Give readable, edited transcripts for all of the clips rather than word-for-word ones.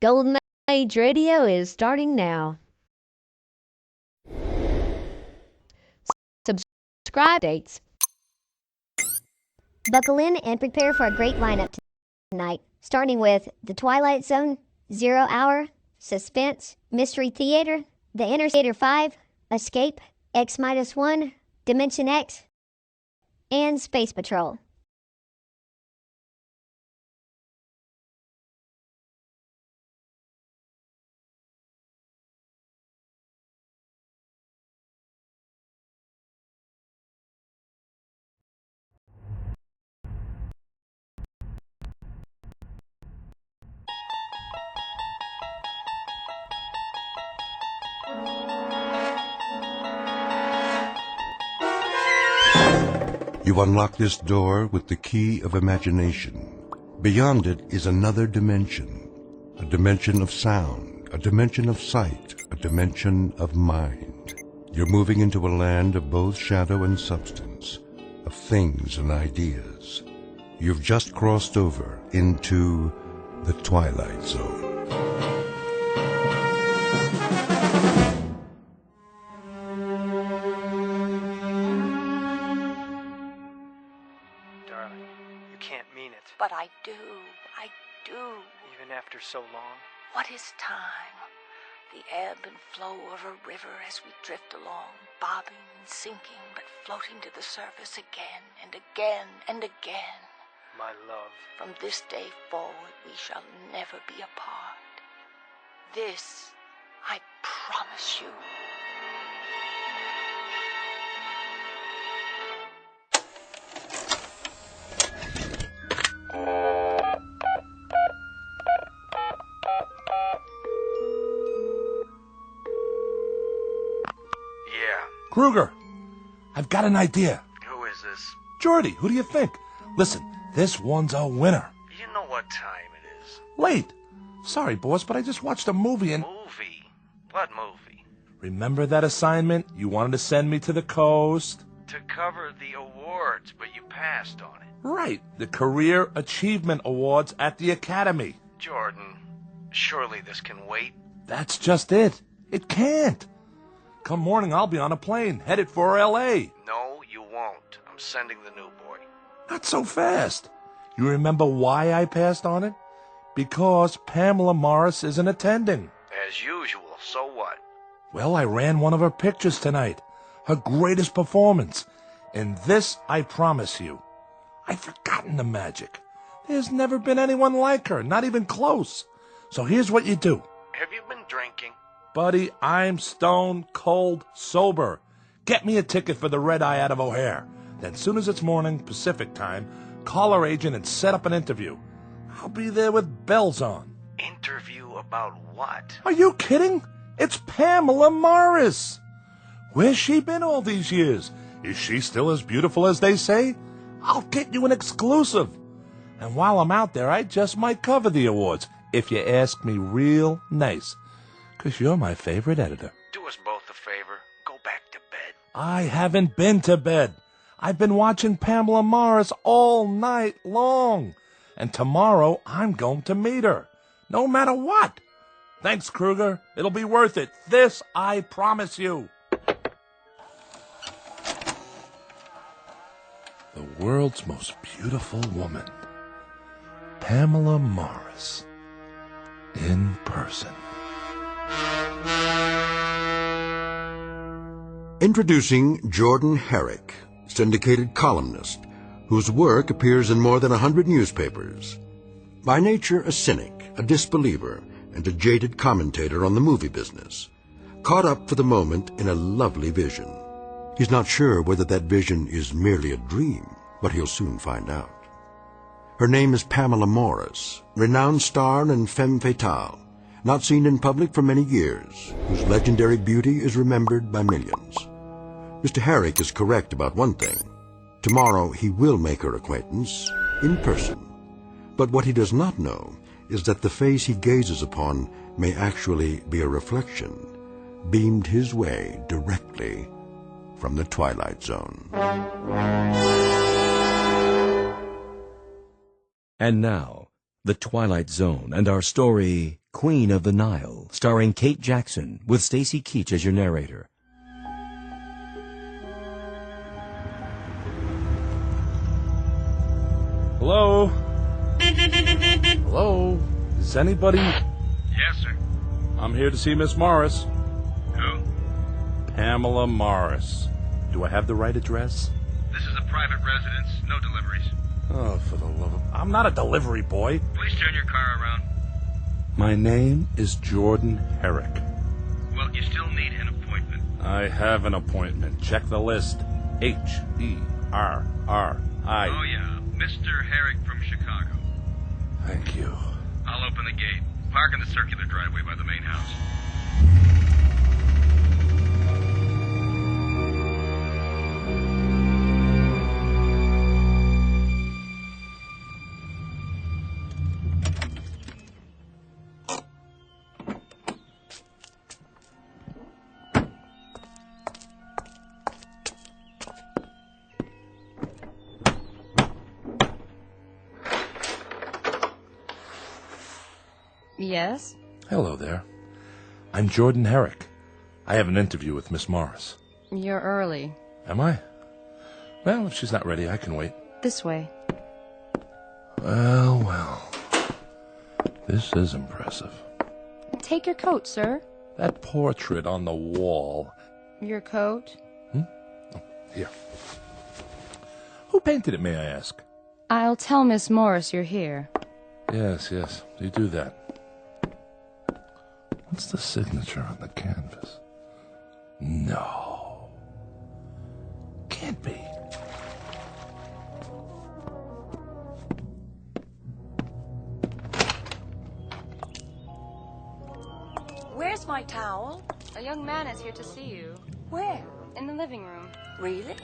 Golden Age Radio is starting now. Subscribe dates. Buckle in and prepare for a great lineup tonight, starting with The Twilight Zone, ZeroHour, Suspense, Mystery Theater, The Interstater 5, Escape, X-1, Dimension X, and Space Patrol. You unlock this door with the key of imagination. Beyond it is another dimension. A dimension of sound, a dimension of sight, a dimension of mind. You're moving into a land of both shadow and substance, of things and ideas. You've just crossed over into the Twilight Zone. But I do. Even after so long? What is time? The ebb and flow of a river as we drift along, bobbing and sinking, but floating to the surface again and again and again. My love. From this day forward, we shall never be apart. This, I promise you. Kruger, I've got an idea. Who is this? Jordy, who do you think? Listen, this one's a winner. You know what time it is. Late. Sorry, boss, but I just watched a movie and... Movie? What movie? Remember that assignment you wanted to send me to the coast? To cover the awards, but you passed on it. Right, the Career Achievement Awards at the Academy. Jordan, surely this can wait. That's just it. It can't. Come morning, I'll be on a plane, headed for L.A. No, you won't. I'm sending the new boy. Not so fast. You remember why I passed on it? Because Pamela Morris isn't attending. As usual, so what? Well, I ran one of her pictures tonight. Her greatest performance. And this I promise you. I've forgotten the magic. There's never been anyone like her, not even close. So here's what you do. Have you been drinking? Buddy, I'm stone cold sober. Get me a ticket for the red eye out of O'Hare. Then soon as it's morning, Pacific time, call our agent and set up an interview. I'll be there with bells on. Interview about what? Are you kidding? It's Pamela Morris. Where's she been all these years? Is she still as beautiful as they say? I'll get you an exclusive. And while I'm out there, I just might cover the awards, if you ask me real nice. 'Cause you're my favorite editor. Do us both a favor. Go back to bed. I haven't been to bed. I've been watching Pamela Morris all night long. And tomorrow I'm going to meet her. No matter what. Thanks, Kruger. It'll be worth it. This I promise you. The world's most beautiful woman. Pamela Morris. In person. Introducing Jordan Herrick, syndicated columnist, whose work appears in more than 100 newspapers. By nature a cynic, a disbeliever, and a jaded commentator on the movie business, caught up for the moment in a lovely vision. He's not sure whether that vision is merely a dream, but he'll soon find out. Her name is Pamela Morris, renowned star and femme fatale, not seen in public for many years, whose legendary beauty is remembered by millions. Mr. Herrick is correct about one thing. Tomorrow he will make her acquaintance in person. But what he does not know is that the face he gazes upon may actually be a reflection, beamed his way directly from the Twilight Zone. And now, The Twilight Zone, and our story, Queen of the Nile, starring Kate Jackson, with Stacy Keach as your narrator. Hello? Hello? Is anybody... Yes, sir. I'm here to see Miss Morris. Who? Pamela Morris. Do I have the right address? This is a private residence. No deliveries. Oh, for the love of... I'm not a delivery boy. Please turn your car around. My name is Jordan Herrick. Well, you still need an appointment. I have an appointment. Check the list. H-E-R-R-I. Oh, yeah. Mr. Herrick from Chicago. Thank you. I'll open the gate. Park in the circular driveway by the main house. Yes? Hello there. I'm Jordan Herrick. I have an interview with Miss Morris. You're early. Am I? Well, if she's not ready, I can wait. This way. Well, well. This is impressive. Take your coat, sir. That portrait on the wall. Your coat? Here. Who painted it, may I ask? I'll tell Miss Morris you're here. Yes, you do that. What's the signature on the canvas? No. Can't be. Where's my towel? A young man is here to see you. Where? In the living room. Really?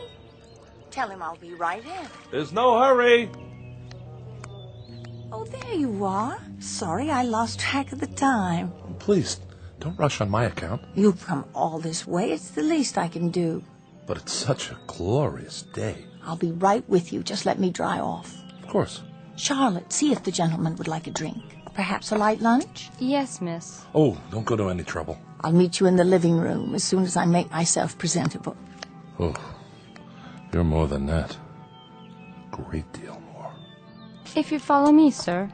Tell him I'll be right in. There's no hurry. Oh, there you are. Sorry, I lost track of the time. Please, don't rush on my account. You've come all this way. It's the least I can do. But it's such a glorious day. I'll be right with you. Just let me dry off. Of course. Charlotte, see if the gentleman would like a drink. Perhaps a light lunch? Yes, miss. Oh, don't go to any trouble. I'll meet you in the living room as soon as I make myself presentable. Oh, you're more than that. A great deal more. If you follow me, sir.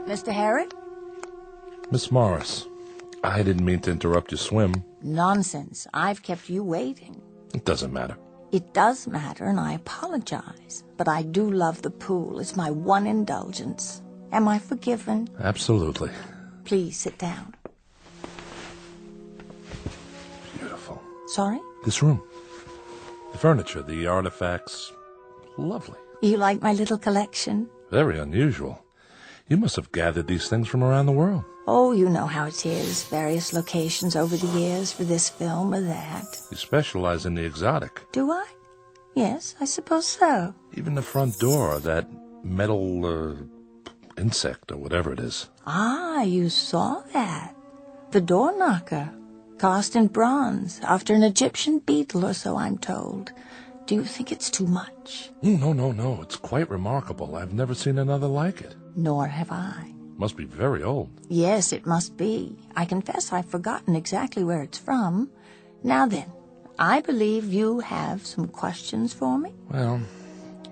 Mr. Herrick? Miss Morris, I didn't mean to interrupt your swim. Nonsense. I've kept you waiting. It doesn't matter. It does matter, and I apologize. But I do love the pool. It's my one indulgence. Am I forgiven? Absolutely. Please sit down. Beautiful. Sorry? This room. The furniture, the artifacts. Lovely. You like my little collection? Very unusual. You must have gathered these things from around the world. Oh, you know how it is. Various locations over the years for this film or that. You specialize in the exotic. Do I? Yes, I suppose so. Even the front door, that metal, insect or whatever it is. Ah, you saw that. The door knocker. Cast in bronze, after an Egyptian beetle or so, I'm told. Do you think it's too much? No. It's quite remarkable. I've never seen another like it. Nor have I. Must be very old. Yes, it must be. I confess I've forgotten exactly where it's from. Now then, I believe you have some questions for me? Well,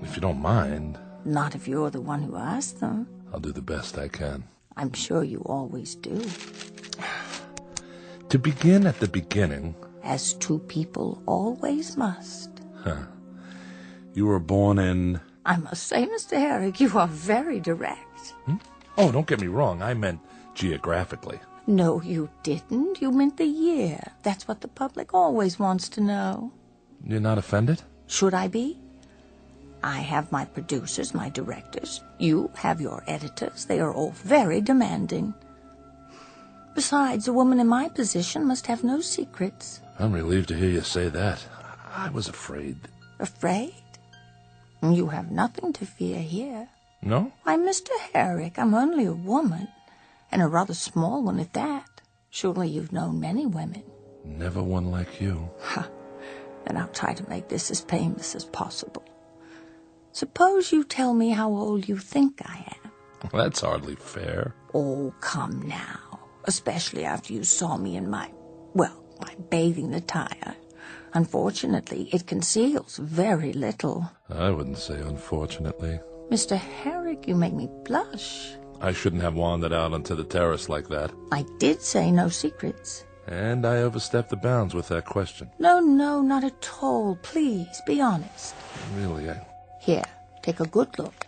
if you don't mind. Not if you're the one who asked them. I'll do the best I can. I'm sure you always do. To begin at the beginning. As two people always must. You were born in... I must say, Mr. Herrick, you are very direct. Oh, don't get me wrong. I meant geographically. No, you didn't. You meant the year. That's what the public always wants to know. You're not offended? Should I be? I have my producers, my directors. You have your editors. They are all very demanding. Besides, a woman in my position must have no secrets. I'm relieved to hear you say that. I was afraid. Afraid? You have nothing to fear here. No? Why, Mr. Herrick, I'm only a woman, and a rather small one at that. Surely you've known many women. Never one like you. Ha! Then I'll try to make this as painless as possible. Suppose you tell me how old you think I am. That's hardly fair. Oh, come now. Especially after you saw me in my bathing attire. Unfortunately, it conceals very little. I wouldn't say unfortunately. Mr. Herrick, you make me blush. I shouldn't have wandered out onto the terrace like that. I did say no secrets. And I overstepped the bounds with that question. No, not at all. Please, be honest. Really, Here, take a good look.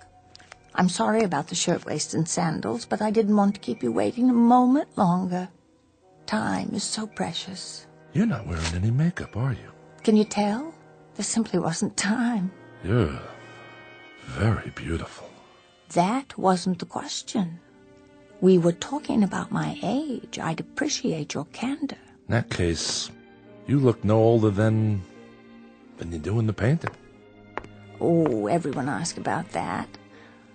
I'm sorry about the shirtwaist and sandals, but I didn't want to keep you waiting a moment longer. Time is so precious. You're not wearing any makeup, are you? Can you tell? There simply wasn't time. You're very beautiful. That wasn't the question. We were talking about my age. I'd appreciate your candor. In that case, you look no older than you do in the painting. Oh, everyone asked about that.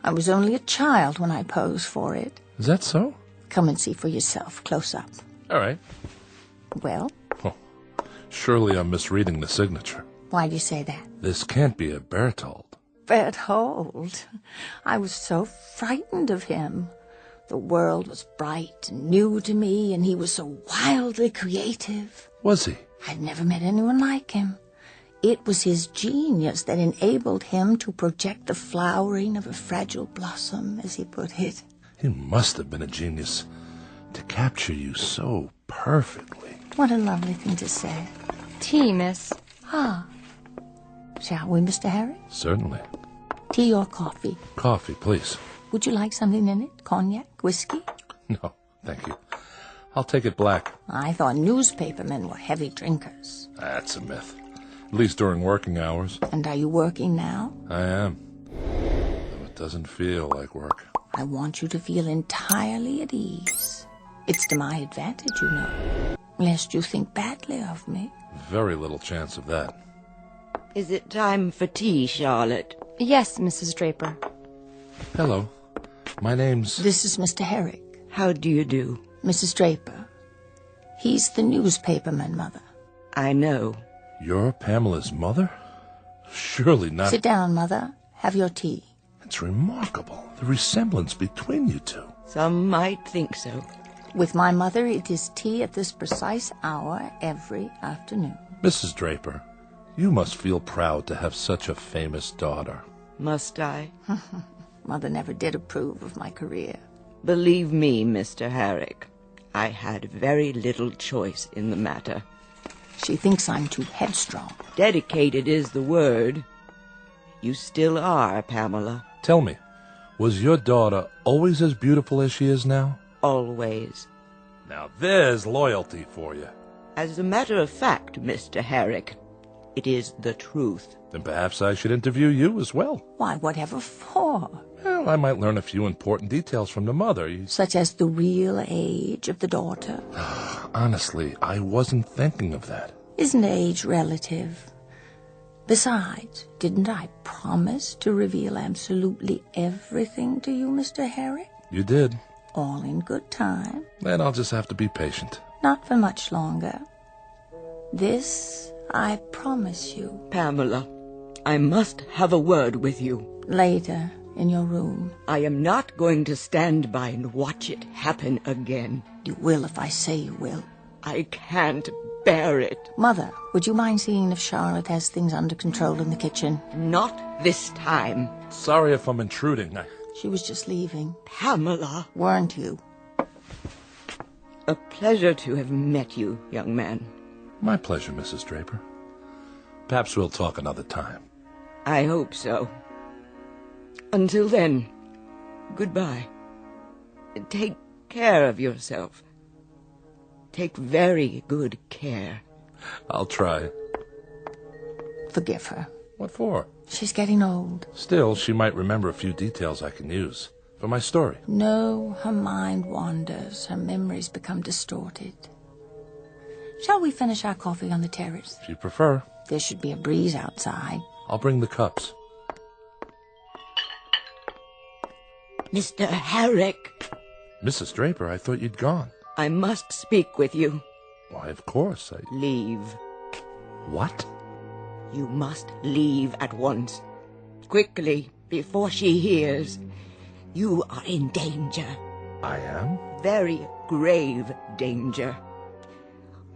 I was only a child when I posed for it. Is that so? Come and see for yourself, close up. All right. Well? Oh, surely I'm misreading the signature. Why do you say that? This can't be a Berthold. Berthold. I was so frightened of him. The world was bright and new to me, and he was so wildly creative. Was he? I'd never met anyone like him. It was his genius that enabled him to project the flowering of a fragile blossom, as he put it. He must have been a genius to capture you so perfectly. What a lovely thing to say. Tea, miss. Ah. Shall we, Mr. Herrick? Certainly. Tea or coffee? Coffee, please. Would you like something in it? Cognac? Whiskey? No, thank you. I'll take it black. I thought newspapermen were heavy drinkers. That's a myth. At least during working hours. And are you working now? I am. Though it doesn't feel like work. I want you to feel entirely at ease. It's to my advantage, you know. Lest you think badly of me. Very little chance of that. Is it time for tea, Charlotte? Yes, Mrs. Draper. Hello. My name's... This is Mr. Herrick. How do you do? Mrs. Draper. He's the newspaperman, Mother. I know. You're Pamela's mother? Surely not... Sit down, Mother. Have your tea. It's remarkable, the resemblance between you two. Some might think so. With my mother, it is tea at this precise hour every afternoon. Mrs. Draper, you must feel proud to have such a famous daughter. Must I? Mother never did approve of my career. Believe me, Mr. Herrick, I had very little choice in the matter. She thinks I'm too headstrong. Dedicated is the word. You still are, Pamela. Tell me, was your daughter always as beautiful as she is now? Always. Now there's loyalty for you. As a matter of fact, Mr. Herrick, it is the truth. Then perhaps I should interview you as well. Why, whatever for? Well, I might learn a few important details from the mother. Such as the real age of the daughter. Honestly, I wasn't thinking of that. Isn't age relative? Besides, didn't I promise to reveal absolutely everything to you, Mr. Herrick? You did. All in good time. Then I'll just have to be patient. Not for much longer. This I promise you. Pamela, I must have a word with you. Later, in your room. I am not going to stand by and watch it happen again. You will if I say you will. I can't bear it. Mother, would you mind seeing if Charlotte has things under control in the kitchen? Not this time. Sorry if I'm intruding. She was just leaving. Pamela. Weren't you? A pleasure to have met you, young man. My pleasure, Mrs. Draper. Perhaps we'll talk another time. I hope so. Until then, goodbye. Take care of yourself. Take very good care. I'll try. Forgive her. What for? She's getting old. Still, she might remember a few details I can use for my story. No, her mind wanders. Her memories become distorted. Shall we finish our coffee on the terrace? If you prefer. There should be a breeze outside. I'll bring the cups. Mr. Herrick. Mrs. Draper, I thought you'd gone. I must speak with you. Why, of course. Leave. What? You must leave at once. quickly, before she hears. You are in danger. I am? Very grave danger.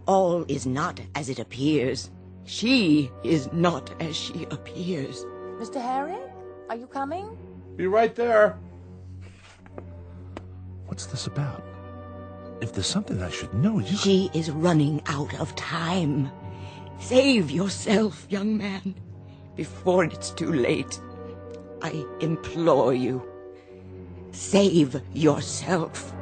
All is not as it appears. She is not as she appears. Mr. Herrick, are you coming? Be right there. What's this about? If there's something I should know, you... She is running out of time. Save yourself, young man, before it's too late. I implore you. Save yourself.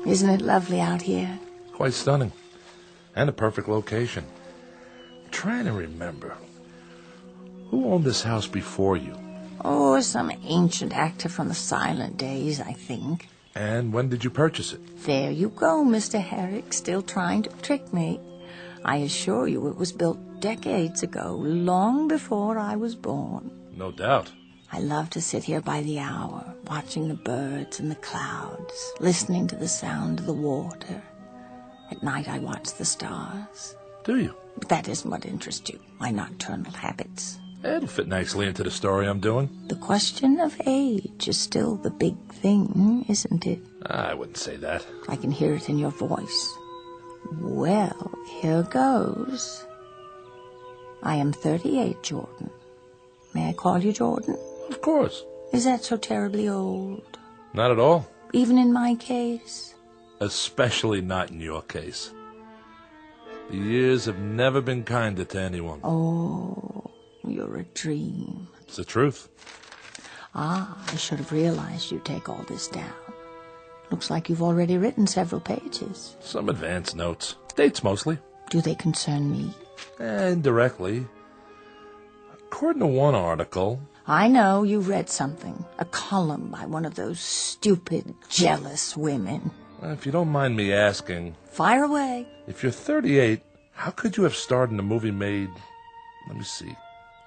Isn't it lovely out here? Quite stunning. And a perfect location. I'm trying to remember. Who owned this house before you? Oh, some ancient actor from the silent days, I think. And when did you purchase it? There you go, Mr. Herrick, still trying to trick me. I assure you it was built decades ago, long before I was born. No doubt. I love to sit here by the hour, watching the birds and the clouds, listening to the sound of the water. At night I watch the stars. Do you? But that isn't what interests you, my nocturnal habits. It'll fit nicely into the story I'm doing. The question of age is still the big thing, isn't it? I wouldn't say that. I can hear it in your voice. Well, here goes. I am 38, Jordan. May I call you Jordan? Of course. Is that so terribly old? Not at all. Even in my case? Especially not in your case. The years have never been kinder to anyone. Oh, you're a dream. It's the truth. Ah, I should have realized you'd take all this down. Looks like you've already written several pages. Some advance notes. Dates mostly. Do they concern me? Indirectly. According to one article... I know you read something. A column by one of those stupid, jealous women. If you don't mind me asking... Fire away. If you're 38, how could you have starred in a movie made, let me see,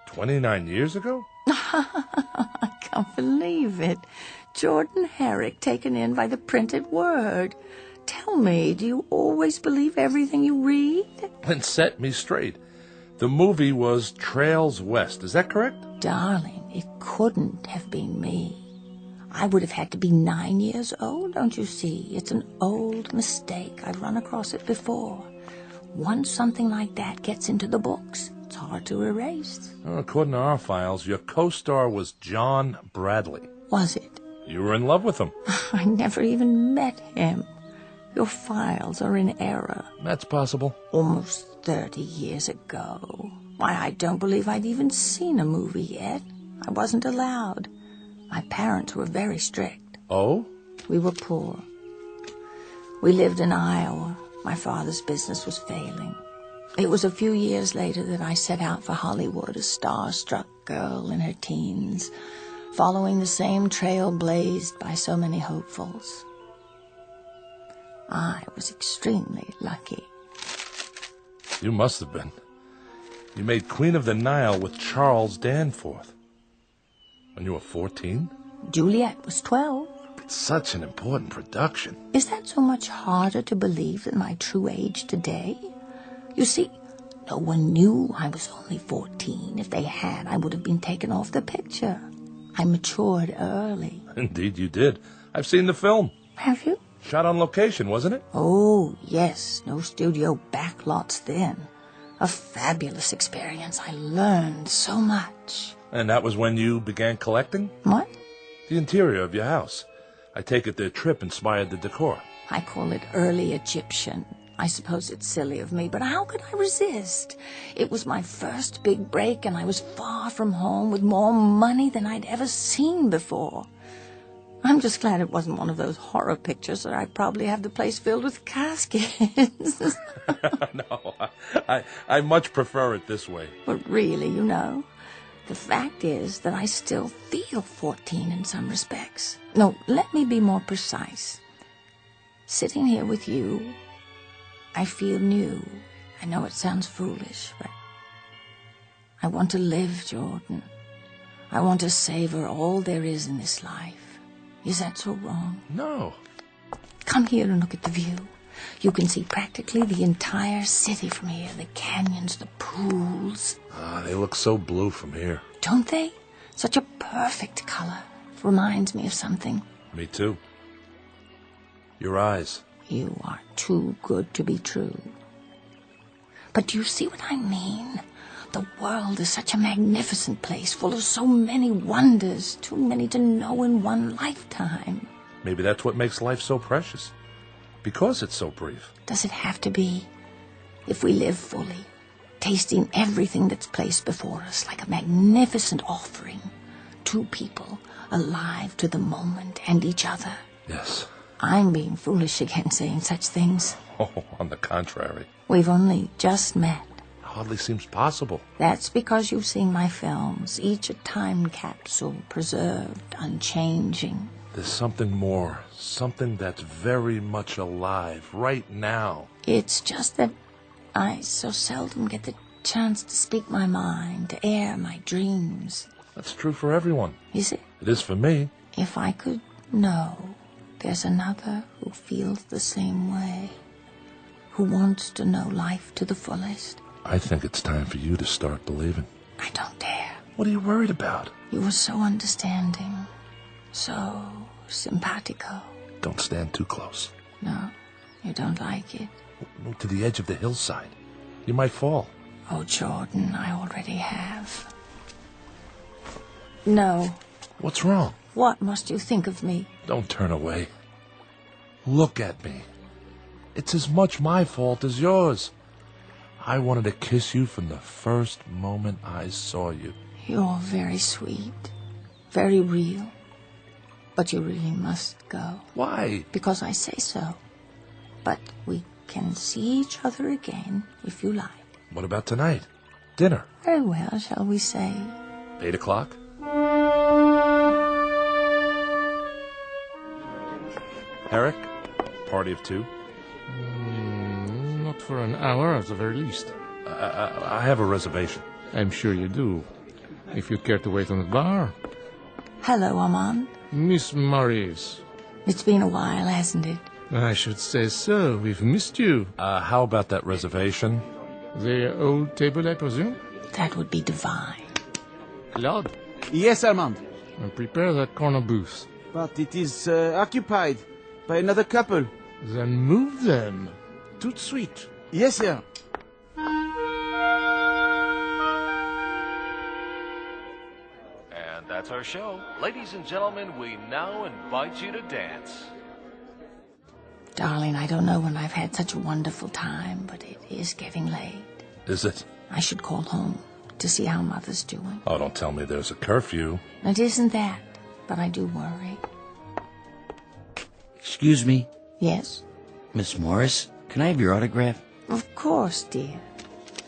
29 years ago? I can't believe it. Jordan Herrick taken in by the printed word. Tell me, do you always believe everything you read? Then set me straight. The movie was Trails West, is that correct? Darling, it couldn't have been me. I would have had to be 9 years old, don't you see? It's an old mistake. I've run across it before. Once something like that gets into the books, it's hard to erase. Well, according to our files, your co-star was John Bradley. Was it? You were in love with him. I never even met him. Your files are in error. That's possible. Almost 30 years ago. Why, I don't believe I'd even seen a movie yet. I wasn't allowed. My parents were very strict. Oh? We were poor. We lived in Iowa. My father's business was failing. It was a few years later that I set out for Hollywood, a star-struck girl in her teens, following the same trail blazed by so many hopefuls. I was extremely lucky. You must have been. You made Queen of the Nile with Charles Danforth. When you were 14? Juliet was 12. It's such an important production. Is that so much harder to believe than my true age today? You see, no one knew I was only 14. If they had, I would have been taken off the picture. I matured early. Indeed you did. I've seen the film. Have you? Shot on location, wasn't it? Oh, yes. No studio backlots then. A fabulous experience. I learned so much. And that was when you began collecting? What? The interior of your house. I take it the trip inspired the decor. I call it early Egyptian. I suppose it's silly of me, but how could I resist? It was my first big break, and I was far from home with more money than I'd ever seen before. I'm just glad it wasn't one of those horror pictures, or I'd probably have the place filled with caskets. No, I much prefer it this way. But really, you know, the fact is that I still feel 14 in some respects. No, let me be more precise. Sitting here with you, I feel new. I know it sounds foolish, but I want to live, Jordan. I want to savor all there is in this life. Is that so wrong? No. Come Come here and look at the view. You can see practically the entire city from here. The canyons, the pools. They look so blue from here. Don't they? Such a perfect color. Reminds me of something. Me too. Your eyes. You are too good to be true. But do you see what I mean? The world is such a magnificent place, full of so many wonders, too many to know in one lifetime. Maybe that's what makes life so precious. Because it's so brief. Does it have to be? If we live fully, tasting everything that's placed before us like a magnificent offering. Two people, alive to the moment and each other. Yes. I'm being foolish again saying such things. Oh, on the contrary. We've only just met. Hardly seems possible. That's because you've seen my films, each a time capsule, preserved, unchanging. There's something more, something that's very much alive right now. It's just that I so seldom get the chance to speak my mind, to air my dreams. That's true for everyone. Is it? It is for me. If I could know there's another who feels the same way, who wants to know life to the fullest. I think it's time for you to start believing. I don't dare. What are you worried about? You were so understanding, so simpatico. Don't stand too close. No, you don't like it. Move to the edge of the hillside. You might fall. Oh, Jordan, I already have. No. What's wrong? What must you think of me? Don't turn away. Look at me. It's as much my fault as yours. I wanted to kiss you from the first moment I saw you. You're very sweet, very real. But you really must go. Why? Because I say so. But we can see each other again, if you like. What about tonight? Dinner? Very well, shall we say? 8 o'clock? Herrick? Party of two? Not for an hour, at the very least. I have a reservation. I'm sure you do. If you care to wait on the bar. Hello, Armand. Miss Morris. It's been a while, hasn't it? I should say so. We've missed you. How about that reservation? The old table, I presume? That would be divine. Claude? Yes, Armand. Prepare that corner booth. But it is occupied by another couple. Then move them. Tout de suite. Yes, sir. And that's our show. Ladies and gentlemen, we now invite you to dance. Darling, I don't know when I've had such a wonderful time, but it is getting late. Is it? I should call home to see how Mother's doing. Oh, don't tell me there's a curfew. It isn't that, but I do worry. Excuse me? Yes? Miss Morris, can I have your autograph? Of course, dear.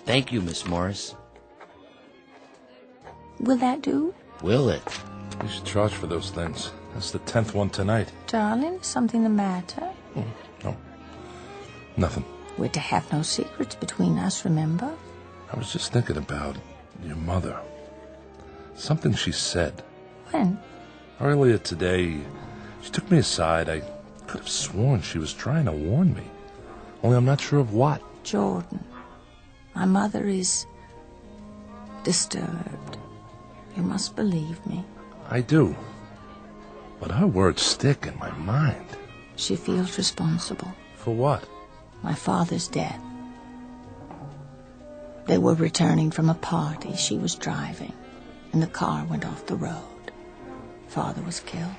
Thank you, Miss Morris. Will that do? Will it? You should charge for those things. That's the 10th one tonight. Darling, is something the matter? No. Nothing. We're to have no secrets between us, remember? I was just thinking about your mother. Something she said. When? Earlier today, she took me aside. I could have sworn she was trying to warn me. Only I'm not sure of what. Jordan, my mother is disturbed. You must believe me. I do. But her words stick in my mind. She feels responsible. For what? My father's death. They were returning from a party she was driving, and the car went off the road. Father was killed.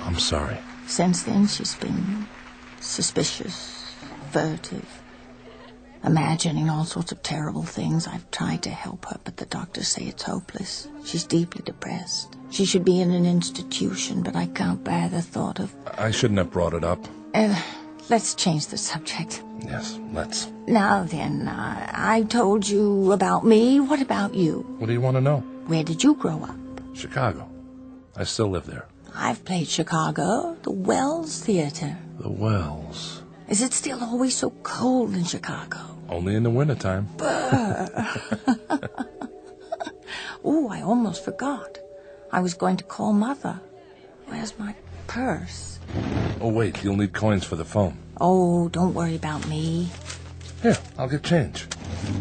I'm sorry. Since then, she's been suspicious, furtive, imagining all sorts of terrible things. I've tried to help her, but the doctors say it's hopeless. She's deeply depressed. She should be in an institution, but I can't bear the thought of... I shouldn't have brought it up. Let's change the subject. Yes, let's. Now then, I told you about me. What about you? What do you want to know? Where did you grow up? Chicago. I still live there. I've played Chicago, the Wells Theater. The Wells. Is it still always so cold in Chicago? Only in the wintertime. Oh, I almost forgot. I was going to call Mother. Where's my purse? Oh, wait, you'll need coins for the phone. Oh, don't worry about me. Here, I'll get change.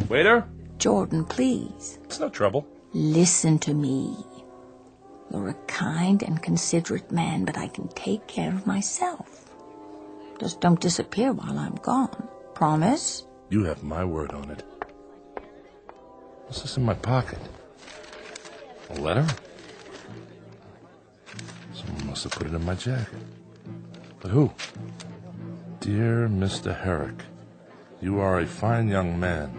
Waiter? Jordan, please. It's no trouble. Listen to me. You're a kind and considerate man, but I can take care of myself. Just don't disappear while I'm gone. Promise? You have my word on it. What's this in my pocket? A letter? Someone must have put it in my jacket. But who? Dear Mr. Herrick, you are a fine young man.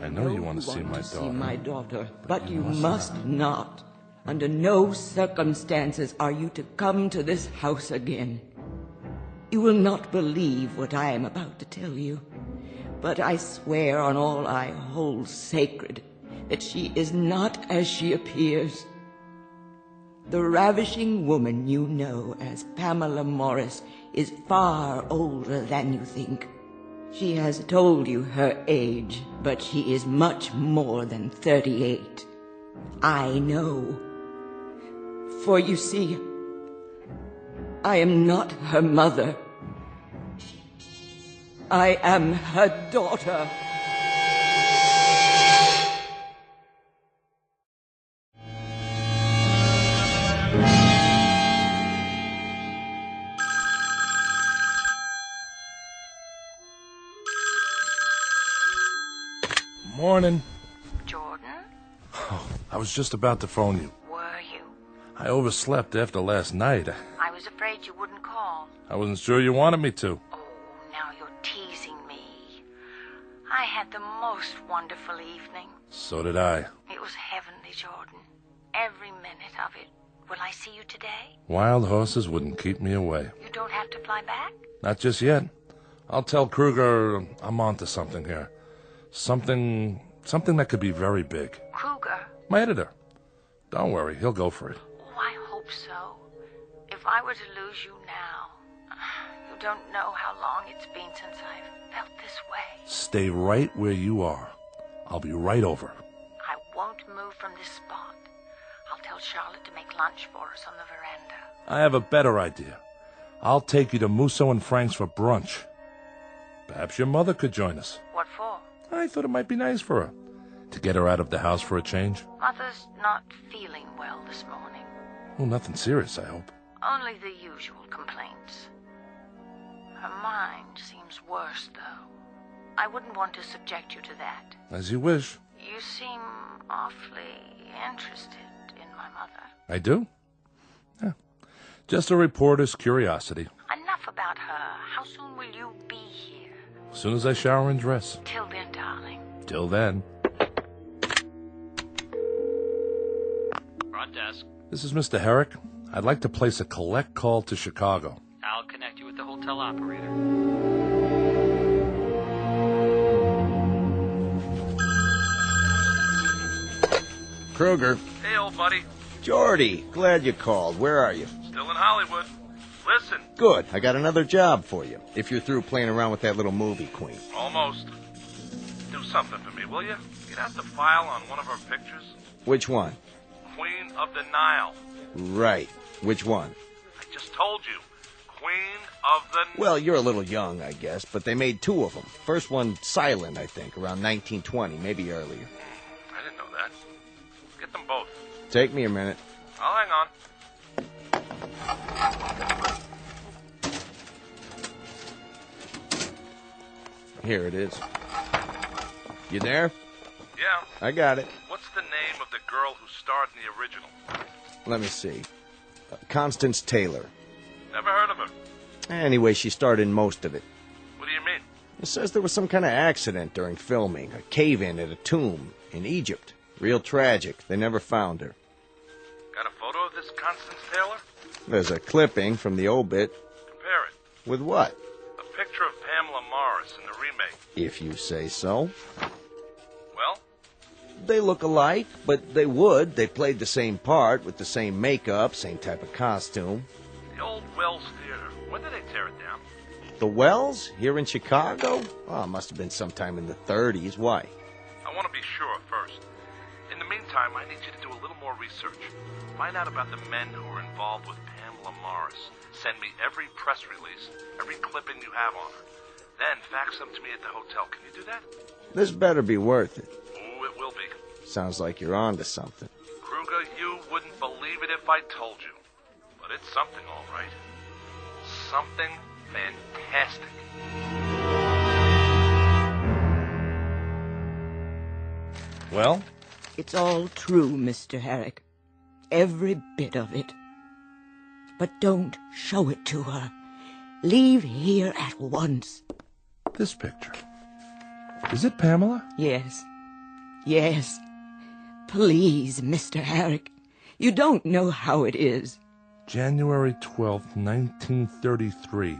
I know you want to see my daughter. But you must not. Under no circumstances are you to come to this house again. You will not believe what I am about to tell you, but I swear on all I hold sacred that she is not as she appears. The ravishing woman you know as Pamela Morris is far older than you think. She has told you her age, but she is much more than 38. I know. For you see, I am not her mother. I am her daughter. Morning. Jordan? Oh, I was just about to phone you. Were you? I overslept after last night. I was afraid you wouldn't call. I wasn't sure you wanted me to. Oh, now you're teasing me. I had the most wonderful evening. So did I. It was heavenly, Jordan. Every minute of it. Will I see you today? Wild horses wouldn't keep me away. You don't have to fly back? Not just yet. I'll tell Kruger I'm onto something here. Something that could be very big. Kruger? My editor. Don't worry, he'll go for it. Oh, I hope so. If I were to lose you now, you don't know how long it's been since I've felt this way. Stay right where you are. I'll be right over. I won't move from this spot. I'll tell Charlotte to make lunch for us on the veranda. I have a better idea. I'll take you to Musso and Frank's for brunch. Perhaps your mother could join us. What for? I thought it might be nice for her. To get her out of the house for a change. Mother's not feeling well this morning. Oh, nothing serious, I hope. Only the usual complaints. Her mind seems worse, though. I wouldn't want to subject you to that. As you wish. You seem awfully interested in my mother. I do? Yeah. Just a reporter's curiosity. Enough about her. How soon will you be here? As soon as I shower and dress. Till then, darling. Till then. Front desk. This is Mr. Herrick. I'd like to place a collect call to Chicago. I'll connect you with the hotel operator. Kruger. Hey, old buddy. Jordy, glad you called. Where are you? Still in Hollywood. Listen. Good. I got another job for you. If you're through playing around with that little movie queen. Almost. Do something for me, will you? Get out the file on one of our pictures. Which one? Queen of the Nile. Right. Which one? I just told you. Queen of the... Well, you're a little young, I guess, but they made two of them. First one silent, I think, around 1920, maybe earlier. I didn't know that. Get them both. Take me a minute. I'll hang on. Here it is. You there? Yeah. I got it. What's the name of the girl who starred in the original? Let me see. Constance Taylor. Never heard of her. Anyway, she starred in most of it. What do you mean? It says there was some kind of accident during filming. A cave-in at a tomb in Egypt. Real tragic. They never found her. Got a photo of this Constance Taylor? There's a clipping from the obit. Compare it. With what? A picture of Pamela Morris in the remake. If you say so. Well? They look alike, but they would. They played the same part with the same makeup, same type of costume. The old Wells Theater. When did they tear it down? The Wells? Here in Chicago? Oh, it must have been sometime in the 30s. Why? I want to be sure first. In the meantime, I need you to do a little more research. Find out about the men who were involved with Pamela Morris. send me every press release, every clipping you have on her. Then fax them to me at the hotel. Can you do that? This better be worth it. Ooh, it will be. Sounds like you're on to something. Kruger, you wouldn't believe it if I told you. But it's something, all right. Something fantastic. Well? It's all true, Mr. Herrick. Every bit of it. But don't show it to her. Leave here at once. This picture. Is it Pamela? Yes. Yes. Please, Mr. Herrick. You don't know how it is. January 12th, 1933.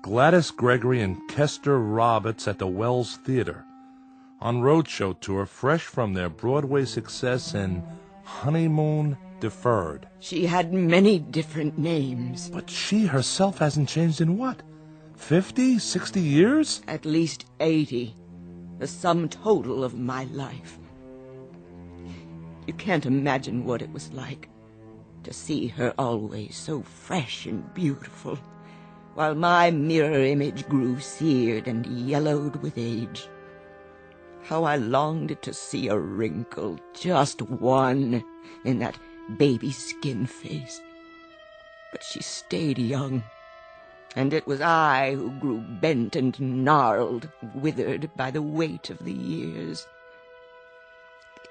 Gladys Gregory and Kester Roberts at the Wells Theater. On roadshow tour, fresh from their Broadway success in Honeymoon Deferred. She had many different names. But she herself hasn't changed in what? 50, 60 years? At least 80. The sum total of my life. You can't imagine what it was like to see her always so fresh and beautiful, while my mirror image grew seared and yellowed with age. How I longed to see a wrinkle, just one, in that baby skin face. But she stayed young, and it was I who grew bent and gnarled, withered by the weight of the years.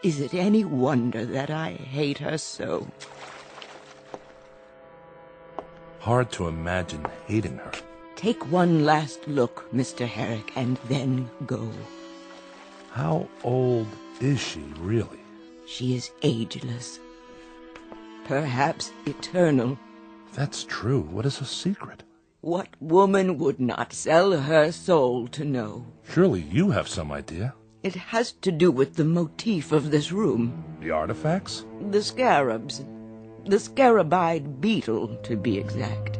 Is it any wonder that I hate her so? Hard to imagine hating her. Take one last look, Mr. Herrick, and then go. How old is she, really? She is ageless. Perhaps eternal. That's true. What is her secret? What woman would not sell her soul to know? Surely you have some idea. It has to do with the motif of this room. The artifacts? The scarabs. The scarabide beetle, to be exact.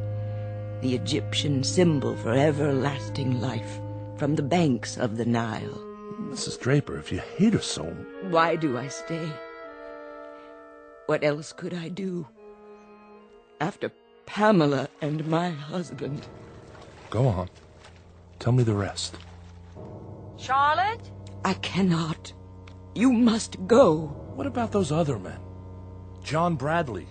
The Egyptian symbol for everlasting life from the banks of the Nile. Mrs. Draper, if you hate her so... Why do I stay? What else could I do? After Pamela and my husband. Go on. Tell me the rest. Charlotte? I cannot. You must go. What about those other men? John Bradley,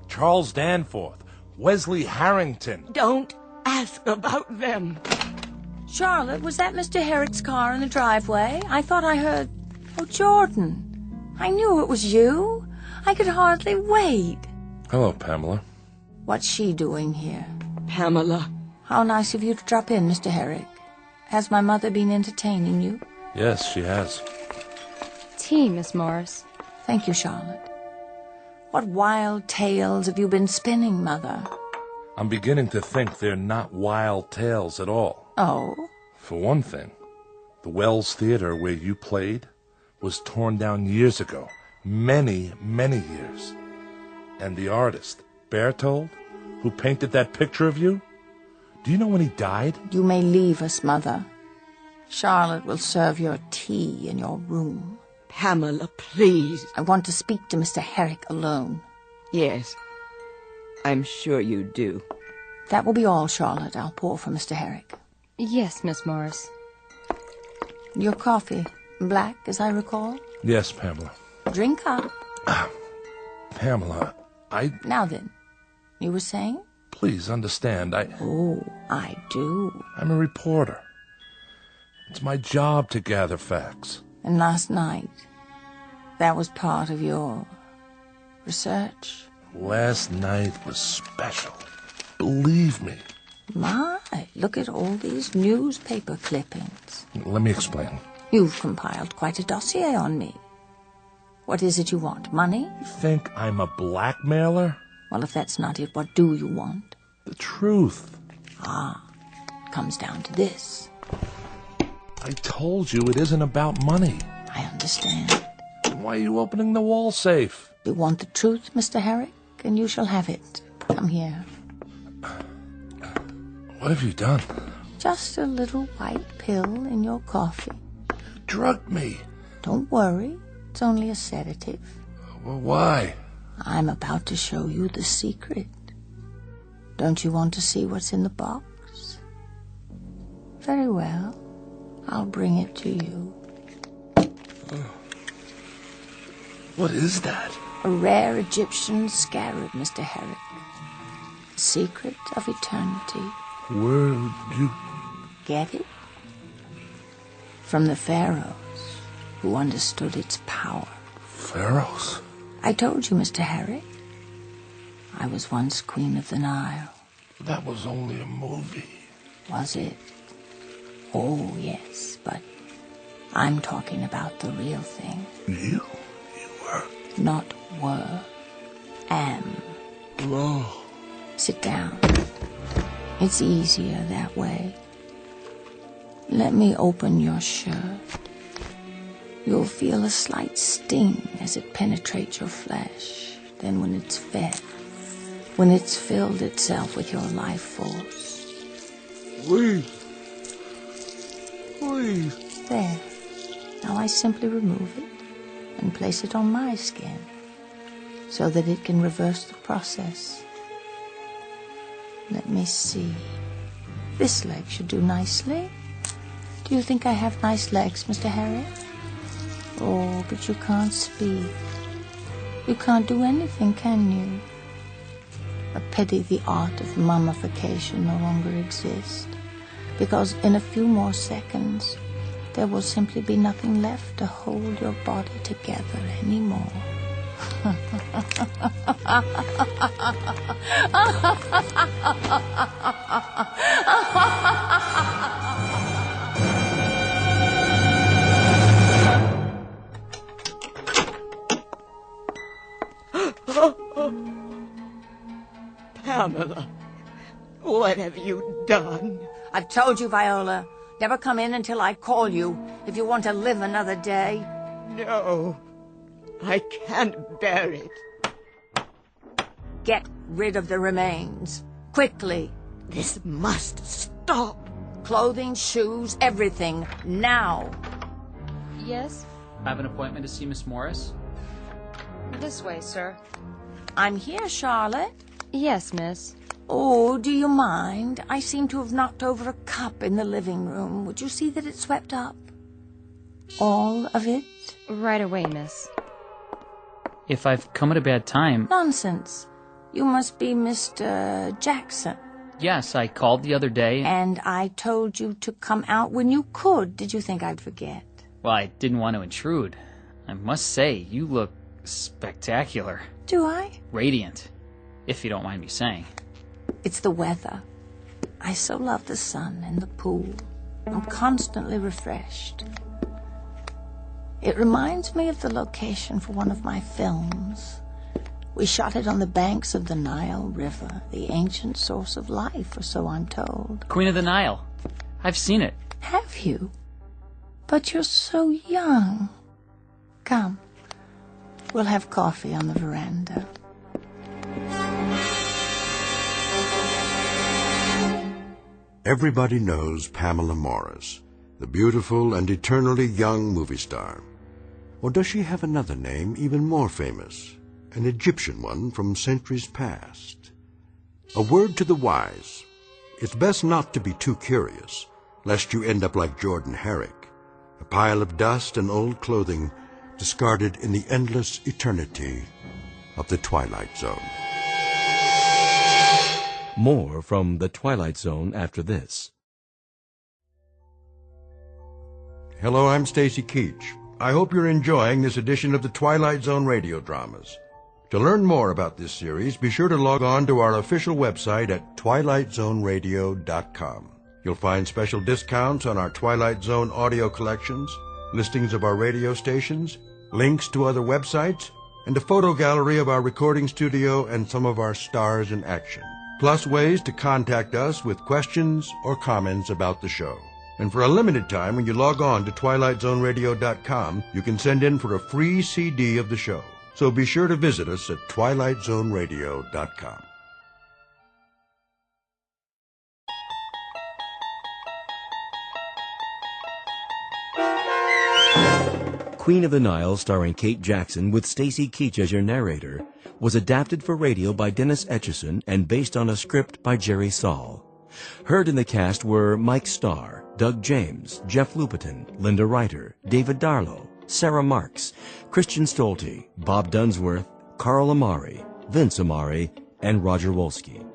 Charles Danforth, Wesley Harrington. Don't ask about them. Charlotte, was that Mr. Herrick's car in the driveway? I thought I heard... Oh, Jordan. I knew it was you. I could hardly wait. Hello, Pamela. What's she doing here? Pamela. How nice of you to drop in, Mr. Herrick. Has my mother been entertaining you? Yes, she has. Tea, Miss Morris. Thank you, Charlotte. What wild tales have you been spinning, Mother? I'm beginning to think they're not wild tales at all. Oh? For one thing, the Wells Theater where you played was torn down years ago. Many, many years. And the artist, Berthold, who painted that picture of you, do you know when he died? You may leave us, Mother. Charlotte will serve your tea in your room. Pamela, please. I want to speak to Mr. Herrick alone. Yes, I'm sure you do. That will be all, Charlotte. I'll pour for Mr. Herrick. Yes, Miss Morris. Your coffee, black, as I recall? Yes, Pamela. Drink up. Pamela, Now then, you were saying? Please understand, Oh, I do. I'm a reporter. It's my job to gather facts. And last night, that was part of your research? Last night was special. Believe me. My, look at all these newspaper clippings. Let me explain. You've compiled quite a dossier on me. What is it you want? Money? You think I'm a blackmailer? Well, if that's not it, what do you want? The truth. It comes down to this. I told you it isn't about money. I understand. Why are you opening the wall safe? You want the truth, Mr. Herrick, and you shall have it. Come here. What have you done? Just a little white pill in your coffee. You drugged me. Don't worry. It's only a sedative. Well, why? I'm about to show you the secret. Don't you want to see what's in the box? Very well. I'll bring it to you. What is that? A rare Egyptian scarab, Mr. Herrick. Secret of eternity. Where did you... Get it? From the pharaohs, who understood its power. Pharaohs? I told you, Mr. Herrick. I was once Queen of the Nile. That was only a movie. Was it? Oh, yes, but I'm talking about the real thing. You were? Not were. Am. Oh. Sit down. It's easier that way. Let me open your shirt. You'll feel a slight sting as it penetrates your flesh. Then when it's fed, when it's filled itself with your life force. Please. Please. There. Now I simply remove it and place it on my skin so that it can reverse the process. Let me see. This leg should do nicely. Do you think I have nice legs, Mr. Harry? Oh, but you can't speak. You can't do anything, can you? A pity the art of mummification no longer exists, because in a few more seconds, there will simply be nothing left to hold your body together anymore. Pamela, what have you done? I've told you, Viola, never come in until I call you if you want to live another day. No, I can't bear it. Get rid of the remains. Quickly. This must stop. Clothing, shoes, everything. Now. Yes? I have an appointment to see Miss Morris. This way, sir. I'm here, Charlotte. Yes, miss. Oh, do you mind? I seem to have knocked over a cup in the living room. Would you see that it's swept up? All of it? Right away, miss. If I've come at a bad time... Nonsense. You must be Mr. Jackson. Yes, I called the other day. And I told you to come out when you could. Did you think I'd forget? Well, I didn't want to intrude. I must say, you look spectacular. Do I? Radiant, if you don't mind me saying. It's the weather. I so love the sun and the pool. I'm constantly refreshed. It reminds me of the location for one of my films. We shot it on the banks of the Nile River, the ancient source of life, or so I'm told. Queen of the Nile. I've seen it. Have you? But you're so young. Come. We'll have coffee on the veranda. Everybody knows Pamela Morris, the beautiful and eternally young movie star. Or does she have another name even more famous? An Egyptian one from centuries past? A word to the wise. It's best not to be too curious, lest you end up like Jordan Herrick, a pile of dust and old clothing discarded in the endless eternity of the Twilight Zone. More from The Twilight Zone after this. Hello, I'm Stacy Keach. I hope you're enjoying this edition of the Twilight Zone radio dramas. To learn more about this series, be sure to log on to our official website at twilightzoneradio.com. You'll find special discounts on our Twilight Zone audio collections, listings of our radio stations, links to other websites, and a photo gallery of our recording studio and some of our stars in action. Plus ways to contact us with questions or comments about the show. And for a limited time, when you log on to twilightzoneradio.com, you can send in for a free CD of the show. So be sure to visit us at twilightzoneradio.com. Queen of the Nile, starring Kate Jackson with Stacy Keach as your narrator, was adapted for radio by Dennis Etchison and based on a script by Jerry Saul. Heard in the cast were Mike Starr, Doug James, Jeff Lupetin, Linda Ryder, David Darlow, Sarah Marks, Christian Stolte, Bob Dunsworth, Carl Amari, Vince Amari, and Roger Wolski.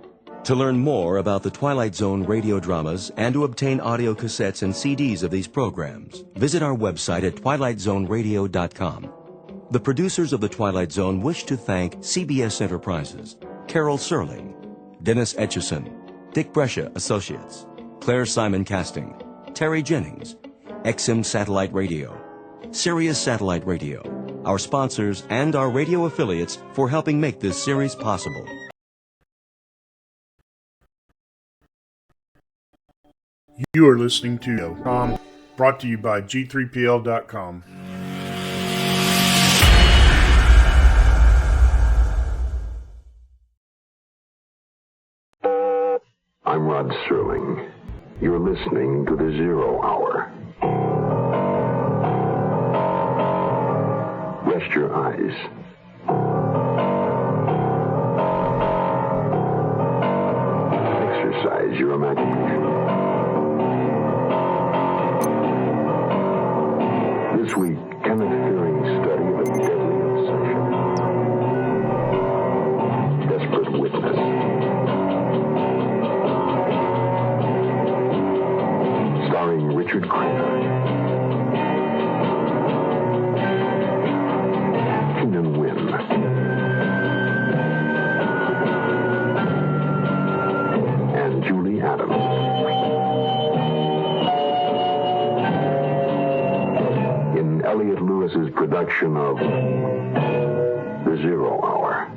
To learn more about the Twilight Zone radio dramas and to obtain audio cassettes and CDs of these programs, visit our website at twilightzoneradio.com. The producers of The Twilight Zone wish to thank CBS Enterprises, Carol Serling, Dennis Etchison, Dick Brescia Associates, Claire Simon Casting, Terry Jennings, XM Satellite Radio, Sirius Satellite Radio, our sponsors, and our radio affiliates for helping make this series possible. You are listening to brought to you by G3PL.com. I'm Rod Serling. You're listening to the Zero Hour. Rest your eyes. Exercise your imagination. This week, Kenneth Fearing's study of a deadly obsession. Desperate Witness. Starring Richard Crenna. Keenan Wynn. And Julie Adams. Elliot Lewis's production of The Zero Hour.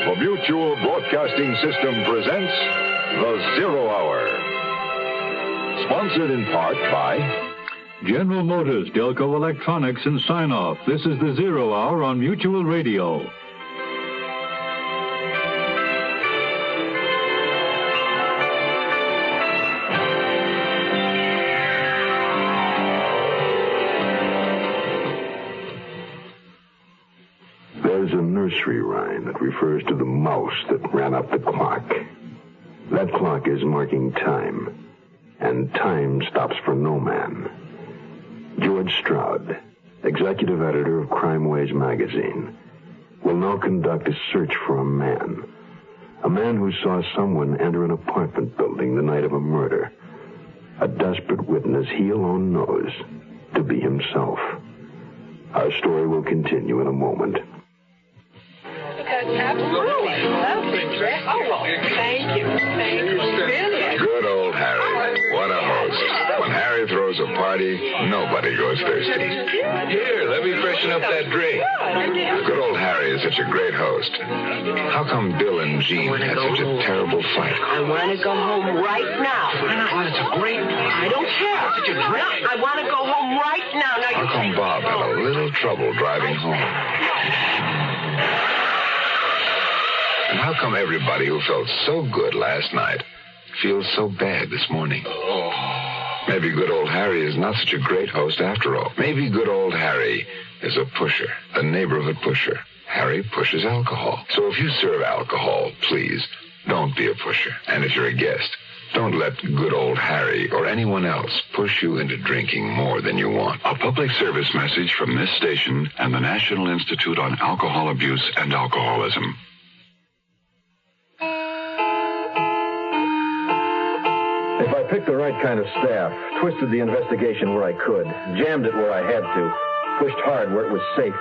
The Mutual Broadcasting System presents The Zero Hour. Sponsored in part by General Motors, Delco Electronics, and Sign-Off. This is The Zero Hour on Mutual Radio. Nursery rhyme that refers to the mouse that ran up the clock. That clock is marking time, and time stops for no man. George Stroud, executive editor of Crime Waves magazine, will now conduct a search for a man who saw someone enter an apartment building the night of a murder. A desperate witness he alone knows to be himself. Our story will continue in a moment. Absolutely. Thank you. Good old Harry. What a host. When Harry throws a party, nobody goes thirsty. Here, let me freshen up that drink. Good old Harry is such a great host. How come Bill and Jean had such a terrible fight? I want to go home right now. Oh, it's a great fight. I don't care. Such a drink. I want to go home right now. How come Bob had a little trouble driving home? And how come everybody who felt so good last night feels so bad this morning? Maybe good old Harry is not such a great host after all. Maybe good old Harry is a pusher, a neighborhood pusher. Harry pushes alcohol. So if you serve alcohol, please, don't be a pusher. And if you're a guest, don't let good old Harry or anyone else push you into drinking more than you want. A public service message from this station and the National Institute on Alcohol Abuse and Alcoholism. If I picked the right kind of staff, twisted the investigation where I could, jammed it where I had to, pushed hard where it was safe,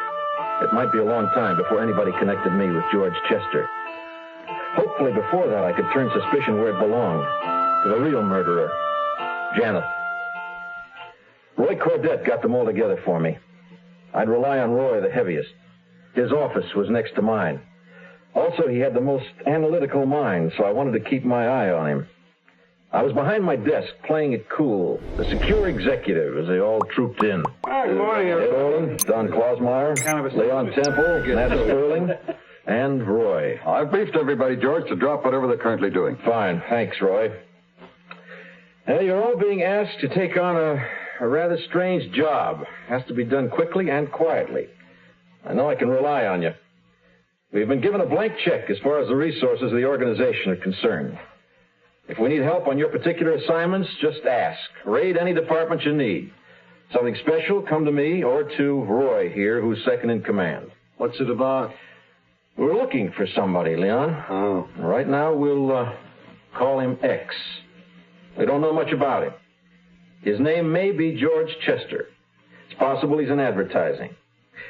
it might be a long time before anybody connected me with George Chester. Hopefully before that I could turn suspicion where it belonged, to the real murderer, Janet. Roy Cordett got them all together for me. I'd rely on Roy the heaviest. His office was next to mine. Also, he had the most analytical mind, so I wanted to keep my eye on him. I was behind my desk, playing it cool, a secure executive as they all trooped in. Good morning, Ed Olin, Don Clausmeyer, Leon Temple, Nat Sterling, and Roy. I've briefed everybody, George, to drop whatever they're currently doing. Fine. Thanks, Roy. You're all being asked to take on a a rather strange job. Has to be done quickly and quietly. I know I can rely on you. We've been given a blank check as far as the resources of the organization are concerned. If we need help on your particular assignments, just ask. Raid any department you need. Something special, come to me or to Roy here, who's second in command. What's it about? We're looking for somebody, Leon. Oh. Right now, we'll call him X. We don't know much about him. His name may be George Chester. It's possible he's in advertising.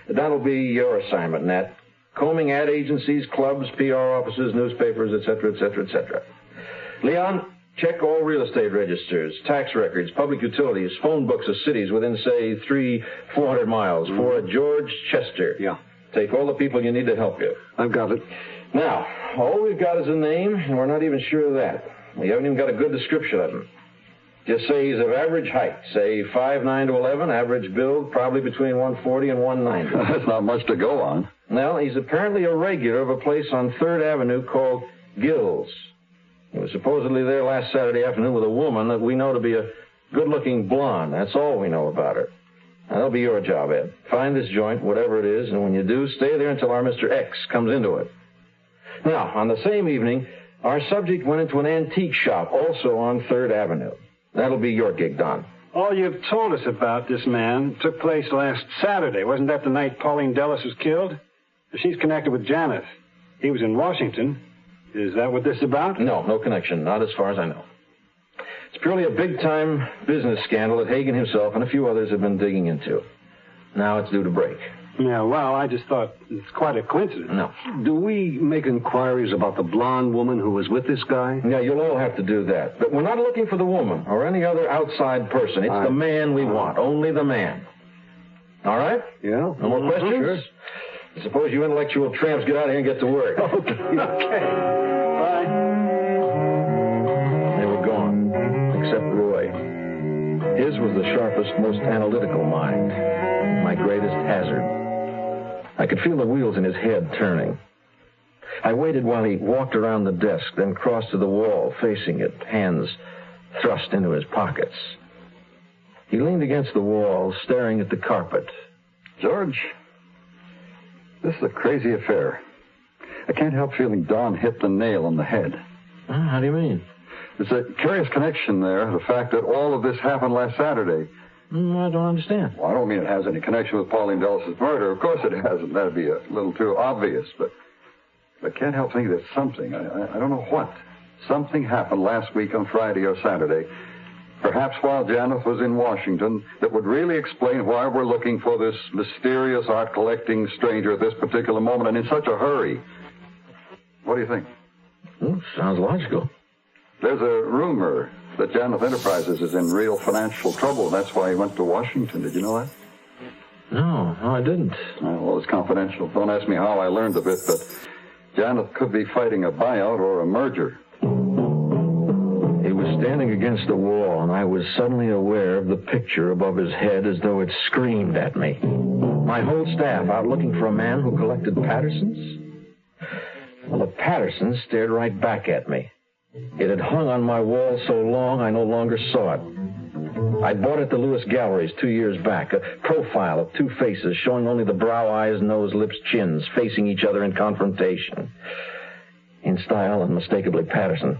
That'll be your assignment, Nat. Combing ad agencies, clubs, PR offices, newspapers, etc., etc., etc. Leon, check all real estate registers, tax records, public utilities, phone books of cities within, say, 400 miles for a George Chester. Yeah. Take all the people you need to help you. I've got it. Now, all we've got is a name, and we're not even sure of that. We haven't even got a good description of him. Just say he's of average height, say 5'9" to 11, average build, probably between 140 and 190. That's not much to go on. Well, he's apparently a regular of a place on 3rd Avenue called Gill's. He was supposedly there last Saturday afternoon with a woman that we know to be a good-looking blonde. That's all we know about her. Now, that'll be your job, Ed. Find this joint, whatever it is, and when you do, stay there until our Mr. X comes into it. Now, on the same evening, our subject went into an antique shop, also on 3rd Avenue. That'll be your gig, Don. All you've told us about this man took place last Saturday. Wasn't that the night Pauline Dulles was killed? She's connected with Janeth. He was in Washington. Is that what this is about? No connection. Not as far as I know. It's purely a big-time business scandal that Hagen himself and a few others have been digging into. Now it's due to break. Yeah, well, I just thought it's quite a coincidence. No. Do we make inquiries about the blonde woman who was with this guy? Yeah, you'll all have to do that. But we're not looking for the woman or any other outside person. It's the man we want. Only the man. All right? Yeah. No more questions? Sure. I suppose you intellectual tramps get out of here and get to work. Okay. Bye. They were gone, except Roy. His was the sharpest, most analytical mind. My greatest hazard. I could feel the wheels in his head turning. I waited while he walked around the desk, then crossed to the wall, facing it, hands thrust into his pockets. He leaned against the wall, staring at the carpet. George, this is a crazy affair. I can't help feeling Don hit the nail on the head. How do you mean? There's a curious connection there, the fact that all of this happened last Saturday. I don't understand. Well, I don't mean it has any connection with Pauline Dulles' murder. Of course it hasn't. That'd be a little too obvious, but I can't help thinking there's something. I don't know what. Something happened last week on Friday or Saturday, perhaps while Janeth was in Washington, that would really explain why we're looking for this mysterious art-collecting stranger at this particular moment and in such a hurry. What do you think? Sounds logical. There's a rumor that Janeth Enterprises is in real financial trouble. That's why he went to Washington. Did you know that? No, I didn't. Well, it's confidential. Don't ask me how I learned of it, but Janeth could be fighting a buyout or a merger. He was standing against the wall, and I was suddenly aware of the picture above his head as though it screamed at me. My whole staff out looking for a man who collected Pattersons? Well, the Pattersons stared right back at me. It had hung on my wall so long I no longer saw it. I bought it at the Lewis Galleries 2 years back, a profile of two faces showing only the brow, eyes, nose, lips, chins, facing each other in confrontation. In style, unmistakably Patterson.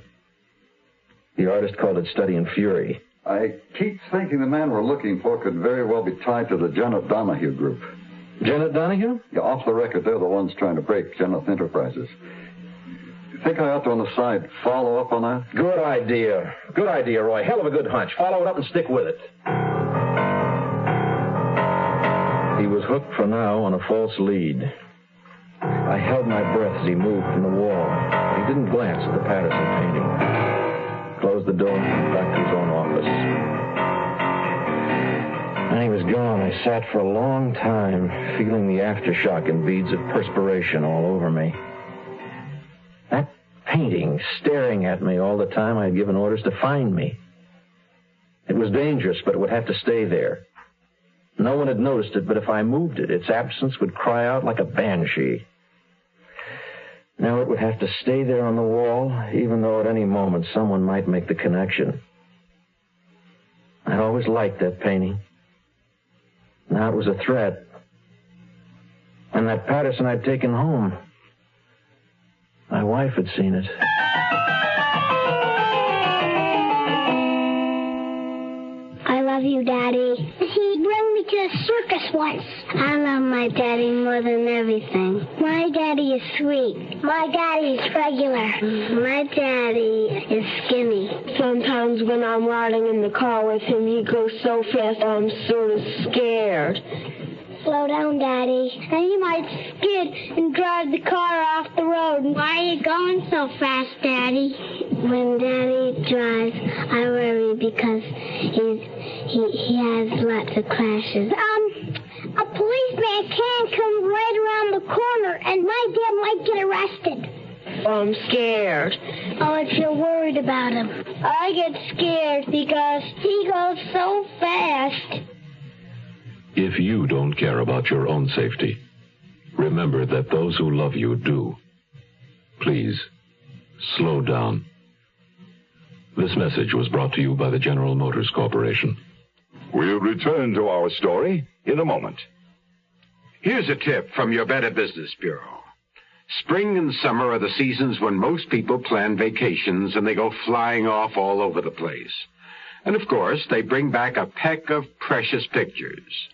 The artist called it Study in Fury. I keep thinking the man we're looking for could very well be tied to the Janeth Donahue group. Janeth Donahue? Yeah, off the record, they're the ones trying to break Janeth Enterprises. You think I ought to, on the side, follow up on that? Good idea. Good idea, Roy. Hell of a good hunch. Follow it up and stick with it. He was hooked for now on a false lead. I held my breath as he moved from the wall. He didn't glance at the Patterson painting. Closed the door and went back to his own office. When he was gone, I sat for a long time, feeling the aftershock and beads of perspiration all over me. That painting staring at me all the time I had given orders to find me. It was dangerous, but it would have to stay there. No one had noticed it, but if I moved it, its absence would cry out like a banshee. Now it would have to stay there on the wall, even though at any moment someone might make the connection. I'd always always liked that painting. Now it was a threat. And that Patterson I'd taken home, my wife had seen it. I love you, Daddy. He brought me to the circus once. I love my daddy more than everything. My daddy is sweet. My daddy is regular. My daddy is skinny. Sometimes when I'm riding in the car with him, he goes so fast I'm sort of scared. Slow down, Daddy. And you might skid and drive the car off the road. Why are you going so fast, Daddy? When Daddy drives, I worry because he has lots of crashes. A policeman can come right around the corner, and my dad might get arrested. I'm scared. Oh, if you're worried about him. I get scared because he goes so fast. If you don't care about your own safety, remember that those who love you do. Please, slow down. This message was brought to you by the General Motors Corporation. We'll return to our story in a moment. Here's a tip from your Better Business Bureau. Spring and summer are the seasons when most people plan vacations and they go flying off all over the place. And of course, they bring back a peck of precious pictures.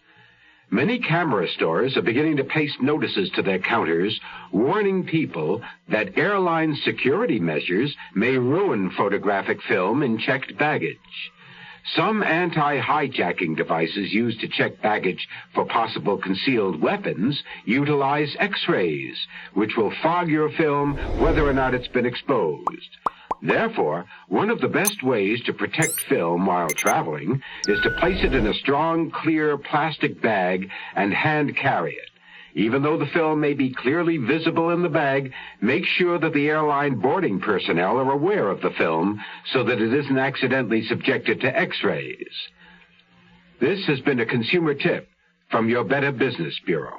Many camera stores are beginning to paste notices to their counters warning people that airline security measures may ruin photographic film in checked baggage. Some anti-hijacking devices used to check baggage for possible concealed weapons utilize X-rays, which will fog your film whether or not it's been exposed. Therefore, one of the best ways to protect film while traveling is to place it in a strong, clear plastic bag and hand carry it. Even though the film may be clearly visible in the bag, make sure that the airline boarding personnel are aware of the film so that it isn't accidentally subjected to X-rays. This has been a consumer tip from your Better Business Bureau.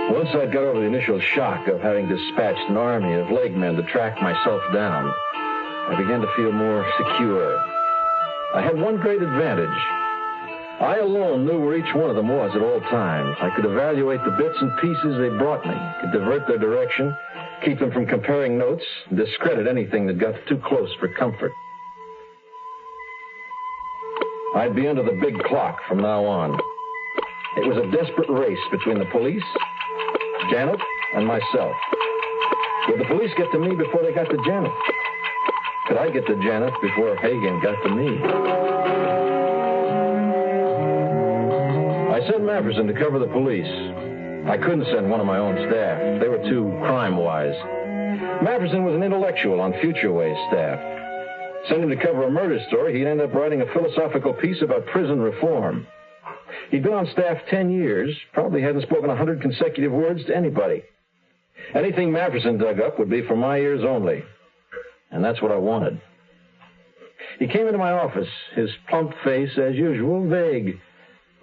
Once I got over the initial shock of having dispatched an army of leg men to track myself down, I began to feel more secure. I had one great advantage. I alone knew where each one of them was at all times. I could evaluate the bits and pieces they brought me, could divert their direction, keep them from comparing notes, and discredit anything that got too close for comfort. I'd be under the big clock from now on. It was a desperate race between the police, Janet, and myself. Would the police get to me before they got to Janet? Could I get to Janet before Hagen got to me? I sent Maverson to cover the police. I couldn't send one of my own staff. They were too crime-wise. Maverson was an intellectual on Futureway's staff. Send him to cover a murder story, he'd end up writing a philosophical piece about prison reform. He'd been on staff 10 years, probably hadn't spoken 100 consecutive words to anybody. Anything Maverson dug up would be for my ears only. And that's what I wanted. He came into my office, his plump face, as usual, vague.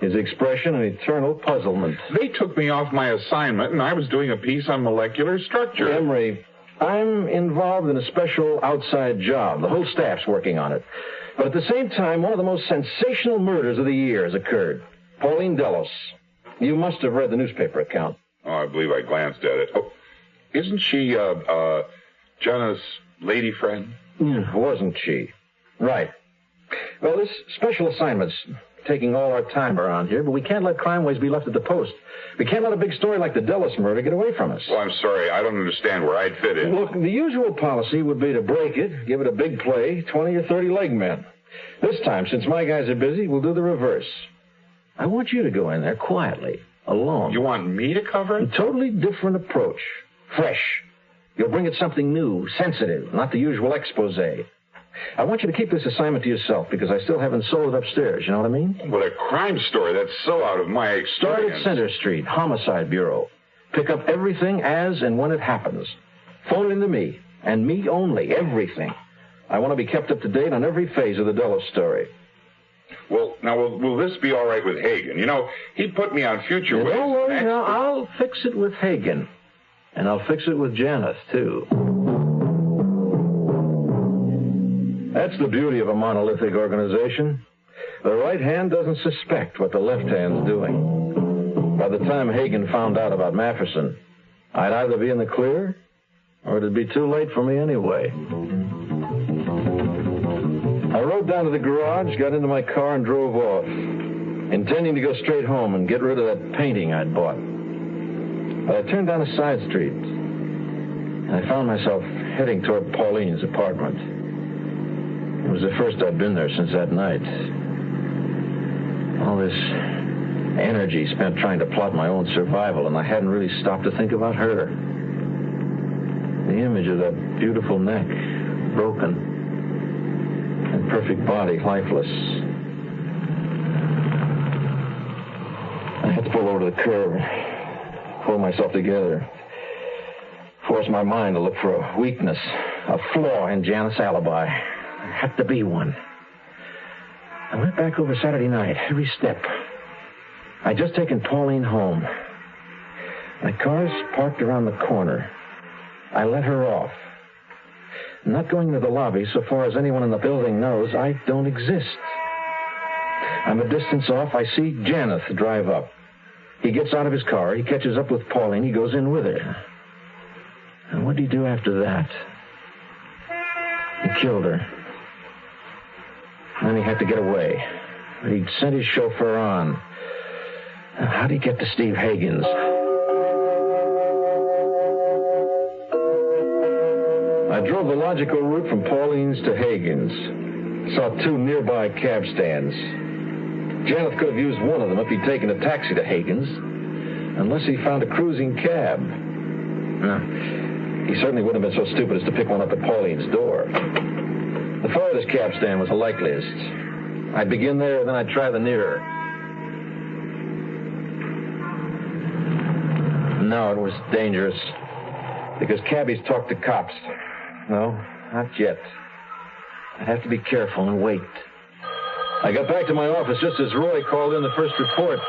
His expression an eternal puzzlement. They took me off my assignment, and I was doing a piece on molecular structure. Emery, I'm involved in a special outside job. The whole staff's working on it. But at the same time, one of the most sensational murders of the year has occurred. Pauline Delos. You must have read the newspaper account. Oh, I believe I glanced at it. Oh, isn't she, Jenna's lady friend? Wasn't she? Right. Well, this special assignment's taking all our time around here, but we can't let crime waves be left at the post. We can't let a big story like the Delos murder get away from us. Well, I'm sorry. I don't understand where I'd fit in. Look, the usual policy would be to break it, give it a big play, 20 or 30 leg men. This time, since my guys are busy, we'll do the reverse. I want you to go in there quietly, alone. You want me to cover it? A totally different approach. Fresh. You'll bring it something new, sensitive, not the usual expose. I want you to keep this assignment to yourself because I still haven't sold it upstairs, you know what I mean? Well, a crime story, that's so out of my experience. Start at Center Street, Homicide Bureau. Pick up everything as and when it happens. Phone it in to me, and me only, everything. I want to be kept up to date on every phase of the Delos story. Well, now, will this be all right with Hagen? You know, he put me on Futureway. Don't worry, now, I'll fix it with Hagen. And I'll fix it with Janet, too. That's the beauty of a monolithic organization. The right hand doesn't suspect what the left hand's doing. By the time Hagen found out about Mafferson, I'd either be in the clear, or it'd be too late for me anyway. I rode down to the garage, got into my car, and drove off, intending to go straight home and get rid of that painting I'd bought. But I turned down a side street, and I found myself heading toward Pauline's apartment. It was the first I'd been there since that night. All this energy spent trying to plot my own survival, and I hadn't really stopped to think about her. The image of that beautiful neck, broken, and perfect body, lifeless. I had to pull over to the curb, pull myself together, force my mind to look for a weakness, a flaw in Janeth's alibi. There had to be one. I went back over Saturday night, every step. I'd just taken Pauline home. My car's parked around the corner. I let her off. Not going into the lobby, so far as anyone in the building knows, I don't exist. I'm a distance off. I see Janeth drive up. He gets out of his car. He catches up with Pauline. He goes in with her. And what did he do after that? He killed her. Then he had to get away. He'd sent his chauffeur on. Now, how'd he get to Steve Hagen's? I drove the logical route from Pauline's to Hagen's. Saw two nearby cab stands. Janeth could have used one of them if he'd taken a taxi to Hagen's, unless he found a cruising cab. No, he certainly wouldn't have been so stupid as to pick one up at Pauline's door. The farthest cab stand was the likeliest. I'd begin there, and then I'd try the nearer. No, it was dangerous, because cabbies talk to cops. No, not yet. I'd have to be careful and wait. I got back to my office just as Roy called in the first report.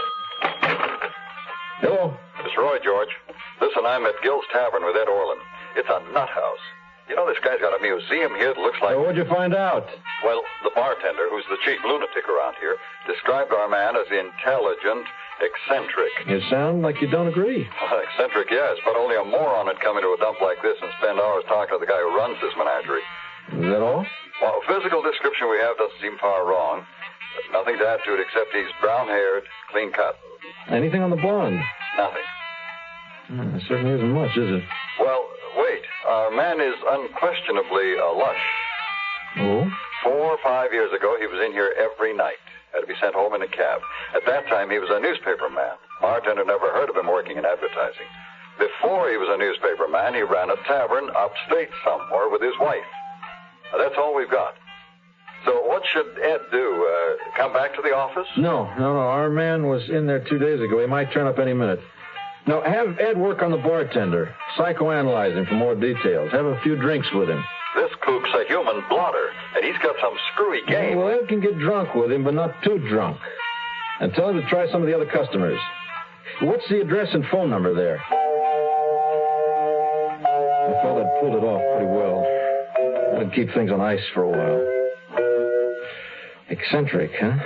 Hello? It's Roy, George. Listen, I'm at Gill's Tavern with Ed Orland. It's a nut house. You know, this guy's got a museum here that looks like... What'd you find out? Well, the bartender, who's the chief lunatic around here, described our man as intelligent, eccentric. You sound like you don't agree. Eccentric, yes, but only a moron would come into a dump like this and spend hours talking to the guy who runs this menagerie. Is that all? Well, physical description we have doesn't seem far wrong. But nothing to add to it except he's brown-haired, clean-cut. Anything on the blonde? Nothing. It certainly isn't much, is it? Well, wait. Our man is unquestionably a lush. Oh? 4 or 5 years ago, he was in here every night. Had to be sent home in a cab. At that time, he was a newspaper man. Bartender never heard of him working in advertising. Before he was a newspaper man, he ran a tavern upstate somewhere with his wife. Now, that's all we've got. So what should Ed do? Come back to the office? No. Our man was in there 2 days ago. He might turn up any minute. No, have Ed work on the bartender. Psychoanalyze him for more details. Have a few drinks with him. This kook's a human blotter, and he's got some screwy game. Well, Ed can get drunk with him, but not too drunk. And tell him to try some of the other customers. What's the address and phone number there? I thought I'd pulled it off pretty well. I'd keep things on ice for a while. Eccentric, huh?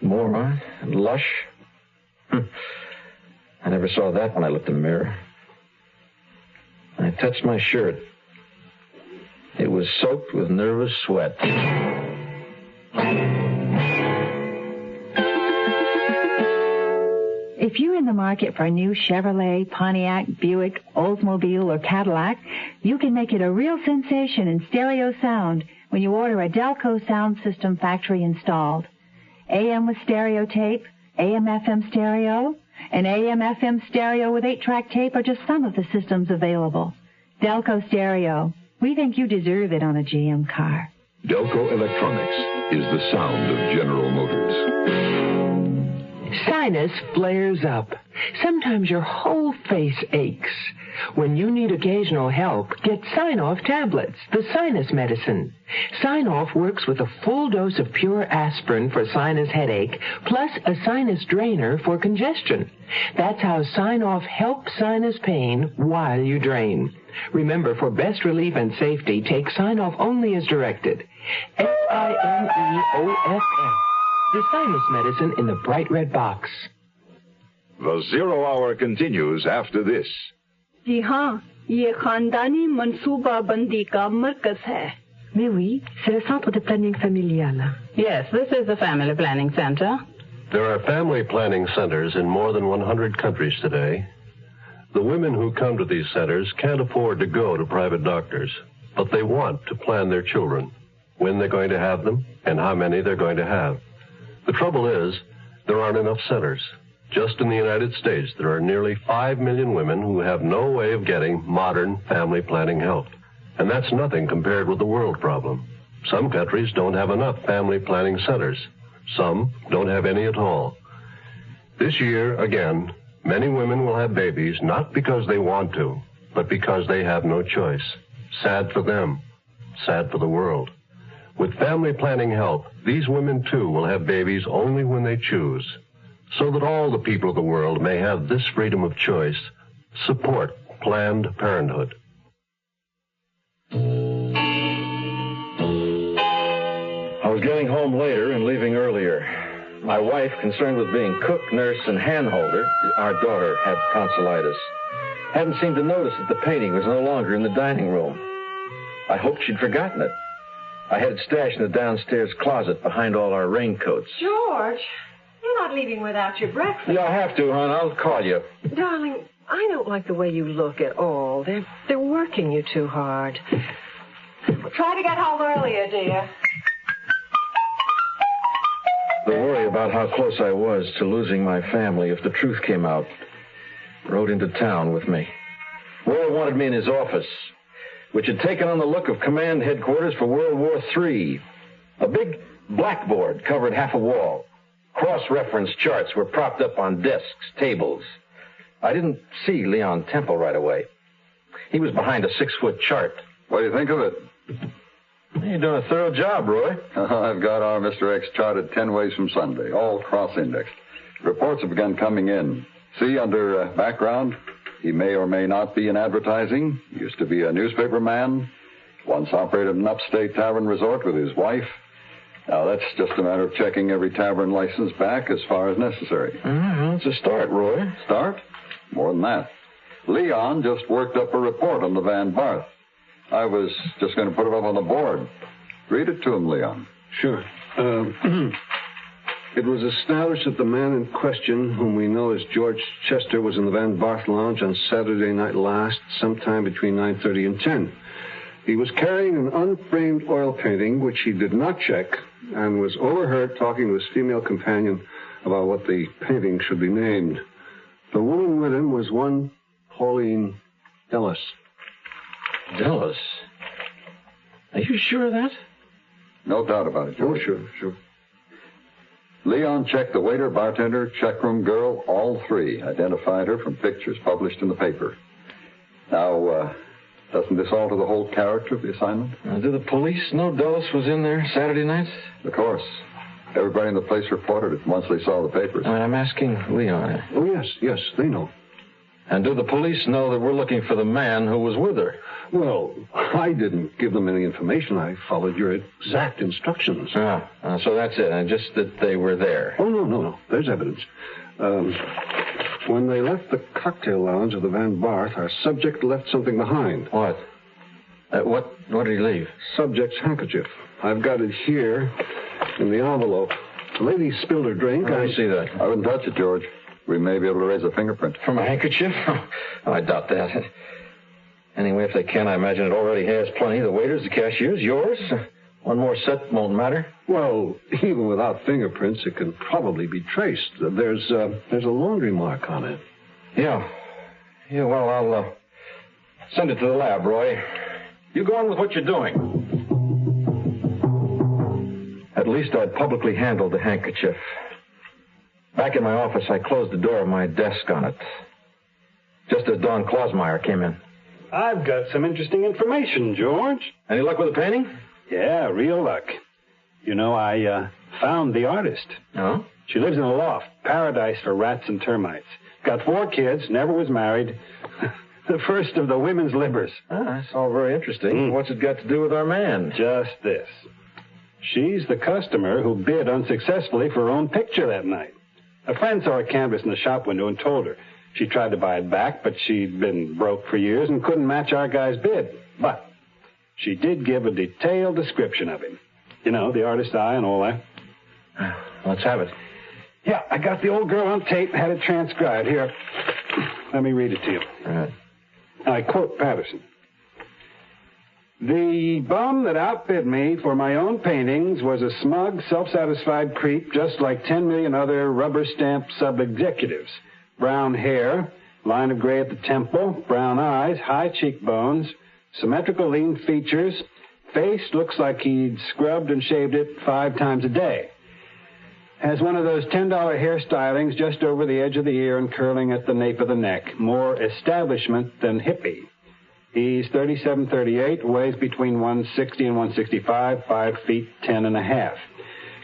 Moron? Lush? I never saw that when I looked in the mirror. I touched my shirt. It was soaked with nervous sweat. If you're in the market for a new Chevrolet, Pontiac, Buick, Oldsmobile, or Cadillac, you can make it a real sensation in stereo sound when you order a Delco sound system factory installed. AM with stereo tape, AM/FM stereo, and AM/FM stereo with 8-track tape are just some of the systems available. Delco stereo. We think you deserve it on a GM car. Delco Electronics is the sound of General Motors. Sinus flares up. Sometimes your whole face aches. When you need occasional help, get Sign-Off tablets, the sinus medicine. Sign-Off works with a full dose of pure aspirin for sinus headache, plus a sinus drainer for congestion. That's how Sign-Off helps sinus pain while you drain. Remember, for best relief and safety, take Sign-Off only as directed. Sineoff. The sinus medicine in the bright red box. The Zero Hour continues after this. जी हाँ, ये खानदानी मंसूबा बंदी का मरकज है. Mais oui, c'est le centre de planning familial. Yes, this is the family planning center. There are family planning centers in more than 100 countries today. The women who come to these centers can't afford to go to private doctors, but they want to plan their children, when they're going to have them, and how many they're going to have. The trouble is, there aren't enough centers. Just in the United States, there are nearly 5 million women who have no way of getting modern family planning help. And that's nothing compared with the world problem. Some countries don't have enough family planning centers. Some don't have any at all. This year, again, many women will have babies not because they want to, but because they have no choice. Sad for them. Sad for the world. With family planning help, these women too will have babies only when they choose. So that all the people of the world may have this freedom of choice, support Planned Parenthood. I was getting home later and leaving earlier. My wife, concerned with being cook, nurse, and handholder, our daughter had tonsillitis, hadn't seemed to notice that the painting was no longer in the dining room. I hoped she'd forgotten it. I had it stashed in the downstairs closet behind all our raincoats. George, you're not leaving without your breakfast. Yeah, I have to, hon. I'll call you. Darling, I don't like the way you look at all. They're working you too hard. Try to get home earlier, dear. The worry about how close I was to losing my family if the truth came out rode into town with me. Roy wanted me in his office, which had taken on the look of command headquarters for World War III. A big blackboard covered half a wall. Cross-reference charts were propped up on desks, tables. I didn't see Leon Temple right away. He was behind a 6-foot chart. What do you think of it? You're doing a thorough job, Roy. I've got our Mr. X charted 10 ways from Sunday, all cross-indexed. Reports have begun coming in. See, under background, he may or may not be in advertising. He used to be a newspaper man. Once operated an upstate tavern resort with his wife. Now, that's just a matter of checking every tavern license back as far as necessary. It's a start, Roy. Start? More than that. Leon just worked up a report on the Van Barth. I was just going to put it up on the board. Read it to him, Leon. Sure. It was established that the man in question, whom we know as George Chester, was in the Van Barth Lounge on Saturday night last, sometime between 9:30 and 10. He was carrying an unframed oil painting, which he did not check, and was overheard talking to his female companion about what the painting should be named. The woman with him was one Pauline Ellis. Ellis? Are you sure of that? No doubt about it, George. Oh, sure. Leon checked the waiter, bartender, checkroom girl, all three. Identified her from pictures published in the paper. Now, doesn't this alter the whole character of the assignment? Do the police know Dulles was in there Saturday night? Of course. Everybody in the place reported it once they saw the papers. I'm asking Leon. Oh, yes, they know. And do the police know that we're looking for the man who was with her? Well, I didn't give them any information. I followed your exact instructions. So that's it, and just that they were there. Oh, no. There's evidence. When they left the cocktail lounge of the Van Barth, our subject left something behind. What? What did he leave? Subject's handkerchief. I've got it here in the envelope. The lady spilled her drink. I see that. I wouldn't touch it, George. We may be able to raise a fingerprint. From a handkerchief? I doubt that. Anyway, if they can, I imagine it already has plenty. The waiters, the cashiers, yours. One more set won't matter. Well, even without fingerprints, it can probably be traced. There's a laundry mark on it. Yeah, well, I'll send it to the lab, Roy. You go on with what you're doing. At least I'd publicly handled the handkerchief. Back in my office, I closed the door of my desk on it, just as Don Klausmeyer came in. I've got some interesting information, George. Any luck with the painting? Yeah, real luck. You know, I found the artist. Oh? She lives in a loft, paradise for rats and termites. Got 4 kids, never was married. The first of the women's livers. Ah, that's all very interesting. What's it got to do with our man? Just this. She's the customer who bid unsuccessfully for her own picture that night. A friend saw her canvas in the shop window and told her. She tried to buy it back, but she'd been broke for years and couldn't match our guy's bid. But she did give a detailed description of him. You know, the artist's eye and all that. Let's have it. Yeah, I got the old girl on tape, had it transcribed. Here, let me read it to you. All right. I quote Patterson. The bum that outbid me for my own paintings was a smug, self-satisfied creep just like 10 million other rubber-stamped sub-executives. Brown hair, line of gray at the temple, brown eyes, high cheekbones, symmetrical lean features. Face looks like he'd scrubbed and shaved it 5 times a day. Has one of those $10 hairstylings just over the edge of the ear and curling at the nape of the neck. More establishment than hippie. He's 37, 38, weighs between 160 and 165, 5 feet 10 and a half.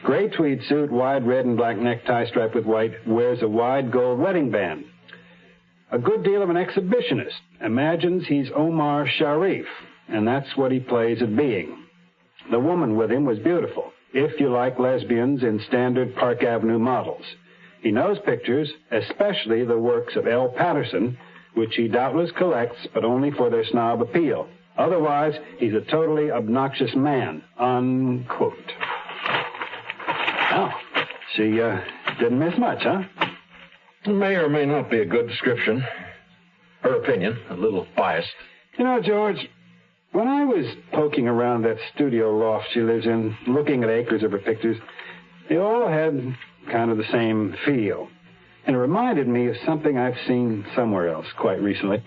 Gray tweed suit, wide red and black necktie striped with white, wears a wide gold wedding band. A good deal of an exhibitionist. Imagines he's Omar Sharif, and that's what he plays at being. The woman with him was beautiful, if you like lesbians in standard Park Avenue models. He knows pictures, especially the works of L. Patterson, which he doubtless collects, but only for their snob appeal. Otherwise, he's a totally obnoxious man, unquote. Oh, she didn't miss much, huh? May or may not be a good description. Her opinion, a little biased. You know, George, when I was poking around that studio loft she lives in, looking at acres of her pictures, they all had kind of the same feel. And it reminded me of something I've seen somewhere else quite recently.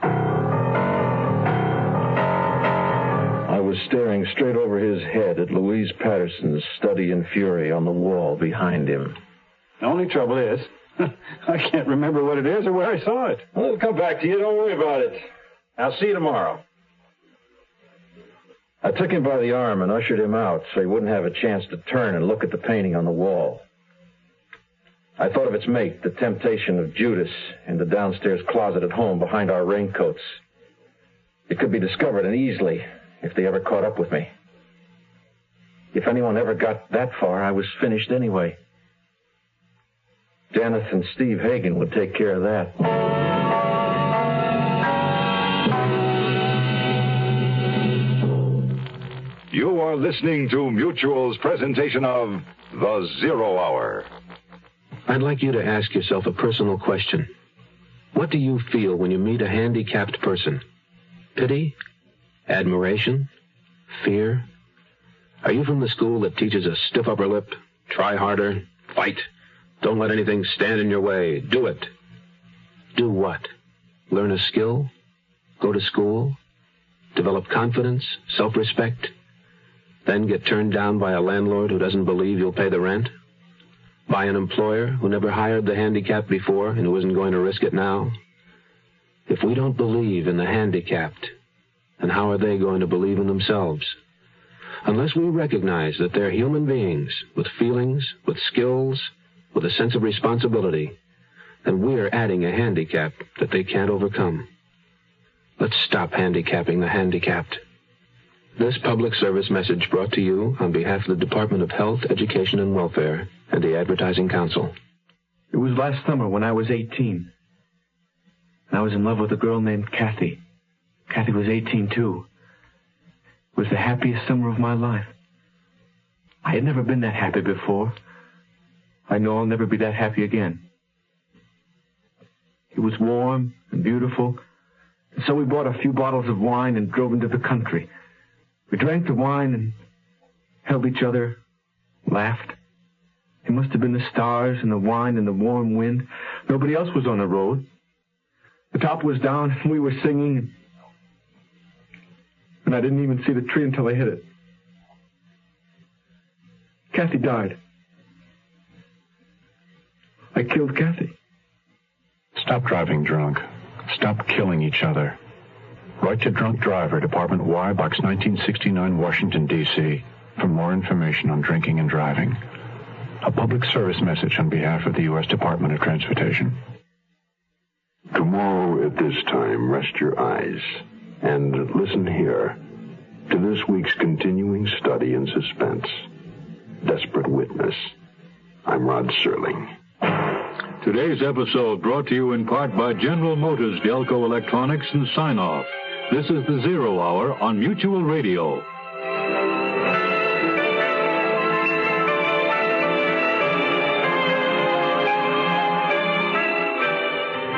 I was staring straight over his head at Louise Patterson's Study in Fury on the wall behind him. The only trouble is, I can't remember what it is or where I saw it. Well, it'll come back to you. Don't worry about it. I'll see you tomorrow. I took him by the arm and ushered him out so he wouldn't have a chance to turn and look at the painting on the wall. I thought of its mate, the temptation of Judas, in the downstairs closet at home behind our raincoats. It could be discovered, and easily, if they ever caught up with me. If anyone ever got that far, I was finished anyway. Janet and Steve Hagen would take care of that. You are listening to Mutual's presentation of The Zero Hour. I'd like you to ask yourself a personal question. What do you feel when you meet a handicapped person? Pity? Admiration? Fear? Are you from the school that teaches a stiff upper lip, try harder, fight, don't let anything stand in your way, do it? Do what? Learn a skill? Go to school? Develop confidence, self-respect? Then get turned down by a landlord who doesn't believe you'll pay the rent? By an employer who never hired the handicapped before and who isn't going to risk it now? If we don't believe in the handicapped, then how are they going to believe in themselves? Unless we recognize that they're human beings with feelings, with skills, with a sense of responsibility, then we're adding a handicap that they can't overcome. Let's stop handicapping the handicapped. This public service message brought to you on behalf of the Department of Health, Education, and Welfare and the Advertising Council. It was last summer when I was 18. I was in love with a girl named Kathy. Kathy was 18, too. It was the happiest summer of my life. I had never been that happy before. I know I'll never be that happy again. It was warm and beautiful, and so we bought a few bottles of wine and drove into the country. We drank the wine and held each other, laughed. It must have been the stars and the wine and the warm wind. Nobody else was on the road. The top was down and we were singing, and I didn't even see the tree until I hit it. Kathy died. I killed Kathy. Stop driving drunk. Stop killing each other. Write to Drunk Driver, Department Y, Box 1969, Washington, D.C., for more information on drinking and driving. A public service message on behalf of the U.S. Department of Transportation. Tomorrow at this time, rest your eyes and listen here to this week's continuing study in suspense, Desperate Witness. I'm Rod Serling. Today's episode brought to you in part by General Motors, Delco Electronics, and Sign-Off. This is the Zero Hour on Mutual Radio.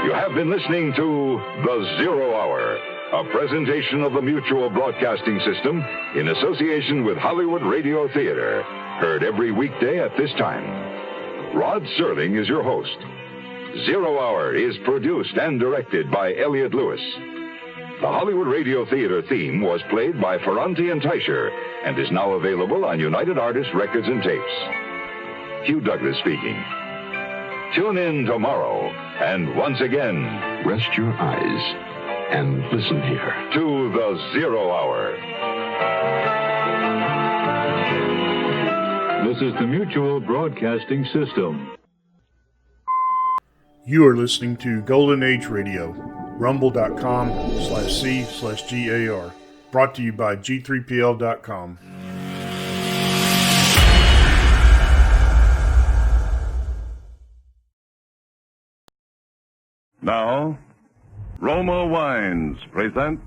You have been listening to The Zero Hour, a presentation of the Mutual Broadcasting System in association with Hollywood Radio Theater, heard every weekday at this time. Rod Serling is your host. Zero Hour is produced and directed by Elliott Lewis. The Hollywood Radio Theater theme was played by Ferranti and Teicher and is now available on United Artists Records and Tapes. Hugh Douglas speaking. Tune in tomorrow, and once again, rest your eyes and listen here to The Zero Hour. This is the Mutual Broadcasting System. You are listening to Golden Age Radio, rumble.com/C/GAR, brought to you by G3PL.com. Now, Roma Wines present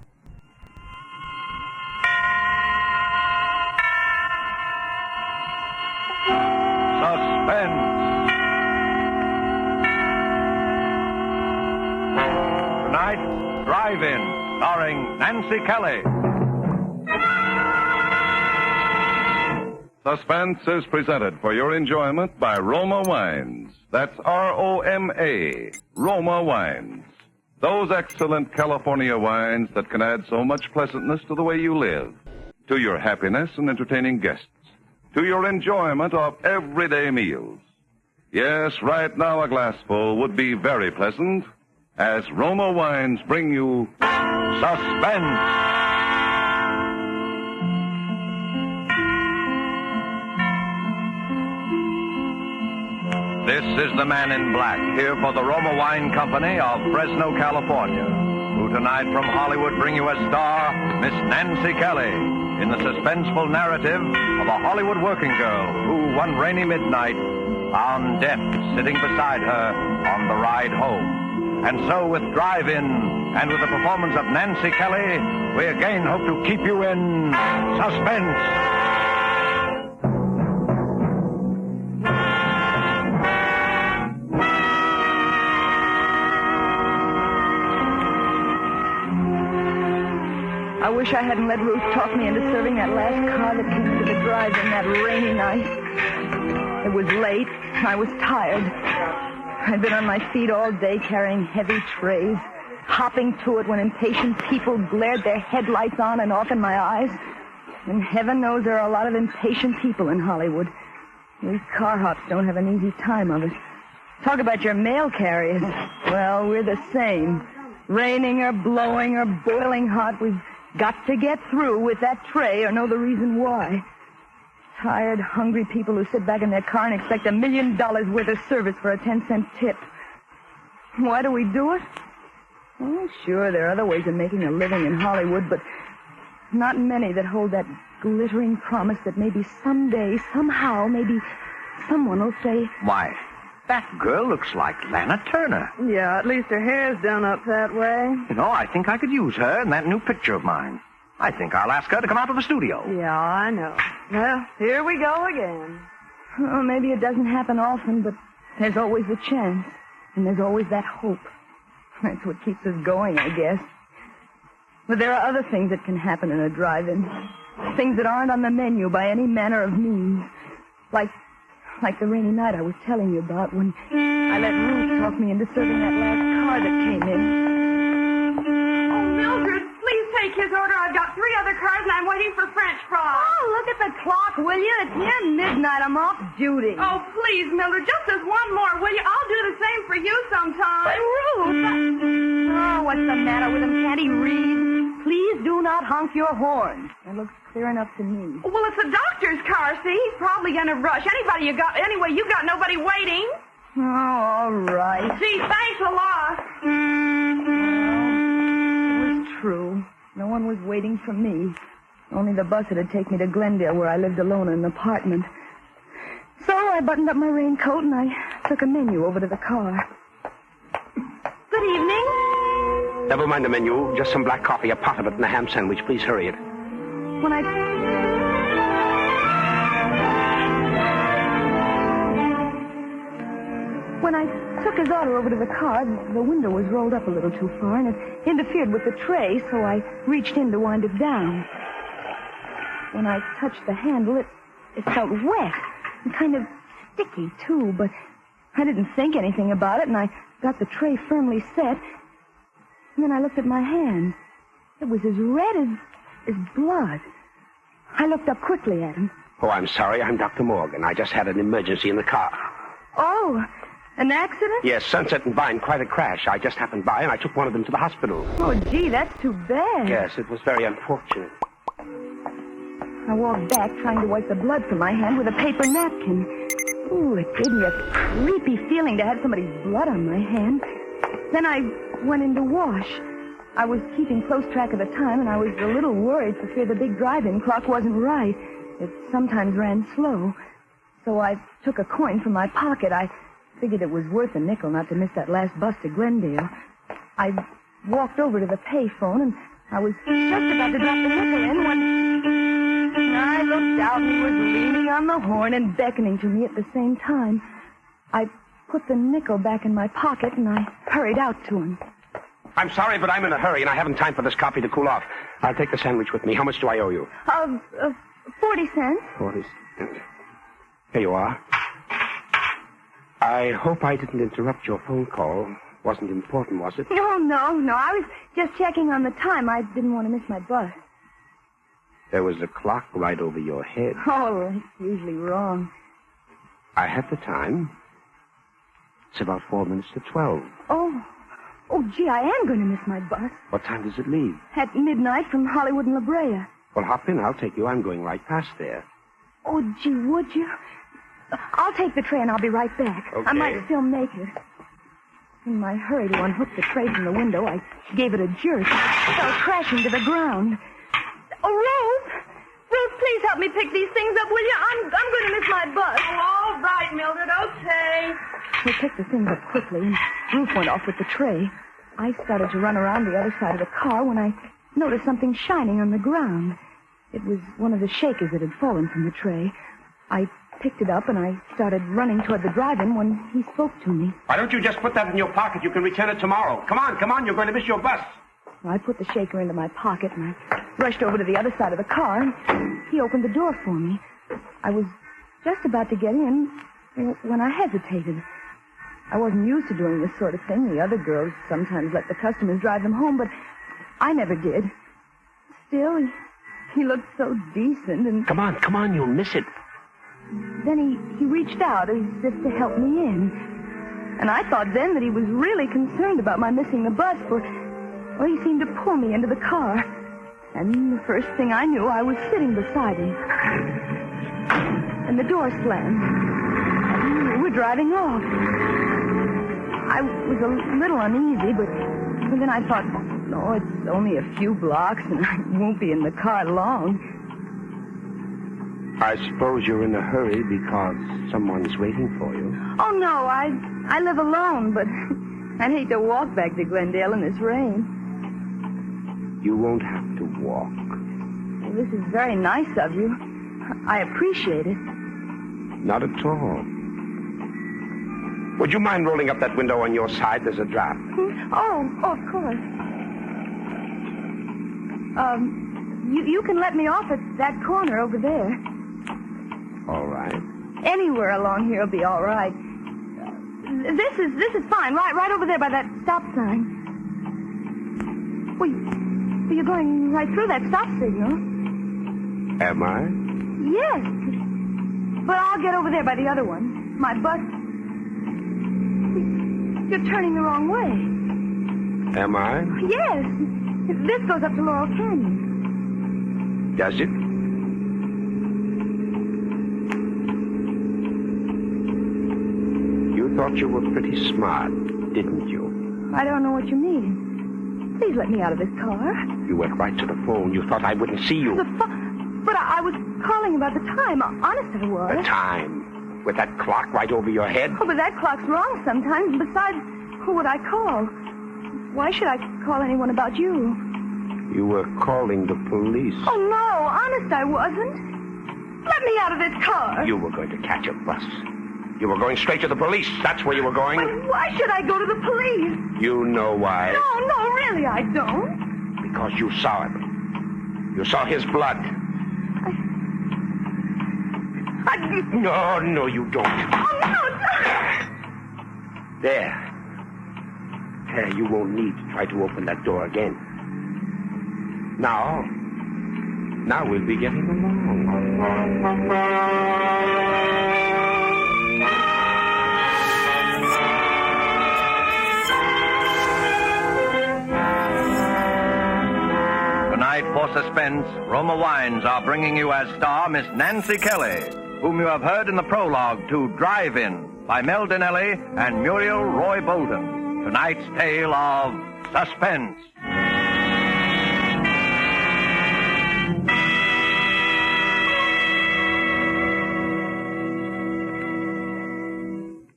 Suspense. Tonight, Drive-In, starring Nancy Kelly. Suspense is presented for your enjoyment by Roma Wines. That's R-O-M-A, Roma Wines. Those excellent California wines that can add so much pleasantness to the way you live, to your happiness in entertaining guests, to your enjoyment of everyday meals. Yes, right now a glassful would be very pleasant, as Roma Wines bring you Suspense. This is the Man in Black, here for the Roma Wine Company of Fresno, California, who tonight from Hollywood bring you as star Miss Nancy Kelly in the suspenseful narrative of a Hollywood working girl who one rainy midnight found death sitting beside her on the ride home. And so with Drive-In and with the performance of Nancy Kelly, we again hope to keep you in suspense. I wish I hadn't let Ruth talk me into serving that last car that came into the drive-in that rainy night. It was late. I was tired. I'd been on my feet all day carrying heavy trays, hopping to it when impatient people glared their headlights on and off in my eyes. And heaven knows there are a lot of impatient people in Hollywood. These car hops don't have an easy time of it. Talk about your mail carriers. Well, we're the same. Raining or blowing or boiling hot, we've got to get through with that tray or know the reason why. Tired, hungry people who sit back in their car and expect $1 million worth of service for a 10-cent tip. Why do we do it? Well, sure, there are other ways of making a living in Hollywood, but not many that hold that glittering promise that maybe someday, somehow, maybe someone will say, "Why, that girl looks like Lana Turner." Yeah, at least her hair's done up that way. You know, I think I could use her in that new picture of mine. I think I'll ask her to come out to the studio. Yeah, I know. Well, here we go again. Well, maybe it doesn't happen often, but there's always the chance. And there's always that hope. That's what keeps us going, I guess. But there are other things that can happen in a drive-in. Things that aren't on the menu by any manner of means. Like the rainy night I was telling you about when I let Ruth talk me into serving that last car that came in. Oh, Mildred, please take his order. I've got 3 other cars and I'm waiting for French fries. look at the clock, will you? It's near midnight. I'm off duty. Oh, please, Mildred, just as one more, will you? I'll do the same for you sometime. But Ruth, oh, what's the matter with him? Can't he read? Please do not honk your horn. It looks clear enough to me. Well, it's the doctor's car, see? He's probably in a rush. Anyway, you got nobody waiting. Oh, all right. Gee, thanks a lot. It was true. No one was waiting for me. Only the bus that'd take me to Glendale, where I lived alone in an apartment. So I buttoned up my raincoat and I took a menu over to the car. Good evening. Never mind the menu. Just some black coffee, a pot of it, and a ham sandwich. Please hurry it. When I took his order over to the car, the window was rolled up a little too far, and it interfered with the tray, so I reached in to wind it down. When I touched the handle, it felt wet and kind of sticky, too, but I didn't think anything about it, and I got the tray firmly set. And then I looked at my hand. It was as red as blood. I looked up quickly at him. Oh, I'm sorry. I'm Dr. Morgan. I just had an emergency in the car. Oh, an accident? Yes, Sunset and Vine, quite a crash. I just happened by, and I took one of them to the hospital. Oh, gee, that's too bad. Yes, it was very unfortunate. I walked back, trying to wipe the blood from my hand with a paper napkin. Ooh, it gave me a creepy feeling to have somebody's blood on my hand. Then I went in to wash. I was keeping close track of the time, and I was a little worried for fear the big drive-in clock wasn't right. It sometimes ran slow. So I took a coin from my pocket. I figured it was worth a nickel not to miss that last bus to Glendale. I walked over to the payphone, and I was just about to drop the nickel in when I looked out, and he was leaning on the horn and beckoning to me at the same time. I put the nickel back in my pocket, and I hurried out to him. I'm sorry, but I'm in a hurry, and I haven't time for this coffee to cool off. I'll take the sandwich with me. How much do I owe you? 40 cents. 40 cents. Here you are. I hope I didn't interrupt your phone call. Wasn't important, was it? No. I was just checking on the time. I didn't want to miss my bus. There was a clock right over your head. Oh, it's usually wrong. I have the time. It's about 4 minutes to 12. Oh, gee, I am going to miss my bus. What time does it leave? At midnight from Hollywood and La Brea. Well, hop in. I'll take you. I'm going right past there. Oh, gee, would you? I'll take the tray and I'll be right back. Okay. I might still make it. In my hurry to unhook the tray from the window, I gave it a jerk. It fell crashing to the ground. Oh, Ruth! Ruth, please help me pick these things up, will you? I'm going to miss my bus. Oh, all right, Mildred, okay. We picked the things up quickly, and Ruth went off with the tray. I started to run around the other side of the car when I noticed something shining on the ground. It was one of the shakers that had fallen from the tray. I picked it up, and I started running toward the drive-in when he spoke to me. Why don't you just put that in your pocket? You can return it tomorrow. Come on. You're going to miss your bus. I put the shaker into my pocket, and I rushed over to the other side of the car, and he opened the door for me. I was just about to get in when I hesitated. I wasn't used to doing this sort of thing. The other girls sometimes let the customers drive them home, but I never did. Still, he looked so decent, and... Come on, you'll miss it. Then he reached out as if to help me in. And I thought then that he was really concerned about my missing the bus, for... Well, he seemed to pull me into the car. And the first thing I knew, I was sitting beside him. And the door slammed. And we were driving off. I was a little uneasy, but then I thought, no, it's only a few blocks, and I won't be in the car long. I suppose you're in a hurry because someone's waiting for you. Oh, no, I live alone, but I'd hate to walk back to Glendale in this rain. You won't have to walk. Well, this is very nice of you. I appreciate it. Not at all. Would you mind rolling up that window on your side? There's a draft. Oh, of course. You can let me off at that corner over there. All right. Anywhere along here will be all right. This is fine. Right over there by that stop sign. Well, you're going right through that stop signal. Am I? Yes. But I'll get over there by the other one. My bus... You're turning the wrong way. Am I? Yes. This goes up to Laurel Canyon. Does it? You thought you were pretty smart, didn't you? I don't know what you mean. Please let me out of this car. You went right to the phone. You thought I wouldn't see you. But I was calling about the time. Honest, I was. The time? With that clock right over your head? Oh, but that clock's wrong sometimes. Besides, who would I call? Why should I call anyone about you? You were calling the police. Oh, no. Honest, I wasn't. Let me out of this car. You were going to catch a bus. You were going straight to the police. That's where you were going. But why should I go to the police? You know why. No, really, I don't. Because you saw it. You saw his blood. No, you don't. Oh, no. There, you won't need to try to open that door again. Now we'll be getting along. Tonight for Suspense, Roma Wines are bringing you as star Miss Nancy Kelly, whom you have heard in the prologue to Drive-In by Mel Dinelli and Muriel Roy Bolton. Tonight's tale of Suspense.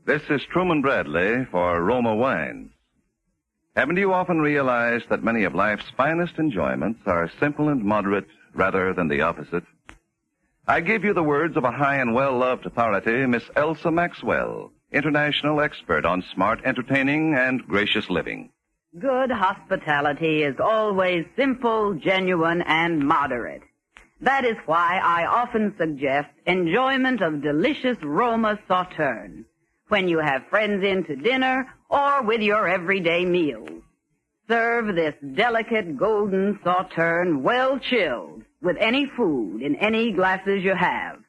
This is Truman Bradley for Roma Wines. Haven't you often realized that many of life's finest enjoyments are simple and moderate rather than the opposite? I give you the words of a high and well-loved authority, Miss Elsa Maxwell, international expert on smart entertaining and gracious living. Good hospitality is always simple, genuine, and moderate. That is why I often suggest enjoyment of delicious Roma Sauterne when you have friends in to dinner or with your everyday meals. Serve this delicate golden Sauterne well chilled with any food in any glasses you have.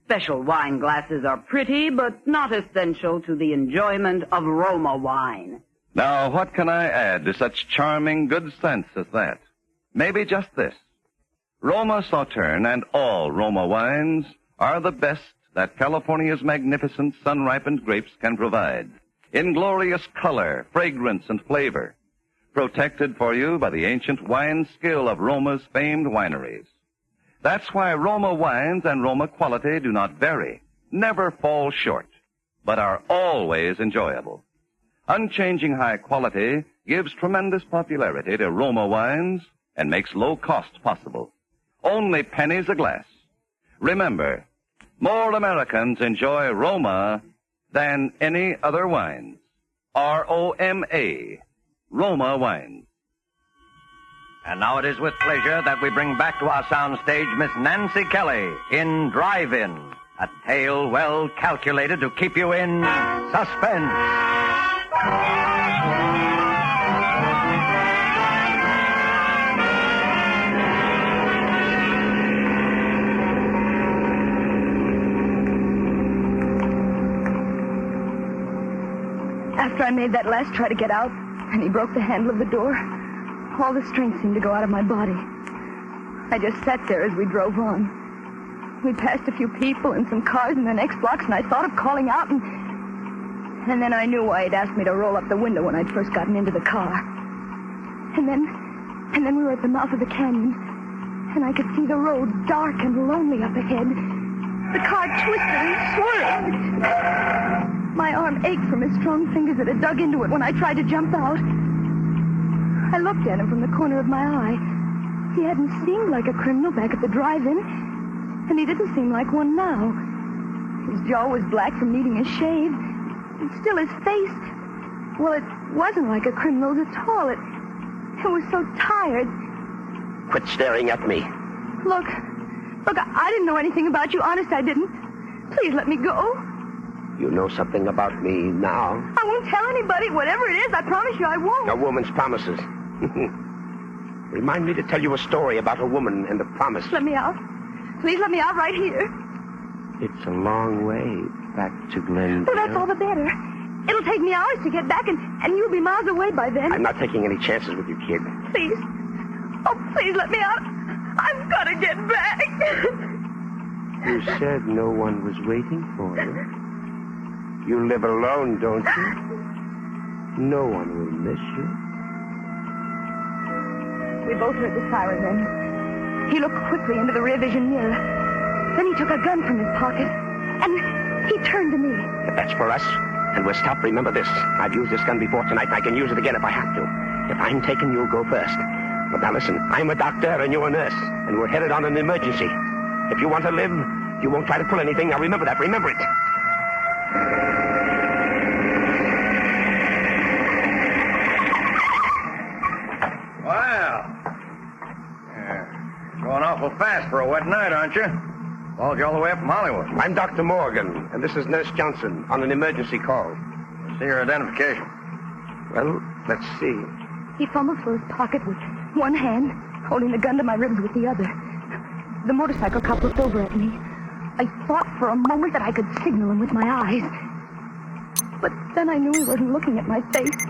Special wine glasses are pretty, but not essential to the enjoyment of Roma wine. Now, what can I add to such charming good sense as that? Maybe just this. Roma Sauterne and all Roma wines are the best that California's magnificent sun-ripened grapes can provide, in glorious color, fragrance, and flavor, protected for you by the ancient wine skill of Roma's famed wineries. That's why Roma wines and Roma quality do not vary, never fall short, but are always enjoyable. Unchanging high quality gives tremendous popularity to Roma wines and makes low cost possible. Only pennies a glass. Remember, more Americans enjoy Roma than any other wines. R-O-M-A, Roma wines. And now it is with pleasure that we bring back to our soundstage Miss Nancy Kelly in Drive-In, a tale well calculated to keep you in suspense. After I made that last try to get out, and he broke the handle of the door, all the strength seemed to go out of my body. I just sat there as we drove on. We passed a few people and some cars in the next blocks, and I thought of calling out, and then I knew why he'd asked me to roll up the window when I'd first gotten into the car. And then we were at the mouth of the canyon, and I could see the road dark and lonely up ahead. The car twisted and swerved. My arm ached from his strong fingers that had dug into it when I tried to jump out. I looked at him from the corner of my eye. He hadn't seemed like a criminal back at the drive-in, and he didn't seem like one now. His jaw was black from needing a shave, and still his face, well, it wasn't like a criminal's at all. It was so tired. Quit staring at me. Look, I didn't know anything about you. Honest, I didn't. Please let me go. You know something about me now. I won't tell anybody. Whatever it is, I promise you I won't. A woman's promises. Remind me to tell you a story about a woman and a promise. Let me out. Please let me out right here. It's a long way back to Glendale. Well, that's all the better. It'll take me hours to get back, and you'll be miles away by then. I'm not taking any chances with you, kid. Please. Oh, please let me out. I've got to get back. You said no one was waiting for you. You live alone, don't you? No one will miss you. We both heard the siren then. He looked quickly into the rear vision mirror. Then he took a gun from his pocket, and he turned to me. If that's for us, and we're stopped, remember this. I've used this gun before tonight, and I can use it again if I have to. If I'm taken, you'll go first. But now listen, I'm a doctor, and you're a nurse, and we're headed on an emergency. If you want to live, you won't try to pull anything. Now remember that. Remember it. Well, going awful fast for a wet night, aren't you? Followed you all the way up from Hollywood. I'm Dr. Morgan, and this is Nurse Johnson on an emergency call. See your identification. Well, let's see. He fumbled for his pocket with one hand, holding the gun to my ribs with the other. The motorcycle cop looked over at me. I thought for a moment that I could signal him with my eyes. But then I knew he wasn't looking at my face.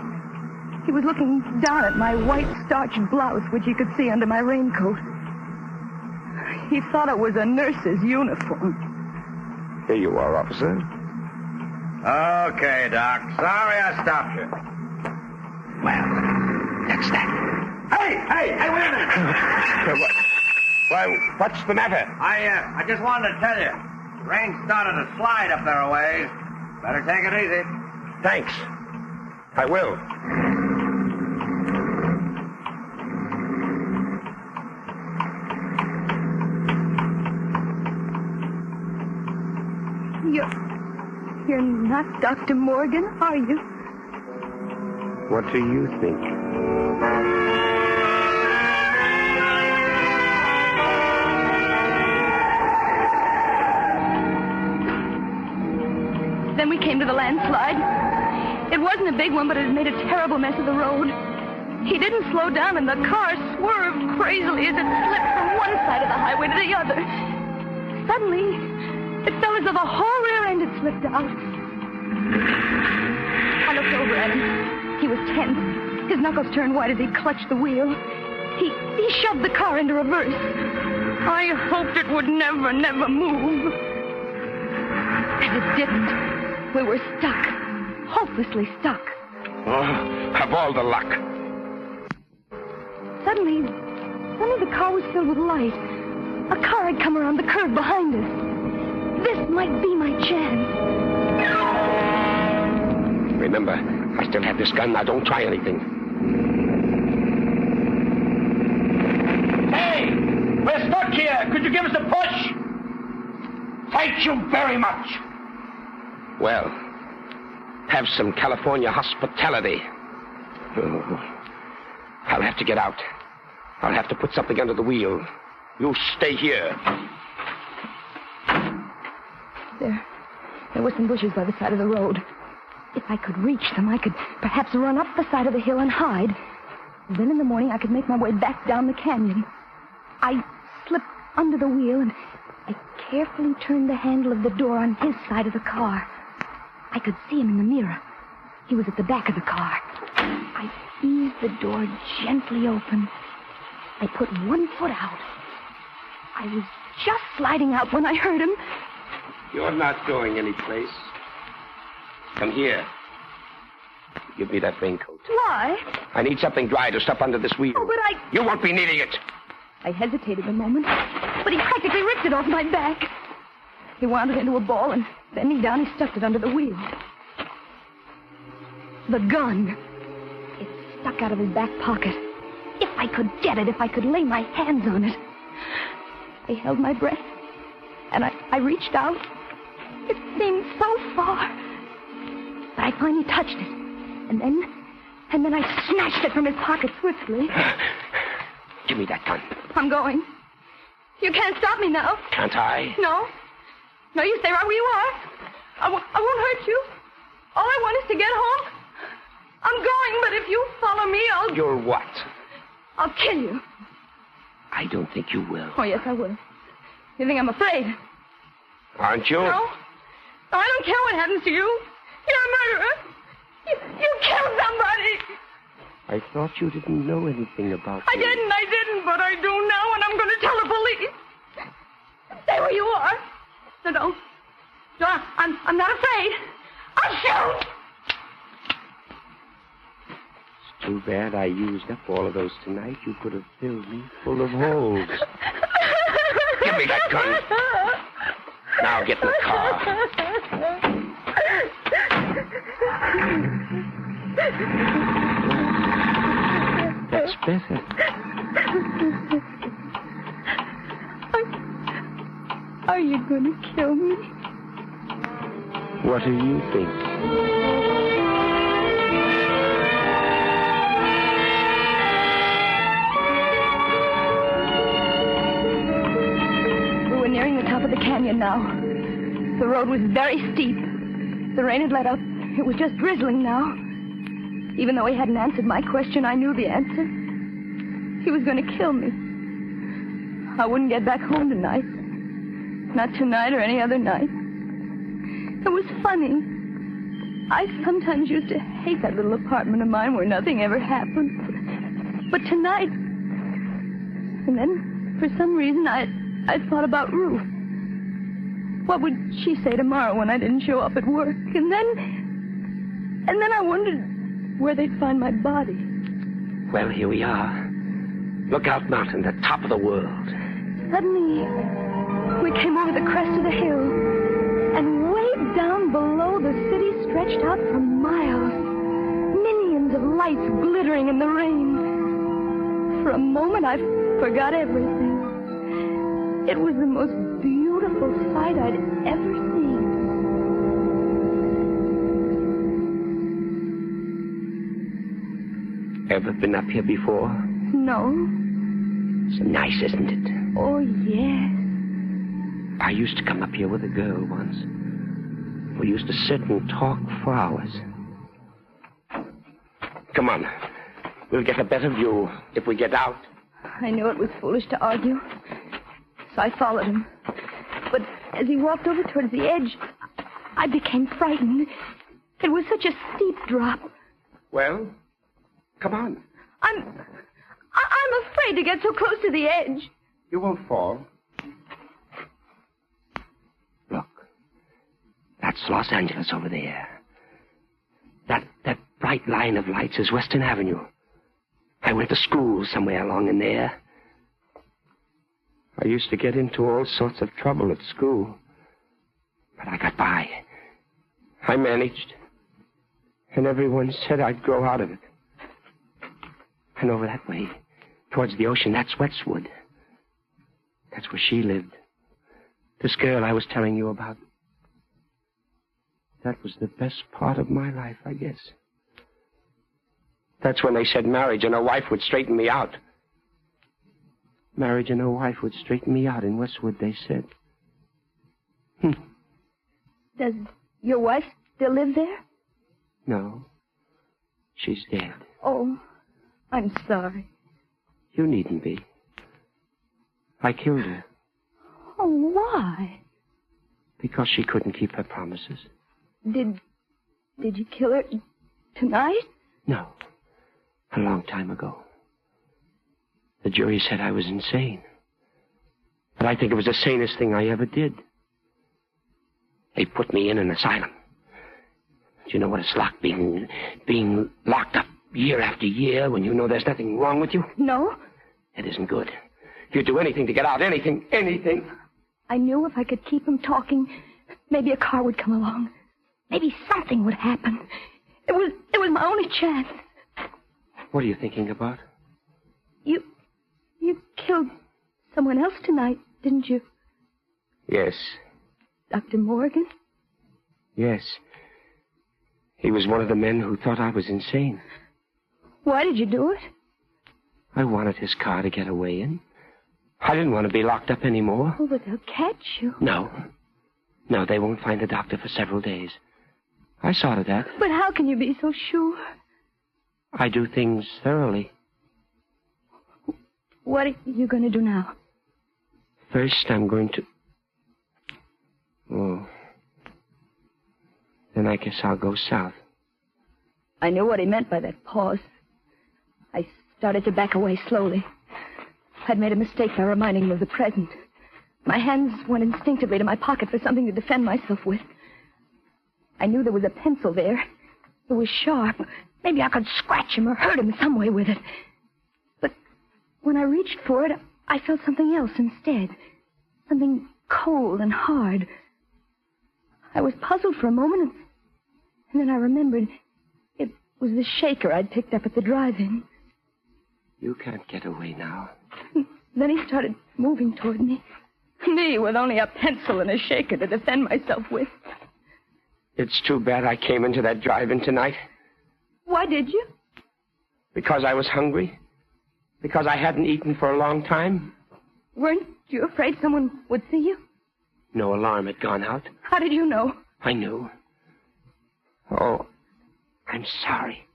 He was looking down at my white starched blouse, which he could see under my raincoat. He thought it was a nurse's uniform. Here you are, officer. Okay, Doc. Sorry I stopped you. Well, that's that. Hey, wait a minute. Why, what's the matter? I just wanted to tell you. Rain started to slide up there a ways. Better take it easy. Thanks. I will. You're not Dr. Morgan, are you? What do you think? Then we came to the landslide. It wasn't a big one, but it had made a terrible mess of the road. He didn't slow down, and the car swerved crazily as it slipped from one side of the highway to the other. Suddenly, it felt as though the whole rear end had slipped out. I looked over at him. He was tense. His knuckles turned white as he clutched the wheel. He shoved the car into reverse. I hoped it would never move. And it didn't. We were stuck. Hopelessly stuck. Oh, have all the luck. Suddenly the car was filled with light. A car had come around the curve behind us. This might be my chance. Remember, I still have this gun. Now don't try anything. Hey! We're stuck here. Could you give us a push? Thank you very much. Well, have some California hospitality. Oh, I'll have to get out. I'll have to put something under the wheel. You stay here. There were some bushes by the side of the road. If I could reach them, I could perhaps run up the side of the hill and hide. Then in the morning, I could make my way back down the canyon. I slipped under the wheel, and I carefully turned the handle of the door on his side of the car. I could see him in the mirror. He was at the back of the car. I eased the door gently open. I put one foot out. I was just sliding out when I heard him. You're not going anyplace. Come here. Give me that raincoat. Why? I need something dry to stuff under this wheel. Oh, but You won't be needing it. I hesitated a moment, but he practically ripped it off my back. He wound it into a ball, and bending down, he stuffed it under the wheel. The gun. It stuck out of his back pocket. If I could get it, if I could lay my hands on it. I held my breath, and I reached out. It seemed so far. But I finally touched it. And then I snatched it from his pocket swiftly. Give me that gun. I'm going. You can't stop me now. Can't I? No. No, you stay right where you are. I won't hurt you. All I want is to get home. I'm going, but if you follow me, You're what? I'll kill you. I don't think you will. Oh, yes, I will. You think I'm afraid? Aren't you? No. No, I don't care what happens to you. You're a murderer. You killed somebody. I thought you didn't know anything about I didn't, but I do now, and I'm going to tell the police. Stay where you are. No. No, I'm not afraid. I'll shoot. It's too bad I used up all of those tonight. You could have filled me full of holes. Give me that gun. Now get in the car. That's better. Are you going to kill me? What do you think? We were nearing the top of the canyon now. The road was very steep. The rain had let up. It was just drizzling now. Even though he hadn't answered my question, I knew the answer. He was going to kill me. I wouldn't get back home tonight. Not tonight or any other night. It was funny. I sometimes used to hate that little apartment of mine where nothing ever happened. But tonight... And then, for some reason, I thought about Ruth. What would she say tomorrow when I didn't show up at work? And then I wondered where they'd find my body. Well, here we are. Lookout Mountain, the top of the world. Suddenly, we came over the crest of the hill, and way down below, the city stretched out for miles. Millions of lights glittering in the rain. For a moment, I forgot everything. It was the most beautiful sight I'd ever seen. Ever been up here before? No. It's nice, isn't it? Oh, yes. I used to come up here with a girl once. We used to sit and talk for hours. Come on. We'll get a better view if we get out. I knew it was foolish to argue, so I followed him. But as he walked over towards the edge, I became frightened. It was such a steep drop. Well, come on. I'm afraid to get so close to the edge. You won't fall. Look. That's Los Angeles over there. That bright line of lights is Western Avenue. I went to school somewhere along in there. I used to get into all sorts of trouble at school. But I got by. I managed. And everyone said I'd grow out of it. And over that way, towards the ocean, that's Westwood. That's where she lived. This girl I was telling you about. That was the best part of my life, I guess. That's when they said marriage and a wife would straighten me out. Marriage and a wife would straighten me out in Westwood, they said. Does your wife still live there? No. She's dead. Oh, I'm sorry. You needn't be. I killed her. Oh, why? Because she couldn't keep her promises. Did you kill her tonight? No. A long time ago. The jury said I was insane. But I think it was the sanest thing I ever did. They put me in an asylum. Do you know what it's like being locked up year after year when you know there's nothing wrong with you? No. It isn't good. You'd do anything to get out. Anything. I knew if I could keep him talking, maybe a car would come along. Maybe something would happen. It was my only chance. What are you thinking about? You killed someone else tonight, didn't you? Yes. Dr. Morgan? Yes. He was one of the men who thought I was insane. Why did you do it? I wanted his car to get away in. I didn't want to be locked up anymore. Oh, but they'll catch you. No, they won't find the doctor for several days. I saw to that. But how can you be so sure? I do things thoroughly. What are you going to do now? First, I'm going to... Oh. Then I guess I'll go south. I knew what he meant by that pause. I started to back away slowly. I'd made a mistake by reminding him of the present. My hands went instinctively to my pocket for something to defend myself with. I knew there was a pencil there. It was sharp. Maybe I could scratch him or hurt him some way with it. But when I reached for it, I felt something else instead. Something cold and hard. I was puzzled for a moment, and then I remembered it was the shaker I'd picked up at the drive-in. You can't get away now. Then he started moving toward me. Me, with only a pencil and a shaker to defend myself with. It's too bad I came into that drive-in tonight. Why did you? Because I was hungry. Because I hadn't eaten for a long time. Weren't you afraid someone would see you? No alarm had gone out. How did you know? I knew. Oh, I'm sorry.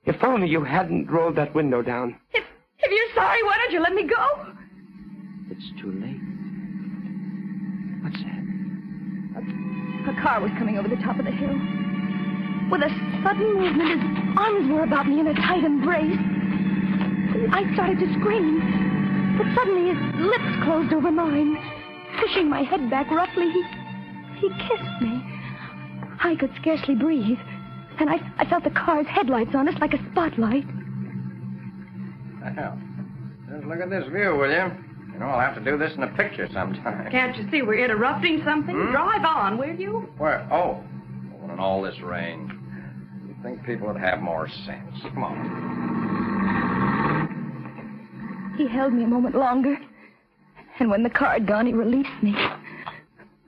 If only you hadn't rolled that window down. If you're sorry, why don't you let me go? It's too late. What's that? A car was coming over the top of the hill. With a sudden movement, his arms were about me in a tight embrace. I started to scream, but suddenly his lips closed over mine. Pushing my head back roughly, he kissed me. I could scarcely breathe, and I felt the car's headlights on us like a spotlight. Well, just look at this view, will you? You know, I'll have to do this in a picture sometime. Can't you see we're interrupting something? Drive on, will you? Where? Oh, in all this rain. You'd think people would have more sense. Come on. He held me a moment longer, and when the car had gone, he released me.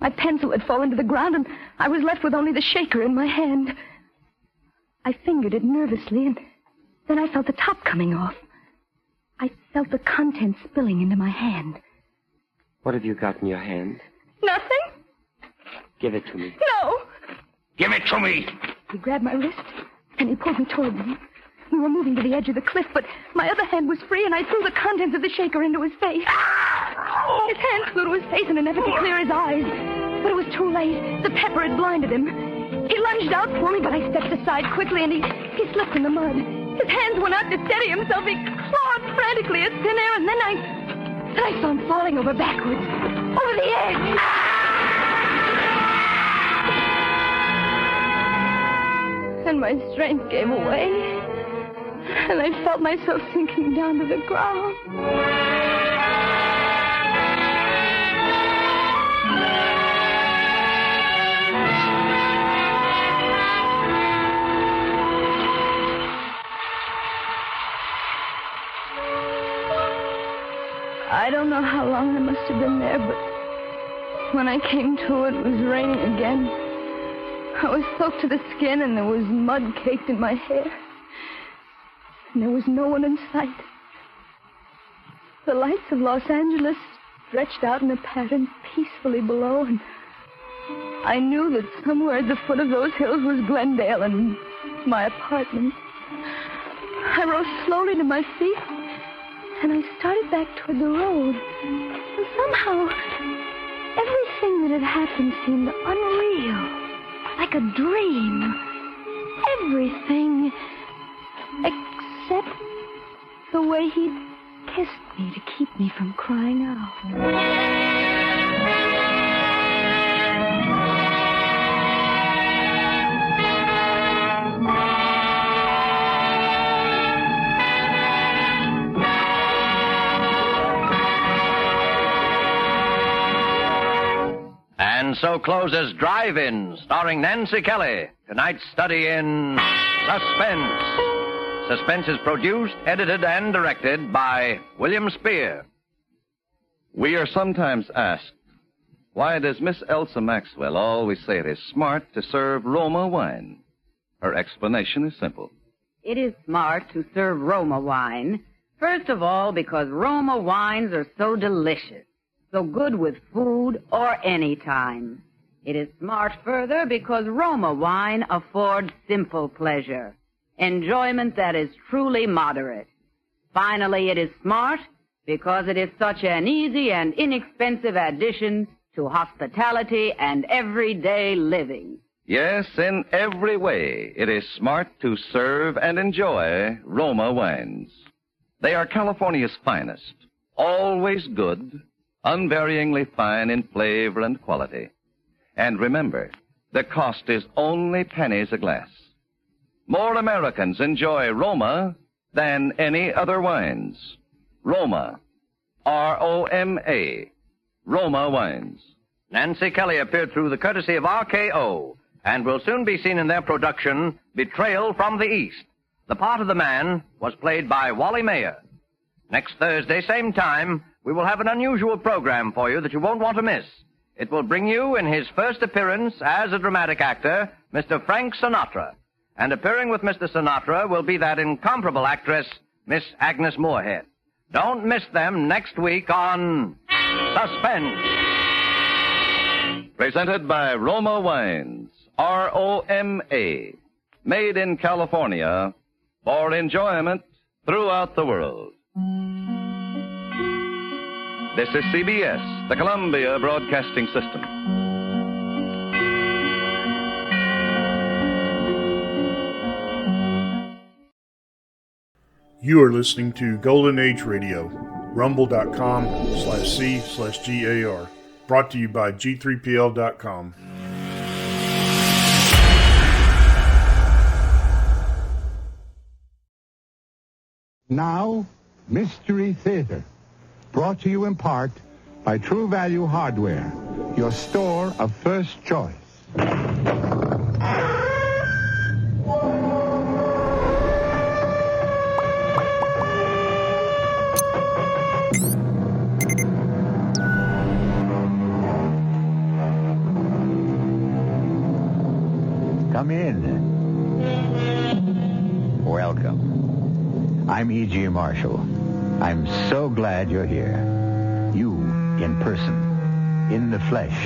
My pencil had fallen to the ground, and I was left with only the shaker in my hand. I fingered it nervously, and then I felt the top coming off. I felt the contents spilling into my hand. What have you got in your hand? Nothing. Give it to me. No. Give it to me. He grabbed my wrist, and he pulled me toward him. We were moving to the edge of the cliff, but my other hand was free, and I threw the contents of the shaker into his face. His hand flew to his face in an effort to clear his eyes. But it was too late. The pepper had blinded him. He lunged out for me, but I stepped aside quickly, and he slipped in the mud. His hands went out to steady himself. He clawed frantically at thin air, and then I saw him falling over backwards, over the edge. And my strength gave away, and I felt myself sinking down to the ground. I don't know how long I must have been there, but when I came to, it was raining again. I was soaked to the skin, and there was mud caked in my hair. And there was no one in sight. The lights of Los Angeles stretched out in a pattern peacefully below, and I knew that somewhere at the foot of those hills was Glendale and my apartment. I rose slowly to my feet, and I started back toward the road. And somehow, everything that had happened seemed unreal. Like a dream. Everything except the way he kissed me to keep me from crying out. And so closes Drive-In, starring Nancy Kelly. Tonight's study in Suspense. Suspense is produced, edited, and directed by William Spear. We are sometimes asked, why does Miss Elsa Maxwell always say it is smart to serve Roma wine? Her explanation is simple. It is smart to serve Roma wine. First of all, because Roma wines are so delicious. So good with food or any time. It is smart further because Roma wine affords simple pleasure, enjoyment that is truly moderate. Finally, it is smart because it is such an easy and inexpensive addition to hospitality and everyday living. Yes, in every way, it is smart to serve and enjoy Roma wines. They are California's finest, always good, unvaryingly fine in flavor and quality. And remember, the cost is only pennies a glass. More Americans enjoy Roma than any other wines. Roma, R-O-M-A, Roma wines. Nancy Kelly appeared through the courtesy of RKO and will soon be seen in their production, Betrayal from the East. The part of the man was played by Wally Mayer. Next Thursday, same time, we will have an unusual program for you that you won't want to miss. It will bring you, in his first appearance as a dramatic actor, Mr. Frank Sinatra. And appearing with Mr. Sinatra will be that incomparable actress, Miss Agnes Moorehead. Don't miss them next week on Suspense. Presented by Roma Wines, R-O-M-A. Made in California for enjoyment throughout the world. This is CBS, the Columbia Broadcasting System. You are listening to Golden Age Radio, rumble.com/C/GAR. Brought to you by G3PL.com. Now, Mystery Theater. Brought to you in part by True Value Hardware, your store of first choice. Come in. Welcome. I'm E.G. Marshall. I'm so glad you're here. You, in person, in the flesh,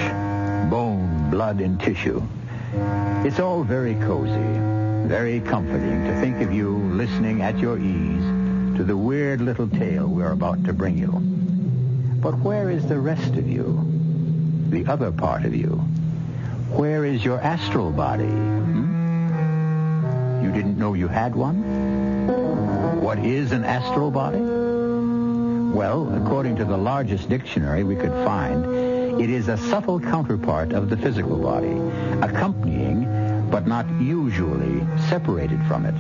bone, blood, and tissue. It's all very cozy, very comforting to think of you listening at your ease to the weird little tale we're about to bring you. But where is the rest of you? The other part of you? Where is your astral body? You didn't know you had one? What is an astral body? Well, according to the largest dictionary we could find, it is a subtle counterpart of the physical body, accompanying, but not usually, separated from it.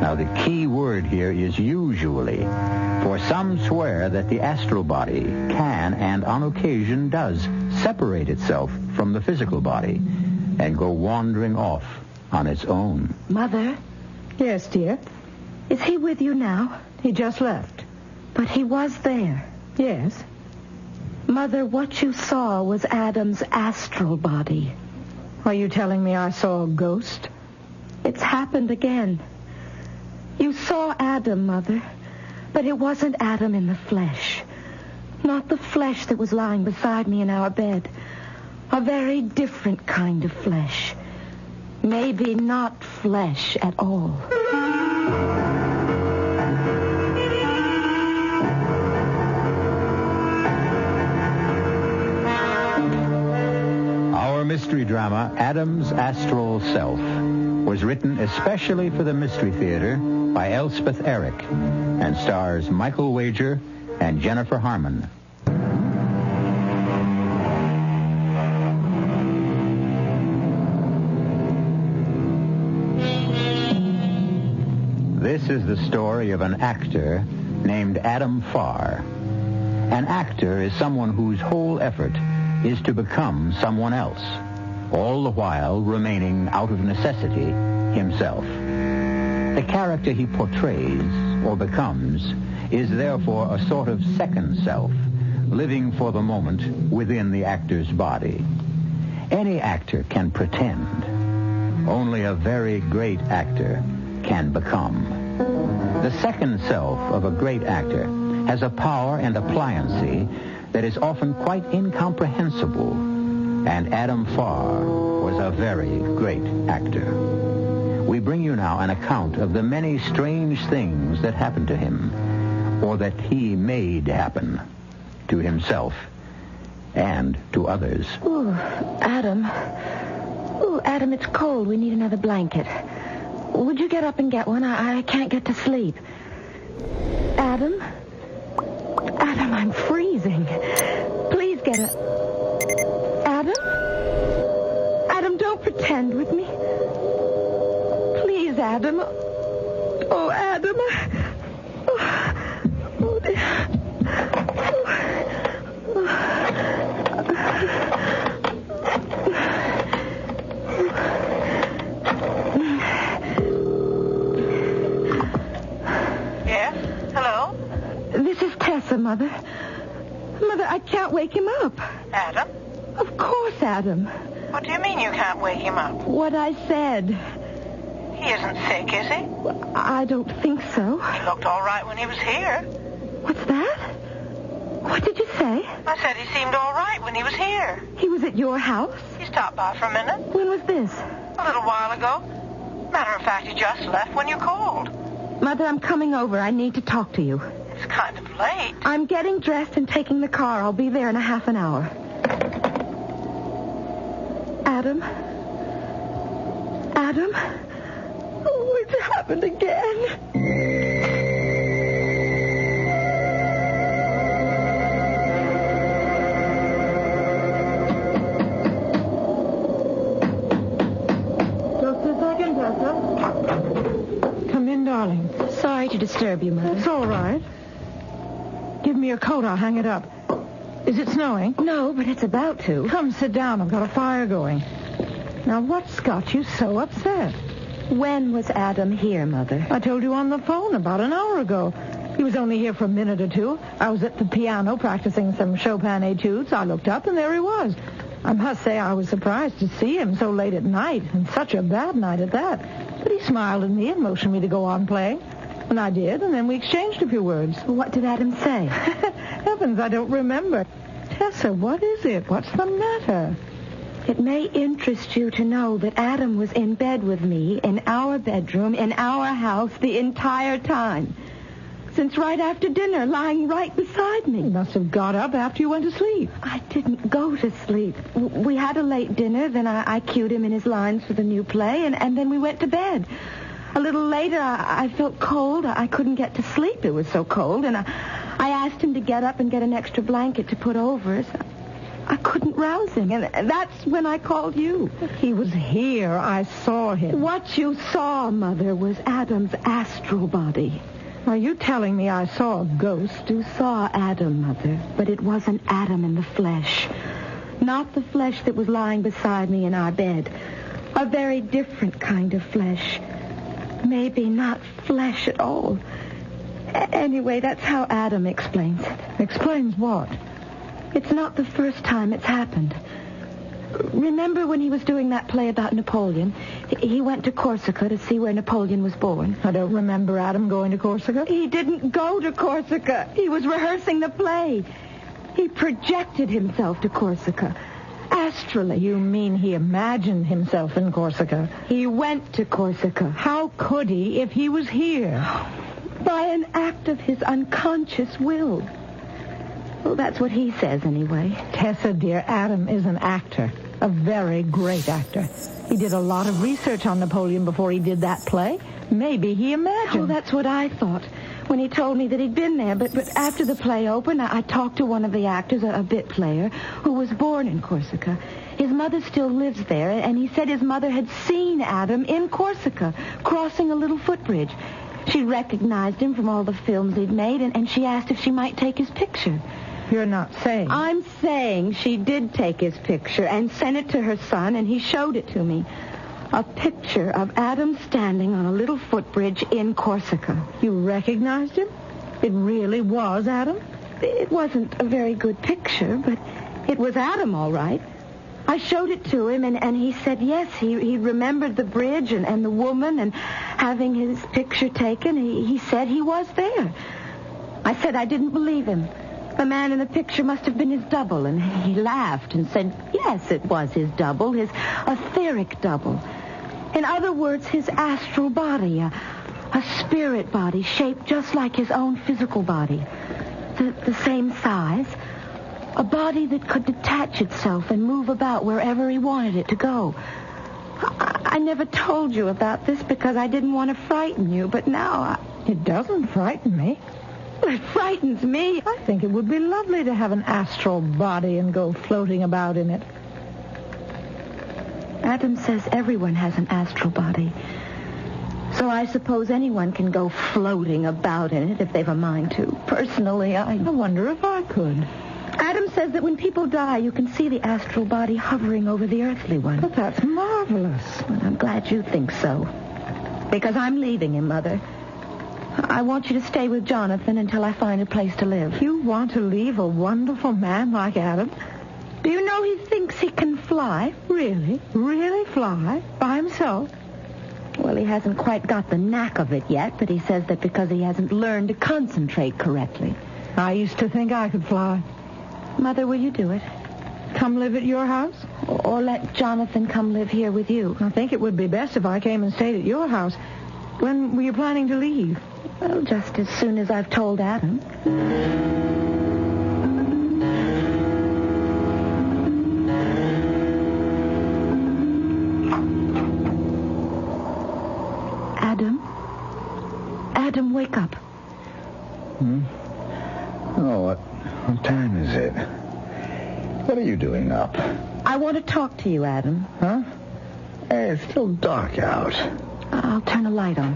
Now, the key word here is usually, for some swear that the astral body can, and on occasion does, separate itself from the physical body and go wandering off on its own. Mother? Yes, dear? Is he with you now? He just left. But he was there. Yes. Mother, what you saw was Adam's astral body. Are you telling me I saw a ghost? It's happened again. You saw Adam, Mother, but it wasn't Adam in the flesh. Not the flesh that was lying beside me in our bed. A very different kind of flesh. Maybe not flesh at all. Our mystery drama, Adam's Astral Self, was written especially for the Mystery Theater by Elspeth Eric and stars Michael Wager and Jennifer Harmon. This is the story of an actor named Adam Farr. An actor is someone whose whole effort is to become someone else, all the while remaining out of necessity himself. The character he portrays or becomes is therefore a sort of second self, living for the moment within the actor's body. Any actor can pretend. Only a very great actor can become. The second self of a great actor has a power and a pliancy that is often quite incomprehensible, and Adam Farr was a very great actor. We bring you now an account of the many strange things that happened to him, or that he made happen to himself and to others. Ooh, Adam. Ooh, Adam, it's cold. We need another blanket. Would you get up and get one? I can't get to sleep. Adam? Adam, I'm freezing. Please get a... Adam? Adam, don't pretend with me. Please, Adam. Oh, Adam. Oh, dear. Yes? Hello? This is Tessa, Mother. Mother, I can't wake him up. Adam? Of course, Adam. What do you mean you can't wake him up? What I said. He isn't sick, is he? I don't think so. He looked all right when he was here. What's that? What did you say? I said he seemed all right when he was here. He was at your house? He stopped by for a minute. When was this? A little while ago. Matter of fact, he just left when you called. Mother, I'm coming over. I need to talk to you. It's kind of late. I'm getting dressed and taking the car. I'll be there in a half an hour. Adam? Adam? Oh, it's happened again. Come in, darling. Sorry to disturb you, Mother. It's all right. Give me your coat. I'll hang it up. Is it snowing? No, but it's about to. Come, sit down. I've got a fire going. Now, what's got you so upset? When was Adam here, Mother? I told you on the phone about an hour ago. He was only here for a minute or two. I was at the piano practicing some Chopin etudes. I looked up, and there he was. I must say I was surprised to see him so late at night, and such a bad night at that. But he smiled at me and motioned me to go on playing. And I did, and then we exchanged a few words. What did Adam say? Heavens, I don't remember. Tessa, what is it? What's the matter? It may interest you to know that Adam was in bed with me, in our bedroom, in our house, the entire time. Since right after dinner, lying right beside me. He must have got up after you went to sleep. I didn't go to sleep. We had a late dinner, then I cued him in his lines for the new play, and then we went to bed. A little later, I felt cold. I couldn't get to sleep. It was so cold, and I asked him to get up and get an extra blanket to put over us. I couldn't rouse him, and that's when I called you. He was here. I saw him. What you saw, Mother, was Adam's astral body. Are you telling me I saw a ghost? You saw Adam, Mother, but it wasn't Adam in the flesh. Not the flesh that was lying beside me in our bed. A very different kind of flesh. Maybe not flesh at all. Anyway, that's how Adam explains it. Explains what? It's not the first time it's happened. Remember when he was doing that play about Napoleon? He went to Corsica to see where Napoleon was born. I don't remember Adam going to Corsica. He didn't go to Corsica. He was rehearsing the play. He projected himself to Corsica. Astrally. You mean he imagined himself in Corsica? He went to Corsica. How could he if he was here? By an act of his unconscious will. Well, that's what he says, anyway. Tessa, dear, Adam is an actor. A very great actor. He did a lot of research on Napoleon before he did that play. Maybe he imagined. Oh, that's what I thought when he told me that he'd been there. But after the play opened, I talked to one of the actors, a bit player, who was born in Corsica. His mother still lives there, and he said his mother had seen Adam in Corsica, crossing a little footbridge. She recognized him from all the films he'd made, and she asked if she might take his picture. You're not saying. I'm saying she did take his picture and sent it to her son, and he showed it to me. A picture of Adam standing on a little footbridge in Corsica. You recognized him? It really was Adam? It wasn't a very good picture, but it was Adam, all right. I showed it to him, and he said yes. He remembered the bridge and the woman and having his picture taken. He said he was there. I said I didn't believe him. The man in the picture must have been his double, and he laughed and said, yes, it was his double, his etheric double. In other words, his astral body, A spirit body shaped just like his own physical body. The same size. A body that could detach itself and move about wherever he wanted it to go. I never told you about this because I didn't want to frighten you, but now It doesn't frighten me. It frightens me. I think it would be lovely to have an astral body and go floating about in it. Adam says everyone has an astral body. So I suppose anyone can go floating about in it if they've a mind to. Personally, I wonder if I could. Adam says that when people die, you can see the astral body hovering over the earthly one. But that's marvelous. Well, I'm glad you think so. Because I'm leaving him, Mother. I want you to stay with Jonathan until I find a place to live. You want to leave a wonderful man like Adam? Do you know he thinks he can fly? Really? Really fly? By himself? Well, he hasn't quite got the knack of it yet, but he says that because he hasn't learned to concentrate correctly. I used to think I could fly. Mother, will you do it? Come live at your house? Or let Jonathan come live here with you? I think it would be best if I came and stayed at your house. When were you planning to leave? Well, just as soon as I've told Adam. Adam, wake up. Oh, what time is it? What are you doing up? I want to talk to you, Adam. Huh? Hey, it's still dark out. I'll turn a light on.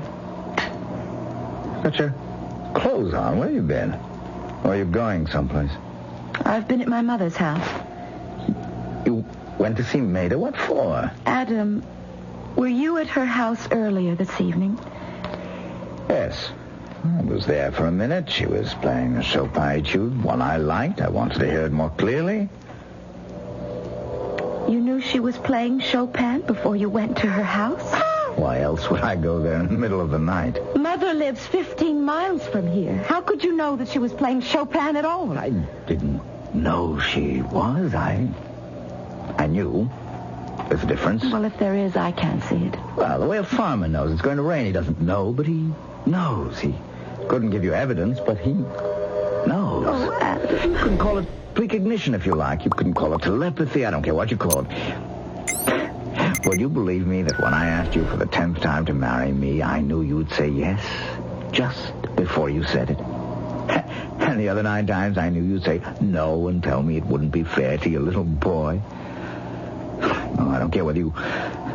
Got your clothes on. Where you been? Or are you going someplace? I've been at my mother's house. You went to see Maida? What for? Adam, were you at her house earlier this evening? Yes. I was there for a minute. She was playing a Chopin etude, one I liked. I wanted to hear it more clearly. You knew she was playing Chopin before you went to her house? Why else would I go there in the middle of the night? Mother lives 15 miles from here. How could you know that she was playing Chopin at all? I didn't know she was. I knew. There's a difference. Well, if there is, I can't see it. Well, the way a farmer knows it's going to rain, he doesn't know, but he knows. He couldn't give you evidence, but he knows. Oh, Adam. You can call it precognition if you like. You can call it telepathy. I don't care what you call it. Would you believe me that when I asked you for the 10th time to marry me, I knew you'd say yes just before you said it? And the other 9 times I knew you'd say no and tell me it wouldn't be fair to your little boy. Oh, I don't care whether you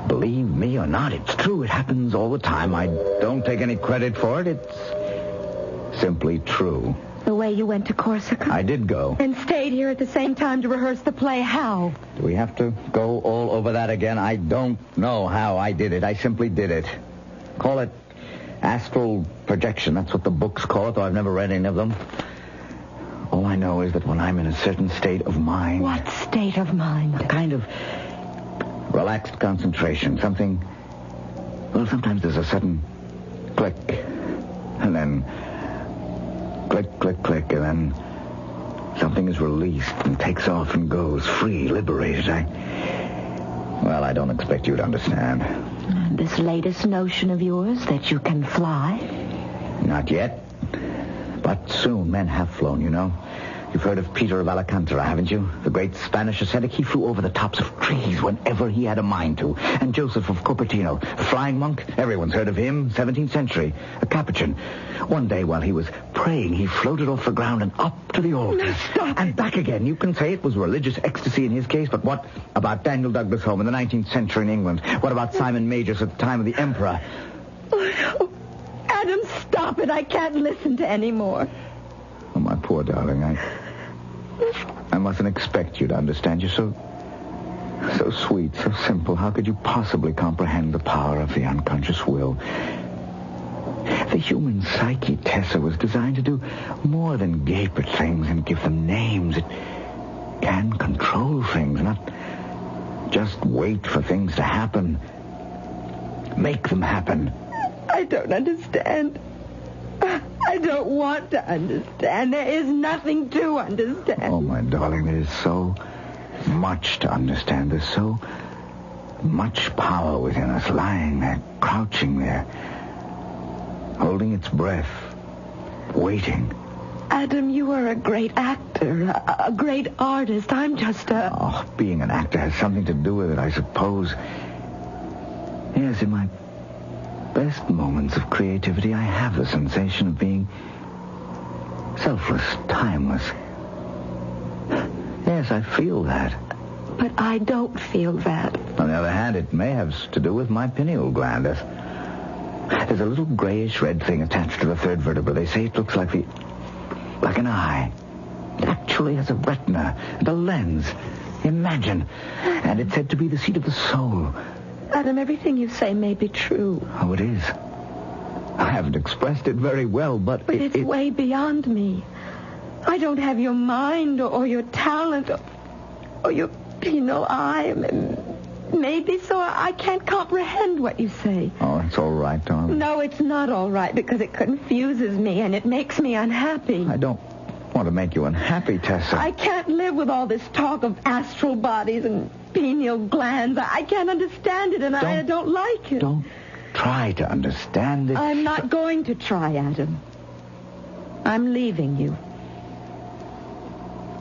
believe me or not. It's true. It happens all the time. I don't take any credit for it. It's simply true. The way you went to Corsica? I did go. And stayed here at the same time to rehearse the play. How? Do we have to go all over that again? I don't know how I did it. I simply did it. Call it astral projection. That's what the books call it, though I've never read any of them. All I know is that when I'm in a certain state of mind... What state of mind? A kind of relaxed concentration. Something... Well, sometimes there's a sudden click. And then... click, click, click, and then something is released and takes off and goes free, liberated. I don't expect you to understand. This latest notion of yours that you can fly? Not yet. But soon. Men have flown, you know. You've heard of Peter of Alcantara, haven't you? The great Spanish ascetic. He flew over the tops of trees whenever he had a mind to. And Joseph of Cupertino, the flying monk. Everyone's heard of him. 17th century. A Capuchin. One day while he was praying, he floated off the ground and up to the altar. No, stop. And back again. You can say it was religious ecstasy in his case, but what about Daniel Douglas Home in the 19th century in England? What about Simon Magus at the time of the Emperor? Oh, no. Adam, stop it. I can't listen to any more. Oh, my poor darling, I mustn't expect you to understand. You're so sweet, so simple. How could you possibly comprehend the power of the unconscious will? The human psyche, Tessa, was designed to do more than gape at things and give them names. It can control things, not just wait for things to happen. Make them happen. I don't understand. I don't want to understand. There is nothing to understand. Oh, my darling, there is so much to understand. There's so much power within us, lying there, crouching there. holding its breath, waiting. Adam, you are a great actor, a great artist. I'm just a... Oh, being an actor has something to do with it, I suppose. Yes, in my best moments of creativity, I have the sensation of being selfless, timeless. Yes, I feel that. But I don't feel that. On the other hand, it may have to do with my pineal gland. There's a little grayish-red thing attached to the third vertebra. They say it looks like an eye. It actually has a retina and a lens. Imagine. And it's said to be the seat of the soul. Adam, everything you say may be true. Oh, it is. I haven't expressed it very well, but it's way beyond me. I don't have your mind or your talent or your penal eye. Maybe so I can't comprehend what you say. Oh, it's all right, darling. No, it's not all right because it confuses me and it makes me unhappy. I don't want to make you unhappy, Tessa. I can't live with all this talk of astral bodies and pineal glands. I can't understand it, and I don't like it. Don't try to understand it. I'm not going to try, Adam. I'm leaving you.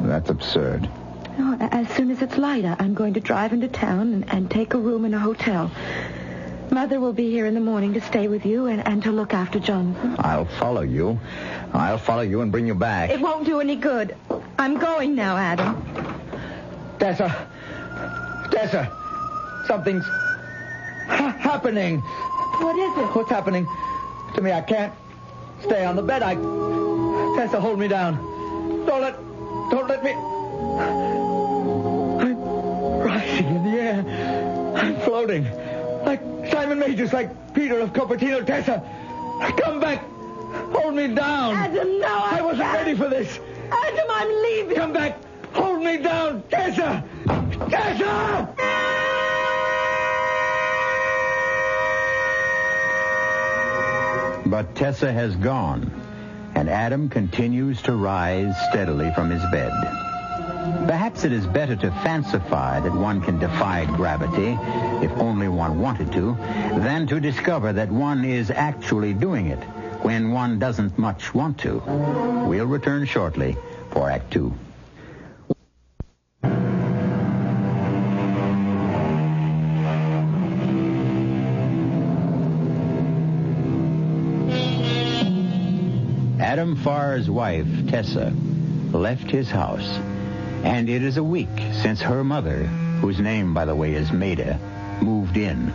That's absurd. No, as soon as it's light, I'm going to drive into town and take a room in a hotel. Mother will be here in the morning to stay with you and to look after Jonathan. I'll follow you. I'll follow you and bring you back. It won't do any good. I'm going now, Adam. Tessa, something's happening. What is it? What's happening to me? I can't stay on the bed. Tessa, hold me down. Don't let me... I'm rising in the air. I'm floating. Like Simon Majors, like Peter of Cupertino. Tessa, come back. Hold me down. Adam, no, I wasn't ready for this. Adam, I'm leaving. Come back. Hold me down. Tessa! Tessa! But Tessa has gone, and Adam continues to rise steadily from his bed. Perhaps it is better to fancify that one can defy gravity, if only one wanted to, than to discover that one is actually doing it when one doesn't much want to. We'll return shortly for Act 2. Adam Farr's wife, Tessa, left his house, and it is a week since her mother, whose name, by the way, is Maida, moved in.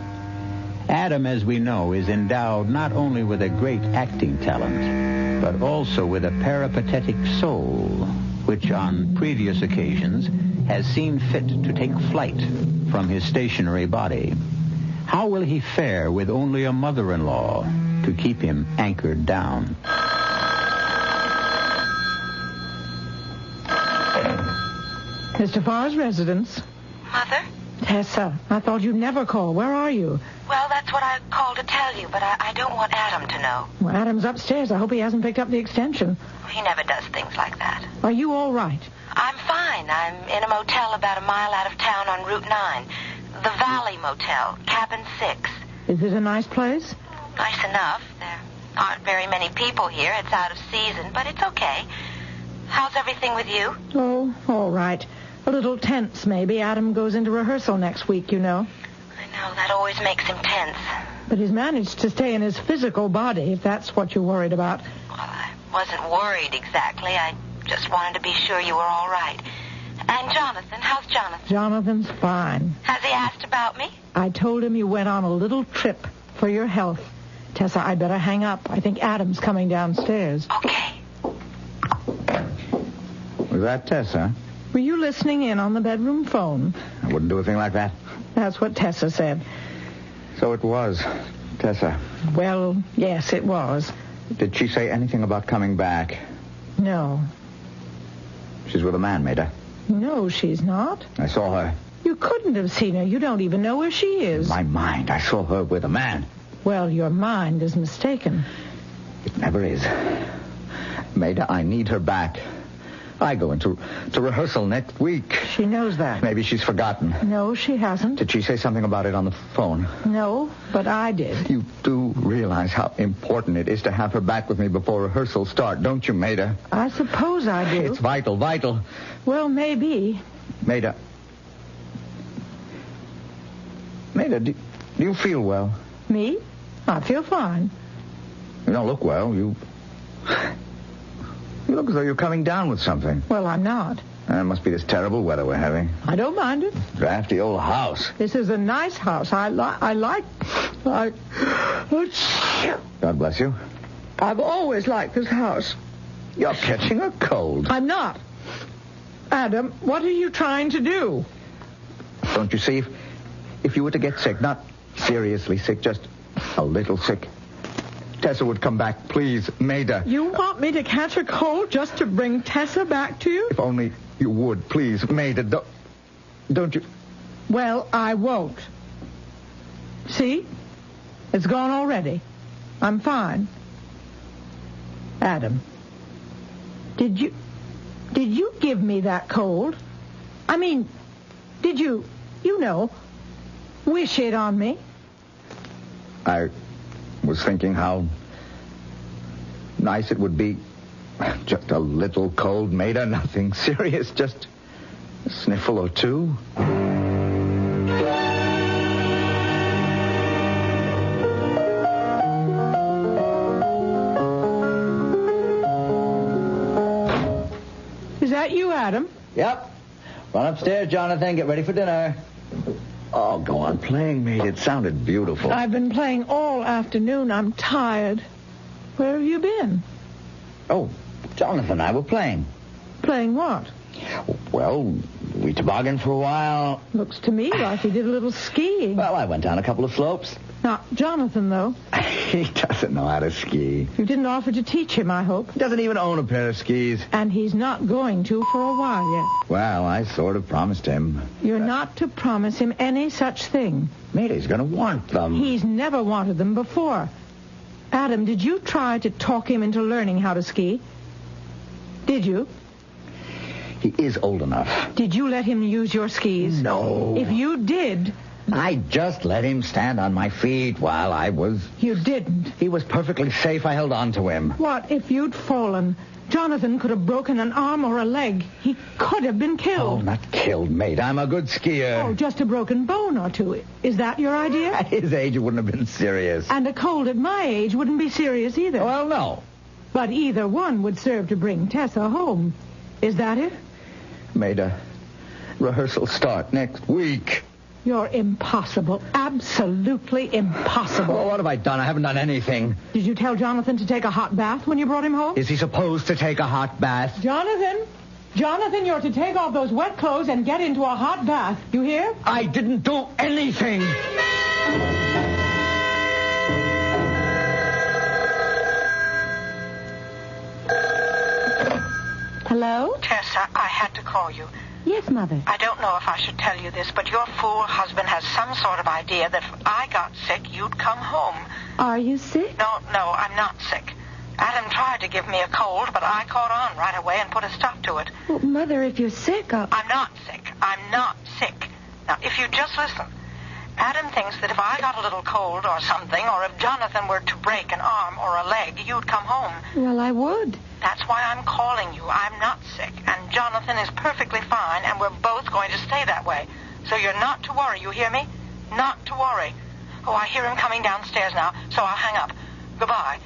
Adam, as we know, is endowed not only with a great acting talent, but also with a peripatetic soul, which on previous occasions has seen fit to take flight from his stationary body. How will he fare with only a mother-in-law to keep him anchored down? Mr. Farr's residence. Mother? Tessa, I thought you'd never call. Where are you? Well, that's what I called to tell you, but I don't want Adam to know. Well, Adam's upstairs. I hope he hasn't picked up the extension. He never does things like that. Are you all right? I'm fine. I'm in a motel about a mile out of town on Route 9. The Valley Motel, Cabin 6. Is it a nice place? Nice enough. There aren't very many people here. It's out of season, but it's okay. How's everything with you? Oh, all right. A little tense, maybe. Adam goes into rehearsal next week, you know. I know. That always makes him tense. But he's managed to stay in his physical body, if that's what you're worried about. Well, I wasn't worried exactly. I just wanted to be sure you were all right. And Jonathan, how's Jonathan? Jonathan's fine. Has he asked about me? I told him you went on a little trip for your health. Tessa, I'd better hang up. I think Adam's coming downstairs. Okay. Was that Tessa? Were you listening in on the bedroom phone? I wouldn't do a thing like that. That's what Tessa said. So it was Tessa. Well, yes, it was. Did she say anything about coming back? No. She's with a man, Maida. No, she's not. I saw her. You couldn't have seen her. You don't even know where she is. In my mind, I saw her with a man. Well, your mind is mistaken. It never is. Maida, I need her back. I go into rehearsal next week. She knows that. Maybe she's forgotten. No, she hasn't. Did she say something about it on the phone? No, but I did. You do realize how important it is to have her back with me before rehearsals start, don't you, Maida? I suppose I do. It's vital. Well, maybe. Maida, do you feel well? Me? I feel fine. You don't look well. You look as though you're coming down with something. Well, I'm not. It must be this terrible weather we're having. I don't mind it. Drafty old house. This is a nice house. I like... God bless you. I've always liked this house. You're catching a cold. I'm not. Adam, what are you trying to do? Don't you see, if you were to get sick, not seriously sick, just a little sick, Tessa would come back. Please, Maida. You want me to catch a cold just to bring Tessa back to you? If only you would, please, Maida. Don't you... Well, I won't. See? It's gone already. I'm fine. Adam, did you give me that cold? I mean, did you wish it on me? I was thinking how nice it would be. Just a little cold, Maida, nothing serious, just a sniffle or two. Is that you, Adam? Yep. Run upstairs, Jonathan. Get ready for dinner. Oh, go on playing, mate. It sounded beautiful. I've been playing all afternoon. I'm tired. Where have you been? Oh, Jonathan and I were playing. Playing what? Well, we tobogganed for a while. Looks to me like you did a little skiing. Well, I went down a couple of slopes. Not Jonathan, though. He doesn't know how to ski. You didn't offer to teach him, I hope. He doesn't even own a pair of skis. And he's not going to for a while yet. Well, I sort of promised him. You're not to promise him any such thing. Mate, he's going to want them. He's never wanted them before. Adam, did you try to talk him into learning how to ski? Did you? He is old enough. Did you let him use your skis? No. If you did... I just let him stand on my feet while I was... You didn't. He was perfectly safe. I held on to him. What if you'd fallen? Jonathan could have broken an arm or a leg. He could have been killed. Oh, not killed, mate. I'm a good skier. Oh, just a broken bone or two. Is that your idea? At his age, it wouldn't have been serious. And a cold at my age wouldn't be serious either. Well, no. But either one would serve to bring Tessa home. Is that it? Maida, rehearsals start next week. You're impossible. Absolutely impossible. Well, what have I done? I haven't done anything. Did you tell Jonathan to take a hot bath when you brought him home? Is he supposed to take a hot bath? Jonathan, you're to take off those wet clothes and get into a hot bath. You hear? I didn't do anything. Hello? Tessa, I had to call you. Yes, Mother. I don't know if I should tell you this, but your fool husband has some sort of idea that if I got sick, you'd come home. Are you sick? No, I'm not sick. Adam tried to give me a cold, but I caught on right away and put a stop to it. Well, Mother, if you're sick, I'm not sick. I'm not sick. Now, if you just listen. Adam thinks that if I got a little cold or something, or if Jonathan were to break an arm or a leg, you'd come home. Well, I would. That's why I'm calling you. I'm not sick, and Jonathan is perfectly fine, and we're both going to stay that way. So you're not to worry, you hear me? Not to worry. Oh, I hear him coming downstairs now, so I'll hang up. Goodbye.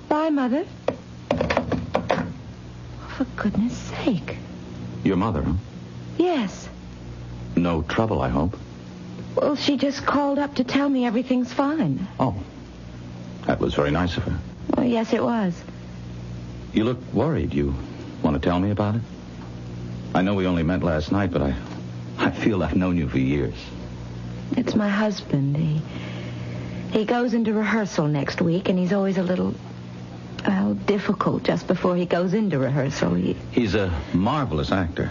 Bye, Mother. For goodness sake. Your mother, huh? Yes. No trouble, I hope. Well, she just called up to tell me everything's fine. Oh, that was very nice of her. Well, yes, it was. You look worried. You want to tell me about it? I know we only met last night, but I feel I've known you for years. It's my husband. He goes into rehearsal next week, and he's always a little, difficult just before he goes into rehearsal. He's a marvelous actor.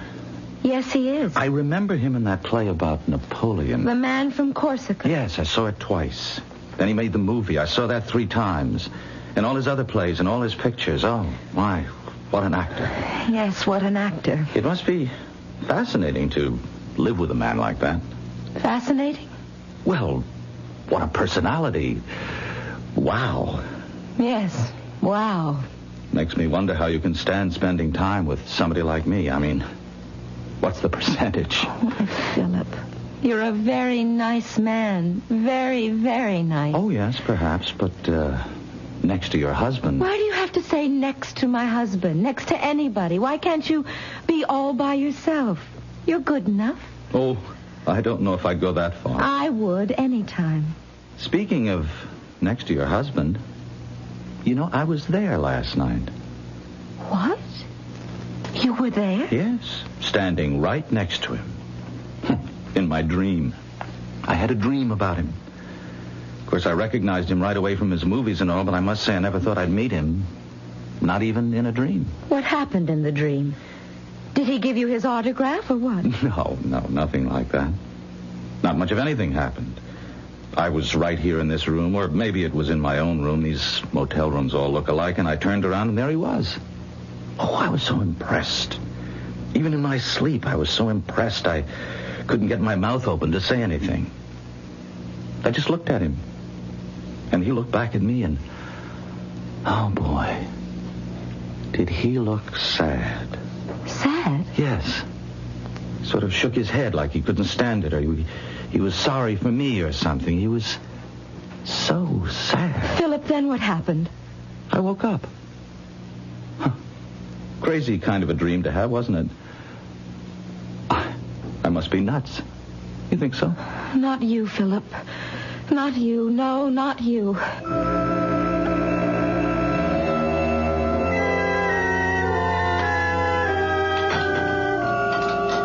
Yes, he is. I remember him in that play about Napoleon. The Man from Corsica. Yes, I saw it twice. Then he made the movie. I saw that 3 times. And all his other plays and all his pictures. Oh, my. What an actor. Yes, what an actor. It must be fascinating to live with a man like that. Fascinating? Well, what a personality. Wow. Yes, wow. Makes me wonder how you can stand spending time with somebody like me. I mean, what's the percentage? Oh, Philip, you're a very nice man. Very, very nice. Oh, yes, perhaps, but next to your husband. Why do you have to say next to my husband, next to anybody? Why can't you be all by yourself? You're good enough. Oh, I don't know if I'd go that far. I would, anytime. Speaking of next to your husband, you know, I was there last night. What? You were there? Yes, standing right next to him. In my dream. I had a dream about him. Of course, I recognized him right away from his movies and all, but I must say I never thought I'd meet him. Not even in a dream. What happened in the dream? Did he give you his autograph or what? No, nothing like that. Not much of anything happened. I was right here in this room, or maybe it was in my own room. These motel rooms all look alike, and I turned around and there he was. Oh, I was so impressed. Even in my sleep, I was so impressed I couldn't get my mouth open to say anything. I just looked at him. And he looked back at me and... oh, boy. Did he look sad. Sad? Yes. Sort of shook his head like he couldn't stand it, or he was sorry for me or something. He was so sad. Philip, then what happened? I woke up. Huh. Crazy kind of a dream to have, wasn't it? I must be nuts. You think so? Not you, Philip. Not you. No, not you.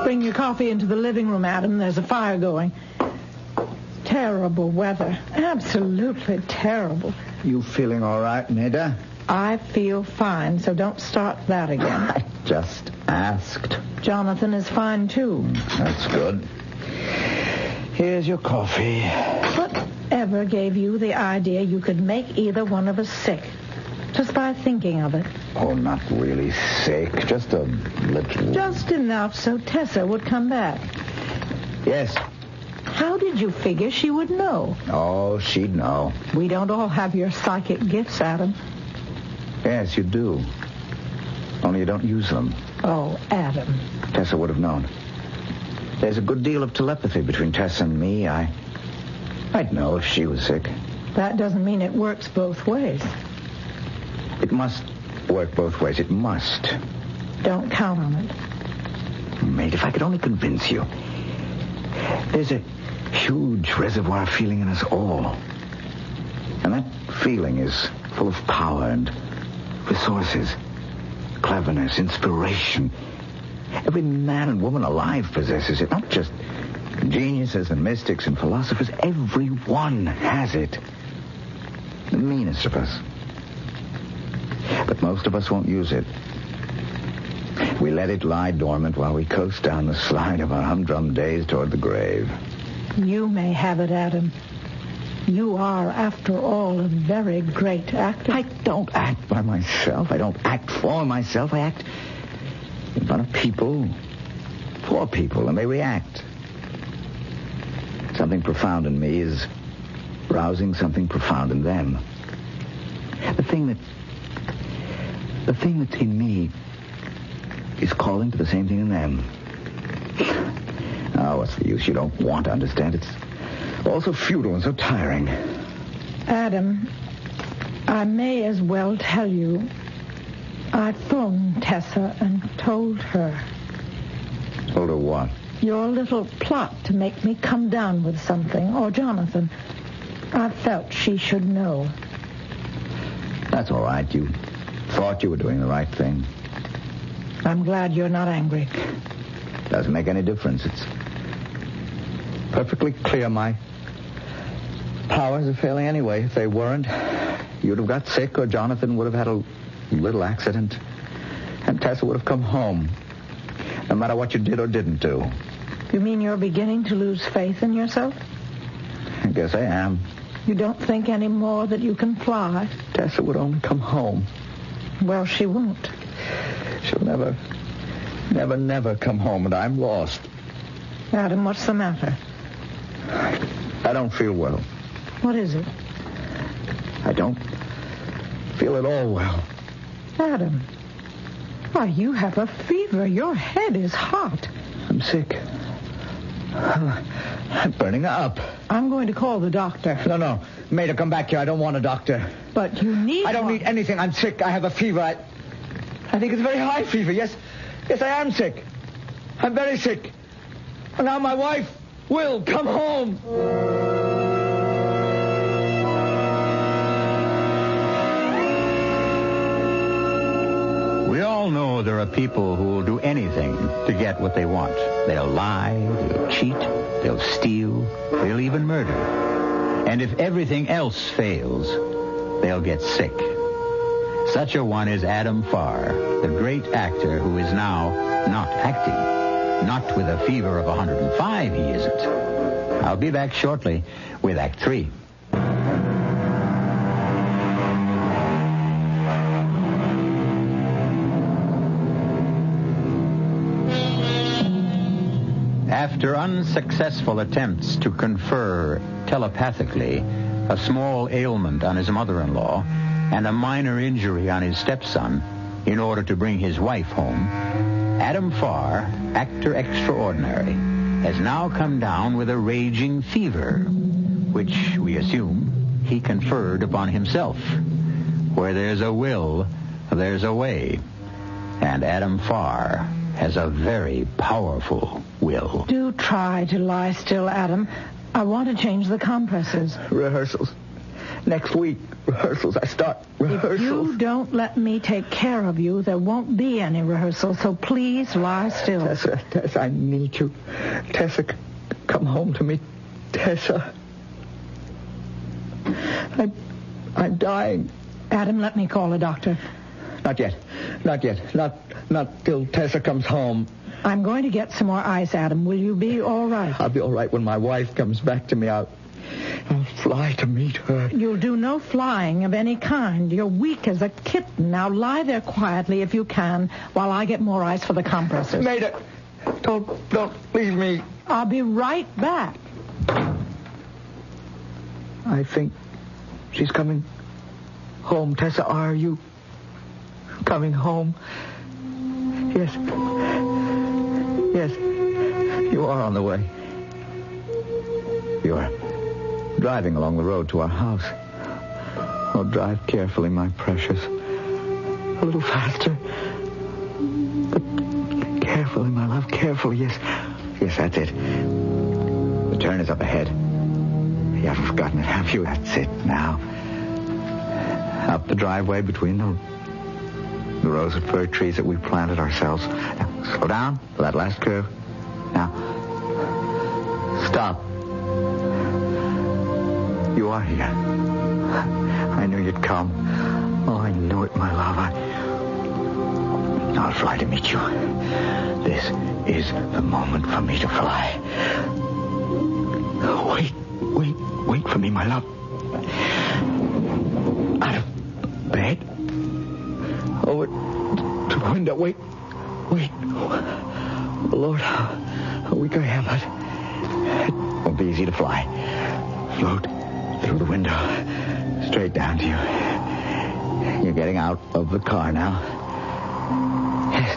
Bring your coffee into the living room, Adam. There's a fire going. Terrible weather. Absolutely terrible. You feeling all right, Neda? I feel fine, so don't start that again. I just asked. Jonathan is fine, too. That's good. Here's your coffee. Whatever gave you the idea you could make either one of us sick? Just by thinking of it. Oh, not really sick. Just a little. Just enough so Tessa would come back. Yes. How did you figure she would know? Oh, she'd know. We don't all have your psychic gifts, Adam. Yes, you do. Only you don't use them. Oh, Adam. Tessa would have known. There's a good deal of telepathy between Tessa and me. I'd know if she was sick. That doesn't mean it works both ways. It must work both ways. It must. Don't count on it. Mate, if I could only convince you. There's a huge reservoir of feeling in us all. And that feeling is full of power and resources, cleverness, inspiration. Every man and woman alive possesses it, not just geniuses and mystics and philosophers. Everyone has it. The meanest of us. But most of us won't use it. We let it lie dormant while we coast down the slide of our humdrum days toward the grave. You may have it, Adam. You are, after all, a very great actor. I don't act by myself. I don't act for myself. I act in front of people, for people, and they react. Something profound in me is rousing something profound in them. The thing that's in me is calling to the same thing in them. Oh, what's the use? You don't want to understand. It's all so futile and so tiring. Adam, I may as well tell you, I phoned Tessa and told her. Told her what? Your little plot to make me come down with something, or Jonathan. I felt she should know. That's all right. You thought you were doing the right thing. I'm glad you're not angry. Doesn't make any difference. It's perfectly clear my powers are failing anyway. If they weren't, you'd have got sick, or Jonathan would have had a little accident, and Tessa would have come home, no matter what you did or didn't do. You mean you're beginning to lose faith in yourself? I guess I am. You don't think anymore that you can fly? Tessa would only come home. Well, she won't. She'll never come home, and I'm lost. Adam, what's the matter? I don't feel well. What is it? I don't feel at all well. Adam, why, you have a fever. Your head is hot. I'm sick. I'm burning up. I'm going to call the doctor. No. Maida, come back here. I don't want a doctor. But you need I don't need anything. I'm sick. I have a fever. I think it's a very high fever. Yes, I am sick. I'm very sick. And now my wife will come home. We all know there are people who will do anything to get what they want. They'll lie, they'll cheat, they'll steal, they'll even murder. And if everything else fails, they'll get sick. Such a one is Adam Farr, the great actor who is now not acting. Not with a fever of 105, he isn't. I'll be back shortly with Act 3. After unsuccessful attempts to confer telepathically a small ailment on his mother-in-law and a minor injury on his stepson in order to bring his wife home, Adam Farr, actor extraordinary, has now come down with a raging fever, which we assume he conferred upon himself. Where there's a will, there's a way. And Adam Farr has a very powerful will. Do try to lie still, Adam. I want to change the compresses. Rehearsals. Next week, rehearsals. I start rehearsals. If you don't let me take care of you, there won't be any rehearsals, so please lie still. Tessa, I need you. Tessa, come home to me. Tessa. I'm dying. Adam, let me call a doctor. Not yet. Not till Tessa comes home. I'm going to get some more ice, Adam. Will you be all right? I'll be all right when my wife comes back to me. I'll fly to meet her. You'll do no flying of any kind. You're weak as a kitten. Now lie there quietly if you can while I get more ice for the compressors. Maida, don't leave me. I'll be right back. I think she's coming home. Tessa, are you coming home? Yes, you are on the way. You're driving along the road to our house. Oh, drive carefully, my precious. A little faster. But carefully, my love, carefully. Yes, that's it. The turn is up ahead. You haven't forgotten it, have you? That's it now. Up the driveway between the rows of fir trees that we planted ourselves. Now, slow down for that last curve. Now, stop. You are here. I knew you'd come. Oh, I knew it, my love. I'll fly to meet you. This is the moment for me to fly. Wait for me, my love. Out of bed. Over to the window. Wait. Oh, Lord, how weak I am. It won't be easy to fly. Float through the window, straight down to you. You're getting out of the car now. Yes.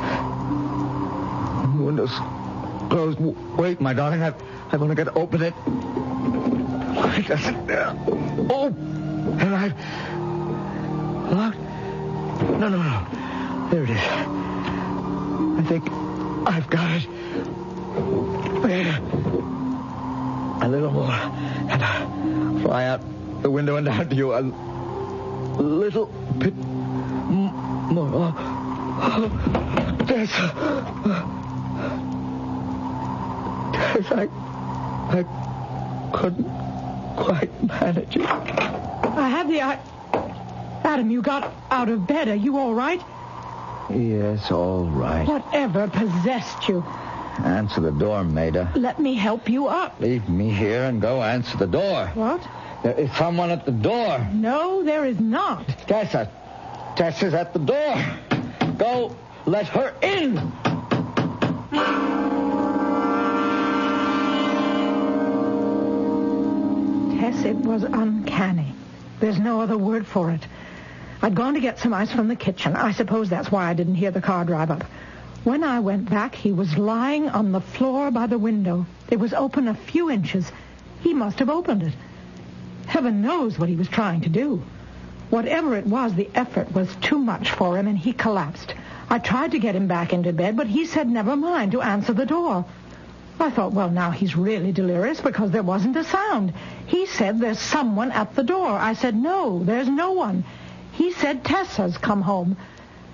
The window's closed. Wait, my darling, I've only got to open it. It doesn't. Oh, and I've locked. No. There it is. I think I've got it. There. A little more, and I'll fly out the window and down to you. A little bit more. Tess, I couldn't quite manage it. I have the Adam, you got out of bed. Are you all right? Yes, all right. Whatever possessed you? Answer the door, Maida. Let me help you up. Leave me here and go answer the door. What? There is someone at the door. No, there is not. Tessa's at the door. Go Let her in! Tess, it was uncanny. There's no other word for it. I'd gone to get some ice from the kitchen. I suppose that's why I didn't hear the car drive up. When I went back, he was lying on the floor by the window. It was open a few inches. He must have opened it. Heaven knows what he was trying to do. Whatever it was, the effort was too much for him, and he collapsed. I tried to get him back into bed, but he said never mind to answer the door. I thought, well, now he's really delirious because there wasn't a sound. He said there's someone at the door. I said, no, there's no one. He said Tessa's come home.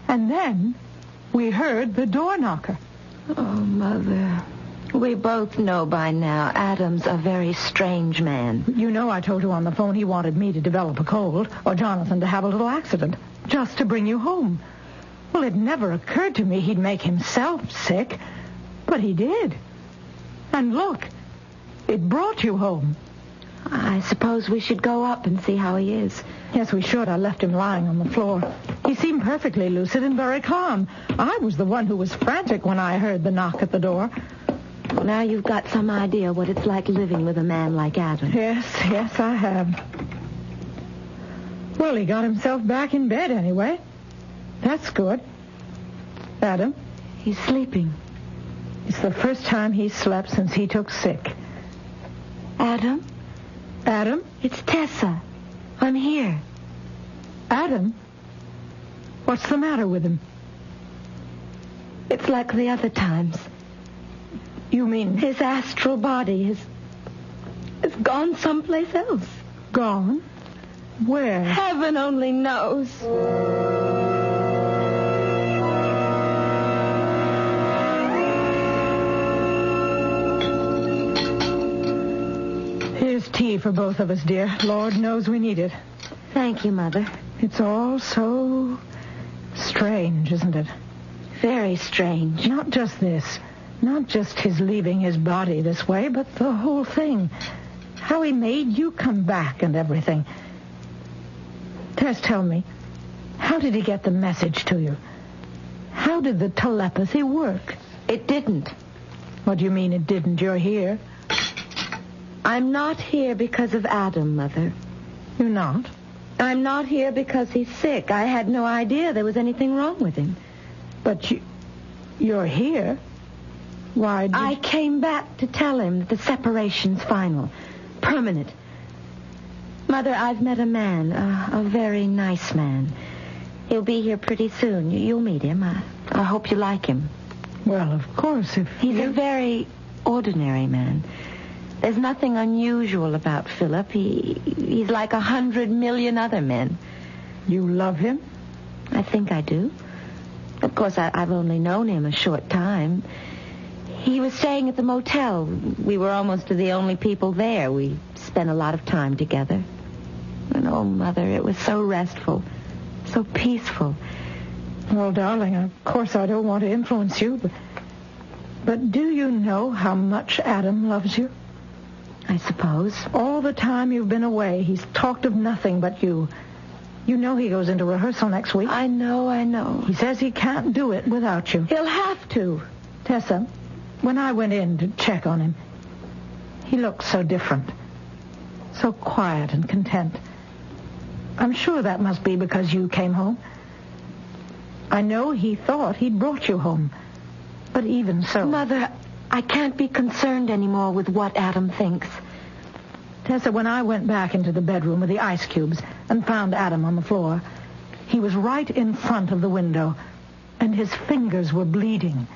And then we heard the door knocker. Oh, Mother. We both know by now Adam's a very strange man. You know I told you on the phone he wanted me to develop a cold or Jonathan to have a little accident just to bring you home. Well, it never occurred to me he'd make himself sick, but he did. And look, it brought you home. I suppose we should go up and see how he is. Yes, we should. I left him lying on the floor. He seemed perfectly lucid and very calm. I was the one who was frantic when I heard the knock at the door. Well, now you've got some idea what it's like living with a man like Adam. Yes, I have. Well, he got himself back in bed anyway. That's good. Adam? He's sleeping. It's the first time he's slept since he took sick. Adam? Adam? It's Tessa. I'm here. Adam? What's the matter with him? It's like the other times. You mean? His astral body has gone someplace else. Gone? Where? Heaven only knows. Here's tea for both of us, dear. Lord knows we need it. Thank you, Mother. It's all so strange, isn't it? Very strange. Not just this. Not just his leaving his body this way, but the whole thing. How he made you come back and everything. Tess, tell me, how did he get the message to you? How did the telepathy work? It didn't. What do you mean it didn't? You're here. I'm not here because of Adam, Mother. You're not? I'm not here because he's sick. I had no idea there was anything wrong with him. But you're here? Why did... I came back to tell him that the separation's final. Permanent. Mother, I've met a man. A very nice man. He'll be here pretty soon. You'll meet him. I hope you like him. Well, of course, if He's a very ordinary man. There's nothing unusual about Philip. He's like 100 million other men. You love him? I think I do. Of course, I've only known him a short time. He was staying at the motel. We were almost the only people there. We spent a lot of time together. And, oh, Mother, it was so restful, so peaceful. Well, darling, of course I don't want to influence you, but do you know how much Adam loves you? I suppose. All the time you've been away, he's talked of nothing but you. You know he goes into rehearsal next week. I know. He says he can't do it without you. He'll have to. Tessa, when I went in to check on him, he looked so different. So quiet and content. I'm sure that must be because you came home. I know he thought he'd brought you home. But even so... Mother, I can't be concerned anymore with what Adam thinks. Tessa, when I went back into the bedroom with the ice cubes and found Adam on the floor, he was right in front of the window, and his fingers were bleeding,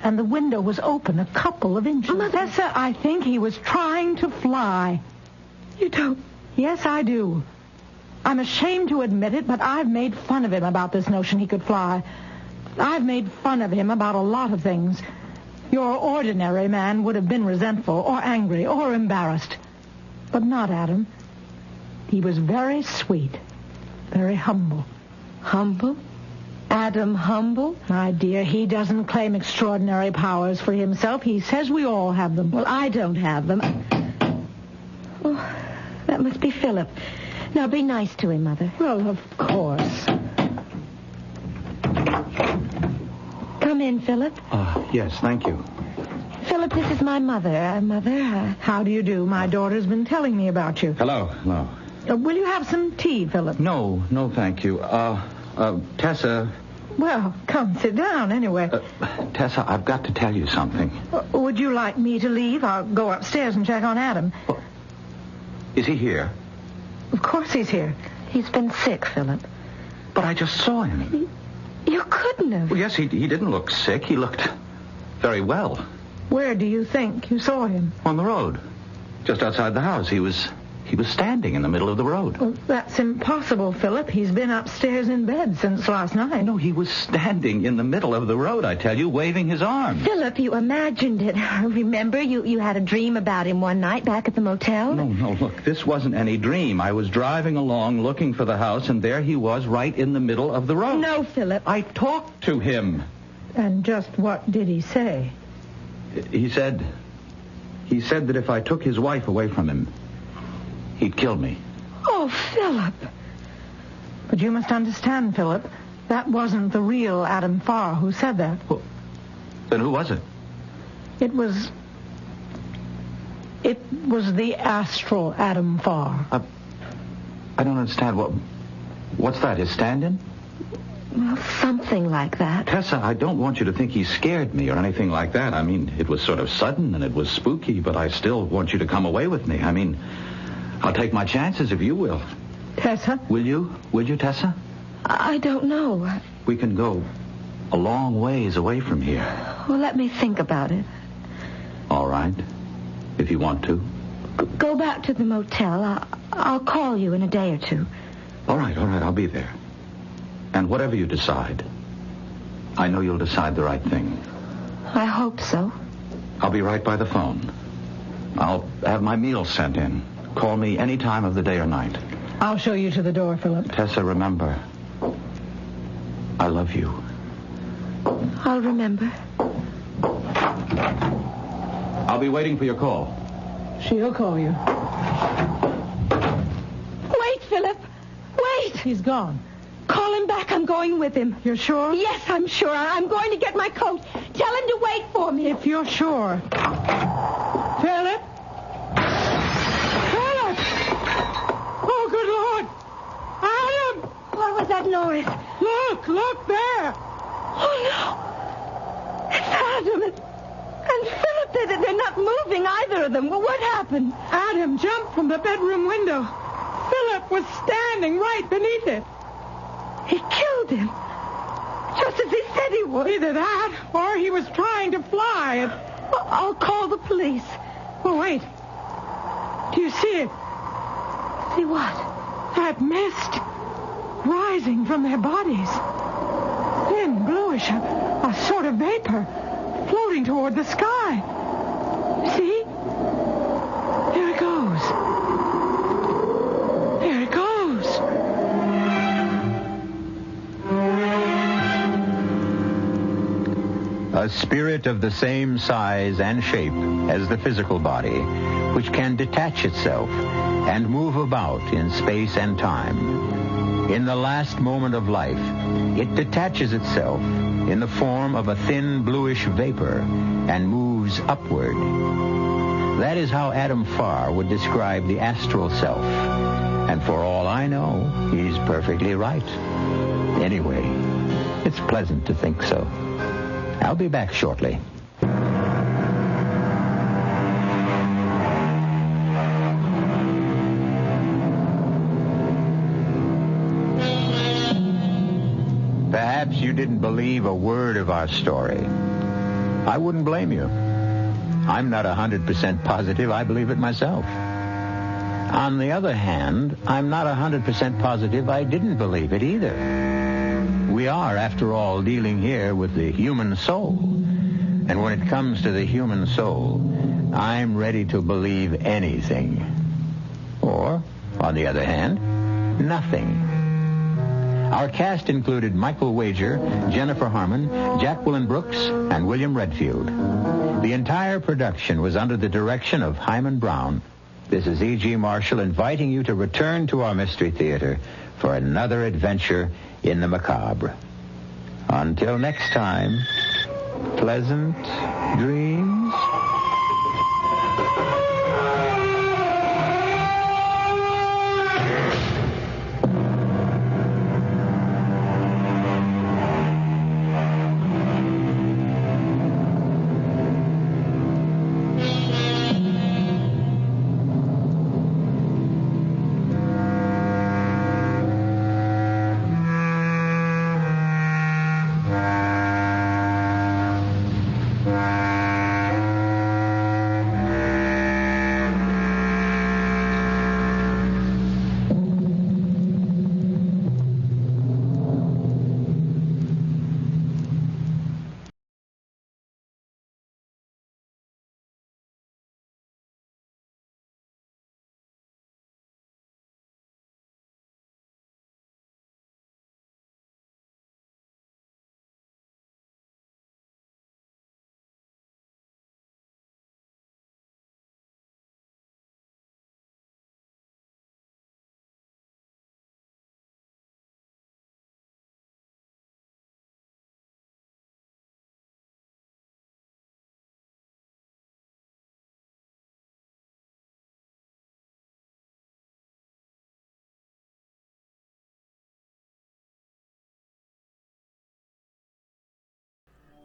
and the window was open a couple of inches. Mother... Tessa, I think he was trying to fly. You don't... Yes, I do. I'm ashamed to admit it, but I've made fun of him about this notion he could fly. I've made fun of him about a lot of things. Your ordinary man would have been resentful or angry or embarrassed. But not Adam. He was very sweet, very humble. Humble? Adam humble? My dear, he doesn't claim extraordinary powers for himself. He says we all have them. Well, I don't have them. Oh, that must be Philip. Now, be nice to him, Mother. Well, of course. Come in, Philip. Yes, thank you. Philip, this is my mother. How do you do? My daughter's been telling me about you. Hello. Will you have some tea, Philip? No, thank you. Tessa. Well, come sit down anyway. Tessa, I've got to tell you something. Would you like me to leave? I'll go upstairs and check on Adam. Is he here? Of course he's here. He's been sick, Philip. But I just saw him. You couldn't have. Well, yes, he didn't look sick. He looked very well. Where do you think you saw him? On the road. Just outside the house. He was standing in the middle of the road. Well, that's impossible, Philip. He's been upstairs in bed since last night. No, he was standing in the middle of the road, I tell you, waving his arms. Philip, you imagined it. Remember, you had a dream about him one night back at the motel? No, look, this wasn't any dream. I was driving along looking for the house, and there he was right in the middle of the road. No, Philip. I talked to him. And just what did he say? He said that if I took his wife away from him, he'd kill me. Oh, Philip. But you must understand, Philip, that wasn't the real Adam Farr who said that. Well, then who was it? It was the astral Adam Farr. I don't understand. What's that, his stand-in? Well, something like that. Tessa, I don't want you to think he scared me or anything like that. I mean, it was sort of sudden and it was spooky, but I still want you to come away with me. I mean, I'll take my chances if you will. Tessa? Will you? Will you, Tessa? I don't know. We can go a long ways away from here. Well, let me think about it. All right. If you want to. Go back to the motel. I'll call you in a day or two. All right. I'll be there. And whatever you decide, I know you'll decide the right thing. I hope so. I'll be right by the phone. I'll have my meals sent in. Call me any time of the day or night. I'll show you to the door, Philip. Tessa, remember, I love you. I'll remember. I'll be waiting for your call. She'll call you. Wait, Philip. Wait. He's gone. Call him back. I'm going with him. You're sure? Yes, I'm sure. I'm going to get my coat. Tell him to wait for me. If you're sure. Philip? Philip! Oh, good Lord! Adam! What was that noise? Look there! Oh, no. It's Adam and Philip. They're not moving, either of them. Well, what happened? Adam jumped from the bedroom window. Philip was standing right beneath it. He killed him. Just as he said he would. Either that, or he was trying to fly. I'll call the police. Oh, wait. Do you see it? See what? That mist rising from their bodies. Thin, bluish, a sort of vapor floating toward the sky. See? There it goes. There it goes. A spirit of the same size and shape as the physical body, which can detach itself and move about in space and time. In the last moment of life, it detaches itself in the form of a thin bluish vapor and moves upward. That is how Adam Farr would describe the astral self. And for all I know, he's perfectly right. Anyway, it's pleasant to think so. I'll be back shortly. Perhaps you didn't believe a word of our story. I wouldn't blame you. I'm not 100% positive I believe it myself. On the other hand, I'm not 100% positive I didn't believe it either. We are, after all, dealing here with the human soul. And when it comes to the human soul, I'm ready to believe anything. Or, on the other hand, nothing. Our cast included Michael Wager, Jennifer Harmon, Jacqueline Brooks, and William Redfield. The entire production was under the direction of Hyman Brown. This is E.G. Marshall inviting you to return to our Mystery Theater for another adventure in the macabre. Until next time, pleasant dreams.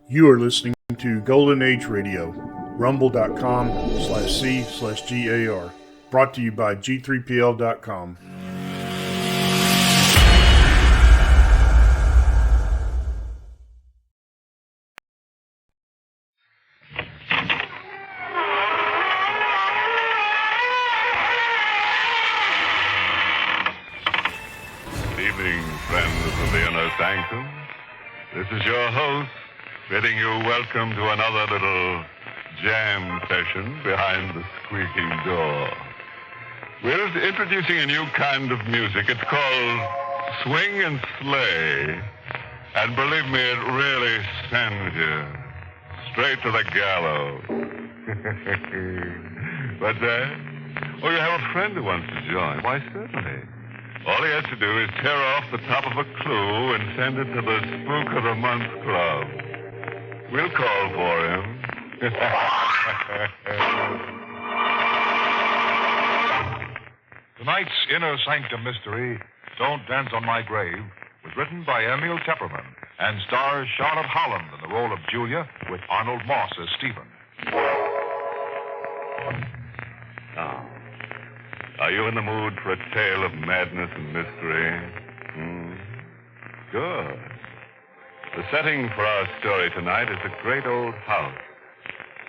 You are listening to Golden Age Radio, rumble.com/C/GAR. Brought to you by G3PL.com. Good evening, friends of the inner sanctum. This is your host, bidding you welcome to another little jam session behind the squeaking door. We're introducing a new kind of music. It's called Swing and Slay. And believe me, it really sends you straight to the gallows. What's that? Oh, you have a friend who wants to join. Why, certainly. All he has to do is tear off the top of a clue and send it to the Spook of the Month Club. We'll call for him. Tonight's Inner Sanctum Mystery, Don't Dance on My Grave, was written by Emil Tepperman and stars Charlotte Holland in the role of Julia with Arnold Moss as Stephen. Now, are you in the mood for a tale of madness and mystery? Good. The setting for our story tonight is a great old house,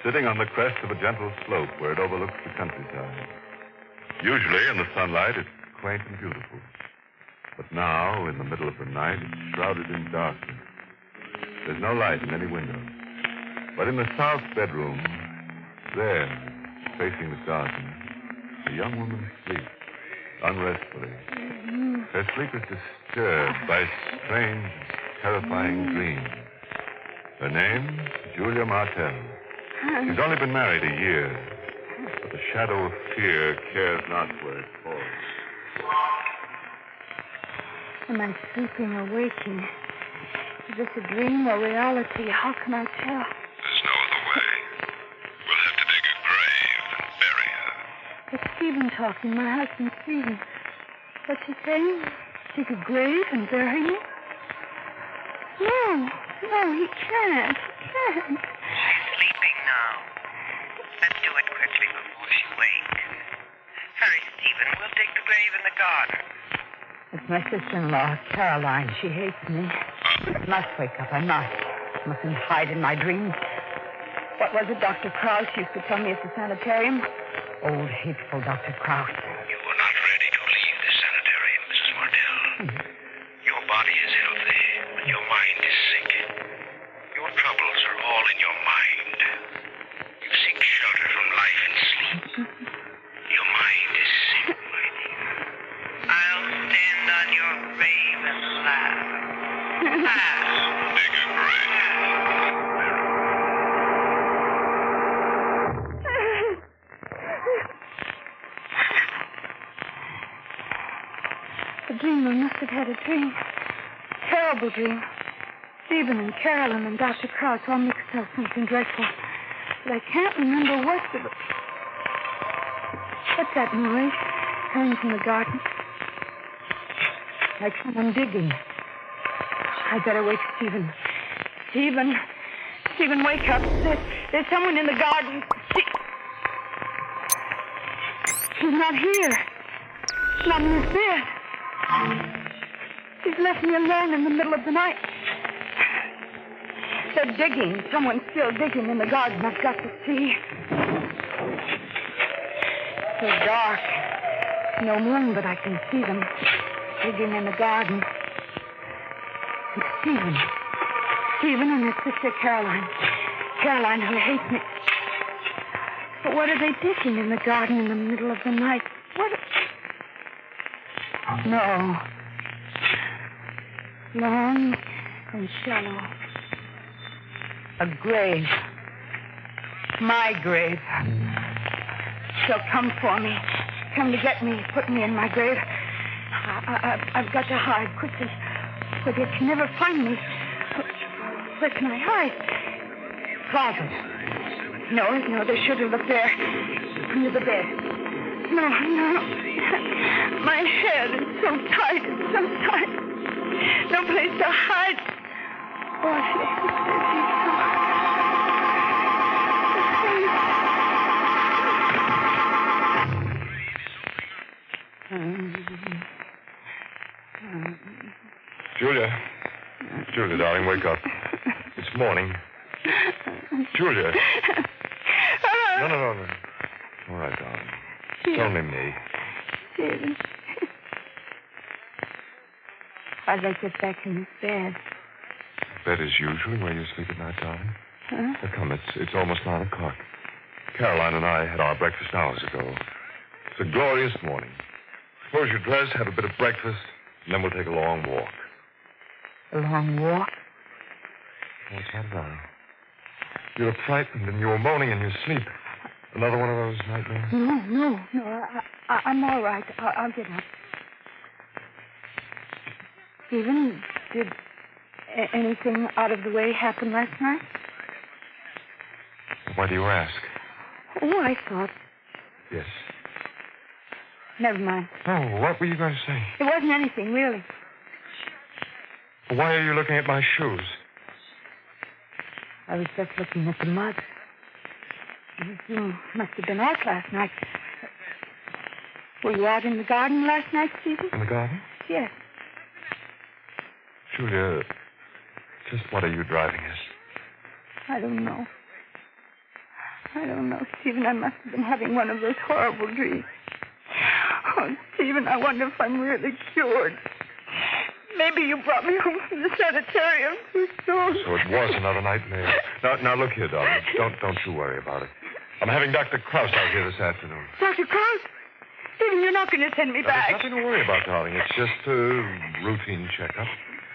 sitting on the crest of a gentle slope where it overlooks the countryside. Usually, in the sunlight, it's quaint and beautiful. But now, in the middle of the night, it's shrouded in darkness. There's no light in any window. But in the south bedroom, there, facing the garden, a young woman sleeps, unrestfully. Her sleep is disturbed by strange, terrifying dreams. Her name, Julia Martell. She's only been married a year, but the shadow of fear cares not where it falls. Am I sleeping or waking? Is this a dream or reality? How can I tell? There's no other way. We'll have to dig a grave and bury her. It's Stephen talking, my husband, Stephen. What's he saying? Dig a grave and bury me? No, he can't. She's sleeping now. Let's do it quickly before she wakes. Hurry, Stephen. We'll dig the grave in the garden. It's my sister-in-law, Caroline. She hates me. I must wake up. I mustn't hide in my dreams. What was it Dr. Krauss used to tell me at the sanitarium? Old, hateful Dr. Krauss. You were not ready to leave the sanitarium, Mrs. Martell. Your body is healthy, but your mind is sick. Your troubles are all in your mind. You seek shelter from life and sleep. Your mind is sick, my dear. I'll stand on your grave and laugh. Dig a grave. A dream. I must have had a dream. Terrible dream. Stephen and Carolyn and Dr. Krause all mixed up something dreadful. But I can't remember what the... What's that noise coming from the garden? Like someone digging. I'd better wake Stephen. Stephen, wake up. There's someone in the garden. She's not here. Not in his bed. She's left me alone in the middle of the night. They're digging. Someone's still digging in the garden. I've got to see. So dark. No moon, but I can see them digging in the garden. And Stephen and his sister Caroline. Caroline, who hates me. But what are they digging in the garden in the middle of the night? What? No. Long and shallow. A grave. My grave. She'll come for me. Come to get me. Put me in my grave. I've got to hide quickly. But they can never find me. Where can I hide? Closet. No, they shouldn't look there. Under the bed. No. My head is so tight. It's so tight. No place to hide. Oh, I feel so Julia, darling, wake up. It's morning. Julia. No. All right, darling. It's only me. Stephen. I'd like to get back in this bed. Bed is usually where you sleep at night, darling. Huh? Now, come, it's almost 9 o'clock. Caroline and I had our breakfast hours ago. It's a glorious morning. Suppose you dress, have a bit of breakfast, and then we'll take a long walk. A long walk? What's that, darling? You look frightened and you were moaning in your sleep. Another one of those nightmares? No. I'm all right. I'll get up. Stephen, did anything out of the way happen last night? Why do you ask? Oh, I thought. Yes. Never mind. Oh, what were you going to say? It wasn't anything, really. Why are you looking at my shoes? I was just looking at the mud. You must have been out last night. Were you out in the garden last night, Stephen? In the garden? Yes. Julia, just what are you driving at? I don't know, Stephen. I must have been having one of those horrible dreams. Oh, Stephen, I wonder if I'm really cured. Maybe you brought me home from the sanitarium too soon. So it was another nightmare. Now look here, darling. Don't you worry about it. I'm having Dr. Krause out here this afternoon. Dr. Krause? Stephen, you're not going to send me back. There's nothing to worry about, darling. It's just a routine checkup.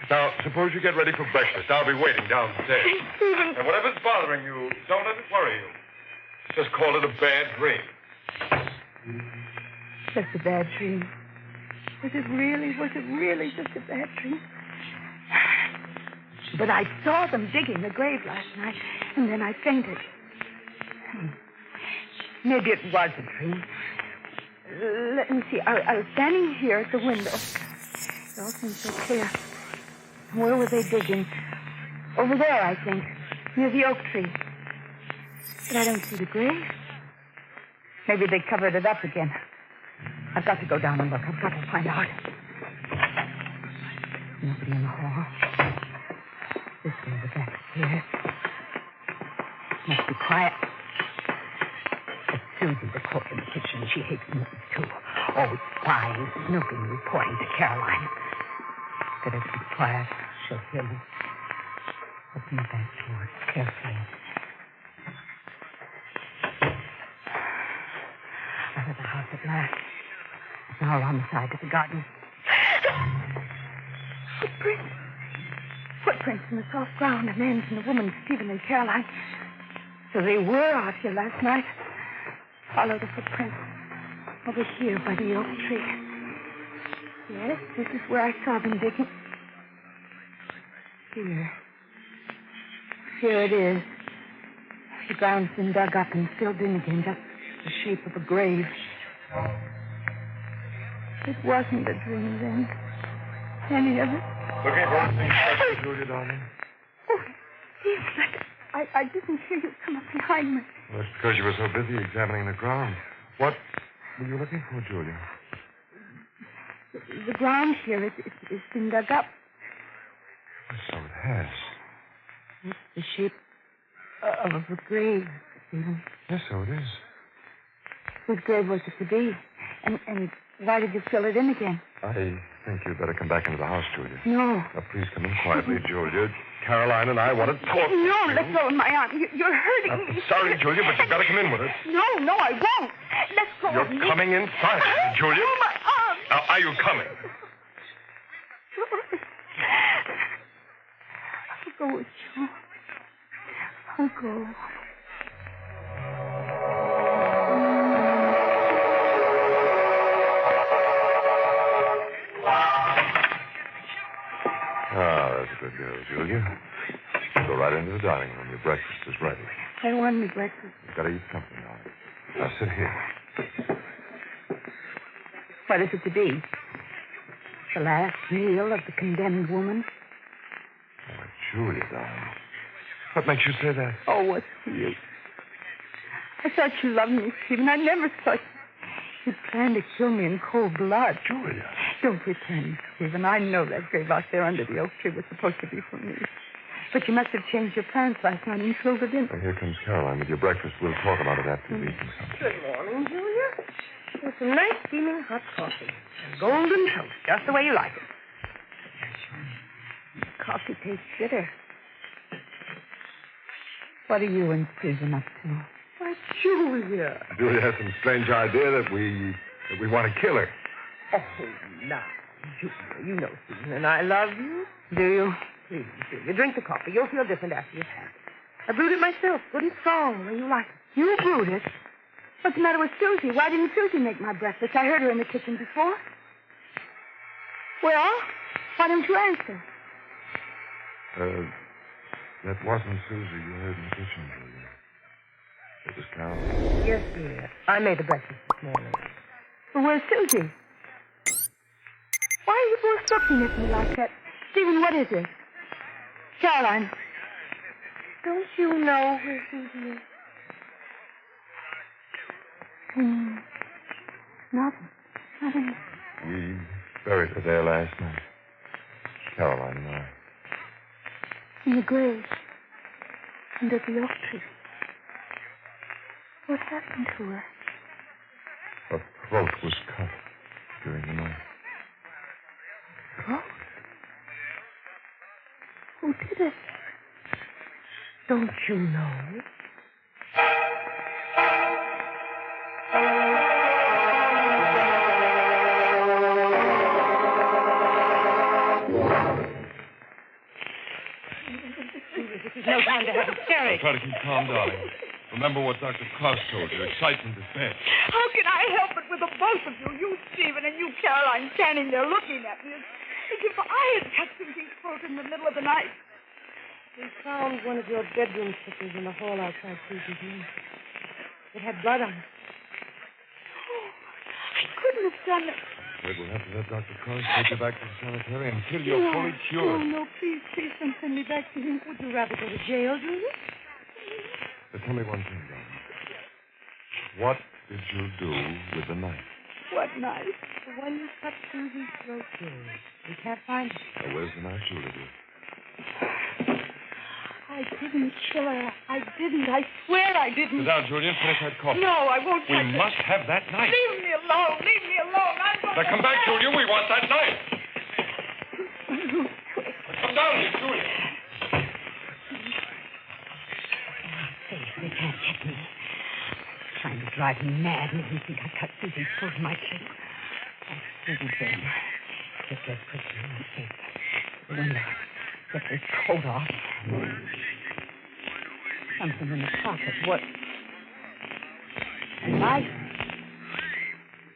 Now, suppose you get ready for breakfast. I'll be waiting downstairs. Stephen. And whatever's bothering you, don't let it worry you. Just call it a bad dream. Just a bad dream. Was it really just a bad dream? But I saw them digging the grave last night, and then I fainted. Maybe it was a dream. Let me see. I was standing here at the window. It all seems so clear. Where were they digging? Over there, I think, near the oak tree. But I don't see the grave. Maybe they covered it up again. I've got to go down and look. I've got to find out. Nobody in the hall. This way, the back stairs. Must be quiet. It's Susie, the cook in the kitchen. She hates me too. Oh, spying, snooping, reporting to Caroline. Better keep quiet. She'll hear me. Open the back door carefully. Out of the house at last. Now around the side of the garden. Footprints in the soft ground. A man's and a woman's, Stephen and Caroline. So they were out here last night. Follow the footprints. Over here by the oak tree. Yes, this is where I saw them digging. Here. Here it is. The ground's been dug up and filled in again, just the shape of a grave. It wasn't a dream then. Any of it. Looking for anything special, Julia, darling? Oh, yes, but I didn't hear you come up behind me. Well, that's because you were so busy examining the ground. What were you looking for, Julia? The ground here, it's been dug up. So it has. It's the shape of a grave, Stephen. Yes, so it is. Whose grave was it to be? And why did you fill it in again? I think you'd better come back into the house, Julia. No. Now, please come in quietly, Julia. Caroline and I want to talk to you. No, let go of my arm. You're hurting me. Sorry, Julia, but you've got to come in with us. No, I won't. Let go of me. You're coming inside, Julia. Oh, my arm. Now, are you coming? I'll go with you. I'll go. Ah, that's a good girl, Julia. Go right into the dining room. Your breakfast is ready. I want me breakfast. You've got to eat something now. Now, sit here. What is it to be? The last meal of the condemned woman? Oh, Julia, darling. What makes you say that? Oh, what's the use? I thought you loved me, Stephen. I never thought you planned to kill me in cold blood. Julia. Don't pretend, Stephen. I know that grave out there under the oak tree was supposed to be for me. But you must have changed your plans last night and filled it in. Well, here comes Caroline with your breakfast. We'll talk about it after you've eaten something. Good morning, Julia. With some nice steaming hot coffee. And golden toast, just the way you like it. Coffee tastes bitter. What are you and Susan up to? Why, Julia. Julia has some strange idea that we want to kill her. Oh, now, Julia, you know Susan and I love you. Do you? Please, Julia, drink the coffee. You'll feel different after you've had it. I brewed it myself, good and strong, the way you like it. You brewed it? What's the matter with Susie? Why didn't Susie make my breakfast? I heard her in the kitchen before. Well, why don't you answer? That wasn't Susie you heard in the kitchen, Julia. It was Caroline. Yes, dear. I made the breakfast this morning. Well, where's Susie? Why are you both looking at me like that? Stephen, what is it? Caroline. Don't you know where Susie is? Nothing. We buried her there last night. Caroline and I. In the grave. Under the oak tree. What happened to her? Her throat was cut during the night. Throat? Who did it? Don't you know? This is no time to have hysterics. Try to keep calm, darling. Remember what Dr. Klaus told you. Excitement is bad. How can I help it with the both of you Stephen and you, Caroline, standing there looking at me as if I had cut Susie's throat in the middle of the night? We found one of your bedroom slippers in the hall outside Susie's room. It had blood on it. Oh, I couldn't have done it. Wait, we'll have to let Dr. Klaus take you back to the sanitarium until you're fully cured. No, please don't send me back to him. Would you rather go to jail, Julia? But tell me one thing, darling. What did you do with the knife? What knife? The one you cut Susie's throat with. We can't find it. Now, where's the knife, Julia? I didn't kill her. I didn't. I swear I didn't. Sit down, Julia, and finish that coffee. No, I won't We touch it. must have that knife. Leave me alone. Leave me alone. I'm going Now, come back, Julia. We want that knife. Come down here, Julia. They can't get me. Trying to drive me mad. Make me think I cut Susie's throat in my sleep. Oh, Susie, Ben. Get that person in my face. The window. Get this coat off. Something in the pocket. What? A knife.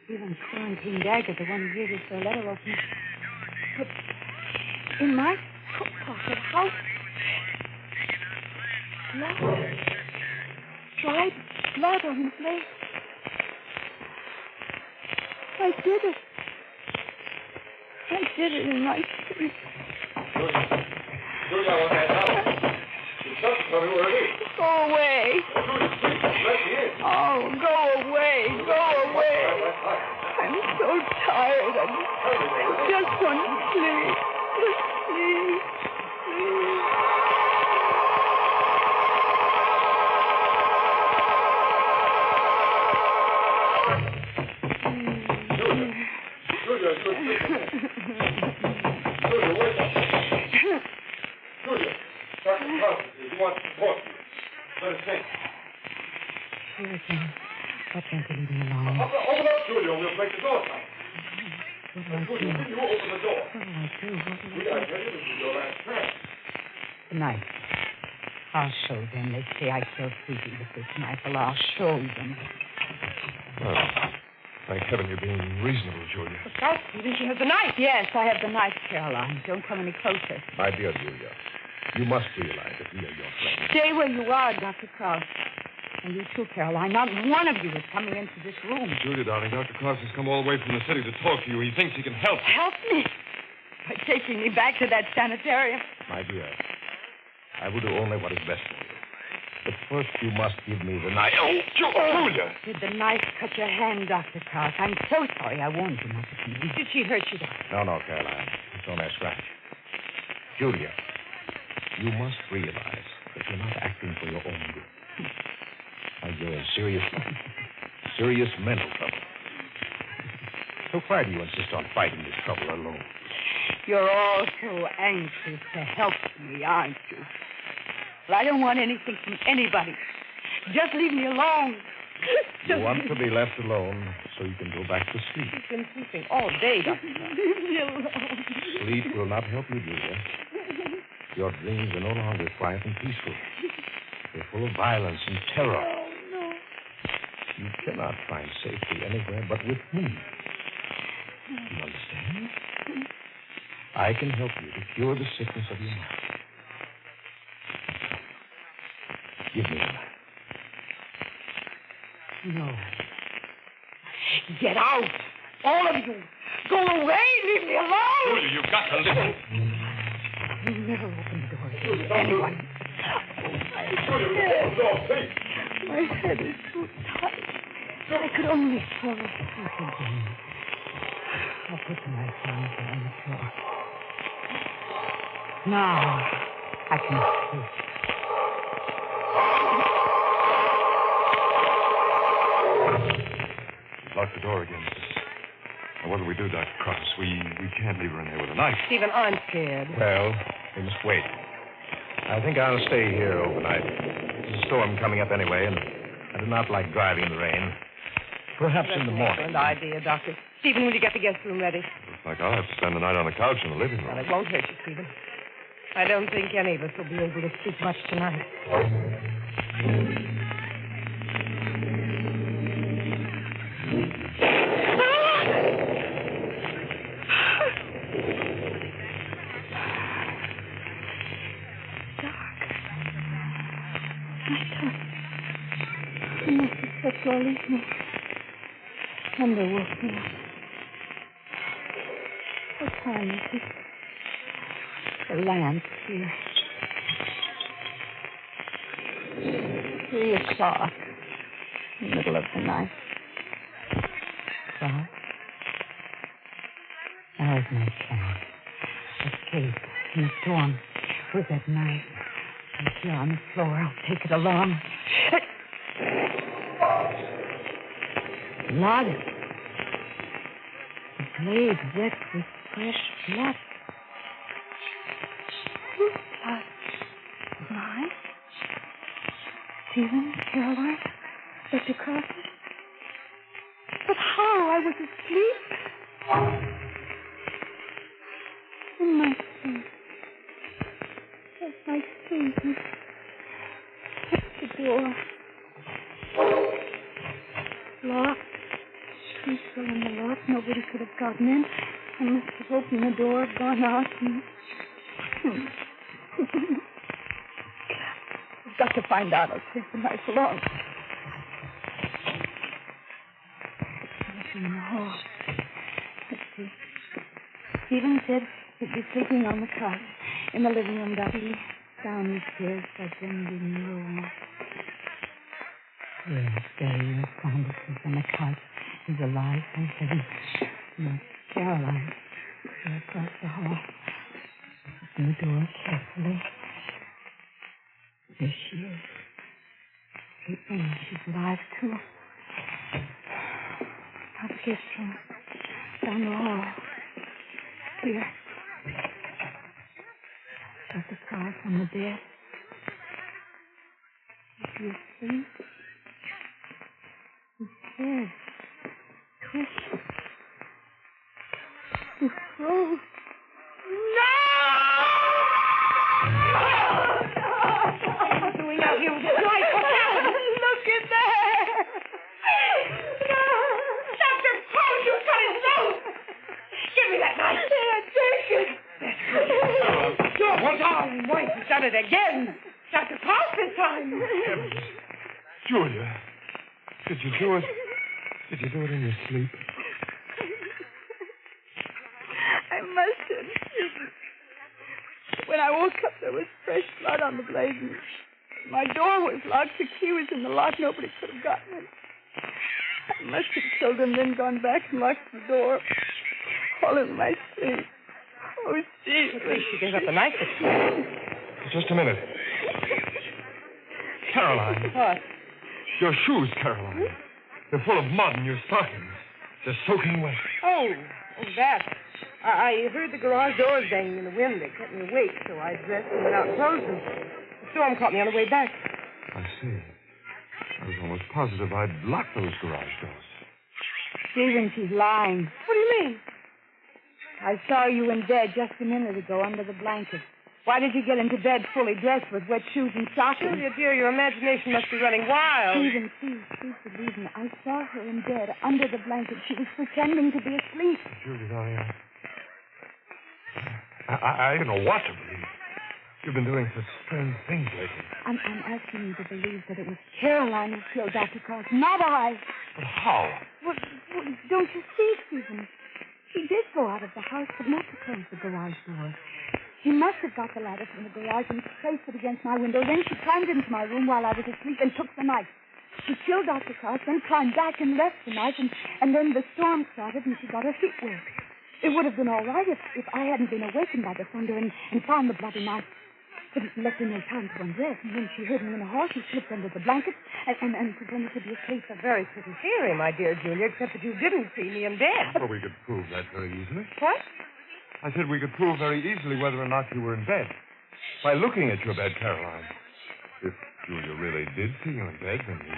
Even quarantine dagger, the one you used for a letter opener. But in my coat pocket, how? Blood. Dried blood on his leg. I did it. I did it in my sleep. Julia, what the hell? Tell me where it is. Go away. Oh, go away. Go away. I'm so tired. I just want to sleep. Just sleep. Please. Julia, wake up. Julia, Dr. Carson, he wants to talk to you. Let us think. Listen, why can't you leave me alone? Open up, Julia, we'll break the door down. What do I do? You open the door. What do I do? We gotta tell you this is your last chance. Tonight. I'll show them. They say I killed Susie with this knife. Well, I'll show them. Well, thank heaven you're being reasonable, Julia. Look out, Stephen. She has the knife. Yes, I have the knife, Caroline. Don't come any closer. My dear Julia, you must realize that we are your friends. Stay where you are, Dr. Cross. And you too, Caroline. Not one of you is coming into this room. Julia, darling, Dr. Cross has come all the way from the city to talk to you. He thinks he can help you. Help me? By taking me back to that sanitarium. My dear, I will do only what is best for you. But first you must give me the knife. Oh, Julia! Did the knife cut your hand, Dr. Cross? I'm so sorry. I warned you not to do. Did she hurt you, Doctor? No, Caroline. It's only a scratch. Julia, you must realize that you're not acting for your own good. You're in serious mental trouble. So why do you insist on fighting this trouble alone? You're all so anxious to help me, aren't you? Well, I don't want anything from anybody. Just leave me alone. You want to be left alone so you can go back to sleep. You've been sleeping all day, Doctor. Leave me alone. Sleep will not help you, Julia. Your dreams are no longer quiet and peaceful. They're full of violence and terror. Oh, no. You cannot find safety anywhere but with me. You understand? I can help you to cure the sickness of your mind. Give me the knife. No. Get out! All of you! Go away! Leave me alone! Julia, you've got to listen. You never open the door to anyone. My head is so tight. I could only fall asleep again. I'll put the knife down there on the floor. Now I can sleep. Lock the door again. Now, what do we do, Dr. Cross? We can't leave her in there with a knife. Stephen, I'm scared. Well, we must wait. I think I'll stay here overnight. There's a storm coming up anyway, and I do not like driving in the rain. Perhaps in the morning. Excellent idea, Doctor. Stephen, will you get the guest room ready? Looks like I'll have to spend the night on the couch in the living room. Well, it won't hurt you, Stephen. I don't think any of us will be able to sleep much tonight. I must have slept all evening. Thunder woke me up. What time is it? The lamp's here. 3:00. Middle of the night. Well, there's my chance. Escape in the storm with that knife. It's here on the floor. I'll take it along. Blood. The blade wet with fresh blood. Whose blood? Mine? Stephen, Caroline, Dr. Crosby? But how? I was asleep. In my sleep. Yes, my sleep. The door. Locked. She's still in the lock. Nobody could have gotten in. I must have opened the door, gone out, and... got to find out. I'll take the knife along. Nothing in the hall. Let's see. Stephen said he'd be sleeping on the couch in the living room down the stairs by bending room. Yes, there he is, sound asleep on the couch. He's alive, thank heaven. No, Caroline. She's across the hall. Open the door carefully. There she is. Sleeping. She's alive, too. Out the guest room. Down the hall. Here. Got the scarf on the bed. Is she asleep? His head. Twitch. His throat. No! What's doing out here with this knife? What's happened? Look at that! Dr. Coles, you cut his nose! Give me that knife! Take it! Sure, what's on? Wait, he's done it again. Dr. Coles this time. Julia, did you do it? Did you do it in your sleep? I must have. When I woke up, there was fresh blood on the blade. And my door was locked. The key was in the lock. Nobody could have gotten it. I must have killed him, then gone back and locked the door. All in my sleep. Oh, Jesus. At least she gave up the knife. Just a minute. Caroline. What? Your shoes, Caroline. They're full of mud in your stockings. They're soaking wet. Oh, that. I heard the garage doors banging in the wind. They kept me awake, so I dressed and went out and closed them. The storm caught me on the way back. I see. I was almost positive I'd locked those garage doors. Stephen, she's lying. What do you mean? I saw you in bed just a minute ago under the blanket. Why did you get into bed fully dressed with wet shoes and stockings? Julia, dear, your imagination must be running wild. Stephen, please believe me. I saw her in bed under the blanket. She was pretending to be asleep. Julia, I don't know what to believe. You've been doing such strange things lately. I'm asking you to believe that it was Caroline who killed Dr. Cross, not I. But how? Well, don't you see, Stephen? She did go out of the house, but not to close the garage door. She must have got the ladder from the garage and placed it against my window. Then she climbed into my room while I was asleep and took the knife. She killed Dr. Cross, then climbed back and left the knife, and then the storm started and she got her feet wet. It would have been all right if I hadn't been awakened by the thunder and found the bloody knife. But it left me no time to undress. And when she heard me in the hall, she slipped under the blanket and pretended to be asleep. A very pretty theory, my dear Julia, except that you didn't see me in bed. Well, we could prove that very easily. What? I said we could prove very easily whether or not you were in bed. By looking at your bed, Caroline. If Julia really did see you in bed, then the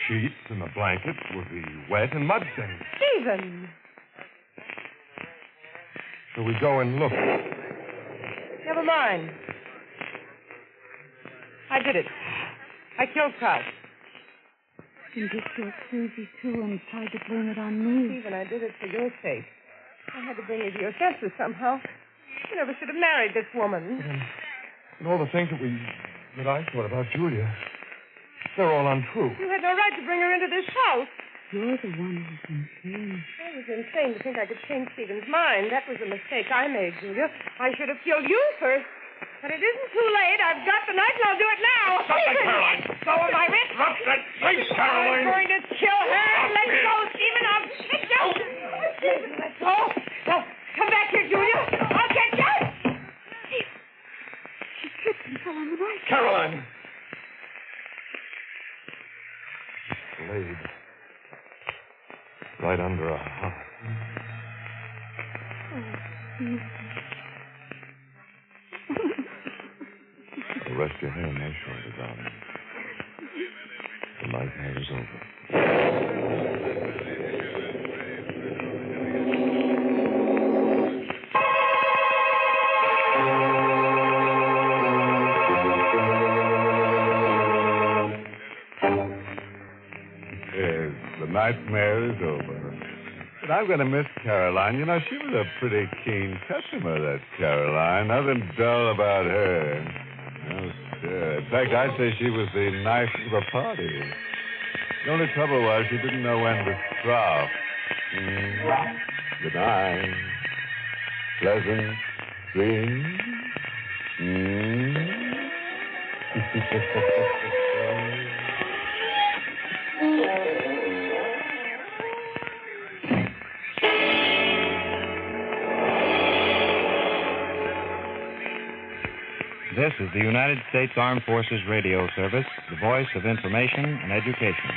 sheets and the blankets would be wet and mud-stained. Stephen! So we go and look. Never mind. I did it. I killed Cross. And you killed Susie, too, and tried to blame it on me. Stephen, I did it for your sake. I had to bring you to your senses somehow. You never should have married this woman. And all the things that I thought about Julia, they're all untrue. You had no right to bring her into this house. You're the one who's insane. I was insane to think I could change Stephen's mind. That was a mistake I made, Julia. I should have killed you first. But it isn't too late. I've got the knife, and I'll do it now. Stop it, Caroline. Let go of my wrist. Drop that knife, Caroline. I'm going to kill her. Let go, Stephen. I'll get you. Stephen, let go. Now, come back here, Julia. I'll get you. She slipped and fell on the knife. Caroline. Blade. Right under a heart. Oh, Stephen. Rest your hand my shoulder, darling. The nightmare is over. Yes, the nightmare is over. But I'm going to miss Caroline. You know, she was a pretty keen customer, that Caroline. Nothing dull about her. No Yeah, in fact, I'd say she was the knife of the party. The only trouble was she didn't know when to drop. Good night. Pleasant dreams. This is the United States Armed Forces Radio Service, the voice of information and education.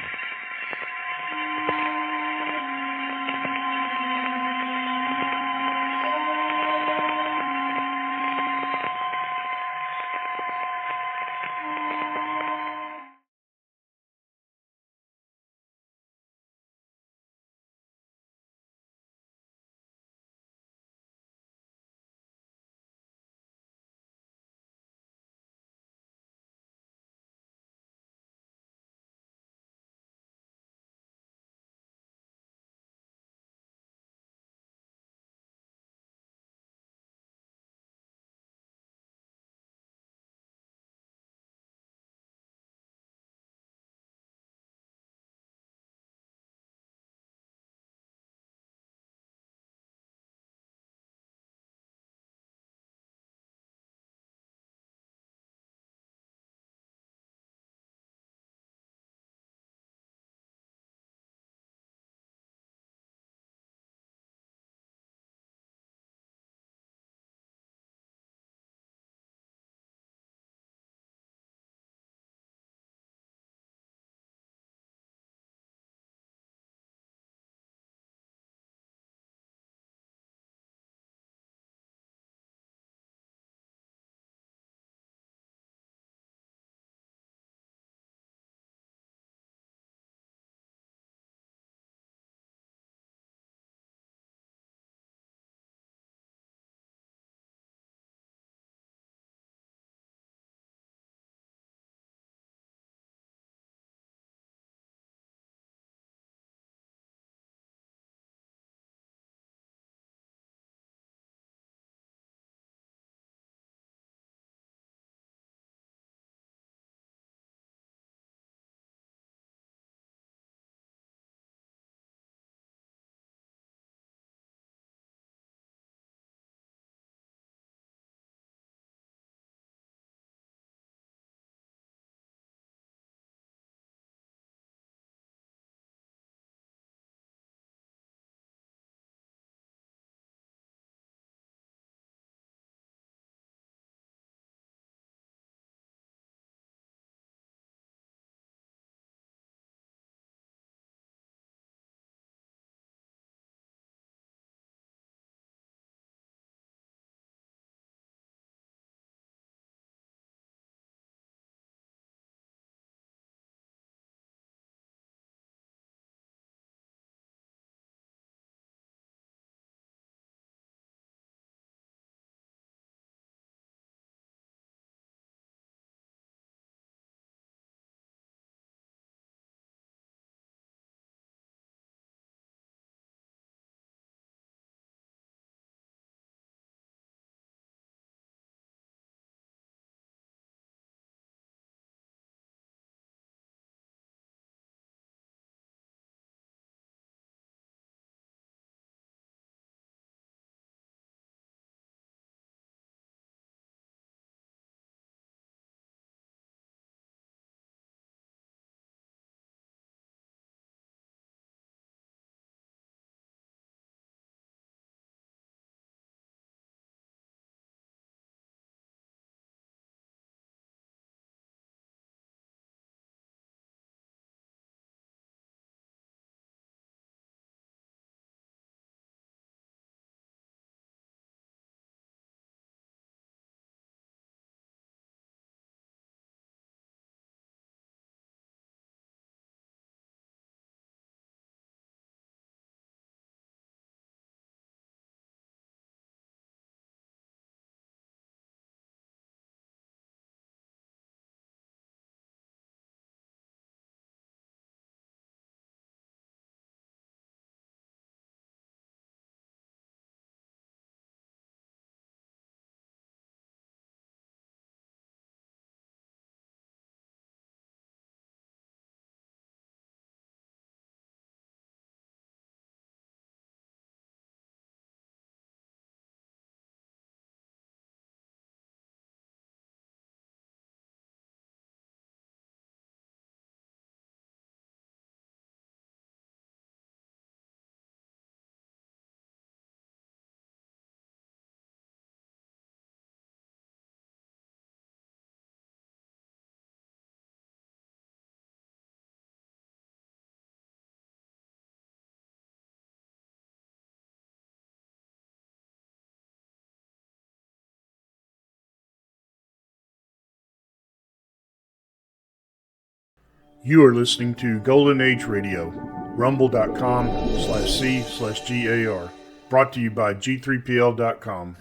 You are listening to Golden Age Radio, rumble.com/C/GAR. Brought to you by G3PL.com.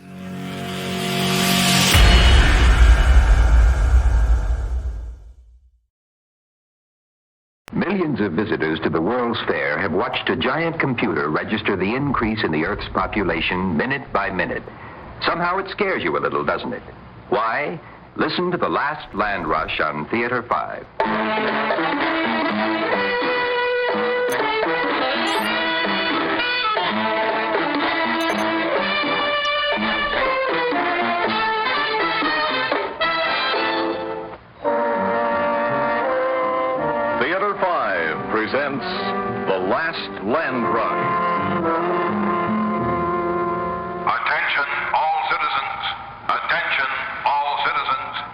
Millions of visitors to the World's Fair have watched a giant computer register the increase in the Earth's population minute by minute. Somehow it scares you a little, doesn't it? Why? Listen to The Last Land Rush on Theater 5. Theater 5 presents The Last Land Rush. Attention, all citizens. Attention, all citizens.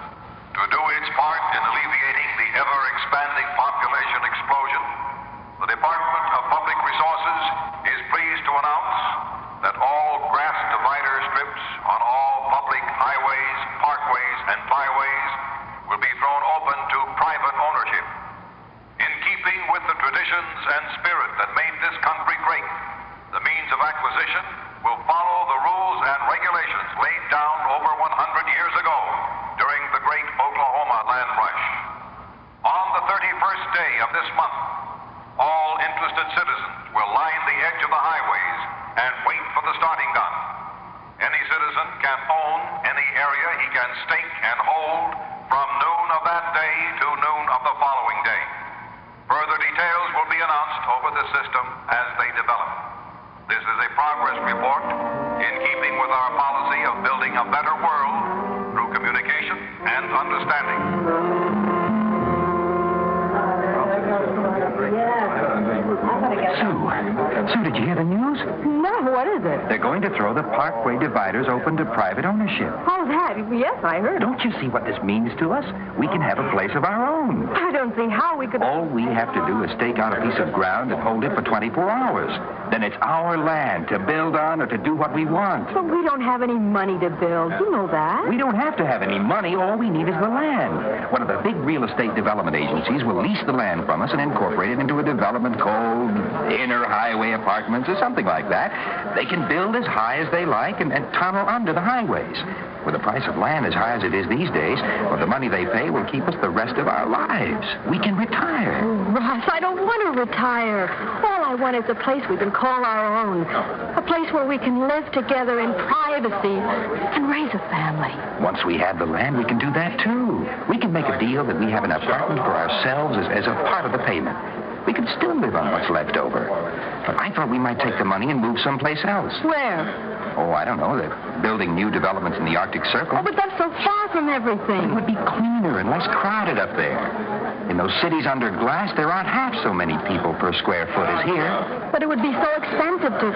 To do its part in alleviating the ever-expanding population explosion, the Department of Public Resources is pleased to announce that all grass divider strips on all public highways, parkways, and byways will be thrown open to private ownership. In keeping with the traditions and spirit that made this country great, the means of acquisition will follow the rules and regulations laid down over 100 years ago during the great Oklahoma land rush. On the 31st day of this month, all interested citizens will line the edge of the highways and wait for the starting gun. Any citizen can own any area he can stake and hold from noon of that day to noon of the following day. Further details will be announced over the system as they develop. This is a progress report in keeping with our policy of building a better world through communication and understanding. Sue, did you hear the news? No, what is it? They're going to throw the parkway dividers open to private ownership. Oh, that? Yes, I heard. Don't you see what this means to us? We can have a place of our own. I don't see how we could... All we have to do is stake out a piece of ground and hold it for 24 hours. Then it's our land to build on or to do what we want. But we don't have any money to build. You know that. We don't have to have any money. All we need is the land. One of the big real estate development agencies will lease the land from us and incorporate it into a development called Inner Highway Apartments or something like that. They can build as high as they like and tunnel under the highways. With the price of land as high as it is these days, well, the money they pay will keep us the rest of our lives. We can retire. Oh, Ross, I don't want to retire. All I want is a place we can call our own. A place where we can live together in privacy and raise a family. Once we have the land, we can do that, too. We can make a deal that we have an apartment for ourselves as a part of the payment. We can still live on what's left over. But I thought we might take the money and move someplace else. Where? Oh, I don't know. They're building new developments in the Arctic Circle. Oh, but that's so far from everything. It would be cleaner and less crowded up there. In those cities under glass, there aren't half so many people per square foot as here. But it would be so expensive to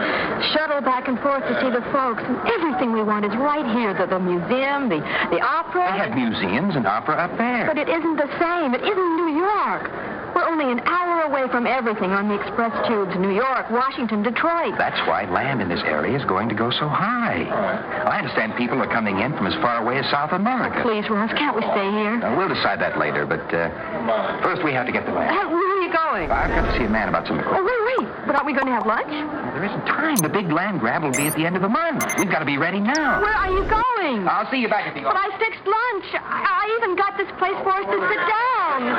shuttle back and forth to see the folks. And everything we want is right here. The museum, the opera. They have museums and opera up there. But it isn't the same. It isn't New York. We're only an hour away from everything on the express tubes. New York, Washington, Detroit. That's why land in this area is going to go so high. I understand people are coming in from as far away as South America. Please, Ross, can't we stay here? We'll decide that later, but first we have to get the land. Where are you going? I've got to see a man about some equipment. Oh, wait. But aren't we going to have lunch? There isn't time. The big land grab will be at the end of the month. We've got to be ready now. Where are you going? I'll see you back at the office. But I fixed lunch. I even got this place for us to sit down.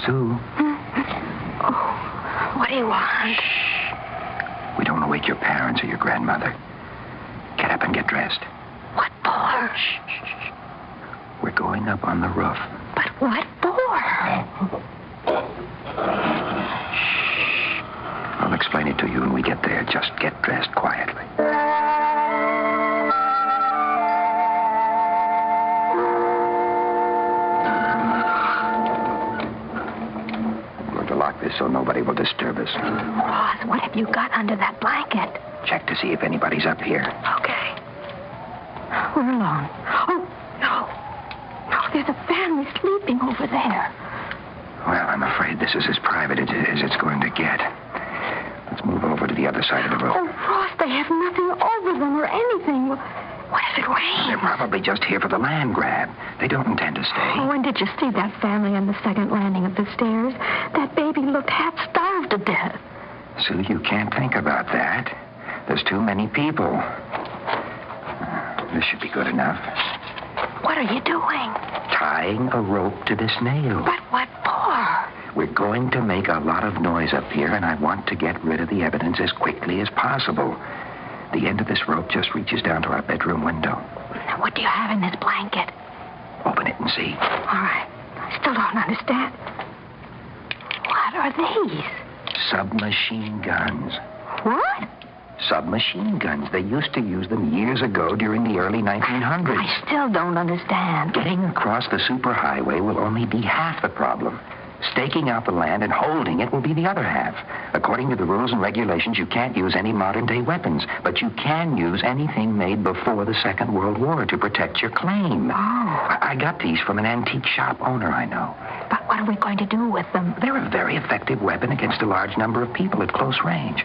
Sue? Oh, what do you want? We don't want to wake your parents or your grandmother. Get up and get dressed. What for? We're going up on the roof. But what for? I'll explain it to you when we get there. Just get dressed quietly. Lock this so nobody will disturb us. Ross, what have you got under that blanket? Check to see if anybody's up here. Okay. We're alone. Oh, no. No, there's a family sleeping over there. Well, I'm afraid this is as private as it's going to get. Let's move over to the other side of the road. Oh, Ross, they have nothing over them or anything. What does it rain? They're probably just here for the land grab. They don't intend to stay. Oh, and did you see that family on the second landing of the stairs? That baby looked half starved to death. Sue, you can't think about that. There's too many people. This should be good enough. What are you doing? Tying a rope to this nail. But what for? We're going to make a lot of noise up here, and I want to get rid of the evidence as quickly as possible. The end of this rope just reaches down to our bedroom window. Now, what do you have in this blanket? Open it and see. All right. I still don't understand. What are these? Submachine guns. What? Submachine guns. They used to use them years ago during the early 1900s. I still don't understand. Getting across the superhighway will only be half the problem. Staking out the land and holding it will be the other half. According to the rules and regulations, you can't use any modern-day weapons, but you can use anything made before the Second World War to protect your claim. Oh. I got these from an antique shop owner I know. But what are we going to do with them? They're a very effective weapon against a large number of people at close range.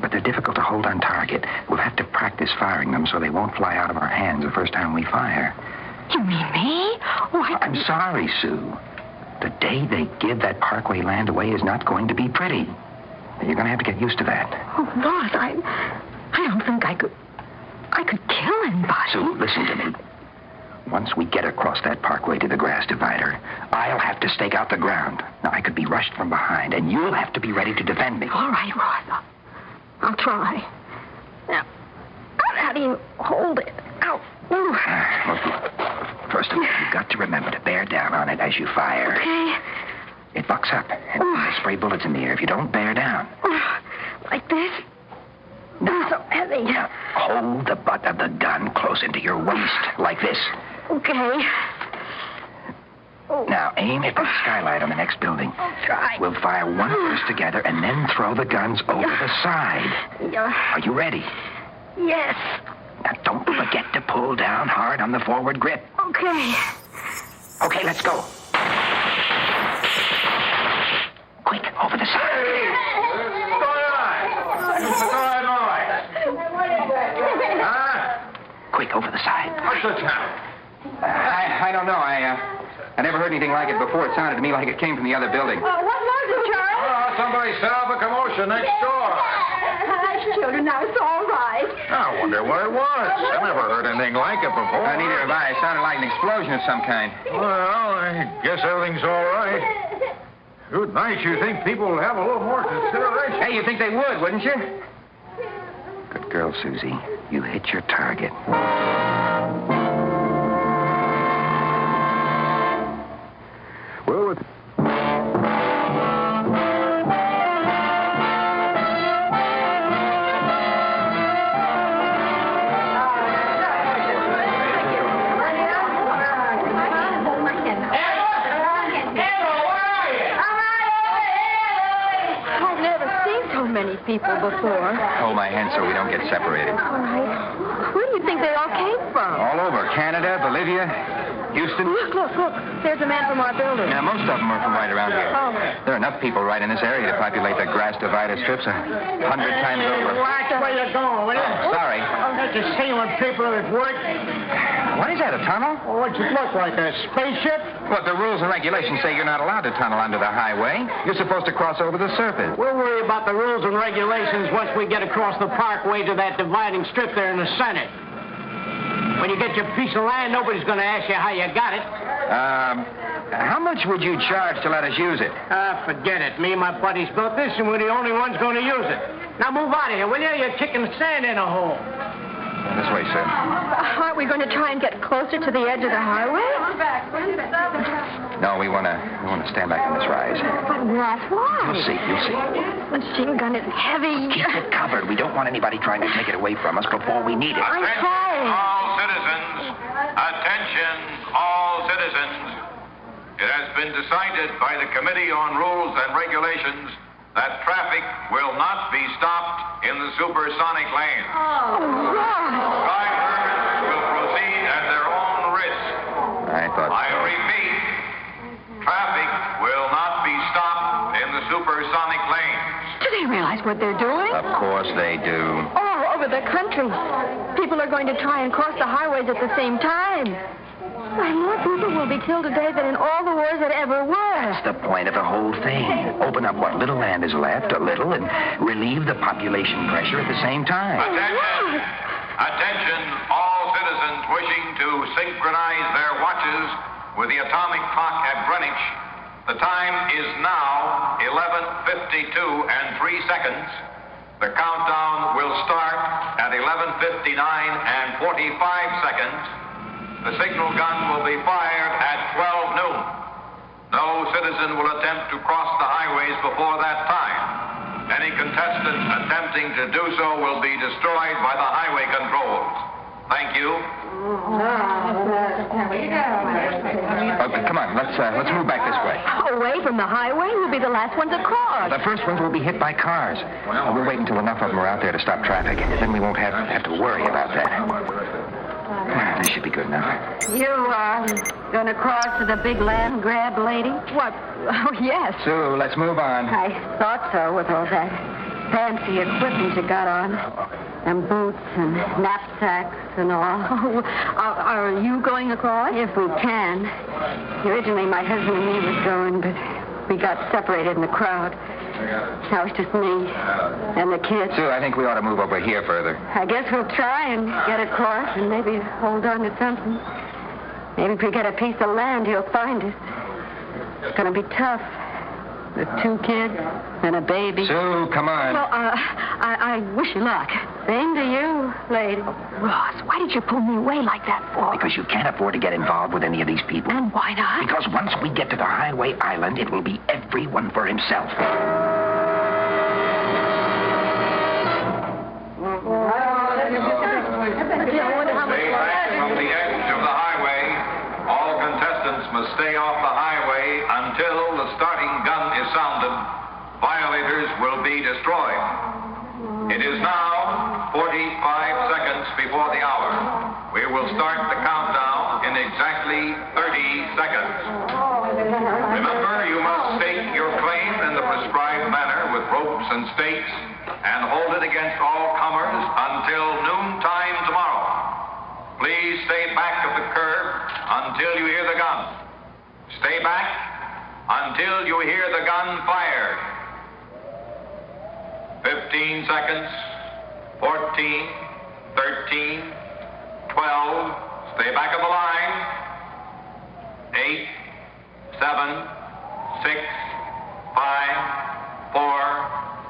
But they're difficult to hold on target. We'll have to practice firing them so they won't fly out of our hands the first time we fire. You mean me? What? I'm sorry, Sue. The day they give that Parkway land away is not going to be pretty. You're going to have to get used to that. Oh, Ross, I don't think I could kill anybody. Sue, listen to me. Once we get across that parkway to the grass divider, I'll have to stake out the ground. Now, I could be rushed from behind, and you'll have to be ready to defend me. All right, Ross. I'll try. Now, how do you hold it? Ow. First of all, you've got to remember to bear down on it as you fire. Okay. It bucks up, and I spray bullets in the air if you don't bear down. Like this? No. So heavy. Now, hold the butt of the gun close into your waist, like this. Okay. Now, aim it for the skylight on the next building. I'll try. We'll fire one burst together and then throw the guns over the side. Are you ready? Yes. Now, don't forget to pull down hard on the forward grip. Okay. Okay, let's go. Quick, over the side. What's going on? What's going on? Huh? Quick, over the side. What's the town? I don't know. I never heard anything like it before. It sounded to me like it came from the other building. What was it, Charles? Oh, somebody set up a commotion next door. Hush, children. Now, it's all right. I wonder what it was. I never heard anything like it before. Neither have I. It sounded like an explosion of some kind. Well, I guess everything's all right. Good night. You think people will have a little more consideration? Hey, you think they would, wouldn't you? Good girl, Susie. You hit your target. Well, I've never seen so many people before. Hold my hand so we don't get separated. All right. Where do you think they all came from? All over. Canada, Bolivia, Houston. Look. There's a man from our building. Yeah, most of them are from right around here. Oh. There are enough people right in this area to populate the grass divider strips 100 times over. Watch where you're going, will you? Sorry. Don't you see when people are at work? What is that, a tunnel? Oh, what's it look like, a spaceship? Look, the rules and regulations say you're not allowed to tunnel under the highway. You're supposed to cross over the surface. We'll worry about the rules and regulations once we get across the parkway to that dividing strip there in the center. When you get your piece of land, nobody's going to ask you how you got it. How much would you charge to let us use it? Forget it. Me and my buddies built this, and we're the only ones going to use it. Now move out of here, will you? You're kicking sand in a hole. This way, sir. Aren't we going to try and get closer to the edge of the highway? No, we want to stand back on this rise. But Ross, why? You'll see. The machine gun is heavy. Keep it covered. We don't want anybody trying to take it away from us before we need it. I'm trying. All citizens, attention, all citizens. It has been decided by the Committee on Rules and Regulations that traffic will not be stopped in the supersonic lane. Oh, Ross. Drivers will proceed at their own risk. I thought. I repeat, Traffic will not be stopped in the supersonic lanes. Do they realize what they're doing? Of course they do. All over the country. People are going to try and cross the highways at the same time. Why, more people will be killed today than in all the wars that ever were. That's the point of the whole thing. Open up what little land is left, a little, and relieve the population pressure at the same time. Attention! Attention, all citizens wishing to synchronize their watches with the atomic clock at Greenwich. The time is now 11:52 and 3 seconds. The countdown will start at 11:59 and 45 seconds. The signal gun will be fired at 12 noon. No citizen will attempt to cross the highways before that time. Any contestant attempting to do so will be destroyed by the highway controls. Thank you. Come on, let's move back this way. Away from the highway? We'll be the last ones across. The first ones will be hit by cars. We'll wait until enough of them are out there to stop traffic. Then we won't have to worry about that. This should be good now. You, gonna cross to the big land grab, lady? What? Oh, yes. Sue, let's move on. I thought so with all that fancy equipment you got on. And boots and knapsacks and all. Oh, are you going across? If we can. Originally, my husband and me was going, but we got separated in the crowd. Now it's just me and the kids. Sue, I think we ought to move over here further. I guess we'll try and get across and maybe hold on to something. Maybe if we get a piece of land, he'll find us. It's going to be tough. With 2 kids and a baby. Sue, come on. Well, I wish you luck. Same to you, lady. Ross, why did you pull me away like that for? Because you can't afford to get involved with any of these people. And why not? Because once we get to the highway island, it will be everyone for himself. Stay back from the edge of the highway. All contestants must stay off the highway until the starting gun is sounded. Violators will be destroyed. It is now 45 seconds before the hour. We will start the countdown in exactly 30 seconds. Remember, you must stake your claim in the prescribed manner with ropes and stakes and hold it against all comers until noontime tomorrow. Please stay back of the curb until you hear the gun. Stay back until you hear the gun fired. 15 seconds. 14, 13, 12. Stay back of the line. 8, 7, 6, 5, 4,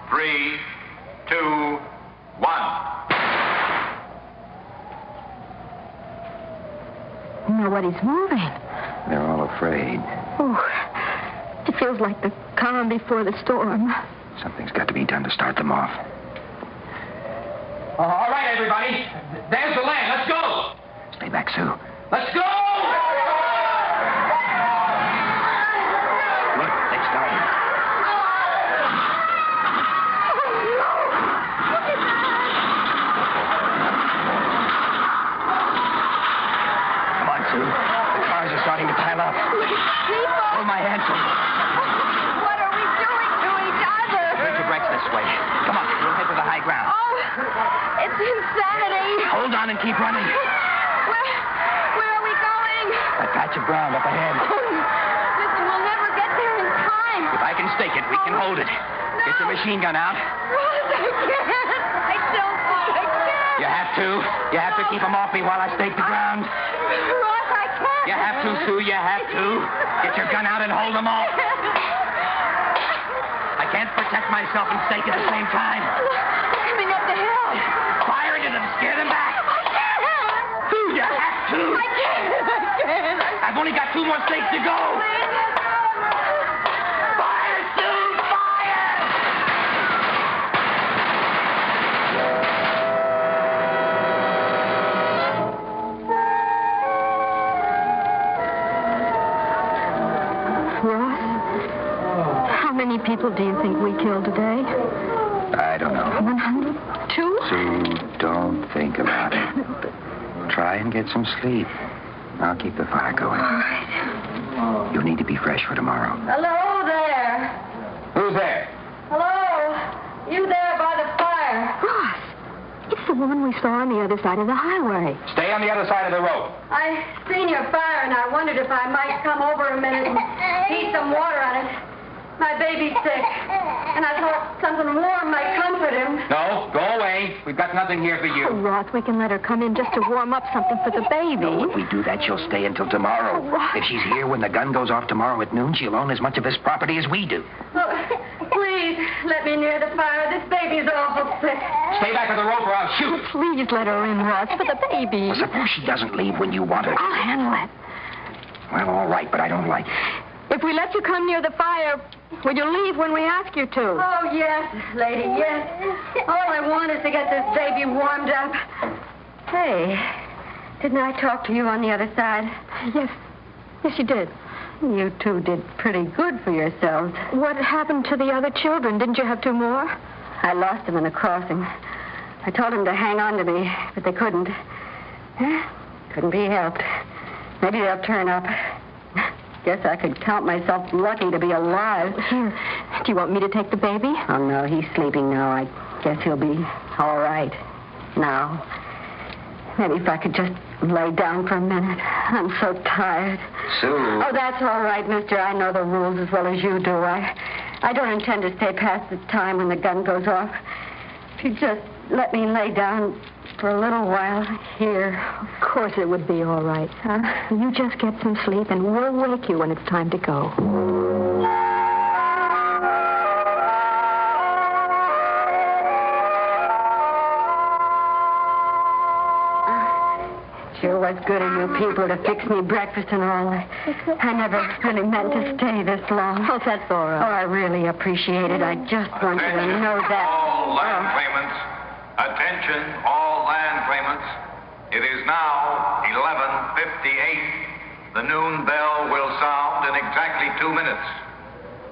3, 2, 1. Nobody's moving. They're all afraid. Oh, it feels like the calm before the storm. Something's got to be done to start them off. All right, everybody. There's the land. Let's go. Stay back, Sue. Let's go! Look, they started. Come on, Sue. The cars are starting to pile up. People! Hold my hand, Sue. What are we doing to each other? Bring your brakes this way. Come on, we'll head to the high ground. Oh, it's insanity. Hold on and keep running. Where are we going? That patch of ground up ahead. Listen, we'll never get there in time. If I can stake it, we can hold it. Get your machine gun out. Ross, I can't. I don't think I can. You have to. You have to keep them off me while I stake the ground. Ross, I can't. You have to, Sue. You have to. Get your gun out and hold them off. I can't protect myself and stake at the same time. They're coming up the hill. Fire into them. Scare them back. I can't. Sue, you have to. I can't. I've only got 2 more stakes to go. Fire, Sue, fire! Ross, how many people do you think we killed today? I don't know. 100? 2? Sue, don't think about it. Try and get some sleep. I'll keep the fire going. All right. You'll need to be fresh for tomorrow. Hello there. Who's there? Hello. You there by the fire. Ross, it's the woman we saw on the other side of the highway. Stay on the other side of the road. I seen your fire and I wondered if I might come over a minute and heat some water on it. My baby's sick, and I thought something warm might comfort him. No, go away. We've got nothing here for you. Oh, Ross, we can let her come in just to warm up something for the baby. No, if we do that, she'll stay until tomorrow. Oh, Ross. If she's here when the gun goes off tomorrow at noon, she'll own as much of this property as we do. Oh, please, let me near the fire. This baby's awful sick. Stay back of the rope or I'll shoot. Please let her in, Ross, for the baby. Well, suppose she doesn't leave when you want her. I'll handle it. Well, all right, but I don't like it. If we let you come near the fire, will you leave when we ask you to? Oh, yes, lady, yes. All I want is to get this baby warmed up. Hey, didn't I talk to you on the other side? Yes. Yes, you did. You two did pretty good for yourselves. What happened to the other children? Didn't you have two more? I lost them in the crossing. I told them to hang on to me, but they couldn't. Couldn't be helped. Maybe they'll turn up. Guess I could count myself lucky to be alive. Here, do you want me to take the baby? Oh, no, he's sleeping now. I guess he'll be all right now. Maybe if I could just lay down for a minute. I'm so tired. Sue. Oh, that's all right, mister. I know the rules as well as you do. I don't intend to stay past the time when the gun goes off. If you just let me lay down for a little while here. Of course it would be all right. You just get some sleep, and we'll wake you when it's time to go. Sure was good of you people to fix me breakfast and all. I never really meant to stay this long. Oh, that's all right. Oh, I really appreciate it. I just want you to know that. All land claimants. Attention, all land claimants. It is now 11:58. The noon bell will sound in exactly 2 minutes.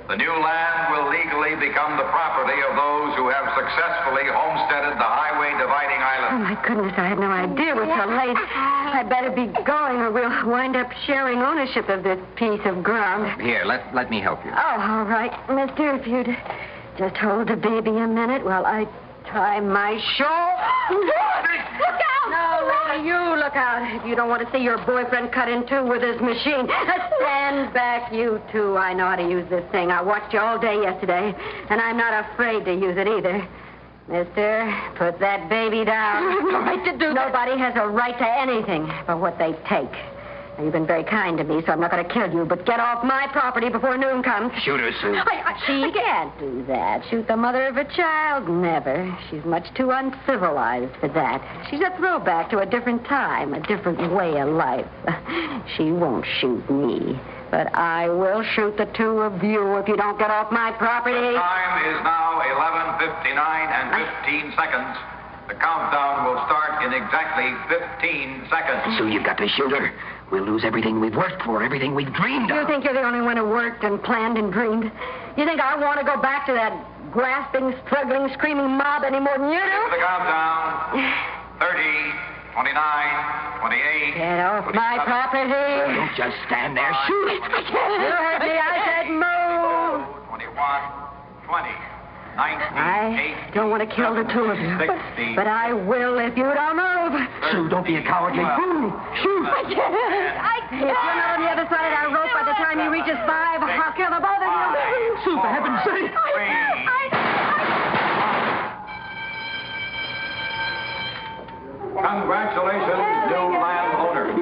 The new land will legally become the property of those who have successfully homesteaded the highway dividing island. Oh, my goodness, I had no idea it was so late. I better be going or we'll wind up sharing ownership of this piece of ground. Here, let me help you. Oh, all right, mister, if you'd just hold the baby a minute while I tie my shawl. Look out! No, lady, you look out. If you don't want to see your boyfriend cut in two with his machine. Stand back, you two. I know how to use this thing. I watched you all day yesterday, and I'm not afraid to use it either. Mister, put that baby down. I have no right to do that. Nobody has a right to anything but what they take. Now, you've been very kind to me, so I'm not going to kill you, but get off my property before noon comes. Shoot her, Sue. She can't do that. Shoot the mother of a child? Never. She's much too uncivilized for that. She's a throwback to a different time, a different way of life. She won't shoot me, but I will shoot the two of you if you don't get off my property. The time is now 11:59 and 15 seconds. The countdown will start in exactly 15 seconds. Sue, you've got to shoot her. We'll lose everything we've worked for, everything we've dreamed of. You think you're the only one who worked and planned and dreamed? You think I want to go back to that grasping, struggling, screaming mob any more than you do? The countdown. 30, 29, 28. Get off my property. Don't just stand there. Shoot it. You heard me. I said move. 21, 20. 19, I don't want to kill the two of you, but I will if you don't move. Sue, don't be a cowardly fool. Shoot. I can't. If you're not on the other side of that rope by the time he reaches 5, I'll kill the both of you. Sue, for heaven's sake. Congratulations, new landowners.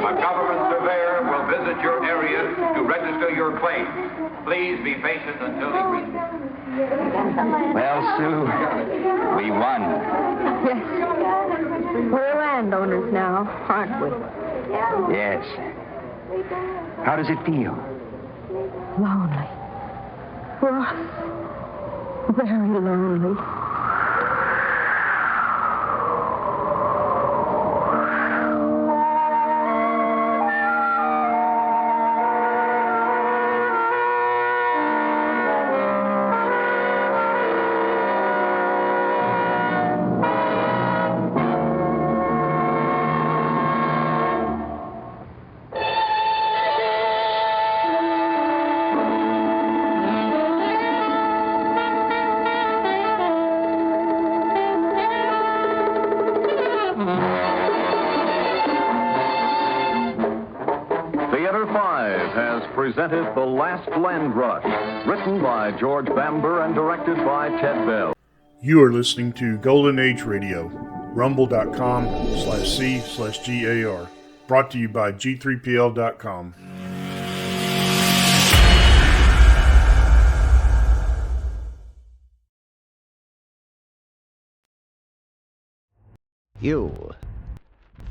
A government surveyor will visit your area to register your claim. Please be patient until he reaches. Well, Sue, we won. Yes. We're landowners now, aren't we? Yes. How does it feel? Lonely. Ross. Very lonely. presented The Last Land Rush, written by George Bamber and directed by Ted Bell. You are listening to Golden Age Radio, rumble.com/C/GAR, brought to you by G3PL.com. You,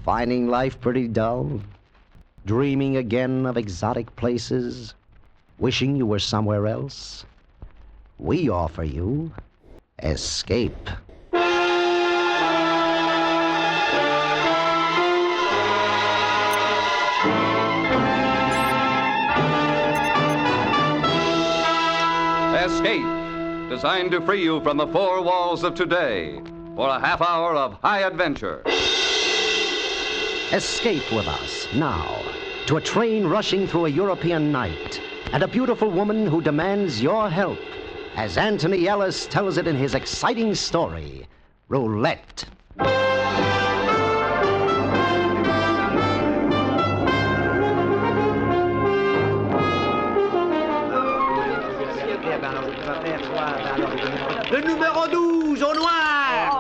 finding life pretty dull? Dreaming again of exotic places? Wishing you were somewhere else? We offer you escape. Escape, designed to free you from the four walls of today for a half hour of high adventure. Escape with us now to a train rushing through a European night and a beautiful woman who demands your help, as Anthony Ellis tells it in his exciting story, Roulette. Le numéro 12, au noir!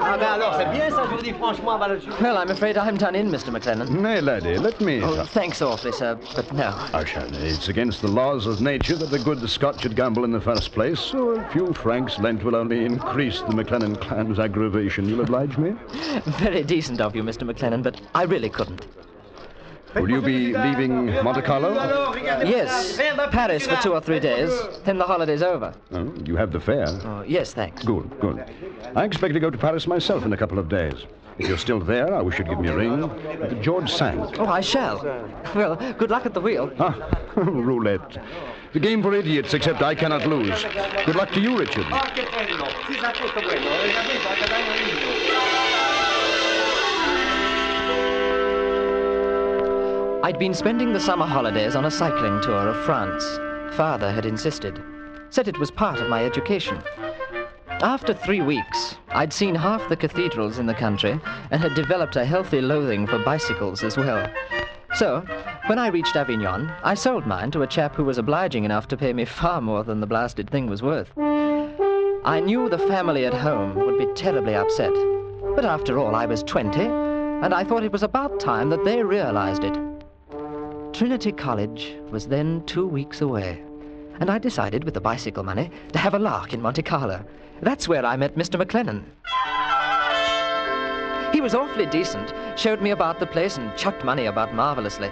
Ah, ben alors, c'est bien ça, je vous dis franchement, Well, I'm afraid I'm done in, Mr. McLennan. Nay, laddie, let me... Oh, thanks awfully, sir, but no. It's against the laws of nature that the good Scot should gamble in the first place, so a few francs lent will only increase the McLennan clan's aggravation. You'll oblige me? Very decent of you, Mr. McLennan, but I really couldn't. Will you be leaving Monte Carlo? Yes, Paris for 2 or 3 days, then the holiday's over. Oh, you have the fare? Oh, yes, thanks. Good. I expect to go to Paris myself in a couple of days. If you're still there, I wish you'd give me a ring. George Sand. Oh, I shall. Well, good luck at the wheel. Roulette. The game for idiots, except I cannot lose. Good luck to you, Richard. I'd been spending the summer holidays on a cycling tour of France. Father had insisted. Said it was part of my education. After 3 weeks, I'd seen half the cathedrals in the country and had developed a healthy loathing for bicycles as well. So, when I reached Avignon, I sold mine to a chap who was obliging enough to pay me far more than the blasted thing was worth. I knew the family at home would be terribly upset. But after all, I was 20, and I thought it was about time that they realized it. Trinity College was then 2 weeks away, and I decided, with the bicycle money, to have a lark in Monte Carlo. That's where I met Mr. McLennan. He was awfully decent, showed me about the place and chucked money about marvelously.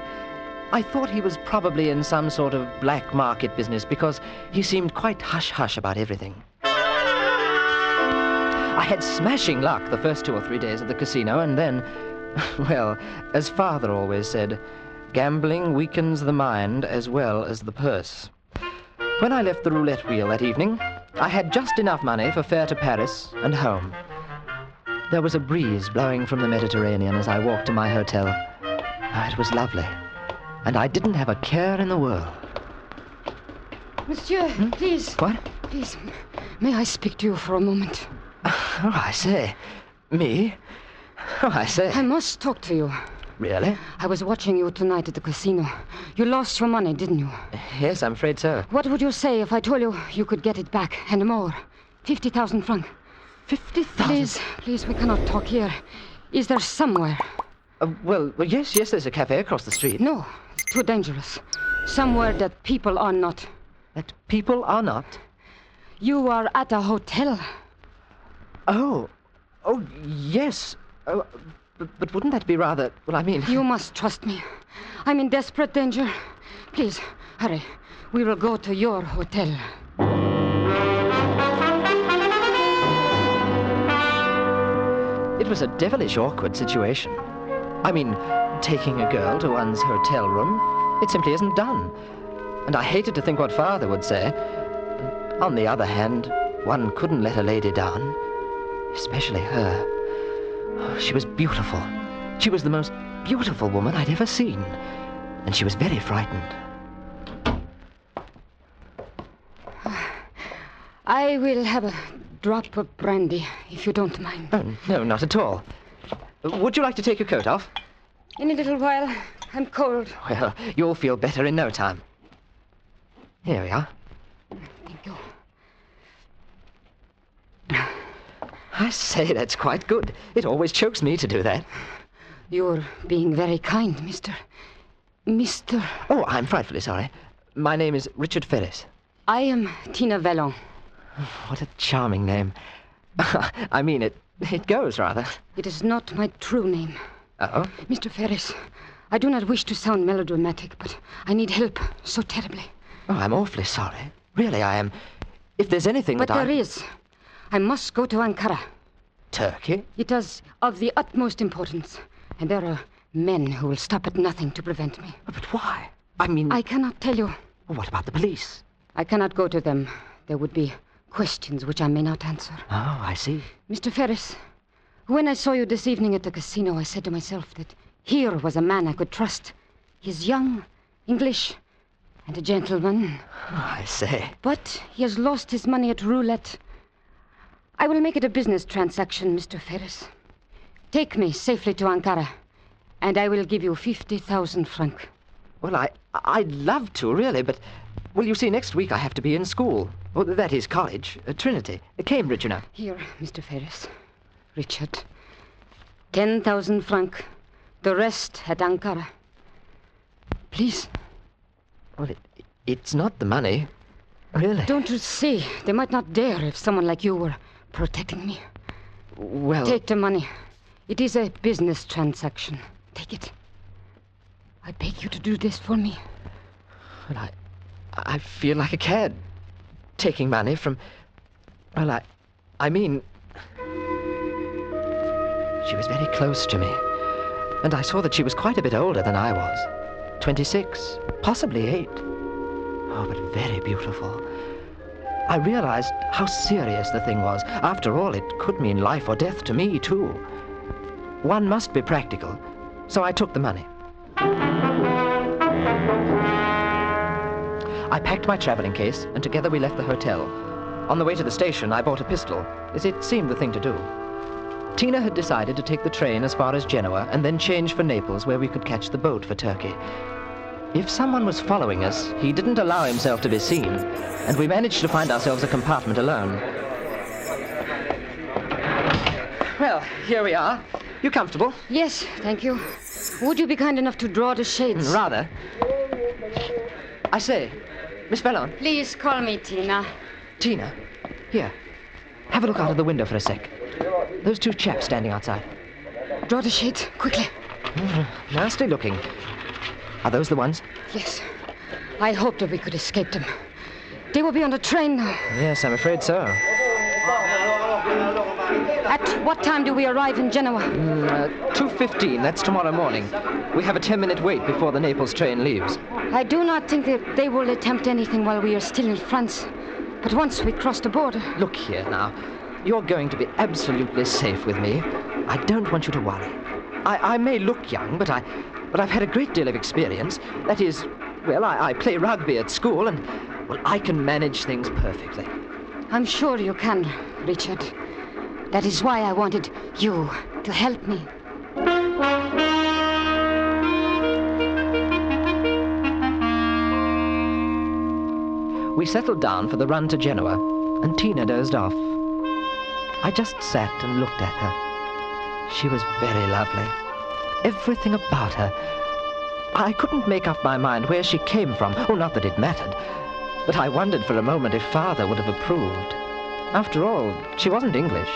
I thought he was probably in some sort of black market business because he seemed quite hush-hush about everything. I had smashing luck the first 2 or 3 days at the casino, and then, well, as Father always said, gambling weakens the mind as well as the purse. When I left the roulette wheel that evening, I had just enough money for fare to Paris and home. There was a breeze blowing from the Mediterranean as I walked to my hotel. It was lovely, and I didn't have a care in the world. Monsieur, please. What? Please, may I speak to you for a moment? Oh, I say. Me? Oh, I say. I must talk to you. Really? I was watching you tonight at the casino. You lost your money, didn't you? Yes, I'm afraid so. What would you say if I told you you could get it back, and more? 50,000 francs. 50,000? Please, we cannot talk here. Is there somewhere? Well, yes, there's a cafe across the street. No, it's too dangerous. Somewhere that people are not. That people are not? You are at a hotel. Oh, yes. But wouldn't that be rather... Well, I mean... You must trust me. I'm in desperate danger. Please, hurry. We will go to your hotel. It was a devilish awkward situation. I mean, taking a girl to one's hotel room, it simply isn't done. And I hated to think what Father would say. On the other hand, one couldn't let a lady down. Especially her. Oh, she was beautiful. She was the most beautiful woman I'd ever seen. And she was very frightened. I will have a drop of brandy, if you don't mind. Oh, no, not at all. Would you like to take your coat off? In a little while. I'm cold. Well, you'll feel better in no time. Here we are. Thank you. I say, that's quite good. It always chokes me to do that. You're being very kind, Mr. Oh, I'm frightfully sorry. My name is Richard Ferris. I am Tina Vallon. What a charming name. I mean, it goes, rather. It is not my true name. Oh? Mr. Ferris, I do not wish to sound melodramatic, but I need help so terribly. Oh, I'm awfully sorry. Really, I am. If there's anything But there is. I must go to Ankara. Turkey? It is of the utmost importance, and there are men who will stop at nothing to prevent me. But why? I mean... I cannot tell you. Well, what about the police? I cannot go to them. There would be questions which I may not answer. Oh, I see. Mr. Ferris, when I saw you this evening at the casino, I said to myself that here was a man I could trust. He is young, English, and a gentleman. Oh, I say. But he has lost his money at roulette. I will make it a business transaction, Mr. Ferris. Take me safely to Ankara, and I will give you 50,000 francs. Well, I'd love to, really, but... Well, you see, next week I have to be in school. Well, that is college. Trinity. Cambridge, you know. Here, Mr. Ferris. Richard. 10,000 francs. The rest at Ankara. Please. Well, it's not the money. Really. Don't you see? They might not dare if someone like you were protecting me. Well... Take the money. It is a business transaction. Take it. I beg you to do this for me. Well, I feel like a cad. Taking money from... Well, I mean... She was very close to me. And I saw that she was quite a bit older than I was. 26, possibly 8. Oh, but very beautiful. I realized how serious the thing was. After all, it could mean life or death to me, too. One must be practical, so I took the money. I packed my traveling case, and together we left the hotel. On the way to the station, I bought a pistol, as it seemed the thing to do. Tina had decided to take the train as far as Genoa, and then change for Naples, where we could catch the boat for Turkey. If someone was following us, he didn't allow himself to be seen, and we managed to find ourselves a compartment alone. Well, here we are. You comfortable? Yes, thank you. Would you be kind enough to draw the shades? Rather. I say, Miss Vallon. Please call me Tina. Tina? Here. Have a look out of the window for a sec. Those two chaps standing outside. Draw the shades, quickly. Nasty looking. Are those the ones? Yes. I hoped that we could escape them. They will be on the train now. Yes, I'm afraid so. At what time do we arrive in Genoa? 2:15. That's tomorrow morning. We have a 10-minute wait before the Naples train leaves. I do not think that they will attempt anything while we are still in France. But once we cross the border... Look here now. You're going to be absolutely safe with me. I don't want you to worry. I may look young, but I've had a great deal of experience. That is, well, I play rugby at school, and, well, I can manage things perfectly. I'm sure you can, Richard. That is why I wanted you to help me. We settled down for the run to Genoa, and Tina dozed off. I just sat and looked at her. She was very lovely. Everything about her. I couldn't make up my mind where she came from. Oh, not that it mattered. But I wondered for a moment if Father would have approved. After all, she wasn't English.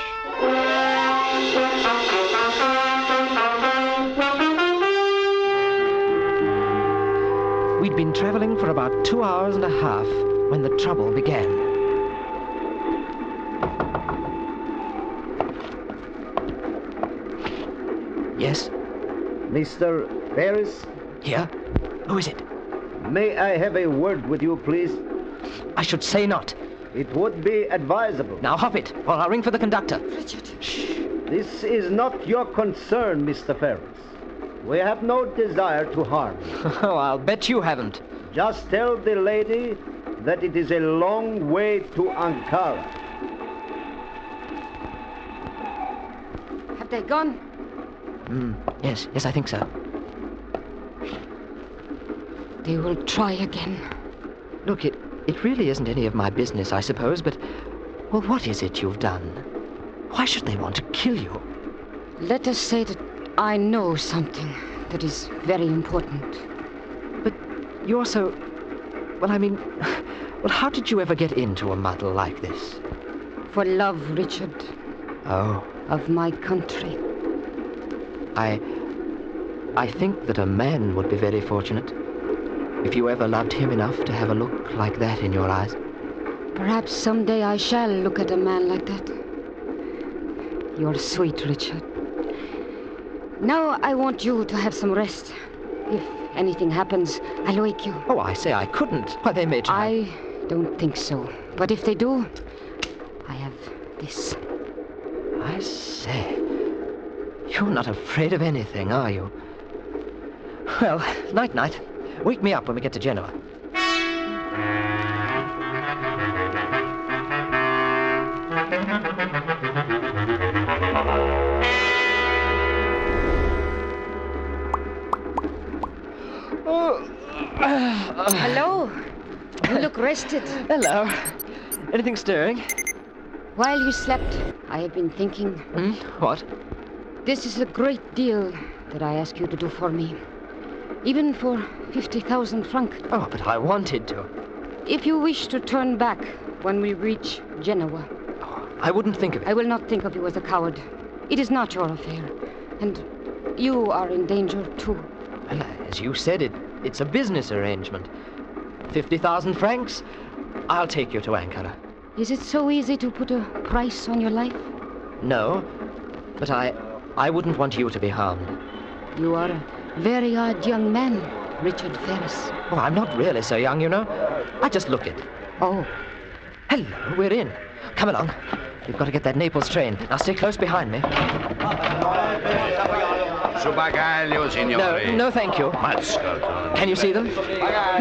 We'd been traveling for about 2 hours and a half when the trouble began. Yes? Mr. Ferris? Here? Who is it? May I have a word with you, please? I should say not. It would be advisable. Now hop it, or I'll ring for the conductor. Richard. Shh. This is not your concern, Mr. Ferris. We have no desire to harm you. Oh, I'll bet you haven't. Just tell the lady that it is a long way to Ankara. Have they gone? Yes, I think so. They will try again. Look, it It really isn't any of my business, I suppose, but... Well, what is it you've done? Why should they want to kill you? Let us say that I know something that is very important. But you're so... Well, I mean... Well, how did you ever get into a muddle like this? For love, Richard. Oh. Of my country. I think that a man would be very fortunate if you ever loved him enough to have a look like that in your eyes. Perhaps someday I shall look at a man like that. You're sweet, Richard. Now I want you to have some rest. If anything happens, I'll wake you. Oh, I say I couldn't. Why, they may try. I don't think so. But if they do, I have this. I say, you're not afraid of anything, are you? Well, night-night. Wake me up when we get to Genoa. Hello. You look rested. Hello. Anything stirring? While you slept, I have been thinking. What? This is a great deal that I ask you to do for me. Even for 50,000 francs. Oh, but I wanted to. If you wish to turn back when we reach Genoa. I wouldn't think of it. I will not think of you as a coward. It is not your affair. And you are in danger, too. Well, as you said, it's a business arrangement. 50,000 francs, I'll take you to Ankara. Is it so easy to put a price on your life? No, but I wouldn't want you to be harmed. You are a very odd young man, Richard Ferris. Oh, I'm not really so young, you know. I just look it. Oh. Hello, we're in. Come along. We've got to get that Naples train. Now stay close behind me. Su bagaglio, signore. No, thank you. Can you see them?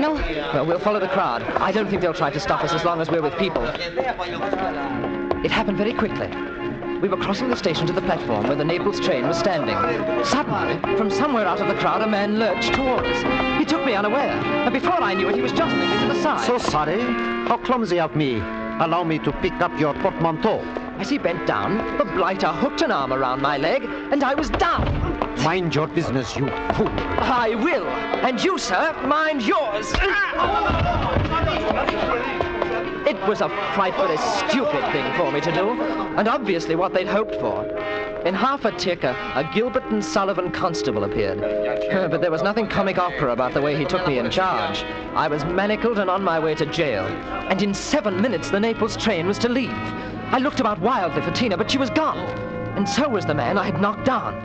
No. Well, we'll follow the crowd. I don't think they'll try to stop us as long as we're with people. It happened very quickly. We were crossing the station to the platform where the Naples train was standing. Suddenly, from somewhere out of the crowd, a man lurched toward us. He took me unaware, and before I knew it, he was jostling me to the side. So sorry. How clumsy of me. Allow me to pick up your portmanteau. As he bent down, the blighter hooked an arm around my leg, and I was down. Mind your business, you fool. I will. And you, sir, mind yours. It was a frightfully stupid thing for me to do, and obviously what they'd hoped for. In half a tick, a Gilbert and Sullivan constable appeared. But there was nothing comic opera about the way he took me in charge. I was manacled and on my way to jail. And in 7 minutes, the Naples train was to leave. I looked about wildly for Tina, but she was gone. And so was the man I had knocked down.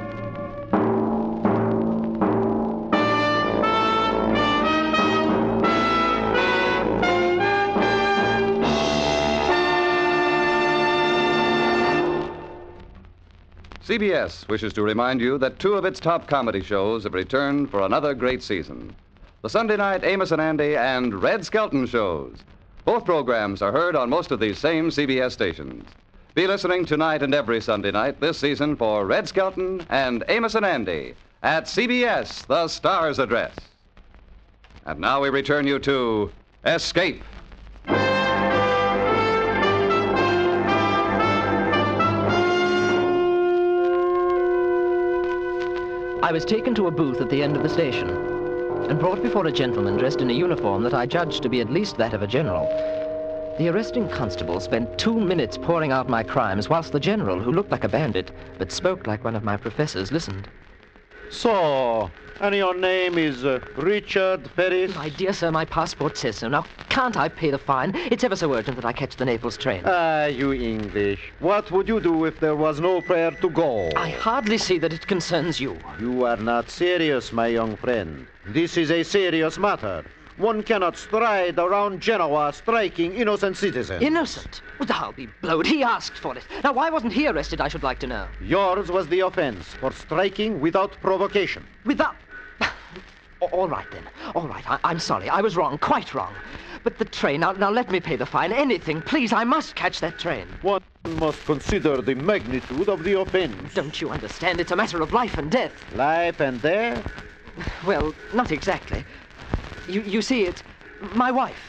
CBS wishes to remind you that 2 of its top comedy shows have returned for another great season. The Sunday night Amos and Andy and Red Skelton shows. Both programs are heard on most of these same CBS stations. Be listening tonight and every Sunday night this season for Red Skelton and Amos and Andy at CBS, the Star's Address. And now we return you to Escape. I was taken to a booth at the end of the station and brought before a gentleman dressed in a uniform that I judged to be at least that of a general. The arresting constable spent 2 minutes pouring out my crimes, whilst the general, who looked like a bandit but spoke like one of my professors, listened. So, and your name is Richard Ferris? My dear sir, my passport says so. Now, can't I pay the fine? It's ever so urgent that I catch the Naples train. Ah, you English. What would you do if there was no prayer to go? I hardly see that it concerns you. You are not serious, my young friend. This is a serious matter. One cannot stride around Genoa striking innocent citizens. Innocent? Well, I'll be blowed. He asked for it. Now, why wasn't he arrested, I should like to know? Yours was the offense for striking without provocation. Without... All right, then. All right, I'm sorry. I was wrong, quite wrong. But the train, now let me pay the fine. Anything, please. I must catch that train. One must consider the magnitude of the offense. Don't you understand? It's a matter of life and death. Life and death? Well, not exactly. You see, it's my wife.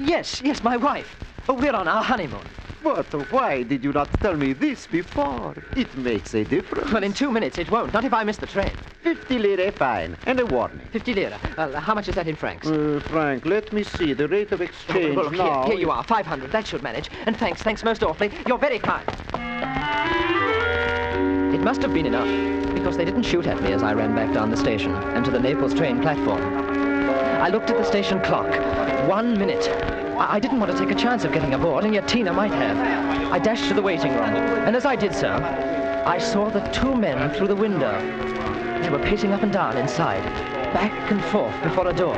Yes, my wife. Oh, we're on our honeymoon. But why did you not tell me this before? It makes a difference. Well, in 2 minutes it won't, not if I miss the train. 50 lire fine, and a warning. 50 lire. Well, how much is that in francs? Frank, let me see. The rate of exchange Look, now... Here you are, 500. That should manage. And thanks most awfully. You're very kind. It must have been enough, because they didn't shoot at me as I ran back down the station and to the Naples train platform. I looked at the station clock. 1 minute. I didn't want to take a chance of getting aboard, and yet Tina might have. I dashed to the waiting room, and as I did so, I saw the 2 men through the window. They were pacing up and down inside, back and forth before a door.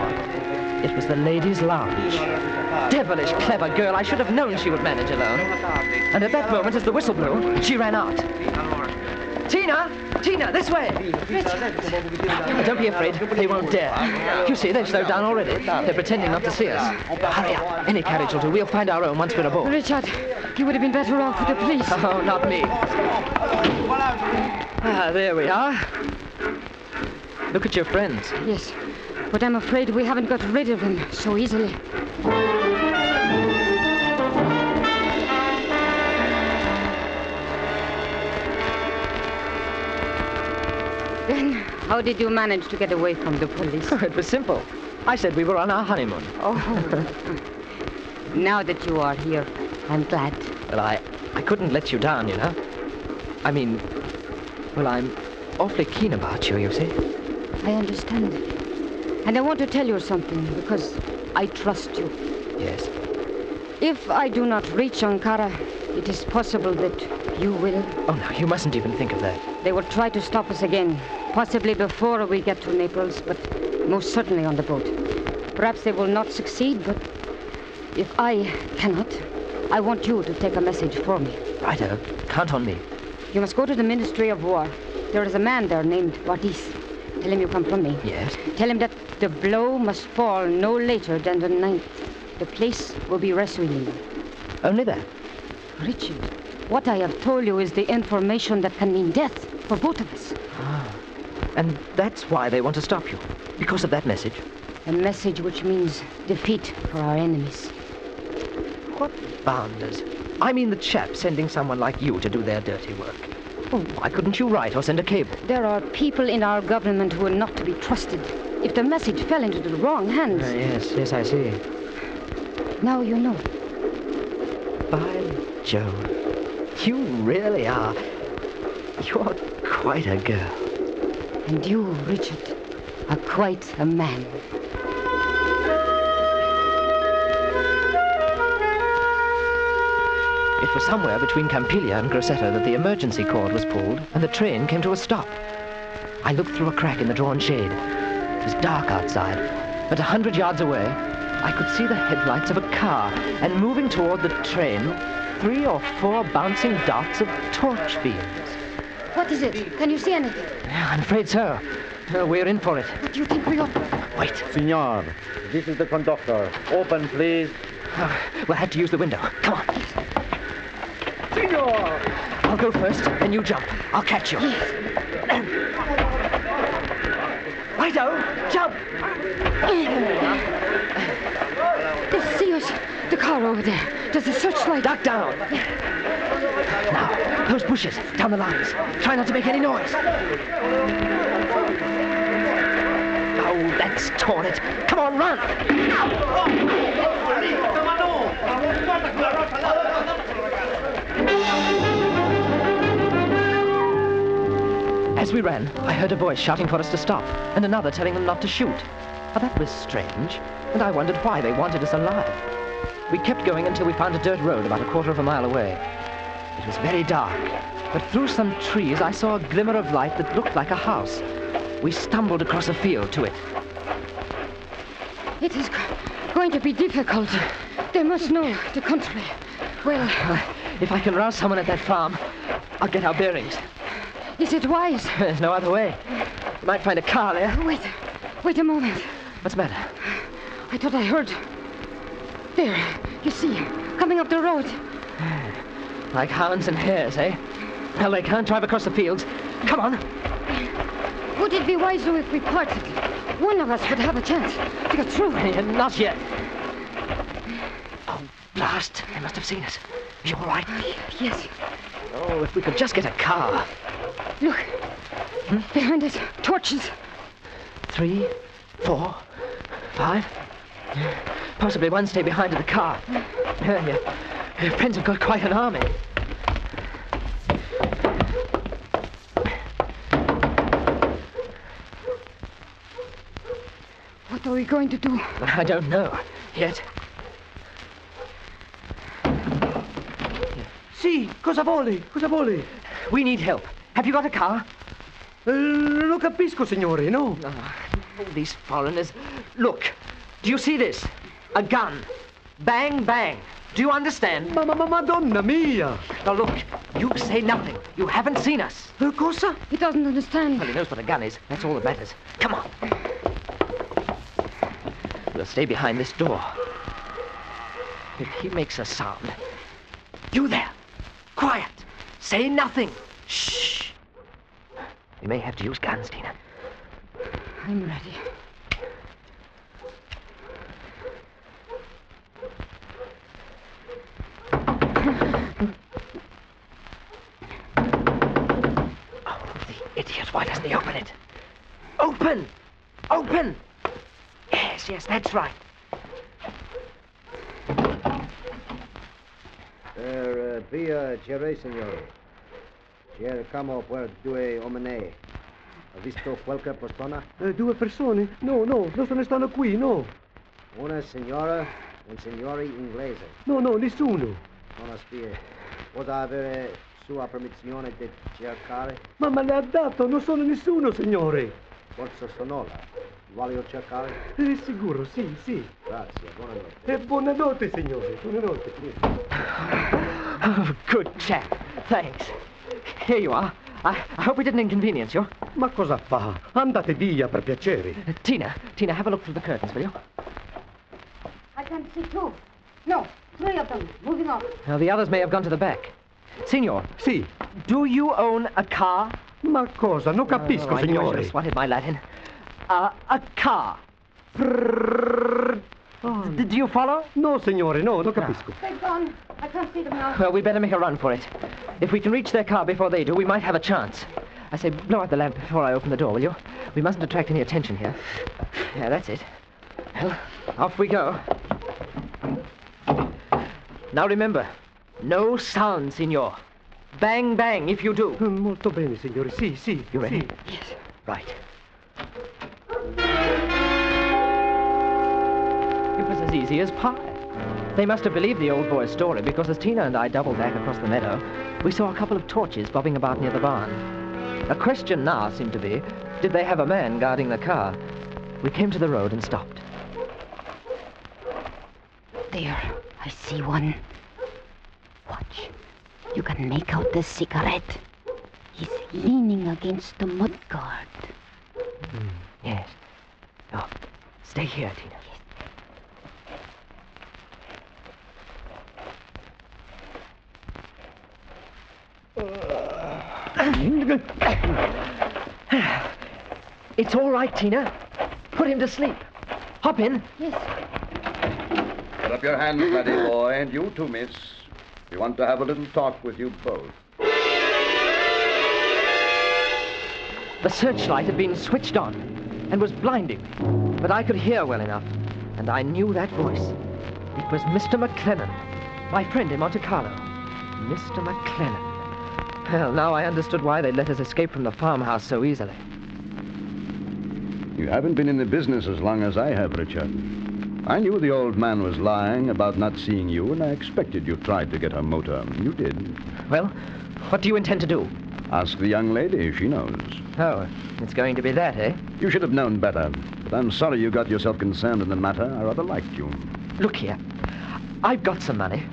It was the ladies' lounge. Devilish clever girl. I should have known she would manage alone. And at that moment, as the whistle blew, she ran out. Tina, this way! Don't be afraid, they won't dare. You see, they've slowed down already. They're pretending not to see us. Hurry up, any carriage will do. We'll find our own once we're aboard. Richard, you would have been better off with the police. Oh, not me. There we are. Look at your friends. Yes, but I'm afraid we haven't got rid of them so easily. Then, how did you manage to get away from the police? It was simple. I said we were on our honeymoon. Oh. Now that you are here, I'm glad. Well, I couldn't let you down, you know. I mean, well, I'm awfully keen about you, you see. I understand. And I want to tell you something, because I trust you. Yes. If I do not reach Ankara, it is possible that you will. Oh, no, you mustn't even think of that. They will try to stop us again, possibly before we get to Naples, but most certainly on the boat. Perhaps they will not succeed, but if I cannot, I want you to take a message for me. Righto. Count on me. You must go to the Ministry of War. There is a man there named Wadis. Tell him you come from me. Yes? Tell him that the blow must fall no later than the 9th. The place will be Reswilling. Only that? Richard, what I have told you is the information that can mean death for both of us. Ah. And that's why they want to stop you. Because of that message. A message which means defeat for our enemies. What bounders? I mean the chap sending someone like you to do their dirty work. Oh, why couldn't you write or send a cable? There are people in our government who are not to be trusted. If the message fell into the wrong hands... Yes, I see. Now you know. By Jove. You really are. You're quite a girl. And you, Richard, are quite a man. It was somewhere between Campiglia and Grosseto that the emergency cord was pulled and the train came to a stop. I looked through a crack in the drawn shade. It was dark outside, but 100 yards away, I could see the headlights of a car, and moving toward the train, 3 or 4 bouncing dots of torch beams. What is it? Can you see anything? I'm afraid so. We're in for it. What do you think we ought to... Wait. Signor, this is the conductor. Open, please. We'll have to use the window. Come on. Signor! I'll go first, then you jump. I'll catch you. Righto, jump! They see us. The car over there. There's a searchlight. Duck down. Now, those bushes, down the lines. Try not to make any noise. Oh, that's torn it. Come on, run! As we ran, I heard a voice shouting for us to stop, and another telling them not to shoot. Now, that was strange, and I wondered why they wanted us alive. We kept going until we found a dirt road about a quarter of a mile away. It was very dark, but through some trees I saw a glimmer of light that looked like a house. We stumbled across a field to it. It is going to be difficult. They must know the country. Well, if I can rouse someone at that farm, I'll get our bearings. Is it wise? There's no other way. You might find a car there. Wait a moment. What's the matter? I thought I heard... There, you see, coming up the road. Like hounds and hares, eh? Well, they can't drive across the fields. Come on. Would it be wiser if we parted? One of us would have a chance to get through. Not yet. Blast! They must have seen us. Are you all right? Yes. Oh, if we could just get a car. Look. Behind us. Torches. 3, 4, 5. Possibly one stay behind in the car. Your friends have got quite an army. What are we going to do? I don't know yet. Sì, cosa vuole? Cosa vuole? We need help. Have you got a car? Lo capisco, signore, no? Oh, these foreigners. Look, do you see this? A gun. Bang, bang. Do you understand? Madonna mia! Now look, you say nothing. You haven't seen us. Cosa? He doesn't understand. Well, he knows what a gun is. That's all that matters. Come on. We'll stay behind this door. If he makes a sound... You there! Quiet! Say nothing! Shh! We may have to use guns, Tina. I'm ready. Oh, the idiot. Why doesn't he open it? Open! Open! Yes, that's right. Via Jerry, signore. Cercamo per 2 uomini. Ha visto qualche persona? 2 persone? No, non se ne stanno qui, no. Una signora, un signore inglese. No, nessuno. Una spia. Potrà avere sua permissione di cercare? Ma me l'ha dato, non sono nessuno, signore. Forza sonora. Voglio cercare? Sicuro, sì. Grazie, buonanotte. Buonanotte, signore, buonanotte. Oh, good chap. Thanks. Here you are. I hope we didn't inconvenience you. Ma cosa fa? Andate via, per piacere. Tina, have a look through the curtains, will you? I can see 2. No, 3 of them. Moving on. Now, the others may have gone to the back. Signor. Sì. Do you own a car? Ma cosa? Non capisco, I knew I should signore. have swatted my Latin. A car. Did you follow? No, signore, no, non capisco. They're gone. I can't see them now. Well, we better make a run for it. If we can reach their car before they do, we might have a chance. I say, blow out the lamp before I open the door, will you? We mustn't attract any attention here. Yeah, that's it. Well, off we go. Now remember, no sound, signor. Bang, bang, if you do. Molto bene, signore. Sì. You ready? Sì. Yes. Right. It was as easy as pie. They must have believed the old boy's story, because as Tina and I doubled back across the meadow, we saw a couple of torches bobbing about near the barn. A question now seemed to be, did they have a man guarding the car? We came to the road and stopped. There, I see one. Watch. You can make out the cigarette. He's leaning against the mudguard. Yes. Oh, stay here, Tina. It's all right, Tina. Put him to sleep. Hop in. Yes. Put up your hands, laddie boy, and you too, miss. We want to have a little talk with you both. The searchlight had been switched on and was blinding me, but I could hear well enough, and I knew that voice. It was Mr. McLennan, my friend in Monte Carlo. Mr. McLennan. Well, now I understood why they'd let us escape from the farmhouse so easily. You haven't been in the business as long as I have, Richard. I knew the old man was lying about not seeing you, and I expected you tried to get her motor. You did. Well, what do you intend to do? Ask the young lady. She knows. Oh, it's going to be that, eh? You should have known better. But I'm sorry you got yourself concerned in the matter. I rather liked you. Look here. I've got some money.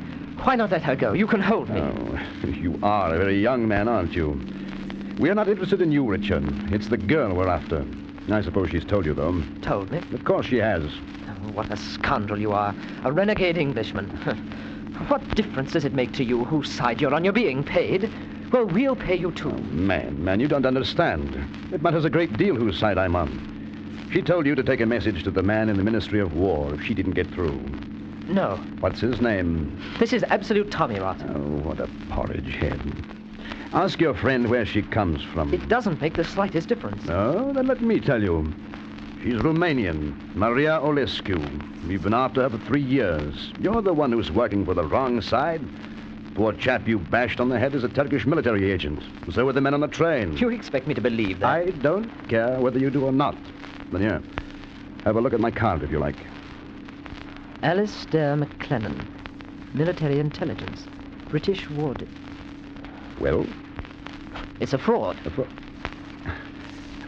Why not let her go? You can hold me. Oh, you are a very young man, aren't you? We're not interested in you, Richard. It's the girl we're after. I suppose she's told you, though. Told me? Of course she has. Oh, what a scoundrel you are. A renegade Englishman. What difference does it make to you whose side you're on? You're being paid. Well, we'll pay you too. Oh, man, you don't understand. It matters a great deal whose side I'm on. She told you to take a message to the man in the Ministry of War if she didn't get through. No. What's his name? This is absolute Tommy rot. Oh, what a porridge head. Ask your friend where she comes from. It doesn't make the slightest difference. Oh, then let me tell you. She's Romanian, Maria Olescu. We've been after her for 3 years. You're the one who's working for the wrong side. Poor chap you bashed on the head is a Turkish military agent. So were the men on the train. You expect me to believe that? I don't care whether you do or not. Then here, have a look at my card if you like. Alistair McLennan, military intelligence, British ward. Well? It's a fraud. A fraud?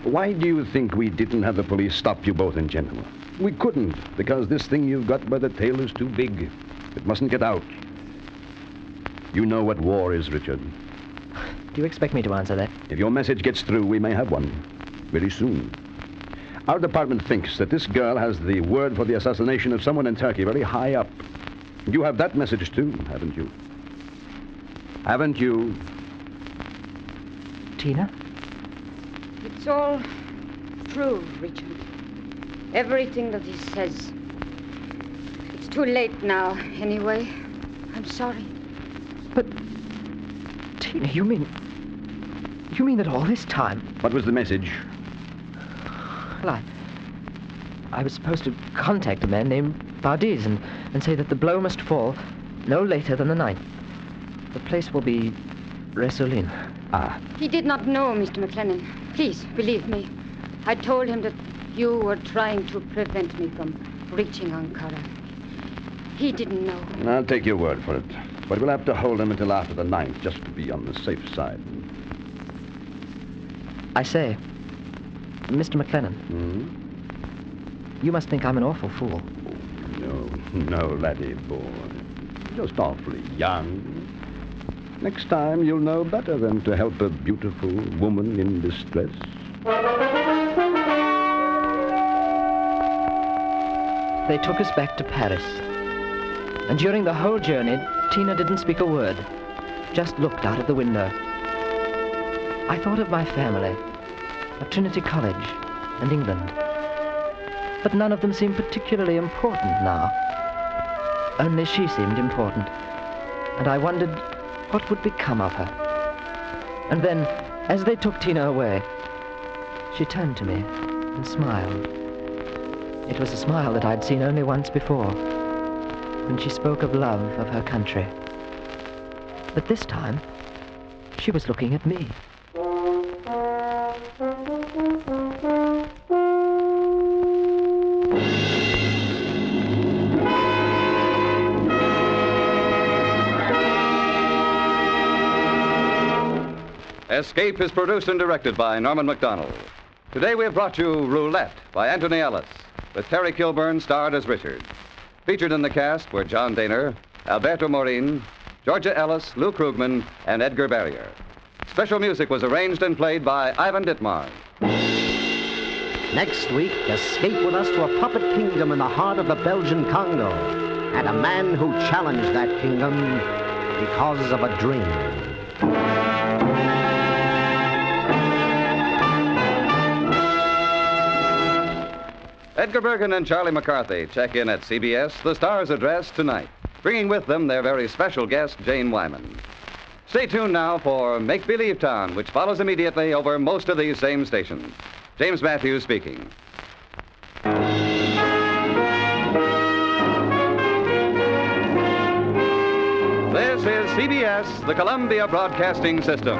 Why do you think we didn't have the police stop you both in Genoa? We couldn't, because this thing you've got by the tail is too big. It mustn't get out. You know what war is, Richard. Do you expect me to answer that? If your message gets through, we may have one. Very soon. Our department thinks that this girl has the word for the assassination of someone in Turkey very high up. You have that message too, haven't you? Haven't you? Tina? It's all true, Richard. Everything that he says. It's too late now, anyway. I'm sorry. But, Tina, you mean that all this time... What was the message? Well, I was supposed to contact a man named Bardiz and say that the blow must fall no later than the 9th. The place will be Resolin. Ah. He did not know, Mr. McLennan. Please, believe me. I told him that you were trying to prevent me from reaching Ankara. He didn't know. I'll take your word for it. But we'll have to hold him until after the 9th, just to be on the safe side. I say, Mr. McLennan. You must think I'm an awful fool. No, laddie boy. Just awfully young. Next time you'll know better than to help a beautiful woman in distress. They took us back to Paris. And during the whole journey, Tina didn't speak a word, just looked out of the window. I thought of my family, of Trinity College, and England. But none of them seemed particularly important now. Only she seemed important, and I wondered what would become of her. And then, as they took Tina away, she turned to me and smiled. It was a smile that I'd seen only once before, when she spoke of love of her country. But this time, she was looking at me. Escape is produced and directed by Norman MacDonald. Today we have brought you Roulette by Anthony Ellis, with Terry Kilburn starred as Richard. Featured in the cast were John Daner, Alberto Morin, Georgia Ellis, Lou Krugman, and Edgar Barrier. Special music was arranged and played by Ivan Ditmar. Next week, escape with us to a puppet kingdom in the heart of the Belgian Congo, and a man who challenged that kingdom because of a dream. Edgar Bergen and Charlie McCarthy check in at CBS, the Star's address, tonight, bringing with them their very special guest, Jane Wyman. Stay tuned now for Make Believe Town, which follows immediately over most of these same stations. James Matthews speaking. This is CBS, the Columbia Broadcasting System.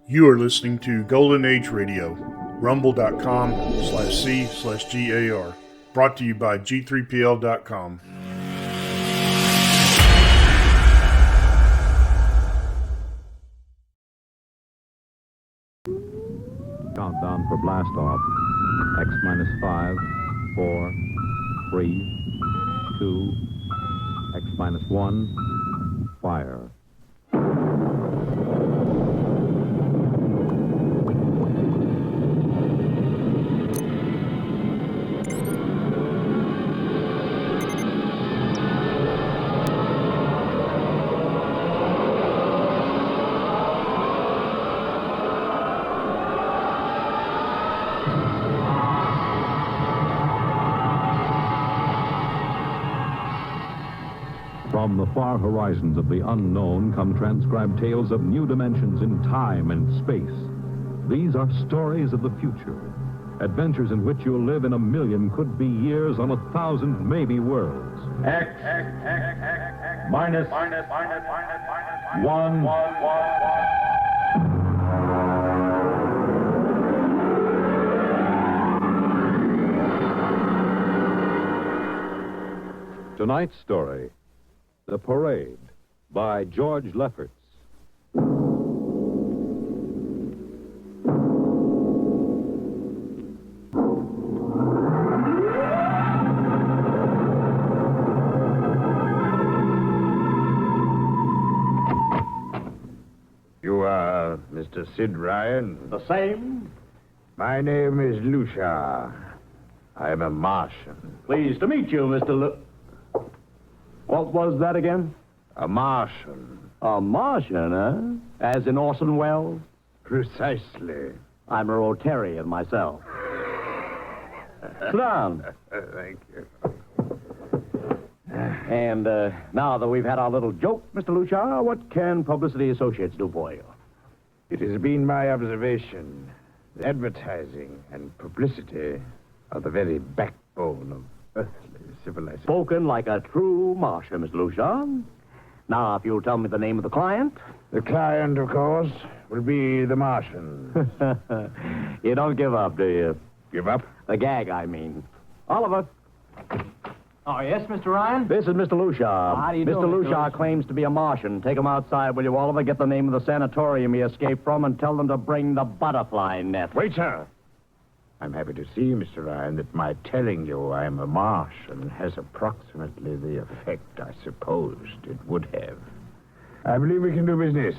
You are listening to Golden Age Radio, rumble.com/C/GAR. Brought to you by G3PL.com. Countdown for blast off. X minus 5, 4, 3, 2, X minus 1, fire. From the far horizons of the unknown come transcribed tales of new dimensions in time and space. These are stories of the future. Adventures in which you'll live in 1,000,000 could be years on 1,000 maybe worlds. X minus 1. Tonight's story, The Parade, by George Lefferts. You are Mr. Sid Ryan? The same. My name is Lucia. I am a Martian. Pleased to meet you, Mr. What was that again? A Martian. A Martian, huh? As in Orson Welles? Precisely. I'm a Rotarian myself. Sit down. Thank you. And now that we've had our little joke, Mr. Lucia, what can Publicity Associates do for you? It has been my observation that advertising and publicity are the very backbone of earthly civilization. Spoken like a true Martian, Mr. Lucia. Now, if you'll tell me the name of the client. The client, of course, will be the Martian. You don't give up, do you? Give up? The gag, I mean. Oliver. Oh, yes, Mr. Ryan? This is Mr. Lucia. How do you do, Mr. Lucia claims to be a Martian. Take him outside, will you, Oliver? Get the name of the sanatorium he escaped from and tell them to bring the butterfly net. Wait, sir. I'm happy to see, Mr. Ryan, that my telling you I'm a Martian has approximately the effect I supposed it would have. I believe we can do business.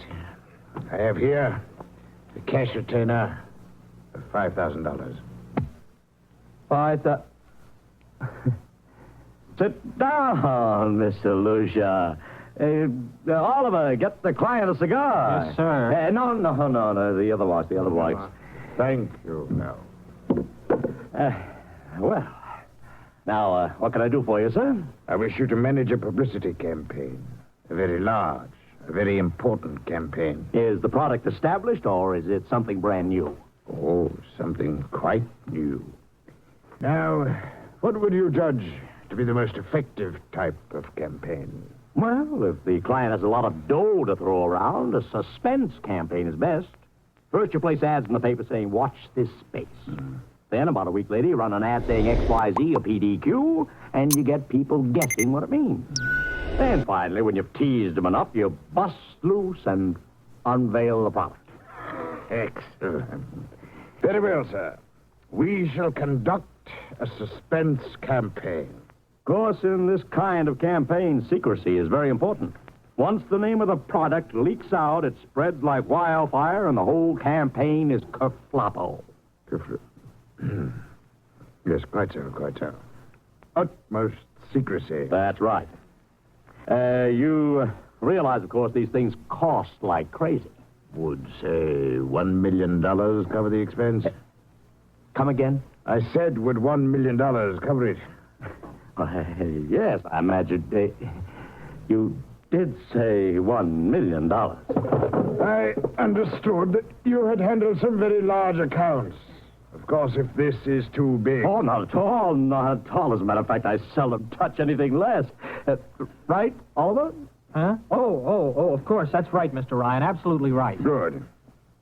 I have here the cash retainer of $5,000. Sit down, Mr. Lucia. Oliver, get the client a cigar. Yes, sir. No, the other box, Thank you, no. Well, now, what can I do for you, sir? I wish you to manage a publicity campaign. A very large, a very important campaign. Is the product established, or is it something brand new? Oh, something quite new. Now, what would you judge to be the most effective type of campaign? Well, if the client has a lot of dough to throw around, a suspense campaign is best. First, you place ads in the paper saying, watch this space. Then, about a week later, you run an ad saying XYZ or PDQ, and you get people guessing what it means. Then, finally, when you've teased them enough, you bust loose and unveil the product. Excellent. Very well, sir. We shall conduct a suspense campaign. Of course, in this kind of campaign, secrecy is very important. Once the name of the product leaks out, it spreads like wildfire, and the whole campaign is kerfloppo. Yes, quite so. Utmost secrecy. That's right. You realize, of course, these things cost like crazy. Would, say, $1 million cover the expense? Come again? I said, would $1 million cover it? Yes, I imagine. You did say $1 million. I understood that you had handled some very large accounts. Of course, if this is too big... Oh, not at all. Not at all. As a matter of fact, I seldom touch anything less. Right, Oliver? Huh? Oh, of course. That's right, Mr. Ryan. Absolutely right. Good.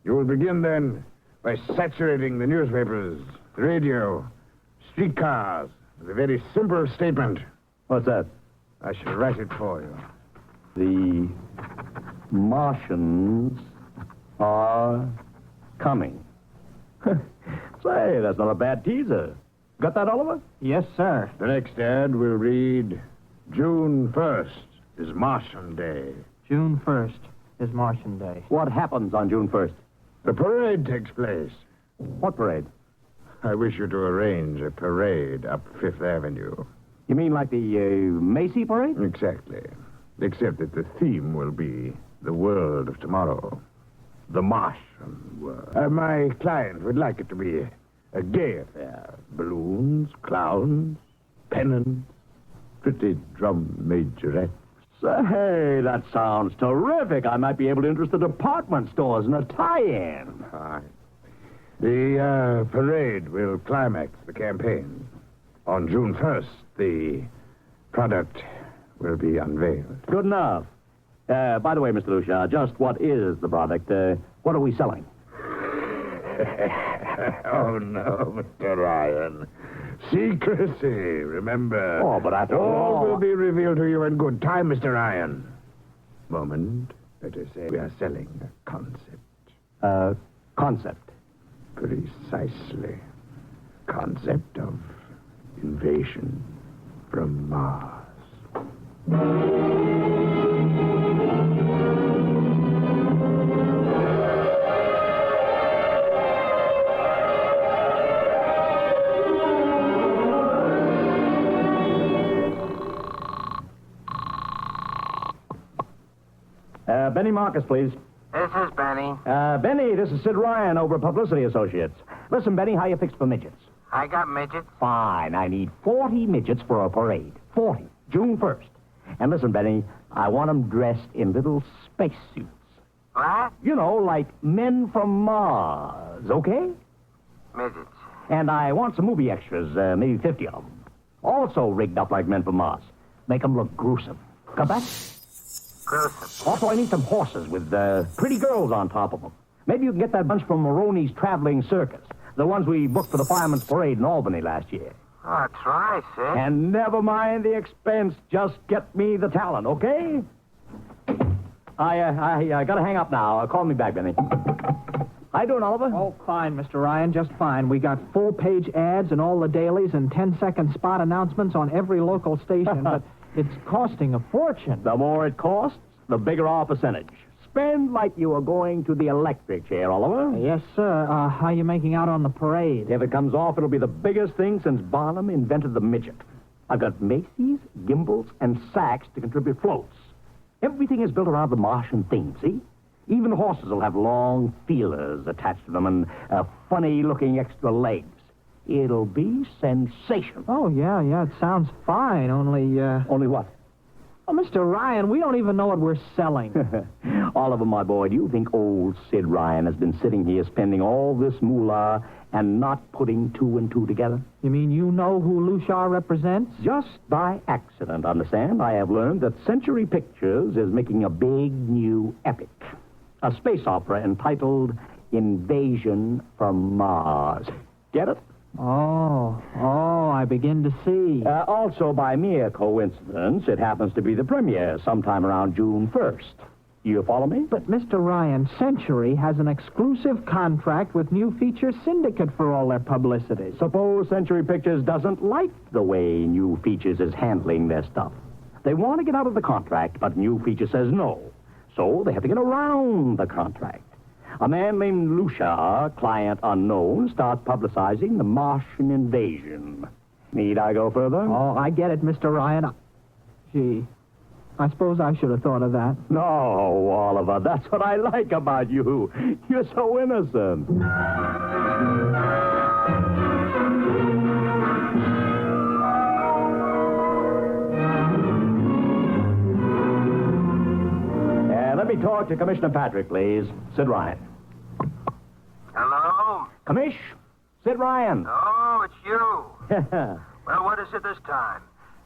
You will begin, then, by saturating the newspapers, the radio, streetcars, with a very simple statement. What's that? I shall write it for you. The Martians are coming. Say, that's not a bad teaser. Got that, Oliver? Yes, sir. The next ad will read, June 1st is Martian Day. June 1st is Martian Day. What happens on June 1st? The parade takes place. What parade? I wish you to arrange a parade up Fifth Avenue. You mean like the Macy parade? Exactly. Except that the theme will be the world of tomorrow. The Martian world. My client would like it to be a gay affair. Balloons, clowns, pennants, pretty drum majorettes. Say, that sounds terrific. I might be able to interest the department stores in a tie-in. The parade will climax the campaign. On June 1st, the product will be unveiled. Good enough. By the way, Mr. Lucia, just what is the product? What are we selling? Oh, no, Mr. Ryan. Secrecy, remember. Oh, but after all all... will be revealed to you in good time, Mr. Ryan. Moment, let us say we are selling a concept. Concept? Precisely. Concept of invasion from Mars. Benny Marcus, please. This is Benny. Benny, this is Sid Ryan over at Publicity Associates. Listen, Benny, how you fixed for midgets? I got midgets. Fine. I need 40 midgets for a parade. 40. June 1st. And listen, Benny, I want them dressed in little spacesuits. What? You know, like men from Mars, okay? Midgets. And I want some movie extras, maybe 50 of them. Also rigged up like men from Mars. Make them look gruesome. Got that? Gruesome. Also, I need some horses with pretty girls on top of them. Maybe you can get that bunch from Maroney's Traveling Circus. The ones we booked for the Fireman's Parade in Albany last year. Oh, try, Sid. And never mind the expense. Just get me the talent, okay? I gotta hang up now. Call me back, Benny. How you doing, Oliver? Oh, fine, Mr. Ryan, just fine. We got full-page ads in all the dailies and 10-second spot announcements on every local station, but it's costing a fortune. The more it costs, the bigger our percentage. Spend like you were going to the electric chair, Oliver. Yes, sir. How you making out on the parade? If it comes off, it'll be the biggest thing since Barnum invented the midget. I've got Macy's, gimbals, and sacks to contribute floats. Everything is built around the Martian theme, see? Even the horses will have long feelers attached to them and funny-looking extra legs. It'll be sensational. Oh, yeah, it sounds fine, only... Only what? Oh, Mr. Ryan, we don't even know what we're selling. Oliver, my boy, do you think old Sid Ryan has been sitting here spending all this moolah and not putting two and two together? You mean you know who Lucia represents? Just by accident, understand? I have learned that Century Pictures is making a big new epic. A space opera entitled Invasion from Mars. Get it? Oh, I begin to see. Also, by mere coincidence, it happens to be the premiere sometime around June 1st. You follow me? But, Mr. Ryan, Century has an exclusive contract with New Feature Syndicate for all their publicity. Suppose Century Pictures doesn't like the way New Features is handling their stuff. They want to get out of the contract, but New Feature says no. So they have to get around the contract. A man named Lucia, client unknown, starts publicizing the Martian invasion. Need I go further? Oh, I get it, Mr. Ryan. Gee, I suppose I should have thought of that. No, Oliver, that's what I like about you. You're so innocent. Let me talk to Commissioner Patrick, please. Sid Ryan. Hello? Commish? Sid Ryan. Oh, it's you. Well, what is it this time?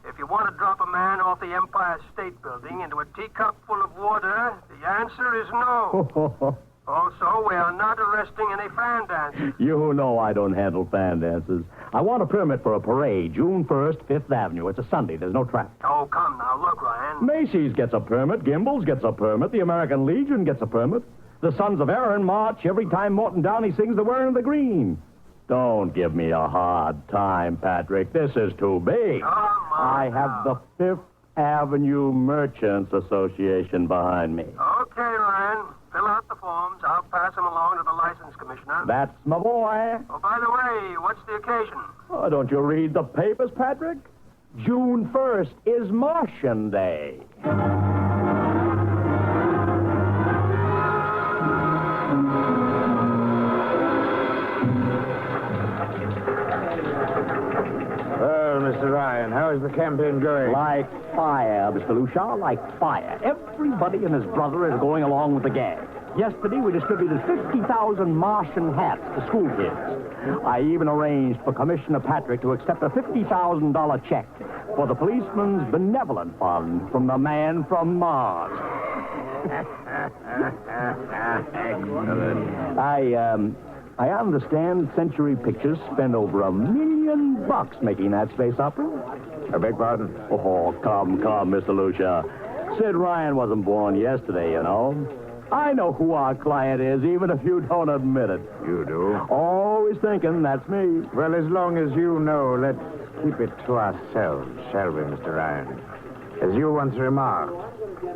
If you want to drop a man off the Empire State Building into a teacup full of water, the answer is no. Also, we are not arresting any fan dancers. You know I don't handle fan dances. I want a permit for a parade, June 1st, 5th Avenue. It's a Sunday. There's no traffic. Oh, come now. Look, Ryan. Macy's gets a permit. Gimbals gets a permit. The American Legion gets a permit. The Sons of Erin march every time Morton Downey sings the Wearing the Green. Don't give me a hard time, Patrick. This is too big. I have the 5th Avenue Merchants Association behind me. Okay, Ryan. Fill out the forms. I'll pass them along to the license commissioner. That's my boy. Oh, by the way, what's the occasion? Oh, don't you read the papers, Patrick? June 1st is Martian Day. Well, Mr. Ryan, how is the campaign going? Like fire, Mr. Lucia, like fire. Everybody and his brother is going along with the gag. Yesterday, we distributed 50,000 Martian hats to school kids. I even arranged for Commissioner Patrick to accept a $50,000 check for the Policeman's Benevolent Fund from the man from Mars. I understand Century Pictures spent over $1 million making that space opera. I beg pardon? Oh, come, Mr. Lucia. Sid Ryan wasn't born yesterday, you know. I know who our client is, even if you don't admit it. You do? Always thinking that's me. Well, as long as you know, let's keep it to ourselves, shall we, Mr. Ryan? As you once remarked,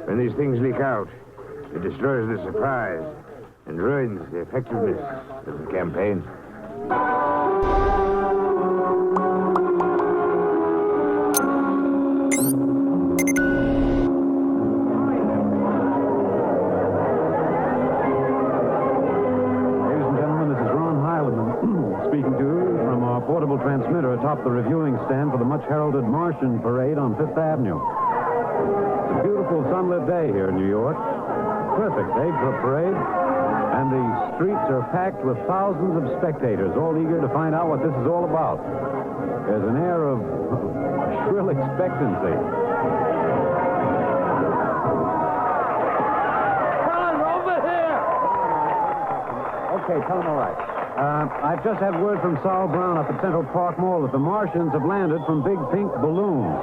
when these things leak out, it destroys the surprise and ruins the effectiveness of the campaign. Portable transmitter atop the reviewing stand for the much-heralded Martian Parade on Fifth Avenue. It's a beautiful sunlit day here in New York. Perfect day for a parade. And the streets are packed with thousands of spectators, all eager to find out what this is all about. There's an air of shrill expectancy. Tell him over here! Okay, tell him all right. I've just had word from Sol Brown up at Central Park Mall that the Martians have landed from big pink balloons.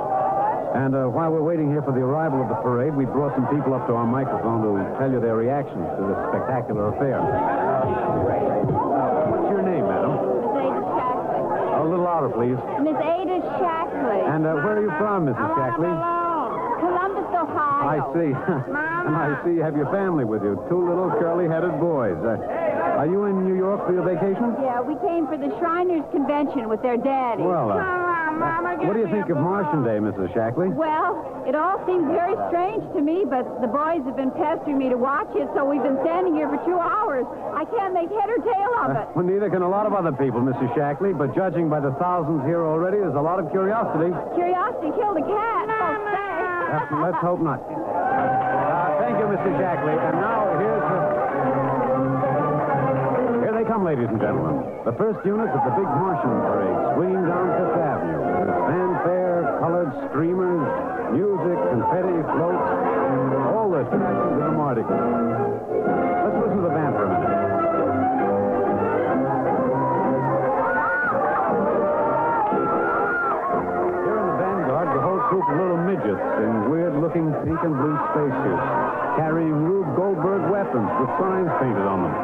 And while we're waiting here for the arrival of the parade, we brought some people up to our microphone to tell you their reactions to this spectacular affair. What's your name, madam? Miss Ada Shackley. A little louder, please. Miss Ada Shackley. And where are you from, Mrs. Shackley? Columbus, Ohio. I see. And I see you have your family with you. Two little curly-headed boys. Are you in New York for your vacation? Yeah, we came for the Shriners Convention with their daddy. Well, what do you think of Martian Day, Mrs. Shackley? Well, it all seems very strange to me, but the boys have been pestering me to watch it, so we've been standing here for 2 hours. I can't make head or tail of it. Well, neither can a lot of other people, Mrs. Shackley, but judging by the thousands here already, there's a lot of curiosity. Curiosity killed a cat. Let's hope not. Thank you, Mr. Shackley. And now here they come, ladies and gentlemen. The first units of the big Martian Parade swinging down Fifth Avenue. With fanfare, colored streamers, music, confetti, floats, all the attractions of the Mardi Gras. Let's listen to the band for a minute. Here in the vanguard, the whole troop of little midgets in weird-looking pink and blue spacesuits, carrying Rube Goldberg weapons with signs painted on them.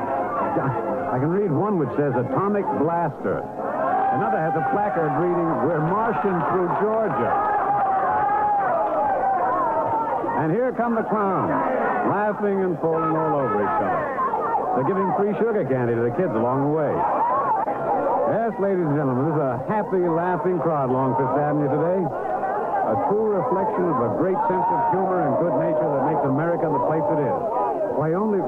I can read one which says Atomic Blaster. Another has a placard reading, "We're marching through Georgia." And here come the clowns, laughing and falling all over each other. They're giving free sugar candy to the kids along the way. Yes, ladies and gentlemen, this is a happy, laughing crowd along Fifth Avenue today. A true reflection of a great sense of humor and good nature that makes America the place it is. Why, only...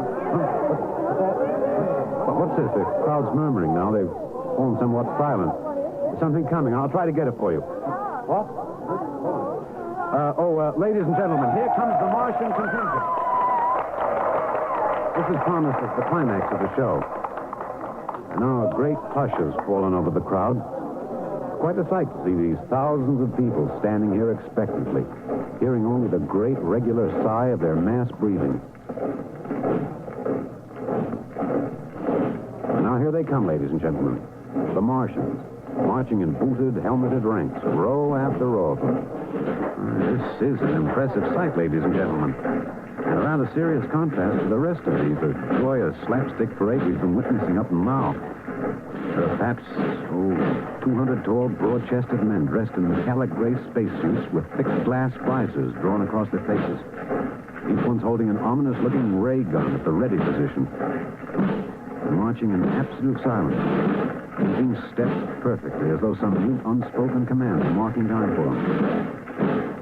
What's this? The crowd's murmuring now. They've fallen somewhat silent. There's something coming. I'll try to get it for you. What? Ladies and gentlemen, here comes the Martian contingent. This is promised as the climax of the show. And now a great hush has fallen over the crowd. It's quite a sight to see these thousands of people standing here expectantly, hearing only the great regular sigh of their mass breathing. Now here they come, ladies and gentlemen. The Martians, marching in booted, helmeted ranks, row after row of them. This is an impressive sight, ladies and gentlemen. And a rather serious contrast to the rest of the joyous slapstick parade we've been witnessing up until now. There are perhaps, 200 tall, broad-chested men dressed in metallic gray spacesuits with thick glass visors drawn across their faces. Each one's holding an ominous-looking ray gun at the ready position. They're marching in absolute silence, keeping steps perfectly, as though some new unspoken command is marking time for them.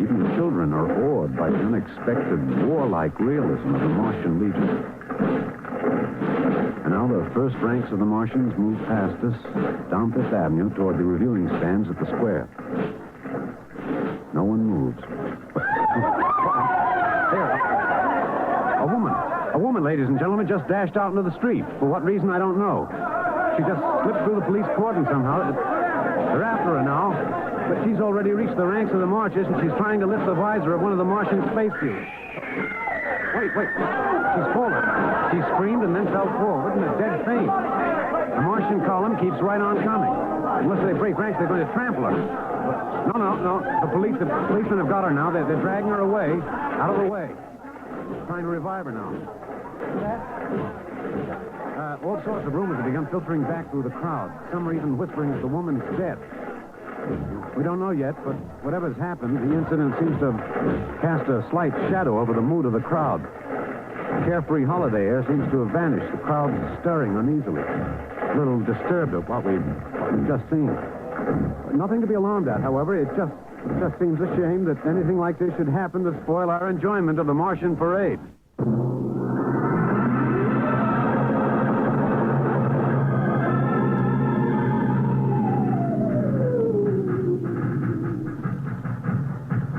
Even the children are awed by the unexpected warlike realism of the Martian Legion. And now the first ranks of the Martians move past us down Fifth Avenue toward the reviewing stands at the square. one moves. There. A woman, ladies and gentlemen, just dashed out into the street. For what reason, I don't know. She just slipped through the police cordon somehow. They're after her now. But she's already reached the ranks of the marchers, and she's trying to lift the visor of one of the Martian space suits. Wait. She's fallen. She screamed and then fell forward in a dead faint. The Martian column keeps right on coming. Unless they break ranks, they're going to trample her. No. The policemen have got her now. They're dragging her away, out of the way. Trying to revive her now. All sorts of rumors have begun filtering back through the crowd. Some are even whispering that the woman's dead. We don't know yet, but whatever's happened, the incident seems to have cast a slight shadow over the mood of the crowd. The carefree holiday air seems to have vanished. The crowd's stirring uneasily. A little disturbed at what we've just seen. Nothing to be alarmed at, however. It just seems a shame that anything like this should happen to spoil our enjoyment of the Martian parade.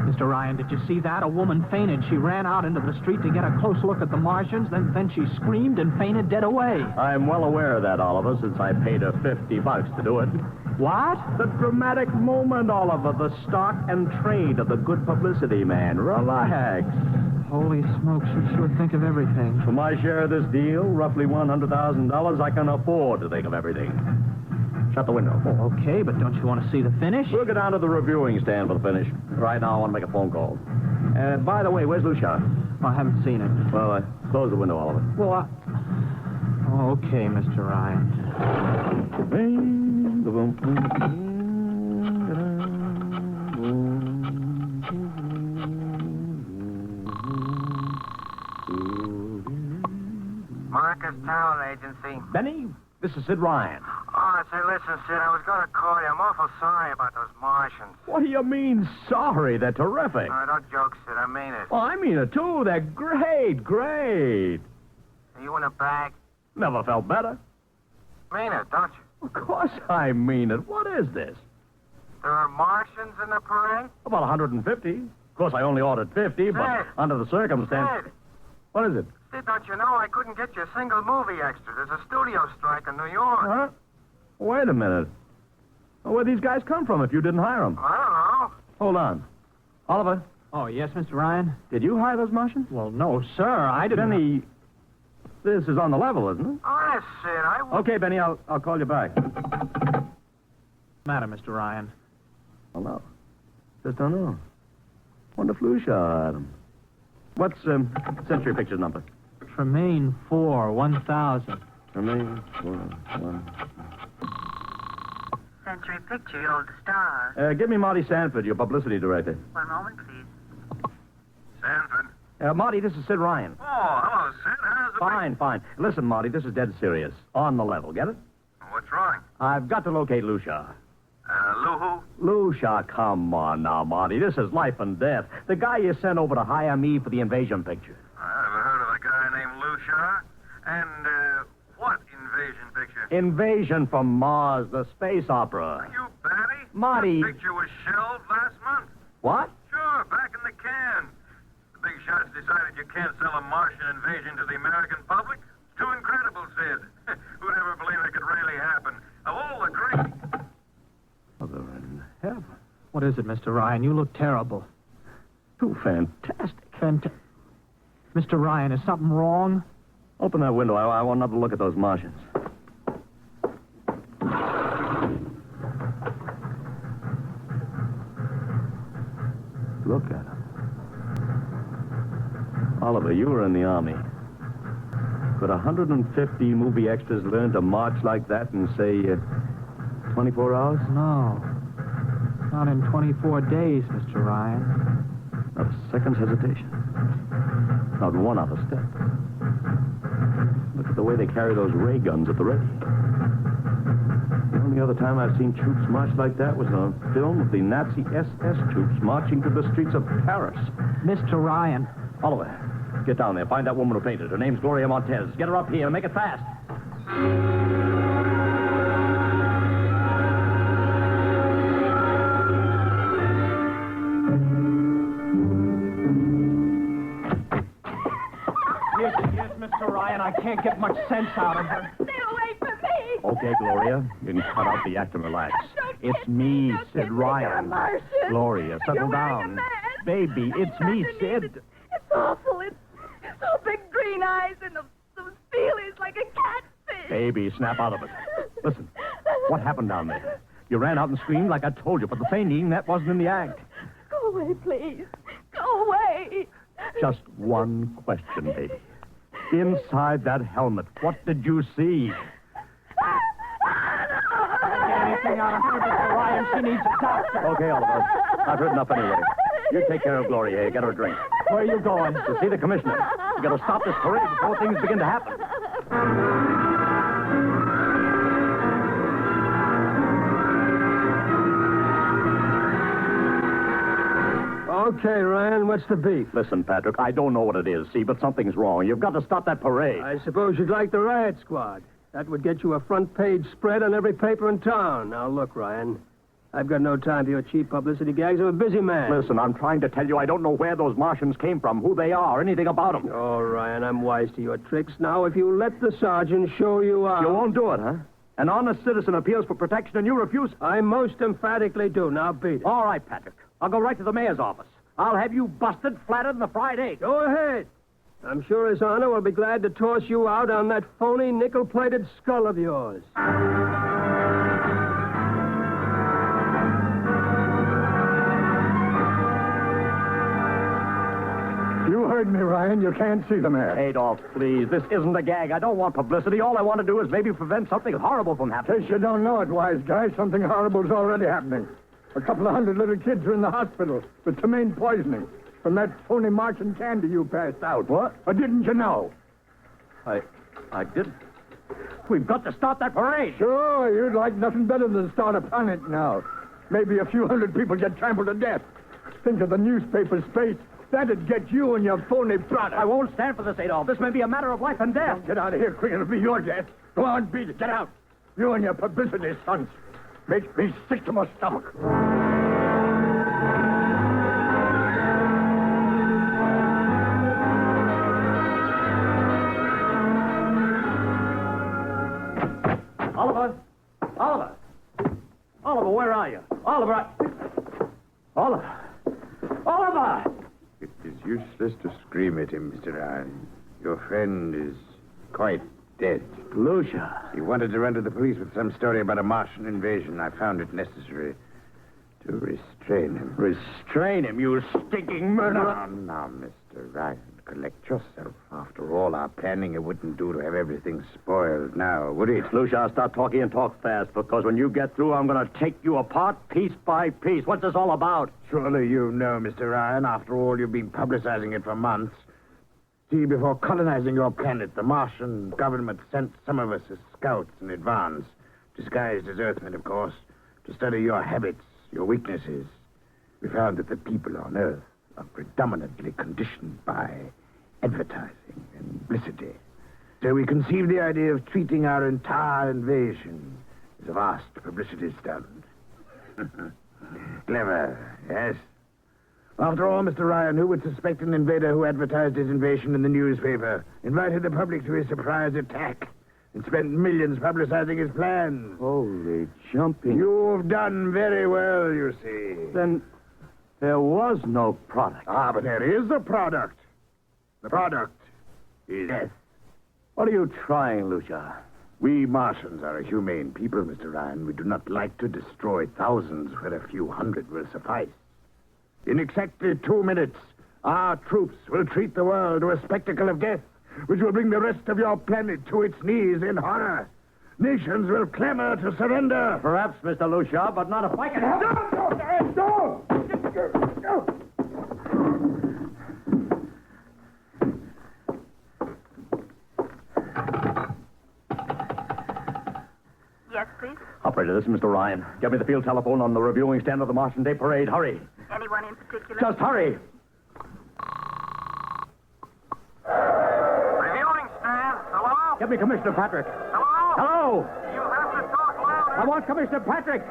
Mr. Ryan, did you see that? A woman fainted. She ran out into the street to get a close look at the Martians, then she screamed and fainted dead away. I'm well aware of that, Oliver, since I paid her $50 to do it. What? The dramatic moment, Oliver. The stock and trade of the good publicity, man. Relax. Holy smokes, you sure think of everything. For my share of this deal, roughly $100,000, I can afford to think of everything. Shut the window. Oh, okay, but don't you want to see the finish? We'll go down to the reviewing stand for the finish. Right now, I want to make a phone call. By the way, where's Lucia? I haven't seen it. Well, close the window, Oliver. Well, okay, Mr. Ryan. Marcus Town Agency. Benny, this is Sid Ryan. Oh, say, listen, Sid, I was going to call you. I'm awful sorry about those Martians. What do you mean, sorry? They're terrific. Don't joke, Sid. I mean it. Oh, I mean it, too. They're great. Are you in a bag? Never felt better. Mean it, don't you? Of course I mean it. What is this? There are Martians in the parade? About 150. Of course, I only ordered 50, but under the circumstances... Sid. What is it? Sid, don't you know I couldn't get you a single movie extra? There's a studio strike in New York. Huh? Wait a minute. Where'd these guys come from if you didn't hire them? I don't know. Hold on. Oliver? Oh, yes, Mr. Ryan? Did you hire those Martians? Well, no, sir. I didn't... Benny, this is on the level, isn't it? Honest, Sid, Okay, Benny, I'll call you back. Matter, Mr. Ryan? Well, no. Just don't know. Wonder if Lucia hired them. What's Century Pictures number? Tremaine 4, 1000. Tremaine 4, 1. Century Picture, your old star. Give me Marty Sanford, your publicity director. One moment, please. Sanford. Marty, this is Sid Ryan. Oh, hello, Sid. How's it Fine. Listen, Marty, this is dead serious. On the level, get it? What's wrong? I've got to locate Lucia. Lou who? Lucia, come on now, Marty. This is life and death. The guy you sent over to hire me for the invasion picture. I never heard of a guy named Lucia. And, what invasion picture? Invasion from Mars, the space opera. Are you batty? Marty. The picture was shelved last month. What? Sure, back in the can. The big shots decided you can't sell a Martian invasion to the American public. It's too incredible, Sid. Who'd ever believe it could really happen? Of all the crazy... Mother in heaven. What is it, Mr. Ryan? You look terrible. Too fantastic. Mr. Ryan, is something wrong? Open that window. I want another look at those Martians. Look at them. Oliver, you were in the Army. Could 150 movie extras learn to march like that in, say, 24 hours? No. Not in 24 days, Mr. Ryan. Not a second's hesitation. Not one other step. Look at the way they carry those ray guns at the ready. The only other time I've seen troops march like that was in a film of the Nazi SS troops marching to the streets of Paris. Mr. Ryan. Oliver, get down there. Find that woman who painted. Her name's Gloria Montez. Get her up here. Make it fast. Ryan. I can't get much sense out of her. Stay away from me. Okay, Gloria. You can cut out the act and relax. It's me, Sid Ryan. Gloria, settle down. Baby, it's me, Sid. It's awful. It's so big green eyes and those feelings like a catfish. Baby, snap out of it. Listen, what happened down there? You ran out and screamed like I told you, but the fainting, that wasn't in the act. Go away, please. Go away. Just one question, baby. Inside that helmet, what did you see? Anything out of her, Mr. Ryan. She needs a doctor. Okay, Oliver. I've heard enough anyway. You take care of Gloria. Get her a drink. Where are you going? To see the commissioner. You got to stop this parade before things begin to happen. Okay, Ryan, what's the beef? Listen, Patrick, I don't know what it is, see, but something's wrong. You've got to stop that parade. I suppose you'd like the riot squad. That would get you a front-page spread on every paper in town. Now, look, Ryan, I've got no time for your cheap publicity gags. I'm a busy man. Listen, I'm trying to tell you I don't know where those Martians came from, who they are, anything about them. Oh, Ryan, I'm wise to your tricks. Now, if you let the sergeant show you out... You won't do it, huh? An honest citizen appeals for protection and you refuse? I most emphatically do. Now, beat it. All right, Patrick. I'll go right to the mayor's office. I'll have you busted flatter than a fried egg. Go ahead. I'm sure His Honor will be glad to toss you out on that phony nickel-plated skull of yours. You heard me, Ryan. You can't see the mayor. Adolf, please. This isn't a gag. I don't want publicity. All I want to do is maybe prevent something horrible from happening. In case you don't know it, wise guy, something horrible's already happening. A couple of hundred little kids are in the hospital with ptomaine poisoning from that phony Martian candy you passed out. What? Or didn't you know? I didn't. We've got to stop that parade. Sure, you'd like nothing better than to start a panic now. Maybe a few hundred people get trampled to death. Think of the newspaper's face. That'd get you and your phony product. I won't stand for this, Adolf. This may be a matter of life and death. Don't get out of here quick. It'll be your death. Go on, beat it. Get out. You and your publicity stunts. Makes me sick to my stomach. Oliver! Oliver! Oliver, where are you? Oliver! Oliver! Oliver! It is useless to scream at him, Mr. Ryan. Your friend is quite dead. Lucia. He wanted to run to the police with some story about a Martian invasion. I found it necessary to restrain him. Restrain him, you stinking murderer! Now, Mr. Ryan, collect yourself. After all our planning, it wouldn't do to have everything spoiled now, would it? Lucia, I'll start talking and talk fast, because when you get through, I'm going to take you apart piece by piece. What's this all about? Surely you know, Mr. Ryan. After all, you've been publicizing it for months. See, before colonizing your planet, the Martian government sent some of us as scouts in advance, disguised as Earthmen, of course, to study your habits, your weaknesses. We found that the people on Earth are predominantly conditioned by advertising and publicity. So we conceived the idea of treating our entire invasion as a vast publicity stunt. Clever, yes? After all, Mr. Ryan, who would suspect an invader who advertised his invasion in the newspaper, invited the public to his surprise attack, and spent millions publicizing his plans? Holy jumping. You've done very well, you see. Then there was no product. Ah, but there is a product. The product is death. What are you trying, Lucia? We Martians are a humane people, Mr. Ryan. We do not like to destroy thousands where a few hundred will suffice. In exactly 2 minutes, our troops will treat the world to a spectacle of death, which will bring the rest of your planet to its knees in horror. Nations will clamor to surrender. Perhaps, Mr. Lucia, but not if I can help. No! Yes, please. Operator, this is Mr. Ryan. Get me the field telephone on the reviewing stand of the Martian Day Parade. Hurry. Anyone in particular? Just hurry. Reviewing stand. Hello? Get me Commissioner Patrick. Hello? Hello. You have to talk louder. I want Commissioner Patrick.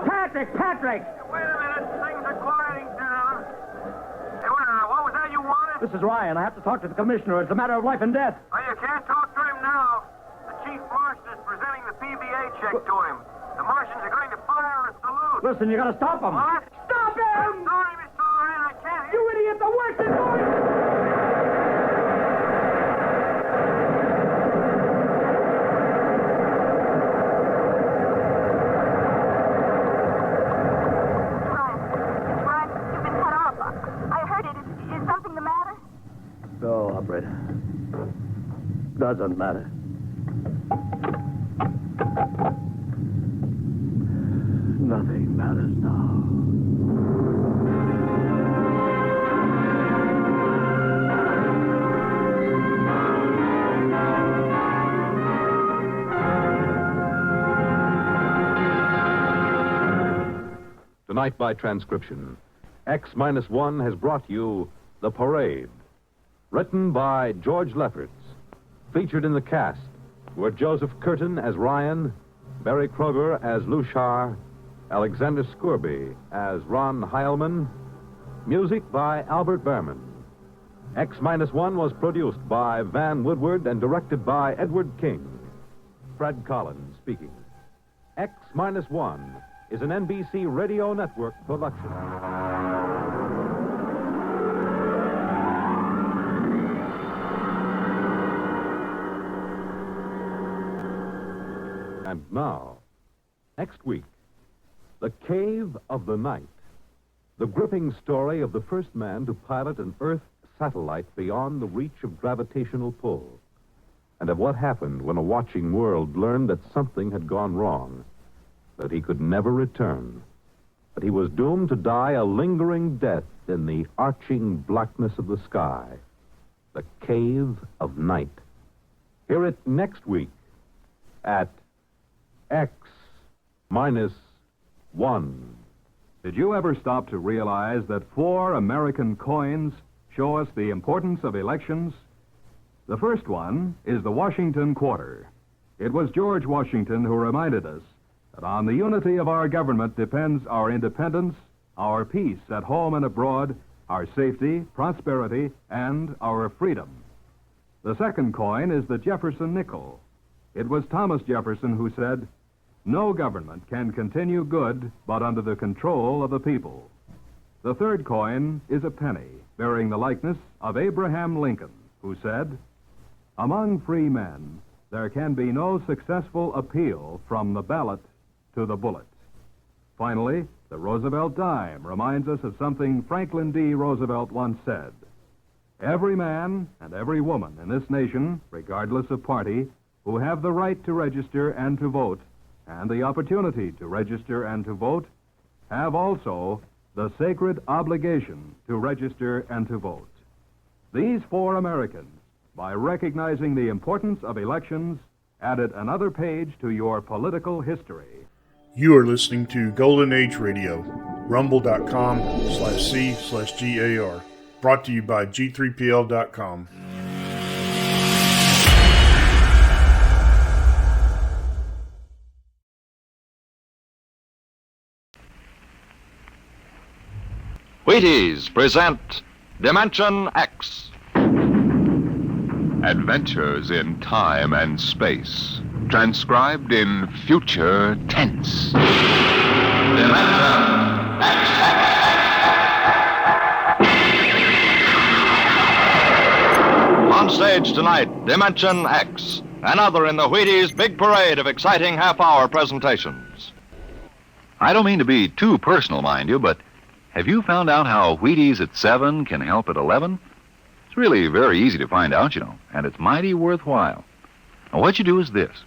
Patrick! Wait a minute. Things are quieting down. Hey, what was that you wanted? This is Ryan. I have to talk to the commissioner. It's a matter of life and death. Oh, you can't talk paycheck to him. The Martians are going to fire a salute. Listen, you gotta stop him. What? Stop him! Sorry, Mr. Ryan, I can't hear You idiot! The worst is going! Ryan, you've been cut off. I heard it. Is something the matter? No, operator. Doesn't matter. Nothing matters now. Tonight by transcription, X-1 has brought you The Parade. Written by George Lefferts. Featured in the cast were Joseph Curtin as Ryan, Barry Kroger as Lushar, Alexander Scourby as Ron Heilman. Music by Albert Behrman. X-1 was produced by Van Woodward and directed by Edward King. Fred Collins speaking. X-1 is an NBC Radio Network production. And now, next week, The Cave of the Night. The gripping story of the first man to pilot an Earth satellite beyond the reach of gravitational pull. And of what happened when a watching world learned that something had gone wrong, that he could never return, that he was doomed to die a lingering death in the arching blackness of the sky. The Cave of Night. Hear it next week at X-1. Did you ever stop to realize that 4 American coins show us the importance of elections? The first one is the Washington Quarter. It was George Washington who reminded us that on the unity of our government depends our independence, our peace at home and abroad, our safety, prosperity, and our freedom. The second coin is the Jefferson nickel. It was Thomas Jefferson who said, "No government can continue good but under the control of the people." The third coin is a penny, bearing the likeness of Abraham Lincoln, who said, "Among free men, there can be no successful appeal from the ballot to the bullet." Finally, the Roosevelt dime reminds us of something Franklin D. Roosevelt once said. Every man and every woman in this nation, regardless of party, who have the right to register and to vote, and the opportunity to register and to vote, have also the sacred obligation to register and to vote. These 4 Americans, by recognizing the importance of elections, added another page to your political history. You are listening to Golden Age Radio, rumble.com/C/GAR. Brought to you by G3PL.com. Wheaties present Dimension X. Adventures in time and space, transcribed in future tense. Dimension X. On stage tonight, Dimension X, another in the Wheaties' big parade of exciting half-hour presentations. I don't mean to be too personal, mind you, but have you found out how Wheaties at 7 can help at 11? It's really very easy to find out, you know, and it's mighty worthwhile. Now, what you do is this.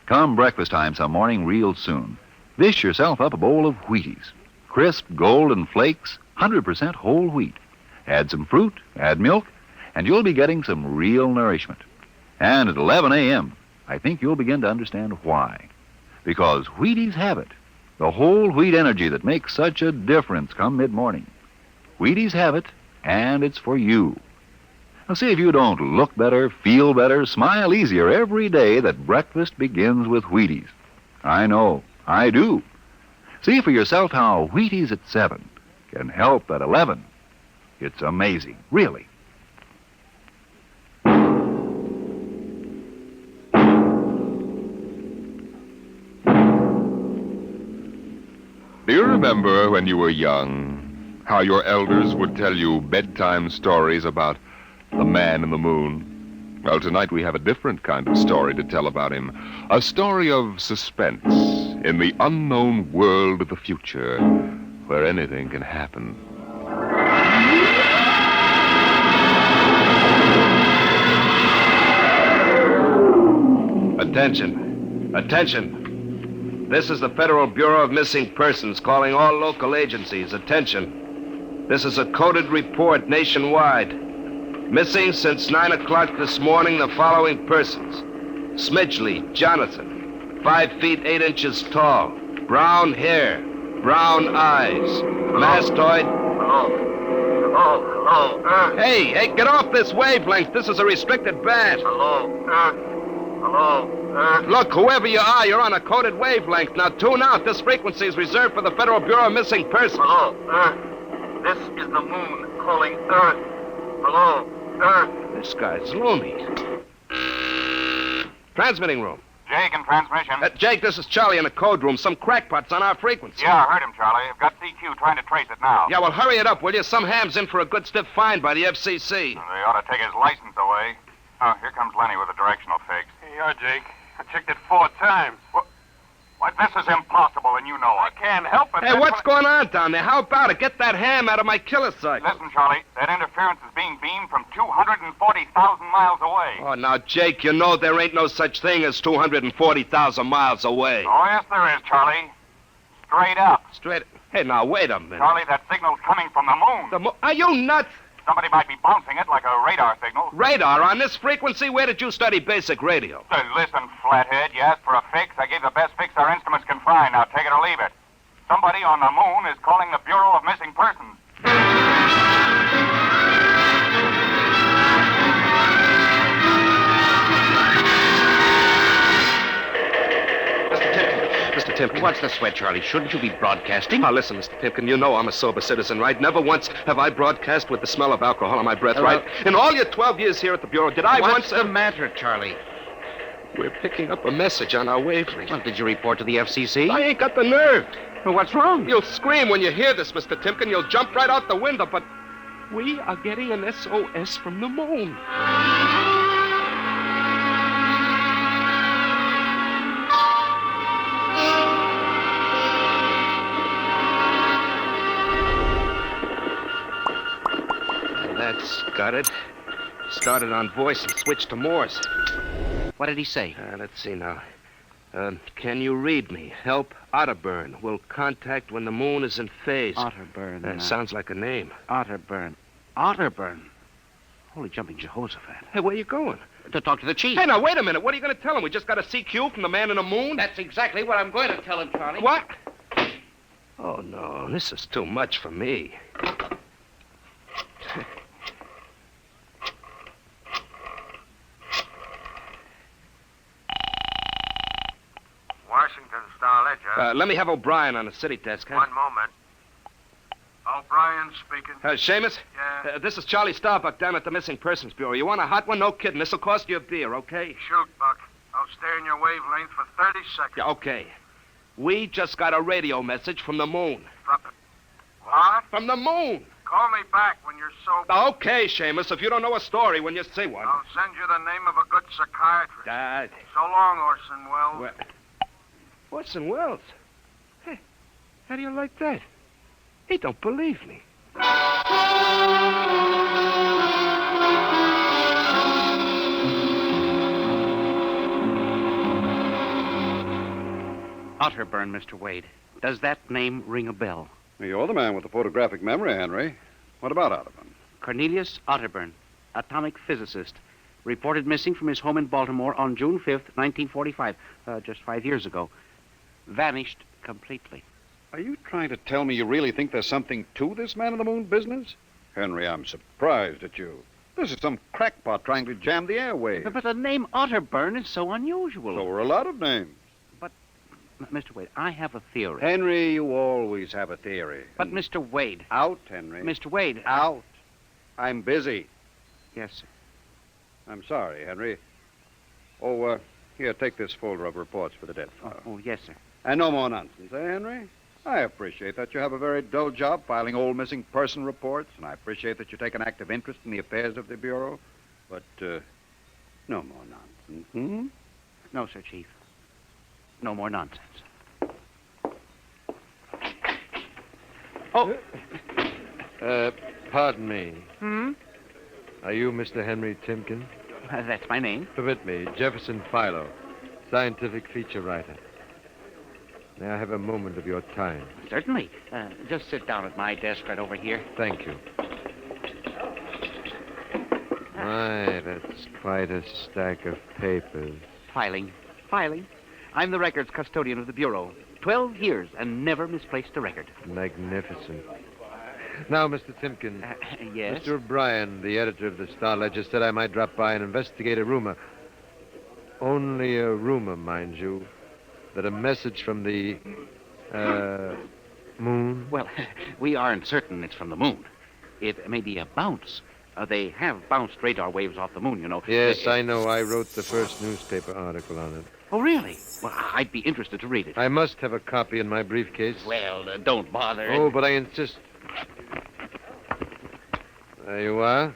Come breakfast time some morning real soon. Dish yourself up a bowl of Wheaties. Crisp, golden flakes, 100% whole wheat. Add some fruit, add milk, and you'll be getting some real nourishment. And at 11 a.m., I think you'll begin to understand why. Because Wheaties have it. The whole wheat energy that makes such a difference come mid-morning. Wheaties have it, and it's for you. Now, see if you don't look better, feel better, smile easier every day that breakfast begins with Wheaties. I know, I do. See for yourself how Wheaties at 7 can help at 11. It's amazing, really. you remember when you were young, how your elders would tell you bedtime stories about the man in the moon? Well, tonight we have a different kind of story to tell about him. A story of suspense in the unknown world of the future, where anything can happen. Attention. Attention. This is the Federal Bureau of Missing Persons calling all local agencies. Attention. This is a coded report nationwide. Missing since 9 o'clock this morning the following persons. Smidgley, Jonathan, 5 feet 8 inches tall, brown hair, brown eyes, mastoid. Hello. Hey, get off this wavelength. This is a restricted band. Hello. Look, whoever you are, you're on a coded wavelength. Now tune out. This frequency is reserved for the Federal Bureau of Missing Persons. Hello, Earth. This is the moon calling Earth. Hello, Earth. This guy's loony. Transmitting room. Jake in transmission. Jake, this is Charlie in the code room. Some crackpot's on our frequency. Yeah, I heard him, Charlie. I've got CQ trying to trace it now. Yeah, well, hurry it up, will you? Some ham's in for a good stiff fine by the FCC. They ought to take his license away. Oh, here comes Lenny with a directional fix. Here you are, Jake. I checked it 4 times. Why, this is impossible, and you know it. I can't help it. Hey, what's going on down there? How about it? Get that ham out of my killer sight. Listen, Charlie, that interference is being beamed from 240,000 miles away. Oh, now, Jake, you know there ain't no such thing as 240,000 miles away. Oh, yes, there is, Charlie. Straight up. Straight... Hey, now, wait a minute. Charlie, that signal's coming from the moon. Are you nuts? Somebody might be bouncing it like a radar signal. Radar on this frequency? Where did you study basic radio? Listen, flathead, you asked for a fix. I gave the best fix our instruments can find. Now take it or leave it. Somebody on the moon is calling the Bureau of Missing Persons. Mr. Timken. What's the sweat, Charlie? Shouldn't you be broadcasting? Now, listen, Mr. Timken, you know I'm a sober citizen, right? Never once have I broadcast with the smell of alcohol on my breath, right? In all your 12 years here at the Bureau, did I once... What's the matter, Charlie? We're picking up a message on our wavelength. Well, did you report to the FCC? I ain't got the nerve. Well, what's wrong? You'll scream when you hear this, Mr. Timken. You'll jump right out the window, but we are getting an SOS from the moon. That's got it. Started on voice and switched to Morse. What did he say? Let's see now. Can you read me? Help Otterburn. Will contact when the moon is in phase. Otterburn. Sounds like a name. Otterburn. Otterburn. Holy jumping Jehoshaphat. Hey, where you going? To talk to the chief. Hey, now, wait a minute. What are you going to tell him? We just got a CQ from the man in the moon? That's exactly what I'm going to tell him, Charlie. What? Oh, no. This is too much for me. Washington Star-Ledger. Let me have O'Brien on the city desk, huh? One moment. O'Brien speaking. Seamus? Yeah? This is Charlie Starbuck down at the Missing Persons Bureau. You want a hot one? No kidding. This'll cost you a beer, okay? Shoot, Buck. I'll stay in your wavelength for 30 seconds. Yeah, okay. We just got a radio message from the moon. What? From the moon. Call me back when you're sober. Okay, Seamus, if you don't know a story when you see one. I'll send you the name of a good psychiatrist. So long, Orson Welles. Orson Welles? Hey, how do you like that? He don't believe me. Otterburn, Mr. Wade. Does that name ring a bell? You're the man with the photographic memory, Henry. What about Otterburn? Cornelius Otterburn, atomic physicist, reported missing from his home in Baltimore on June 5th, 1945, just 5 years ago. Vanished completely. Are you trying to tell me you really think there's something to this man-in-the-moon business? Henry, I'm surprised at you. This is some crackpot trying to jam the airwaves. But the name Otterburn is so unusual. So are a lot of names. But, Mr. Wade, I have a theory. Henry, you always have a theory. But, Mr. Wade... Out, Henry. Mr. Wade... Out. I'm busy. Yes, sir. I'm sorry, Henry. Oh, here, take this folder of reports for the death file. Oh, yes, sir. And no more nonsense, eh, Henry? I appreciate that you have a very dull job filing old missing person reports, and I appreciate that you take an active interest in the affairs of the Bureau. But, no more nonsense. Hmm? No, sir, Chief. No more nonsense. Oh! Pardon me. Hmm? Are you Mr. Henry Timken? That's my name. Permit me, Jefferson Philo, scientific feature writer. May I have a moment of your time? Certainly. Just sit down at my desk right over here. Thank you. My, that's quite a stack of papers. Filing. I'm the records custodian of the Bureau. 12 years and never misplaced a record. Magnificent. Now, Mr. Timken. Yes? Mr. O'Brien, the editor of the Star Ledger, said I might drop by and investigate a rumor. Only a rumor, mind you, that a message from the, moon? Well, we aren't certain it's from the moon. It may be a bounce. They have bounced radar waves off the moon, you know. Yes, I know. I wrote the first newspaper article on it. Oh, really? Well, I'd be interested to read it. I must have a copy in my briefcase. Well, don't bother. Oh, but I insist. There you are.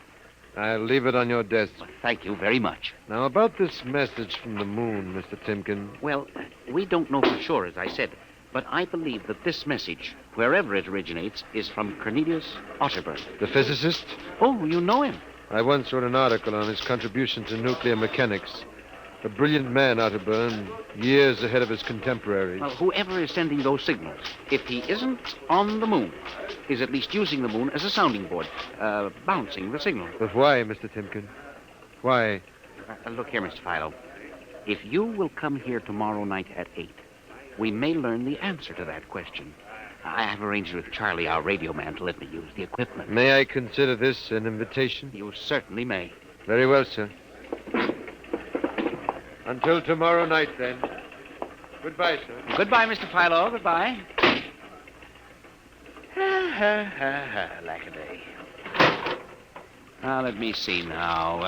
I'll leave it on your desk. Well, thank you very much. Now, about this message from the moon, Mr. Timken. Well, we don't know for sure, as I said, but I believe that this message, wherever it originates, is from Cornelius Otterburn. The physicist? Oh, you know him. I once wrote an article on his contribution to nuclear mechanics. A brilliant man, Otterburn, years ahead of his contemporaries. Well, whoever is sending those signals, if he isn't on the moon, is at least using the moon as a sounding board, bouncing the signal. But why, Mr. Timken? Why? Look here, Mr. Philo. If you will come here tomorrow night at 8, we may learn the answer to that question. I have arranged with Charlie, our radio man, to let me use the equipment. May I consider this an invitation? You certainly may. Very well, sir. Until tomorrow night, then. Goodbye, sir. Goodbye, Mr. Philo. Goodbye. Lackaday. Now, let me see now.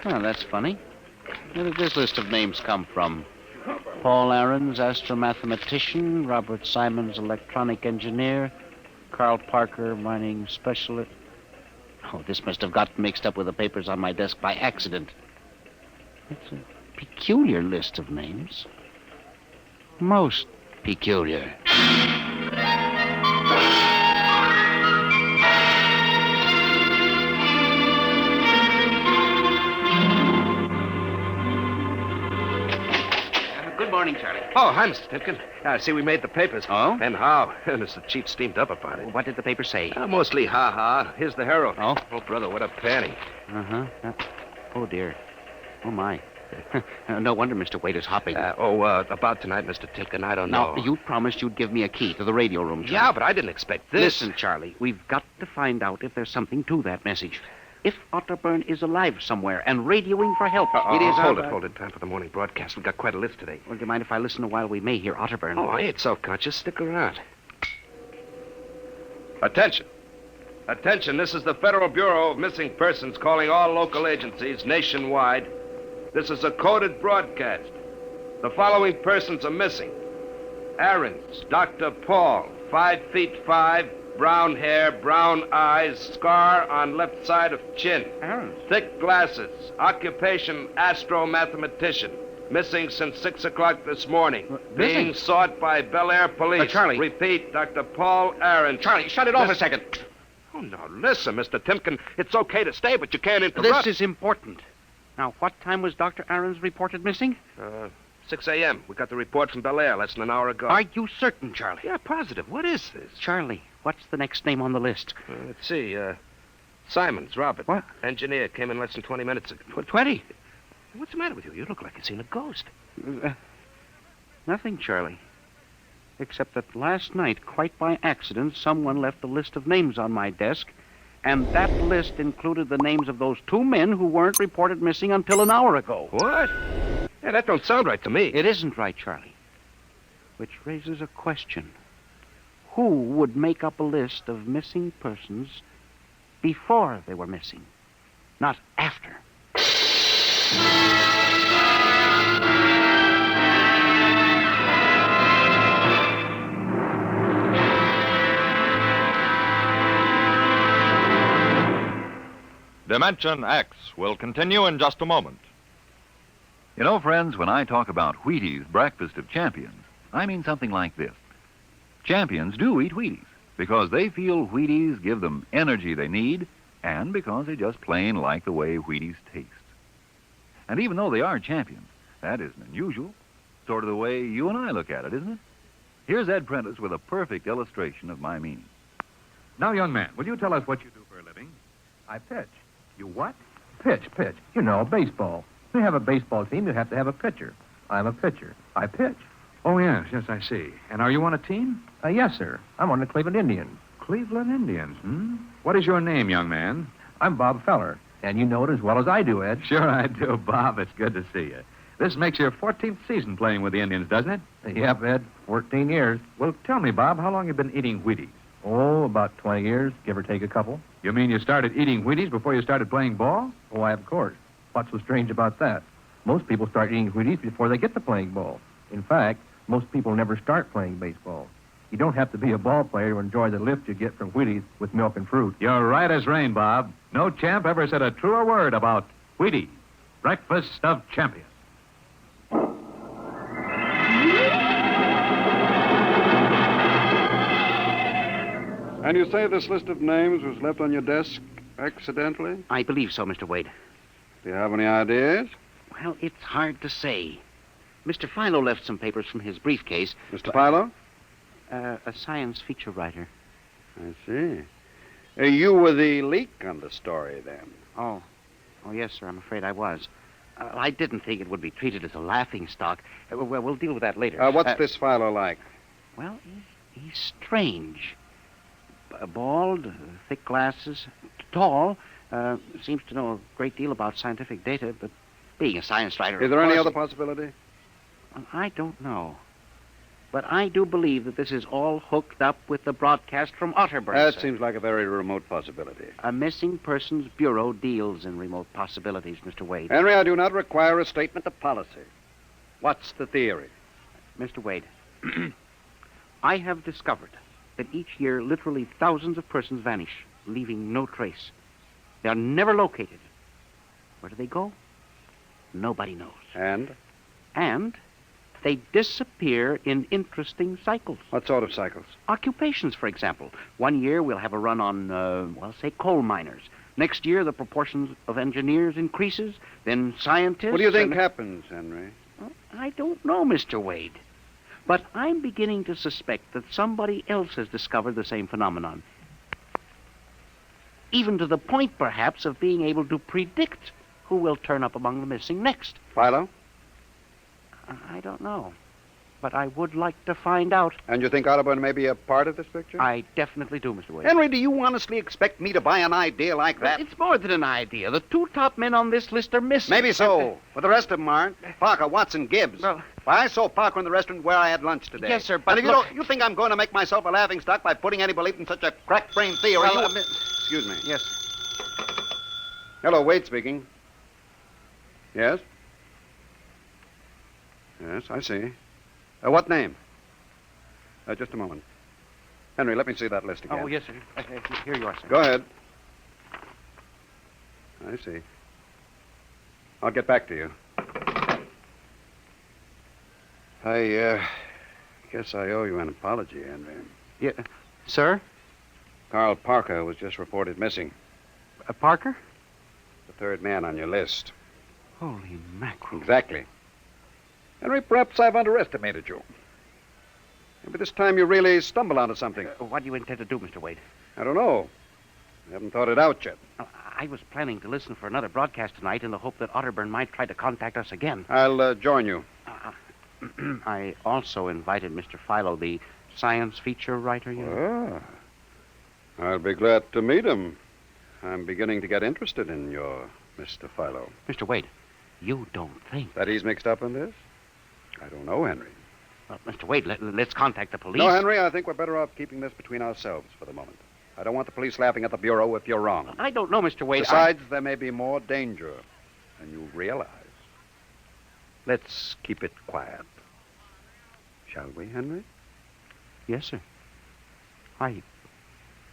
Well, that's funny. Where did this list of names come from? Paul Aarons, astromathematician. Robert Simons, electronic engineer. Carl Parker, mining specialist. Oh, this must have got mixed up with the papers on my desk by accident. It's a peculiar list of names. Most peculiar. Good morning, Charlie. Oh, hi, Mr. Timken. I see we made the papers. Oh? And how? And the chief steamed up about it. What did the paper say? Mostly ha-ha. Here's the Herald. Oh? Oh, brother, what a panty. Uh-huh. Oh, dear. Oh, my. No wonder Mr. Wade is hopping. About tonight, Mr. Timken, I don't know. Now, you promised you'd give me a key to the radio room, Charlie. Yeah, but I didn't expect this. Listen, Charlie, we've got to find out if there's something to that message. If Otterburn is alive somewhere and radioing for help, it is... Hold it. Time for the morning broadcast. We've got quite a list today. Well, do you mind if I listen a while? We may hear Otterburn. Oh, I ain't self-conscious. Stick around. Attention. Attention, this is the Federal Bureau of Missing Persons calling all local agencies nationwide. This is a coded broadcast. The following persons are missing. Aarons, Dr. Paul, 5'5", brown hair, brown eyes, scar on left side of chin. Aarons? Thick glasses, occupation astromathematician. Missing since 6 o'clock this morning. Being sought by Bel Air police. Charlie. Repeat, Dr. Paul Aarons. Charlie, shut it off a second. Oh, no, listen, Mr. Timken. It's okay to stay, but you can't interrupt. This is important. Now, what time was Dr. Aarons reported missing? 6 a.m. We got the report from Bel Air less than an hour ago. Are you certain, Charlie? Yeah, positive. What is this? Charlie, what's the next name on the list? Let's see. Simons, Robert. What? Engineer. Came in less than 20 minutes ago. 20? What's the matter with you? You look like you've seen a ghost. Nothing, Charlie. Except that last night, quite by accident, someone left a list of names on my desk, and that list included the names of those 2 men who weren't reported missing until an hour ago. What? Yeah, that don't sound right to me. It isn't right, Charlie. Which raises a question. Who would make up a list of missing persons before they were missing, not after? Dimension X will continue in just a moment. You know, friends, when I talk about Wheaties Breakfast of Champions, I mean something like this. Champions do eat Wheaties because they feel Wheaties give them energy they need and because they just plain like the way Wheaties taste. And even though they are champions, that isn't unusual. Sort of the way you and I look at it, isn't it? Here's Ed Prentice with a perfect illustration of my meaning. Now, young man, will you tell us what you do for a living? I pitch. You what? Pitch. You know, baseball. To have a baseball team, you have to have a pitcher. I'm a pitcher. I pitch. Oh, yes, I see. And are you on a team? Yes, sir. I'm on the Cleveland Indians. Cleveland Indians, What is your name, young man? I'm Bob Feller, and you know it as well as I do, Ed. Sure I do, Bob. It's good to see you. This makes your 14th season playing with the Indians, doesn't it? Yep, Ed. 14 years. Well, tell me, Bob, how long you been eating Wheaties? Oh, about 20 years, give or take a couple. You mean you started eating Wheaties before you started playing ball? Why, of course. What's so strange about that? Most people start eating Wheaties before they get to playing ball. In fact, most people never start playing baseball. You don't have to be a ball player to enjoy the lift you get from Wheaties with milk and fruit. You're right as rain, Bob. No champ ever said a truer word about Wheaties, Breakfast of Champions. And you say this list of names was left on your desk accidentally? I believe so, Mr. Wade. Do you have any ideas? Well, it's hard to say. Mr. Philo left some papers from his briefcase. Mr. Philo? A science feature writer. I see. You were the leak on the story, then? Oh, yes, sir. I'm afraid I was. I didn't think it would be treated as a laughingstock. Well, we'll deal with that later. What's this Philo like? Well, he's strange. Bald, thick glasses, tall, seems to know a great deal about scientific data, but being a science writer... Is there any other possibility? I don't know. But I do believe that this is all hooked up with the broadcast from Otterburn. That seems like a very remote possibility. A missing persons bureau deals in remote possibilities, Mr. Wade. Henry, I do not require a statement of policy. What's the theory? Mr. Wade, I have discovered that each year literally thousands of persons vanish, leaving no trace. They are never located. Where do they go? Nobody knows. And they disappear in interesting cycles. What sort of cycles? Occupations, for example. One year we'll have a run on, say, coal miners. Next year the proportions of engineers increases, then scientists... What do you think happens, Henry? Well, I don't know, Mr. Wade. But I'm beginning to suspect that somebody else has discovered the same phenomenon. Even to the point, perhaps, of being able to predict who will turn up among the missing next. Philo? I don't know. But I would like to find out. And you think Otterburn may be a part of this picture? I definitely do, Mr. Wade. Henry, do you honestly expect me to buy an idea like that? It's more than an idea. The two top men on this list are missing. Maybe so, but the rest of them aren't. Parker, Watson, Gibbs. Well, I saw Parker in the restaurant where I had lunch today. Yes, sir, but and if you think I'm going to make myself a laughingstock by putting any belief in such a crack-brained theory, Excuse me. Yes. Hello, Wade speaking. Yes? Yes, I see. What name? Just a moment. Henry, let me see that list again. Oh, yes, sir. Here you are, sir. Go ahead. I see. I'll get back to you. I guess I owe you an apology, Henry. Yeah, sir? Carl Parker was just reported missing. Parker? The third man on your list. Holy mackerel. Exactly. Henry, perhaps I've underestimated you. Maybe this time you really stumble onto something. What do you intend to do, Mr. Wade? I don't know. I haven't thought it out yet. I was planning to listen for another broadcast tonight in the hope that Otterburn might try to contact us again. I'll join you. I also invited Mr. Philo, the science feature writer. I'll be glad to meet him. I'm beginning to get interested in your Mr. Philo. Mr. Wade, you don't think... That he's mixed up in this? I don't know, Henry. Well, Mr. Wade, let's contact the police. No, Henry, I think we're better off keeping this between ourselves for the moment. I don't want the police laughing at the Bureau if you're wrong. I don't know, Mr. Wade. Besides, there may be more danger than you realize. Let's keep it quiet. Shall we, Henry? Yes, sir. I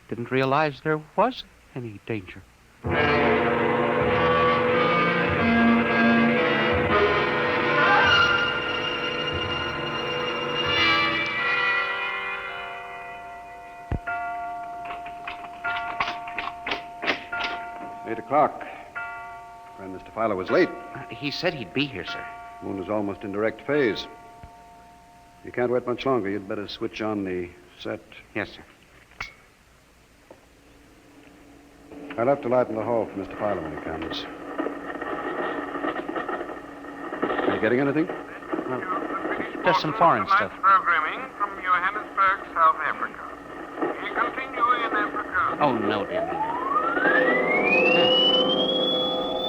didn't realize there was any danger. o'clock. Friend Mr. Filer was late. He said he'd be here, sir. Moon is almost in direct phase. You can't wait much longer. You'd better switch on the set. Yes, sir. I left a light in the hall for Mr. Filer when he comes. Are you getting anything? Just some foreign stuff. Programming from Johannesburg, South Africa. We continue in Africa. Oh, no, dear.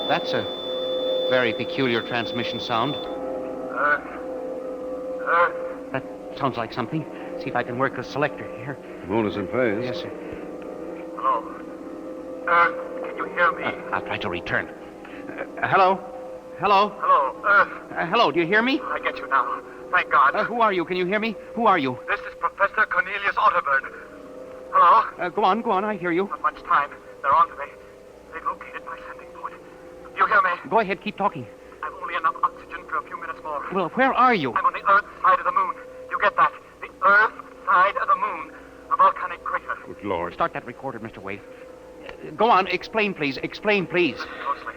That's a very peculiar transmission sound. That sounds like something. See if I can work the selector here. The moon is in phase. Yes, sir. Hello. Can you hear me? I'll try to return. Hello? Hello? Hello, hello, do you hear me? I get you now. Thank God. Who are you? Can you hear me? Who are you? This is Professor Cornelius Otterburn. Hello? Go on, I hear you. Not much time. They're on to me. They've located my sending point. You hear me? Go ahead, keep talking. I've only enough oxygen for a few minutes more. Well, where are you? I'm on the Earth side of the moon. You get that? The Earth side of the moon. A volcanic crater. Good Lord. Start that recorder, Mr. Wade. Go on, explain, please. Explain, please. Closely.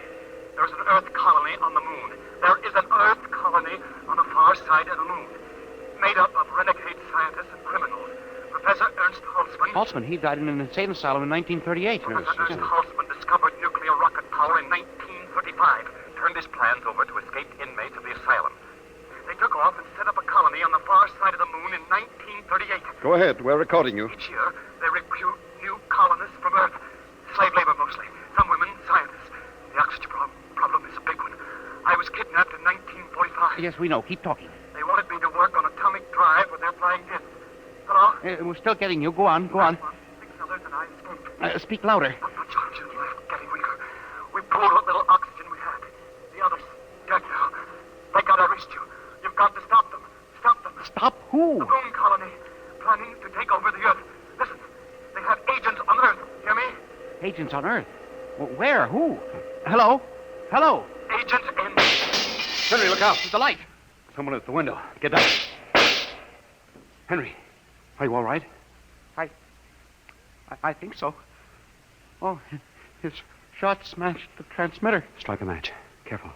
There's an Earth colony on the moon. There is an Earth colony on the far side of the moon. Made up of renegade scientists and criminals. Professor Ernst Holtzman. Holtzman, he died in an insane asylum in 1938. Professor Ernst Holtzman discovered nuclear rocket power in 1935. Turned his plans over to escaped inmates of the asylum. They took off and set up a colony on the far side of the moon in 1938. Go ahead. We're recording you. Each year, they recruit new colonists from Earth. Slave labor mostly. Some women, scientists. The oxygen problem is a big one. I was kidnapped in 1945. Yes, we know. Keep talking. They wanted me to work on atomic drive with their flying discs. Hello? We're still getting you. Go on. 6 others and I escaped. Speak louder. Much oxygen left, getting weaker. We pulled what little oxygen we had. The others, dead now. Thank God I reached you. You've got to stop them. Stop them. Stop who? The moon colony, planning to take over the Earth. Listen, they have agents on Earth. Hear me? Agents on Earth? Where? Who? Hello? Hello? Agents in... Henry, look out. The light. Someone at the window. Get down. Henry, are you all right? I think so. Oh, his shot smashed the transmitter. Strike a match. Careful.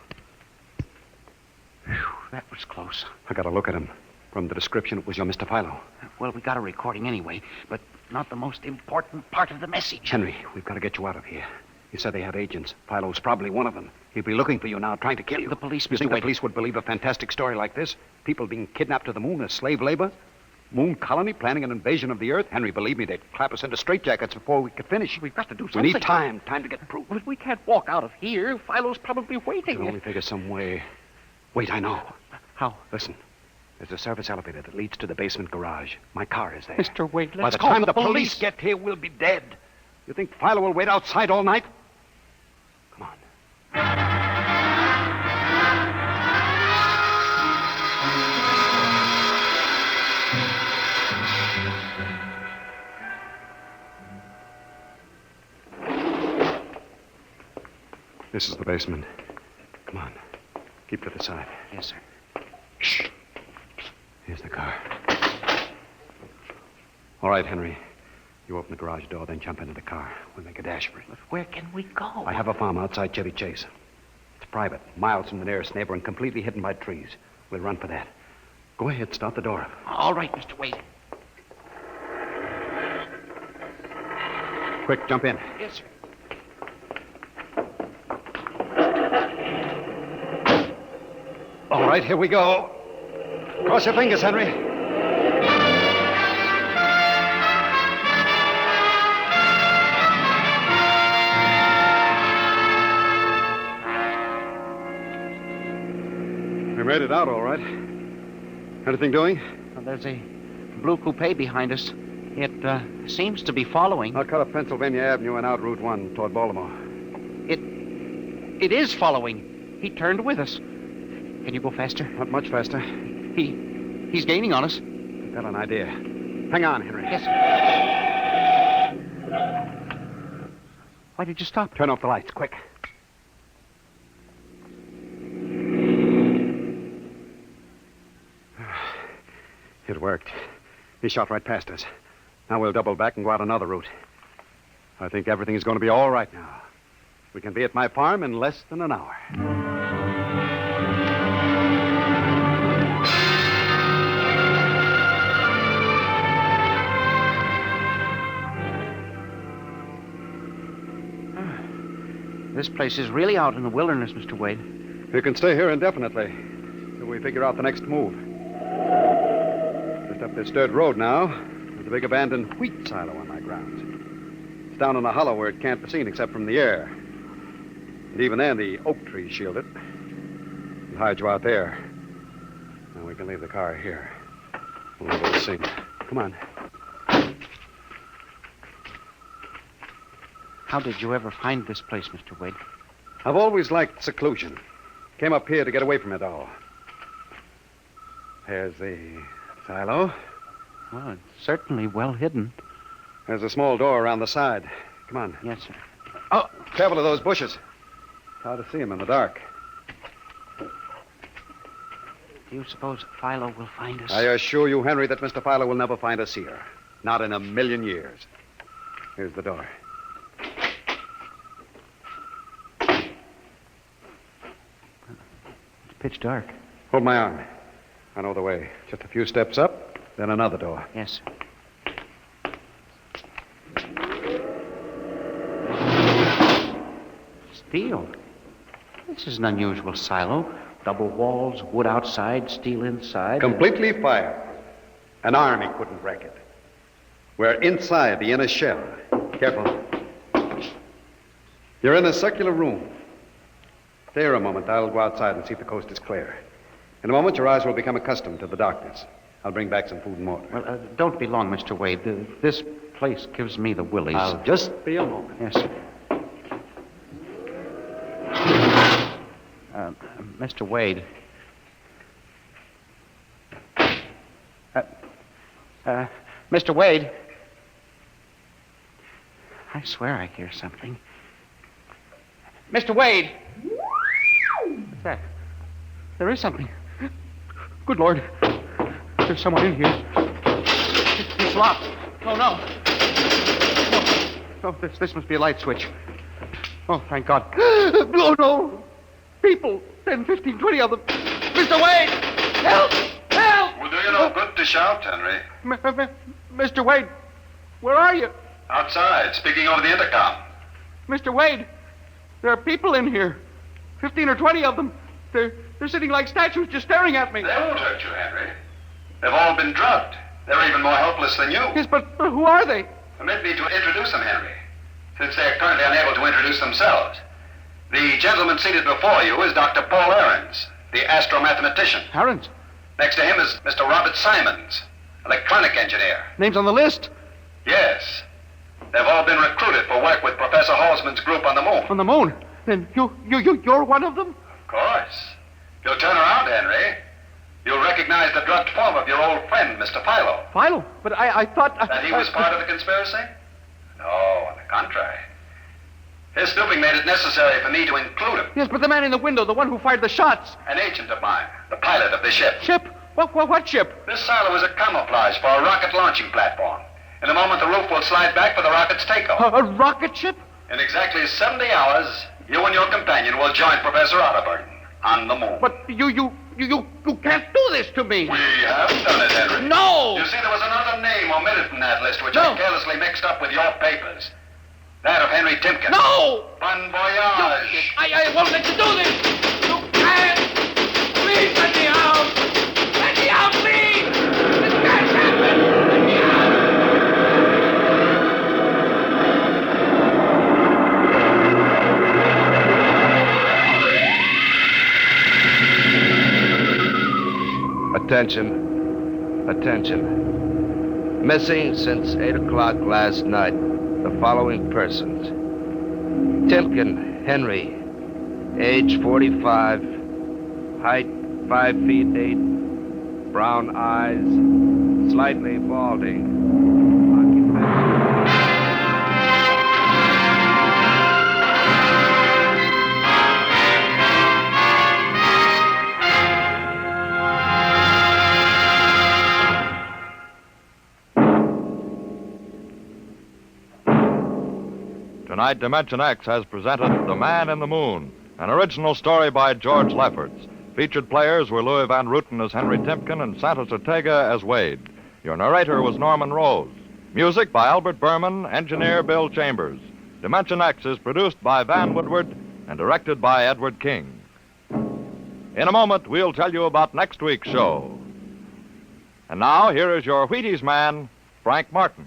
Whew, that was close. I got a look at him. From the description, it was your Mr. Philo. Well, we got a recording anyway, but not the most important part of the message. Henry, we've got to get you out of here. You said they have agents. Philo's probably one of them. He'd be looking for you now, trying to kill you. The police, You think Mr. the police would believe a fantastic story like this? People being kidnapped to the moon as slave labor? Moon colony planning an invasion of the Earth? Henry, believe me, they'd clap us into straitjackets before we could finish. We've got to do something. We need time to get proof. Well, we can't walk out of here. Philo's probably waiting. Can only figure some way. Wait, I know. How? Listen. There's a service elevator that leads to the basement garage. My car is there. Mr. Wade, By let's the call time the the police get here, we'll be dead. You think Philo will wait outside all night? Come on. This is the basement. Come on. Keep to the side. Yes, sir. Shh. Here's the car. All right, Henry. You open the garage door, then jump into the car. We'll make a dash for it. But where can we go? I have a farm outside Chevy Chase. It's private, miles from the nearest neighbor, and completely hidden by trees. We'll run for that. Go ahead, start the door up. All right, Mr. Wade. Quick, jump in. Yes, sir. All right, here we go. Cross your fingers, Henry. We made it out all right. Anything doing? Well, there's a blue coupe behind us. It seems to be following. I'll cut up Pennsylvania Avenue and out Route 1 toward Baltimore. It is following. He turned with us. Can you go faster? Not much faster. He's gaining on us. I've got an idea. Hang on, Henry. Yes, sir. Why did you stop? Turn off the lights, quick. It worked. He shot right past us. Now we'll double back and go out another route. I think everything's going to be all right now. We can be at my farm in less than an hour. This place is really out in the wilderness, Mr. Wade. You can stay here indefinitely till we figure out the next move. Just up this dirt road now, there's a big abandoned wheat silo on my grounds. It's down in a hollow where it can't be seen except from the air. And even then, the oak trees shield it. We'll hide you out there. Now we can leave the car here. We'll go to see. Come on. How did you ever find this place, Mr. Wade? I've always liked seclusion. Came up here to get away from it all. There's the silo. Well, it's certainly well hidden. There's a small door around the side. Come on. Yes, sir. Oh, careful of those bushes. It's hard to see them in the dark. Do you suppose Philo will find us? I assure you, Henry, that Mr. Philo will never find us here. Not in a million years. Here's the door. It's pitch dark. Hold my arm. I know the way. Just a few steps up, then another door. Yes, sir. Steel. This is an unusual silo. Double walls, wood outside, steel inside. Completely fired. An army couldn't break it. We're inside the inner shell. Careful. You're in a circular room. Stay here a moment. I'll go outside and see if the coast is clear. In a moment, your eyes will become accustomed to the darkness. I'll bring back some food and water. Well, don't be long, Mr. Wade. This place gives me the willies. I'll just be a moment. Yes, sir. Mr. Wade. Mr. Wade. I swear I hear something. Mr. Wade! What's that? There is something. Good Lord. There's someone in here. It's locked. Oh, no. No, this must be a light switch. Oh, thank God. Oh, no. People. 10, 15, 20 of them. Mr. Wade! Help! Help! Will do you no good to shout, Henry. Mr. Wade, where are you? Outside, speaking over the intercom. Mr. Wade, there are people in here. 15 or 20 of them. They're sitting like statues just staring at me. They won't hurt you, Henry. They've all been drugged. They're even more helpless than you. Yes, but who are they? Permit me to introduce them, Henry, since they're currently unable to introduce themselves. The gentleman seated before you is Dr. Paul Ahrens, the astromathematician. Ahrens? Next to him is Mr. Robert Simons, electronic engineer. Names on the list? Yes. They've all been recruited for work with Professor Halsman's group on the moon. On the moon? Then you're one of them? Of course. If you'll turn around, Henry, you'll recognize the drugged form of your old friend, Mr. Philo. Philo? But I thought... That he was part of the conspiracy? No, on the contrary. His snooping made it necessary for me to include him. Yes, but the man in the window, the one who fired the shots. An agent of mine, the pilot of the ship. Ship? What ship? This silo is a camouflage for a rocket launching platform. In a moment, the roof will slide back for the rocket's takeoff. A rocket ship? In exactly 70 hours, you and your companion will join Professor Otterburn on the moon. But you can't do this to me. We have done it, Henry. No! You see, there was another name omitted from that list, which I carelessly mixed up with your papers. That of Henry Timken. No! Bon voyage. I won't let you do this. You can't. Please let me out. Let me out, please. This can't happen. Let me out. Attention. Missing since 8 o'clock last night. The following persons. Timken Henry, age 45, height 5 feet 8, brown eyes, slightly balding. Tonight, Dimension X has presented The Man in the Moon, an original story by George Lefferts. Featured players were Louis Van Rooten as Henry Timpkin and Santos Ortega as Wade. Your narrator was Norman Rose. Music by Albert Berman, engineer Bill Chambers. Dimension X is produced by Van Woodward and directed by Edward King. In a moment, we'll tell you about next week's show. And now, here is your Wheaties man, Frank Martin.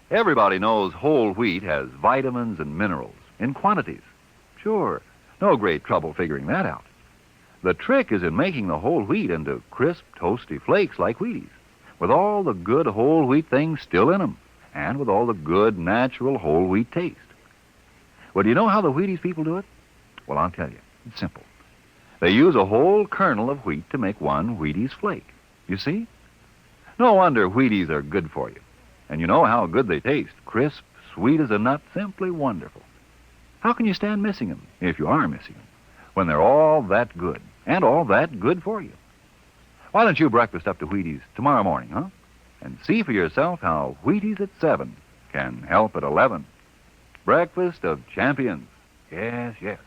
Everybody knows whole wheat has vitamins and minerals in quantities. Sure, no great trouble figuring that out. The trick is in making the whole wheat into crisp, toasty flakes like Wheaties, with all the good whole wheat things still in them, and with all the good, natural whole wheat taste. Well, do you know how the Wheaties people do it? Well, I'll tell you. It's simple. They use a whole kernel of wheat to make one Wheaties flake. You see? No wonder Wheaties are good for you. And you know how good they taste. Crisp, sweet as a nut, simply wonderful. How can you stand missing them, if you are missing them, when they're all that good, and all that good for you? Why don't you breakfast up to Wheaties tomorrow morning, huh? And see for yourself how Wheaties at 7 can help at 11. Breakfast of champions. Yes, yes.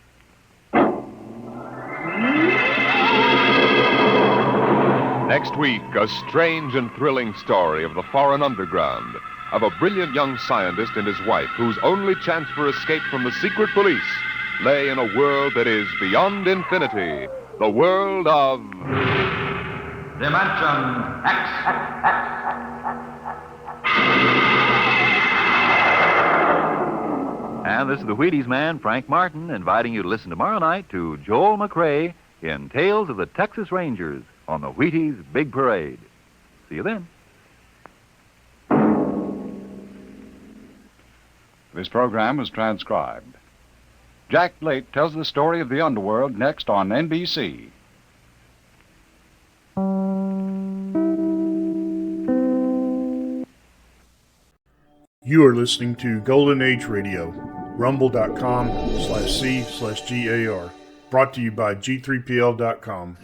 Next week, a strange and thrilling story of the foreign underground, of a brilliant young scientist and his wife whose only chance for escape from the secret police lay in a world that is beyond infinity, the world of... Dimension X. And this is the Wheaties man, Frank Martin, inviting you to listen tomorrow night to Joel McRae in Tales of the Texas Rangers on the Wheaties Big Parade. See you then. This program was transcribed. Jack Blake tells the story of the underworld next on NBC. You are listening to Golden Age Radio, rumble.com/C/GAR. Brought to you by G3PL.com.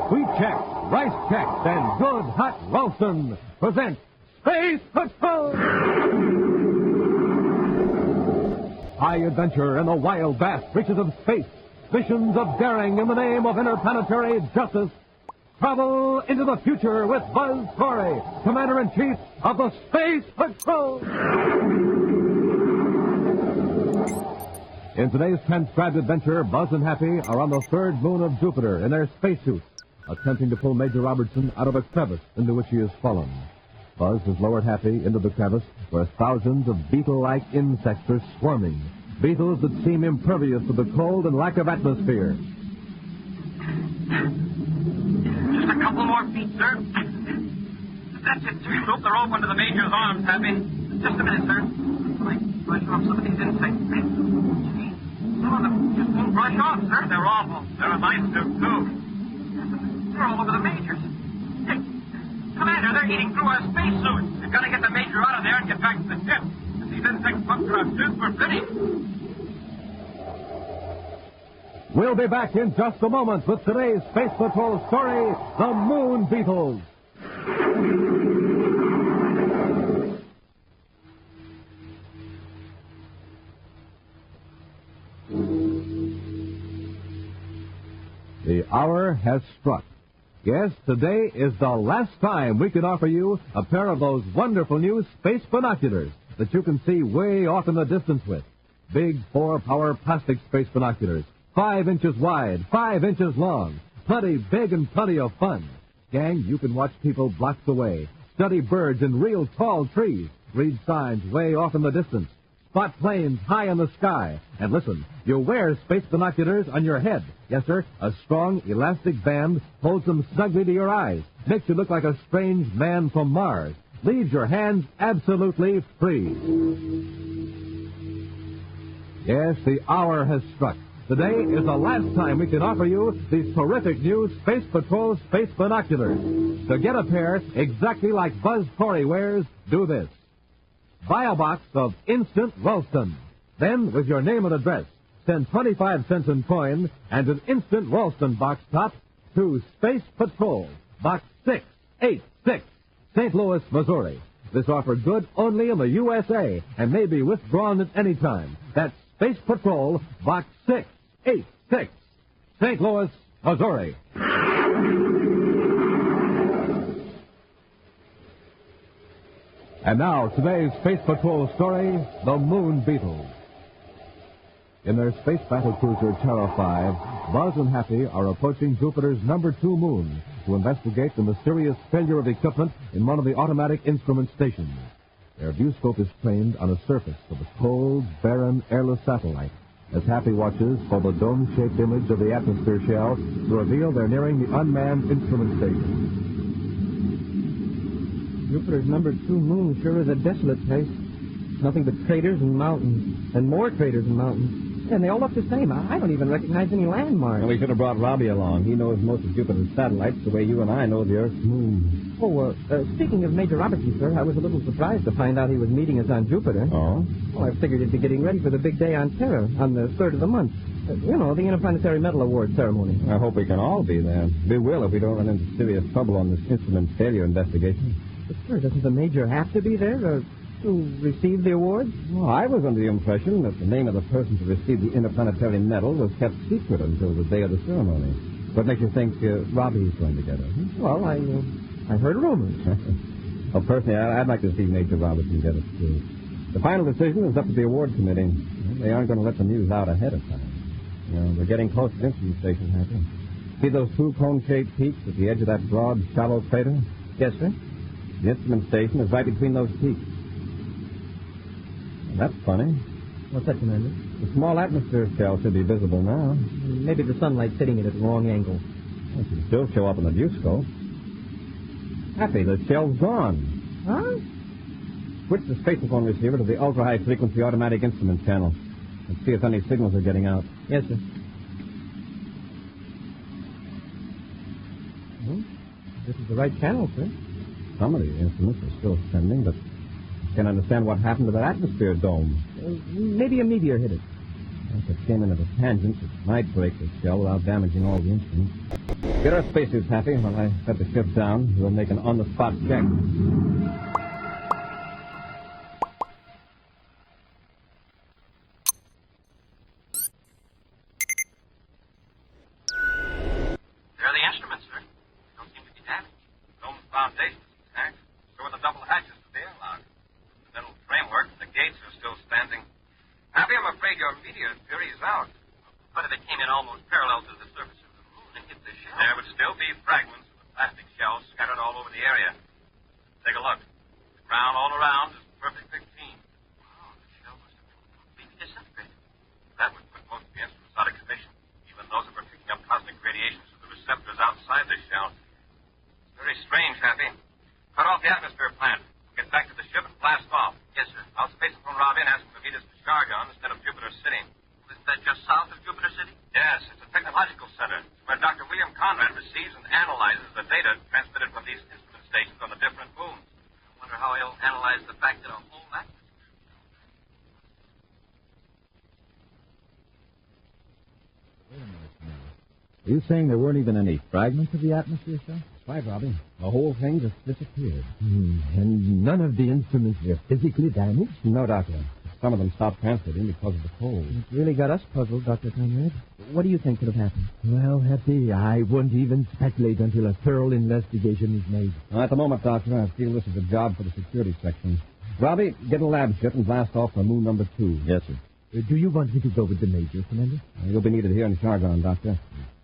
Sweet checks, rice checks, and good hot Ralston present Space Patrol! High adventure in the wild, vast reaches of space. Missions of daring in the name of interplanetary justice. Travel into the future with Buzz Corey, Commander-in-Chief of the Space Patrol. In today's transcribed adventure, Buzz and Happy are on the third moon of Jupiter in their spacesuits, attempting to pull Major Robertson out of a crevice into which he has fallen. Buzz has lowered Happy into the crevice where thousands of beetle-like insects are swarming. Beetles that seem impervious to the cold and lack of atmosphere. Just a couple more feet, sir. That's it, sir. Rope the rope under the Major's arms, Happy. Just a minute, sir. Brush off some of these insects. Gee, some of them just won't brush off, sir. They're awful. They're a nice soup, too. They're all over the Major's. Hey, Commander, they're eating through our spacesuits. We've got to get the Major out of there and get back to the ship. If these insects puncture our suits, we're finished. We'll be back in just a moment with today's Space Patrol story, The Moon Beetles. The hour has struck. Yes, today is the last time we can offer you a pair of those wonderful new space binoculars that you can see way off in the distance with. Big 4-power plastic space binoculars, 5 inches wide, 5 inches long. Plenty big and plenty of fun. Gang, you can watch people blocks away, study birds in real tall trees, read signs way off in the distance, spot planes high in the sky. And listen, you wear space binoculars on your head. Yes, sir, a strong elastic band holds them snugly to your eyes, makes you look like a strange man from Mars, leaves your hands absolutely free. Yes, the hour has struck. Today is the last time we can offer you these terrific new Space Patrol Space Binoculars. To get a pair exactly like Buzz Corey wears, do this. Buy a box of Instant Ralston. Then, with your name and address, send 25 cents in coin and an Instant Ralston box top to Space Patrol, Box 686, St. Louis, Missouri. This offer good only in the USA and may be withdrawn at any time. That's Space Patrol, Box 686, St. Louis, Missouri. And now, today's Space Patrol story, The Moon Beetle. In their space battlecruiser Terra 5, Buzz and Happy are approaching Jupiter's number 2 moon to investigate the mysterious failure of equipment in one of the automatic instrument stations. Their viewscope is trained on a surface of a cold, barren, airless satellite as Happy watches for the dome-shaped image of the atmosphere shell to reveal they're nearing the unmanned instrument station. Jupiter's number 2 moon sure is a desolate place. Nothing but craters and mountains, and more craters and mountains. And they all look the same. I don't even recognize any landmarks. And we should have brought Robbie along. He knows most of Jupiter's satellites the way you and I know the Earth's moon. Oh, speaking of Major Robertson, sir, I was a little surprised to find out he was meeting us on Jupiter. Oh? Well, I figured he'd be getting ready for the big day on Terra on the 3rd of the month. You know, the Interplanetary Medal Award ceremony. I hope we can all be there. We will if we don't run into serious trouble on this instrument failure investigation. But, sir, doesn't the Major have to be there to receive the award? Well, I was under the impression that the name of the person to receive the Interplanetary Medal was kept secret until the day of the ceremony. What makes you think Robbie's going to get it? Well, I heard rumors. Well, personally, I'd like to see Major Robertson get it, too. The final decision is up to the award committee. They aren't going to let the news out ahead of time. You know, we're getting close to the instrument station, Happy. See those 2 cone-shaped peaks at the edge of that broad, shallow crater? Yes, sir. The instrument station is right between those peaks. That's funny. What's that, Commander? The small atmosphere shell should be visible now. Maybe the sunlight's hitting it at the wrong angle. Well, it can still show up on the viewscope. Happy, the shell's gone. Huh? Switch the spacephone receiver to the ultra-high frequency automatic instrument channel and see if any signals are getting out. Yes, sir. Well, this is the right channel, sir. Some of the instruments are still sending, but I can't understand what happened to that atmosphere dome. Maybe a meteor hit it. If it came in at a tangent, it might break the shell without damaging all the instruments. Get our spacesuits, Happy. While I set the ship down, we'll make an on-the-spot check. There are the instruments, sir. Don't seem to be damaged. Dome's foundations intact. So are the double hatches to the airlock. The metal framework and the gates are still standing. Happy, I'm afraid your meteor theory is out. But if it came in almost parallel to the surface of the moon and hit the shell... There would still be fragments of the plastic shells scattered all over the area. Take a look. The ground all around is perfectly clean. Wow, the shell must have been completely disintegrated. That would put most of the instruments out of commission, even those that were picking up cosmic radiations from the receptors outside the shell. It's very strange, Happy. Cut off the atmosphere plant. Get back to the ship and blast off. Yes, sir. I'll space it from Robbie and ask him to meet us at Chargon instead of Jupiter City. Isn't that just south of Jupiter City? Yes, it's a technological center. It's where Dr. William Conrad receives and analyzes the data transmitted from these instrument stations on the different moons. I wonder how he'll analyze the fact that a whole atmosphere... Are you saying there weren't even any fragments of the atmosphere, sir? That's right, Robbie. The whole thing just disappeared. And none of the instruments were physically damaged? No, Doctor. Some of them stopped transmitting because of the cold. It really got us puzzled, Dr. Conrad. What do you think could have happened? Well, Happy, I won't even speculate until a thorough investigation is made. Well, at the moment, Doctor, I feel this is a job for the security section. Robbie, get a lab ship and blast off for moon number 2. Yes, sir. Do you want me to go with the Major, Commander? You'll be needed here in Chargon, Doctor.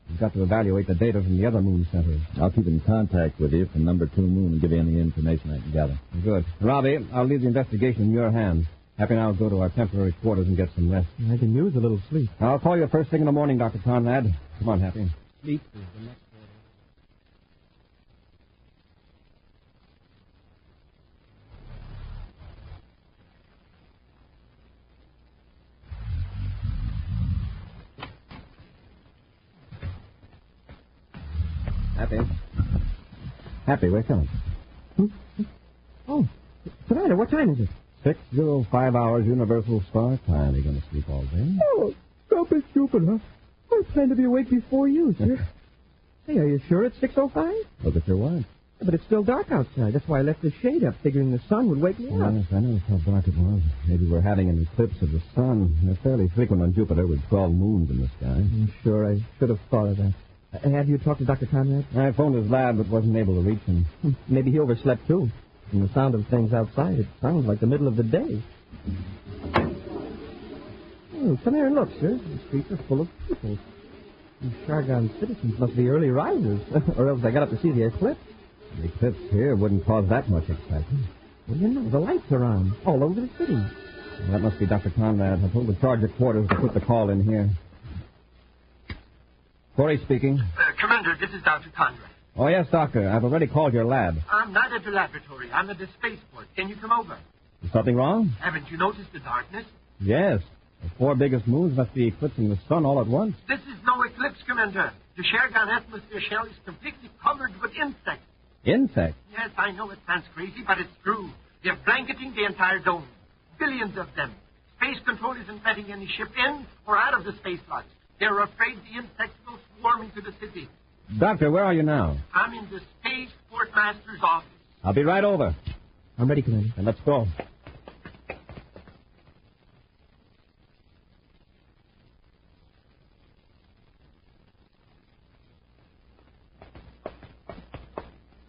You've got to evaluate the data from the other moon centers. I'll keep in contact with you from number 2 moon and give you any information I can gather. Good. Robbie, I'll leave the investigation in your hands. Happy now go to our temporary quarters and get some rest. I can use a little sleep. I'll call you first thing in the morning, Dr. Conrad. Come on, Happy. Sleep is the next order. Happy, we're coming. Oh, Commander, what time is it? 6:05 hours Universal Star Time. You're going to sleep all day? Oh, stop it, Jupiter. I plan to be awake before you, sir. Hey, are you sure it's 6:05? Look at your watch. But it's still dark outside. That's why I left the shade up, figuring the sun would wake me up. Yes, I noticed how dark it was. Maybe we're having an eclipse of the sun. They're fairly frequent on Jupiter with 12 moons in the sky. I'm sure I should have thought of that. Have you talked to Dr. Conrad? I phoned his lab, but wasn't able to reach him. Maybe he overslept, too. From the sound of things outside, it sounds like the middle of the day. Oh, come here and look, sir. The streets are full of people. These Shargon citizens must be early risers, or else they got up to see the eclipse. The eclipse here wouldn't cause that much excitement. Well, you know, the lights are on all over the city. Well, that must be Dr. Conrad. I told the charge of quarters to put the call in here. Corey speaking. Commander, this is Dr. Conrad. Oh, yes, Doctor. I've already called your lab. I'm not at the laboratory. I'm at the spaceport. Can you come over? Is something wrong? Haven't you noticed the darkness? Yes. The 4 biggest moons must be eclipsing the sun all at once. This is no eclipse, Commander. The Shargon atmosphere shell is completely covered with insects. Insects? Yes, I know it sounds crazy, but it's true. They're blanketing the entire dome. Billions of them. Space Control isn't letting any ship in or out of the space lodge. They're afraid the insects will swarm into the city. Doctor, where are you now? I'm in the Space Portmaster's office. I'll be right over. I'm ready, Commander. Then let's go.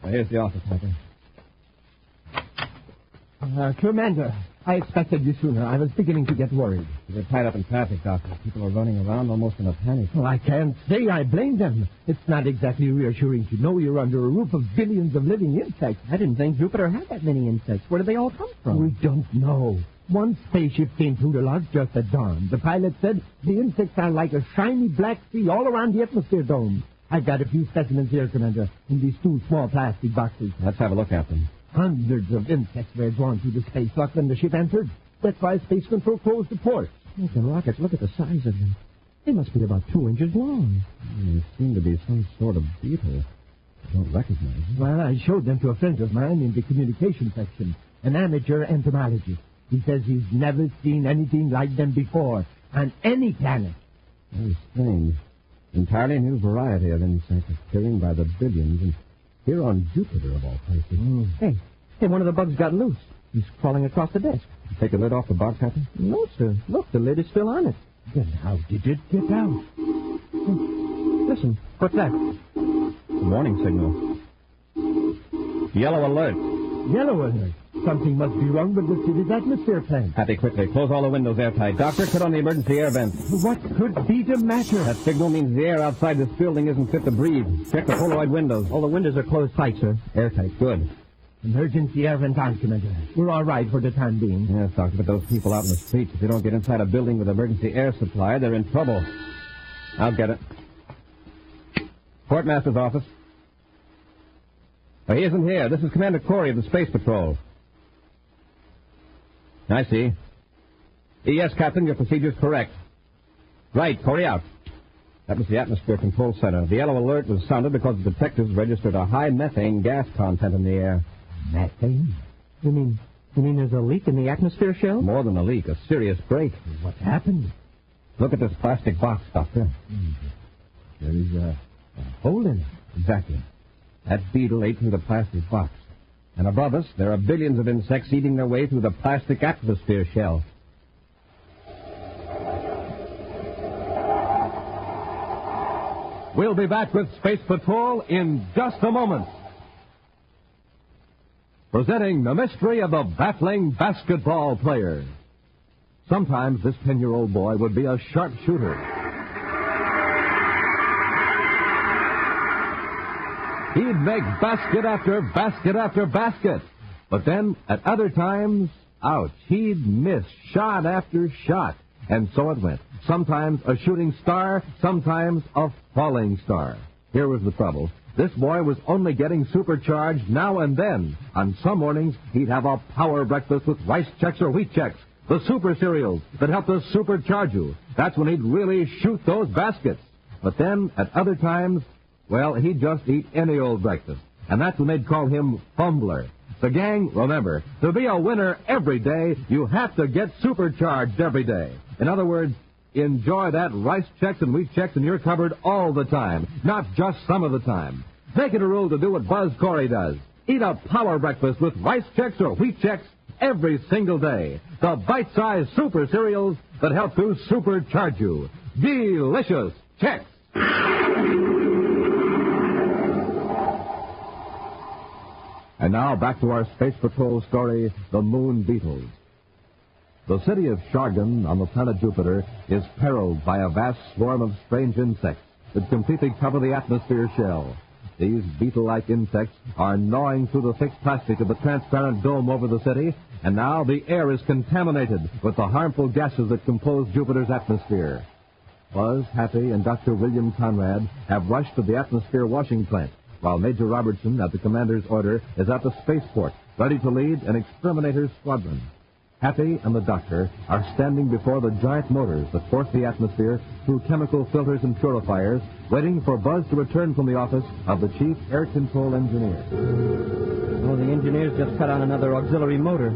Now, here's the office, Doctor. Commander, I expected you sooner. I was beginning to get worried. We're tied up in traffic, Doctor. People are running around almost in a panic. Well, I can't say I blame them. It's not exactly reassuring to know you're under a roof of billions of living insects. I didn't think Jupiter had that many insects. Where do they all come from? We don't know. One spaceship came through the lodge just at dawn. The pilot said the insects are like a shiny black sea all around the atmosphere dome. I've got a few specimens here, Commander, in these 2 small plastic boxes. Let's have a look at them. Hundreds of insects were drawn through the space lock when the ship entered. That's why Space Control closed the port. Look, and rockets, look at the size of them. They must be about 2 inches long. They seem to be some sort of beetle. I don't recognize them. Well, I showed them to a friend of mine in the communication section, an amateur entomologist. He says he's never seen anything like them before on any planet. Very strange. Entirely new variety of insects appearing by the billions, and here on Jupiter, of all places. Hey, one of the bugs got loose. He's crawling across the desk. Take the lid off the box, Captain? No, sir. Look, the lid is still on it. Then how did it get out? Listen, what's that? The warning signal. Yellow alert. Yellow alert. Something must be wrong with the city's atmosphere plant. Happy, quickly. Close all the windows airtight. Doctor, cut on the emergency air vents. What could be the matter? That signal means the air outside this building isn't fit to breathe. Check the Polaroid windows. All the windows are closed tight, sir. Airtight. Good. Emergency air vent on, Commander. We're all right for the time being. Yes, Doctor, but those people out in the streets, if they don't get inside a building with emergency air supply, they're in trouble. I'll get it. Portmaster's office. Oh, he isn't here. This is Commander Corey of the Space Patrol. I see. Yes, Captain, your procedure's correct. Right, Corey out. That was the Atmosphere Control Center. The yellow alert was sounded because the detectives registered a high methane gas content in the air. Methane? You mean there's a leak in the atmosphere shell? More than a leak, a serious break. What happened? Look at this plastic box, Doctor. There is a hole in it. Exactly. That beetle ate through the plastic box. And above us, there are billions of insects eating their way through the plastic atmosphere shell. We'll be back with Space Patrol in just a moment. Presenting the mystery of the battling basketball player. Sometimes this 10-year-old boy would be a sharpshooter. He'd make basket after basket after basket. But then, at other times, ouch, he'd miss shot after shot. And so it went. Sometimes a shooting star, sometimes a falling star. Here was the trouble. This boy was only getting supercharged now and then. On some mornings, he'd have a power breakfast with rice checks or wheat checks. The super cereals that help to supercharge you. That's when he'd really shoot those baskets. But then, at other times, Well, he'd just eat any old breakfast. And that's when they'd call him Fumbler. The gang, remember, to be a winner every day, you have to get supercharged every day. In other words, enjoy that rice checks and wheat checks in your cupboard all the time, not just some of the time. Make it a rule to do what Buzz Corey does. Eat a power breakfast with rice checks or wheat checks every single day. The bite-sized super cereals that help to supercharge you. Delicious checks. And now back to our Space Patrol story, The Moon Beetles. The city of Shargan on the planet Jupiter is perilled by a vast swarm of strange insects that completely cover the atmosphere shell. These beetle-like insects are gnawing through the thick plastic of the transparent dome over the city, and now the air is contaminated with the harmful gases that compose Jupiter's atmosphere. Buzz, Happy, and Dr. William Conrad have rushed to the atmosphere washing plant, while Major Robertson, at the commander's order, is at the spaceport, ready to lead an exterminator's squadron. Happy and the doctor are standing before the giant motors that force the atmosphere through chemical filters and purifiers, waiting for Buzz to return from the office of the chief air control engineer. Oh, the engineers just cut on another auxiliary motor.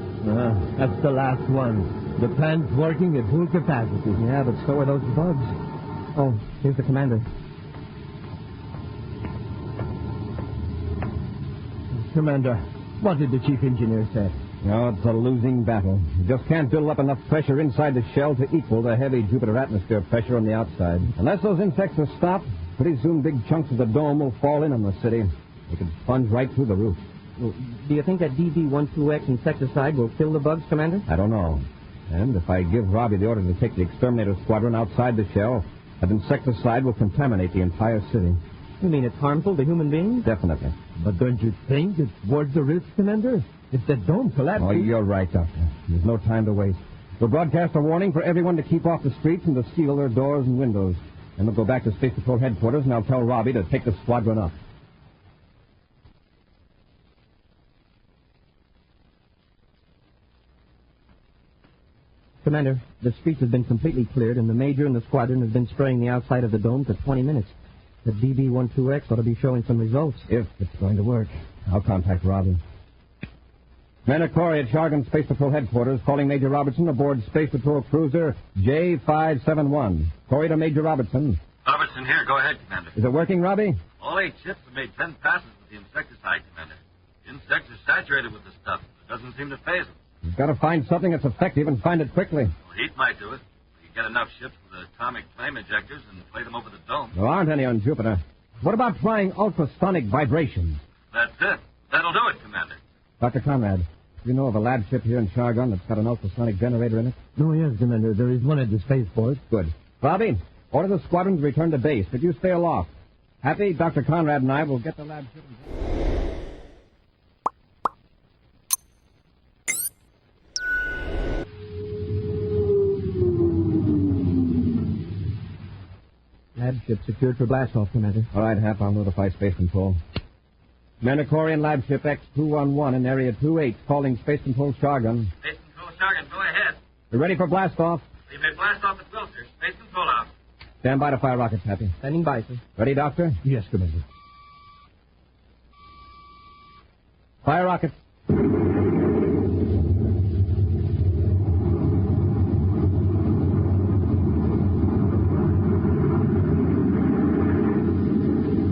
That's the last one. The plant's working at full capacity. Yeah, but so are those bugs. Oh, here's the commander. Commander, what did the chief engineer say? No, it's a losing battle. You just can't build up enough pressure inside the shell to equal the heavy Jupiter atmosphere pressure on the outside. Unless those insects are stopped, pretty soon big chunks of the dome will fall in on the city. They could sponge right through the roof. Well, do you think that DB12X insecticide will kill the bugs, Commander? I don't know. And if I give Robbie the order to take the exterminator squadron outside the shell, that insecticide will contaminate the entire city. You mean it's harmful to human beings? Definitely. But don't you think it's worth the risk, Commander? If the dome collapses... Oh, you're right, Doctor. There's no time to waste. We'll broadcast a warning for everyone to keep off the streets and to seal their doors and windows. Then we'll go back to Space Patrol headquarters, and I'll tell Robbie to take the squadron up. Commander, the streets have been completely cleared, and the Major and the squadron have been spraying the outside of the dome for 20 minutes. The DB12X ought to be showing some results. If it's going to work. I'll contact Robbie. Commander Corey at Shargan Space Patrol headquarters calling Major Robertson aboard Space Patrol cruiser J571. Corey to Major Robertson. Robertson here. Go ahead, Commander. Is it working, Robbie? All 8 ships have made 10 passes with the insecticide, Commander. Insects are saturated with the stuff. It doesn't seem to phase them. You've got to find something that's effective and find it quickly. Well, heat might do it. We can get enough ships with atomic flame injectors and play them over the dome. There aren't any on Jupiter. What about trying ultrasonic vibrations? That's it. That'll do it, Commander. Dr. Conrad, do you know of a lab ship here in Shargon that's got an ultrasonic generator in it? Oh, yes, Commander. There is one at the spaceport. Good. Robbie, order the squadron to return to base, but you stay aloft. Happy, Dr. Conrad and I will get the lab ship... Lab ship secured for blast-off, Commander. All right, Hap, I'll notify Space Control. Commander Corey and Lab Ship X211 in Area 28 calling Space Control Shargon. Space Control Shargon, go ahead. We're ready for blast-off. We may blast off at will, sir. Space Control out. Stand by to fire rockets, Happy. Standing by, sir. Ready, Doctor? Yes, Commander. Fire rockets.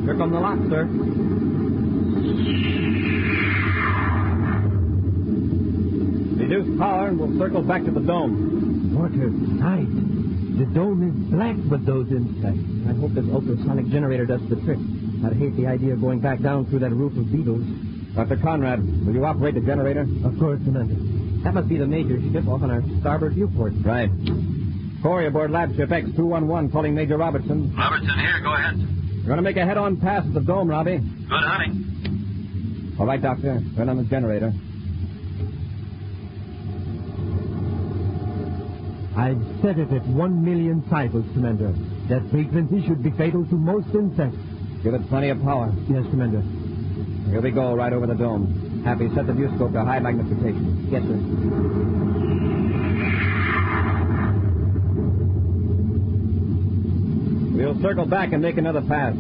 Here come the lock, sir. Reduce power and we'll circle back to the dome. What a sight. The dome is black with those insects. I hope this ultrasonic generator does the trick. I'd hate the idea of going back down through that roof of beetles. Dr. Conrad, will you operate the generator? Of course, Commander. That must be the Major ship off on our starboard viewport. Right. Corey aboard Lab Ship X211 calling Major Robertson. Robertson here. Go ahead. We're going to make a head-on pass at the dome, Robbie. Good hunting. All right, Doctor. Turn on the generator. I've set it at 1 million cycles, Commander. That frequency should be fatal to most insects. Give it plenty of power. Yes, Commander. Here we go, right over the dome. Happy, set the viewscope to high magnification. Yes, sir. We'll circle back and make another pass.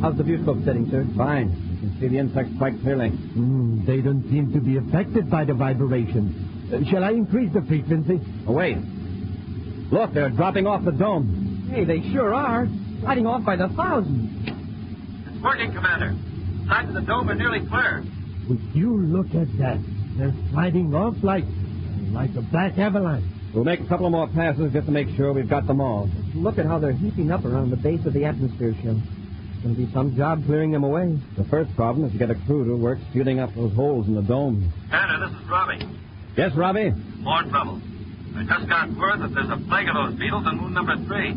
How's the viewscope setting, sir? Fine. You can see the insects quite clearly. They don't seem to be affected by the vibrations. Shall I increase the frequency? Oh, wait. Look, they're dropping off the dome. Hey, they sure are. Lighting off by the thousands. It's working, Commander. Sides of the dome are nearly clear. Would you look at that? They're sliding off like a black avalanche. We'll make a couple more passes just to make sure we've got them all. Look at how they're heaping up around the base of the atmosphere shell. It's going to be some job clearing them away. The first problem is to get a crew to work sealing up those holes in the dome. Commander, this is Robbie. Yes, Robbie? More trouble. I just got word that there's a plague of those beetles on moon number 3.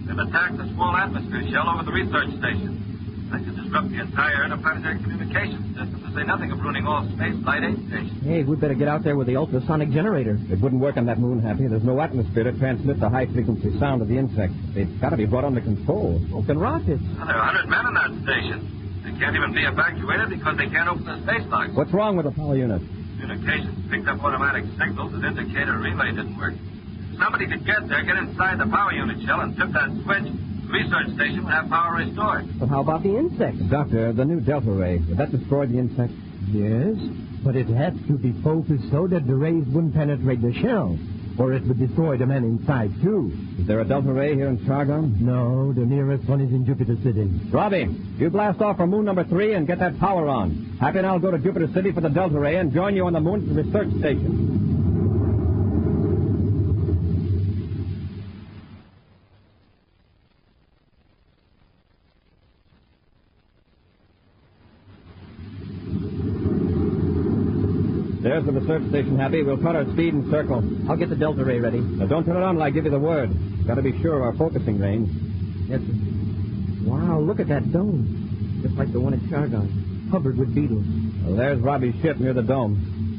They've attacked the small atmosphere shell over the research station. That could disrupt the entire interplanetary communications system, to say nothing of ruining all space flight aid stations. Hey, we'd better get out there with the ultrasonic generator. It wouldn't work on that moon, Happy. There's no atmosphere to transmit the high-frequency sound of the insects. They've got to be brought under control. Open rockets. Well, there are 100 men in that station. They can't even be evacuated because they can't open the space locks. What's wrong with the power unit? Communications picked up automatic signals that indicate a relay didn't work. If somebody could get there, get inside the power unit shell, and flip that switch, the research station would have power restored. But how about the insects? Doctor, the new Delta Ray, would that destroy the insects? Yes, but it has to be focused so that the rays wouldn't penetrate the shell, or it would destroy the men inside, too. Is there a Delta Ray here in Chargon? No, the nearest one is in Jupiter City. Robbie, you blast off for moon number 3 and get that power on. Happy and I'll go to Jupiter City for the Delta Ray and join you on the moon's research station. There's the research station, Happy. We'll cut our speed and circle. I'll get the Delta Ray ready. Now, don't turn it on till I give you the word. Got to be sure of our focusing range. Yes, sir. Wow, look at that dome. Just like the one at Chargon. Covered with beetles. Well, there's Robbie's ship near the dome.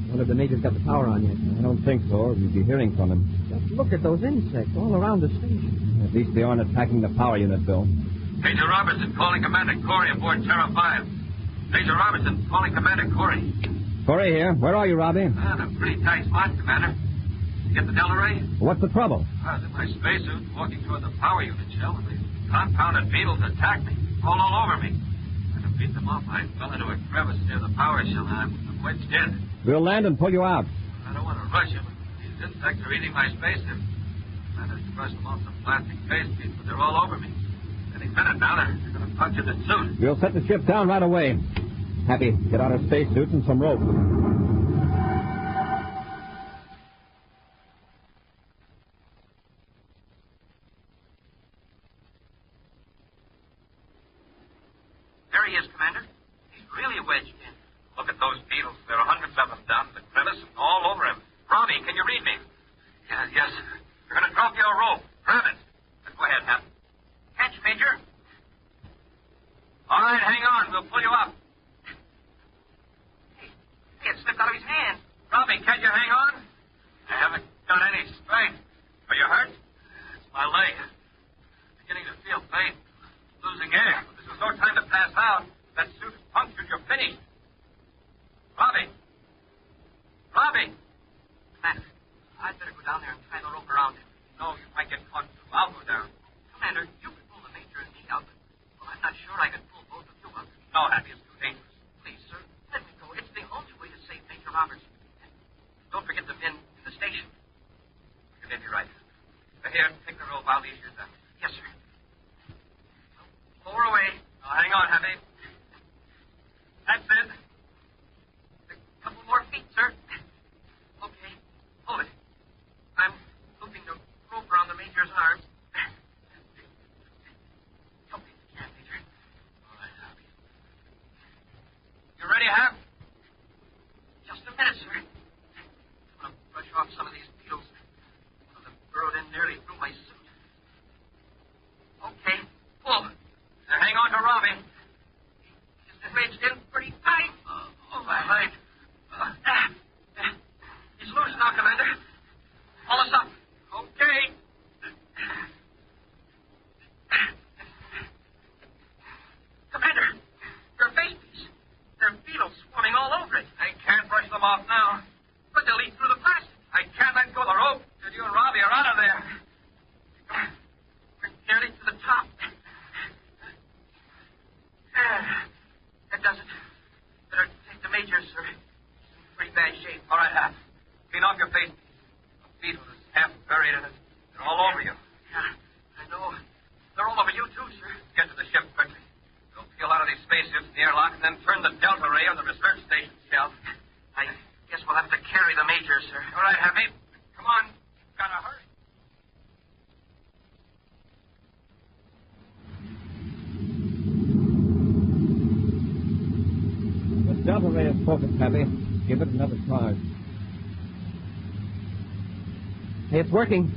Wonder if the Major's got the power on yet. I don't think so, or you'd be hearing from him. Just look at those insects all around the station. At least they aren't attacking the power unit, Bill. Major Robertson calling Commander Corey aboard Terra 5. Major Robertson calling Commander Corey. Corey here. Where are you, Robbie? In a pretty tight spot, Commander. You get the Delta Ray? What's the trouble? I was in my spacesuit walking toward the power unit shell, and these confounded beetles attacked me, all over me. I had to beat them off. I fell into a crevice near the power shell, and I'm wedged in. We'll land and pull you out. I don't want to rush you, but these insects are eating my spacesuit. I managed to brush them off some plastic face piece, but they're all over me. Any minute now, they're going to puncture the suit. We'll set the ship down right away. Happy, get out our spacesuits and some rope. There he is, Commander. He's really wedged in. Look at those beetles. There are hundreds of them down in the crevice and all over him. Robbie, can you read me? Yes. You're going to drop your rope. Grab it. Go ahead, Hap. Catch, Major. All right, hang on. We'll pull you up. Hey, it slipped out of his hand. Robbie, can't you hang on? I haven't got any strength. Are you hurt? It's my leg. I'm beginning to feel pain. Losing air. This is no time to pass out. That suit is punctured. You're finished. Robbie. Robbie. Commander, I'd better go down there and tie the rope around him. No, you might get caught too. I'll go down. Commander, you can pull the Major and me out, but well, I'm not sure I can pull both of you out. No, Happy, it's too dangerous. Please, sir, let me go. It's the only way to save Major Robertson. Don't forget the men in the station. You may be right. Here, take the rope. I'll ease yours up. Yes, sir. Lower away. Now, hang on, Happy. That's it. A couple more feet, sir. Okay. Hold it. I'm looping the rope around the Major's arms. the airlock and then turn the delta ray on the research station shelf. I guess we'll have to carry the major, sir. All right, Happy. Come on. Gotta hurry. The delta ray is focused, Happy. Give it another charge. Hey, it's working.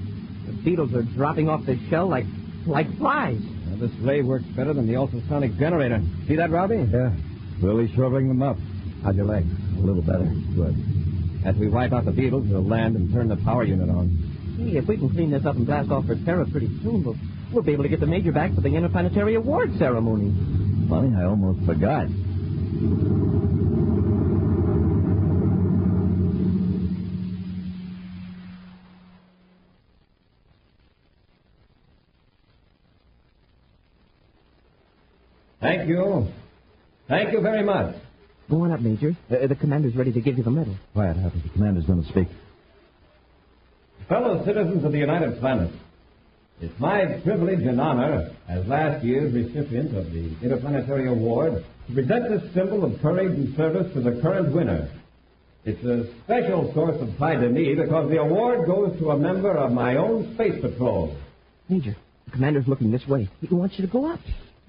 The beetles are dropping off the shell like flies. Now, this ray works better than the ultrasonic generator. See that, Robbie? Yeah. Really shoveling them up. How's your leg? A little better. Good. As we wipe out the beetles, we'll land and turn the power unit on. Hey, if we can clean this up and blast off for Terra pretty soon, we'll be able to get the Major back for the Interplanetary Award ceremony. Funny, I almost forgot. Thank you. Thank you very much. Go on up, Major. The commander's ready to give you the medal. Quiet, Happy. The commander's going to speak. Fellow citizens of the United Planets, it's my privilege and honor, as last year's recipient of the Interplanetary Award, to present this symbol of courage and service to the current winner. It's a special source of pride to me because the award goes to a member of my own space patrol. Major, the commander's looking this way. He wants you to go up.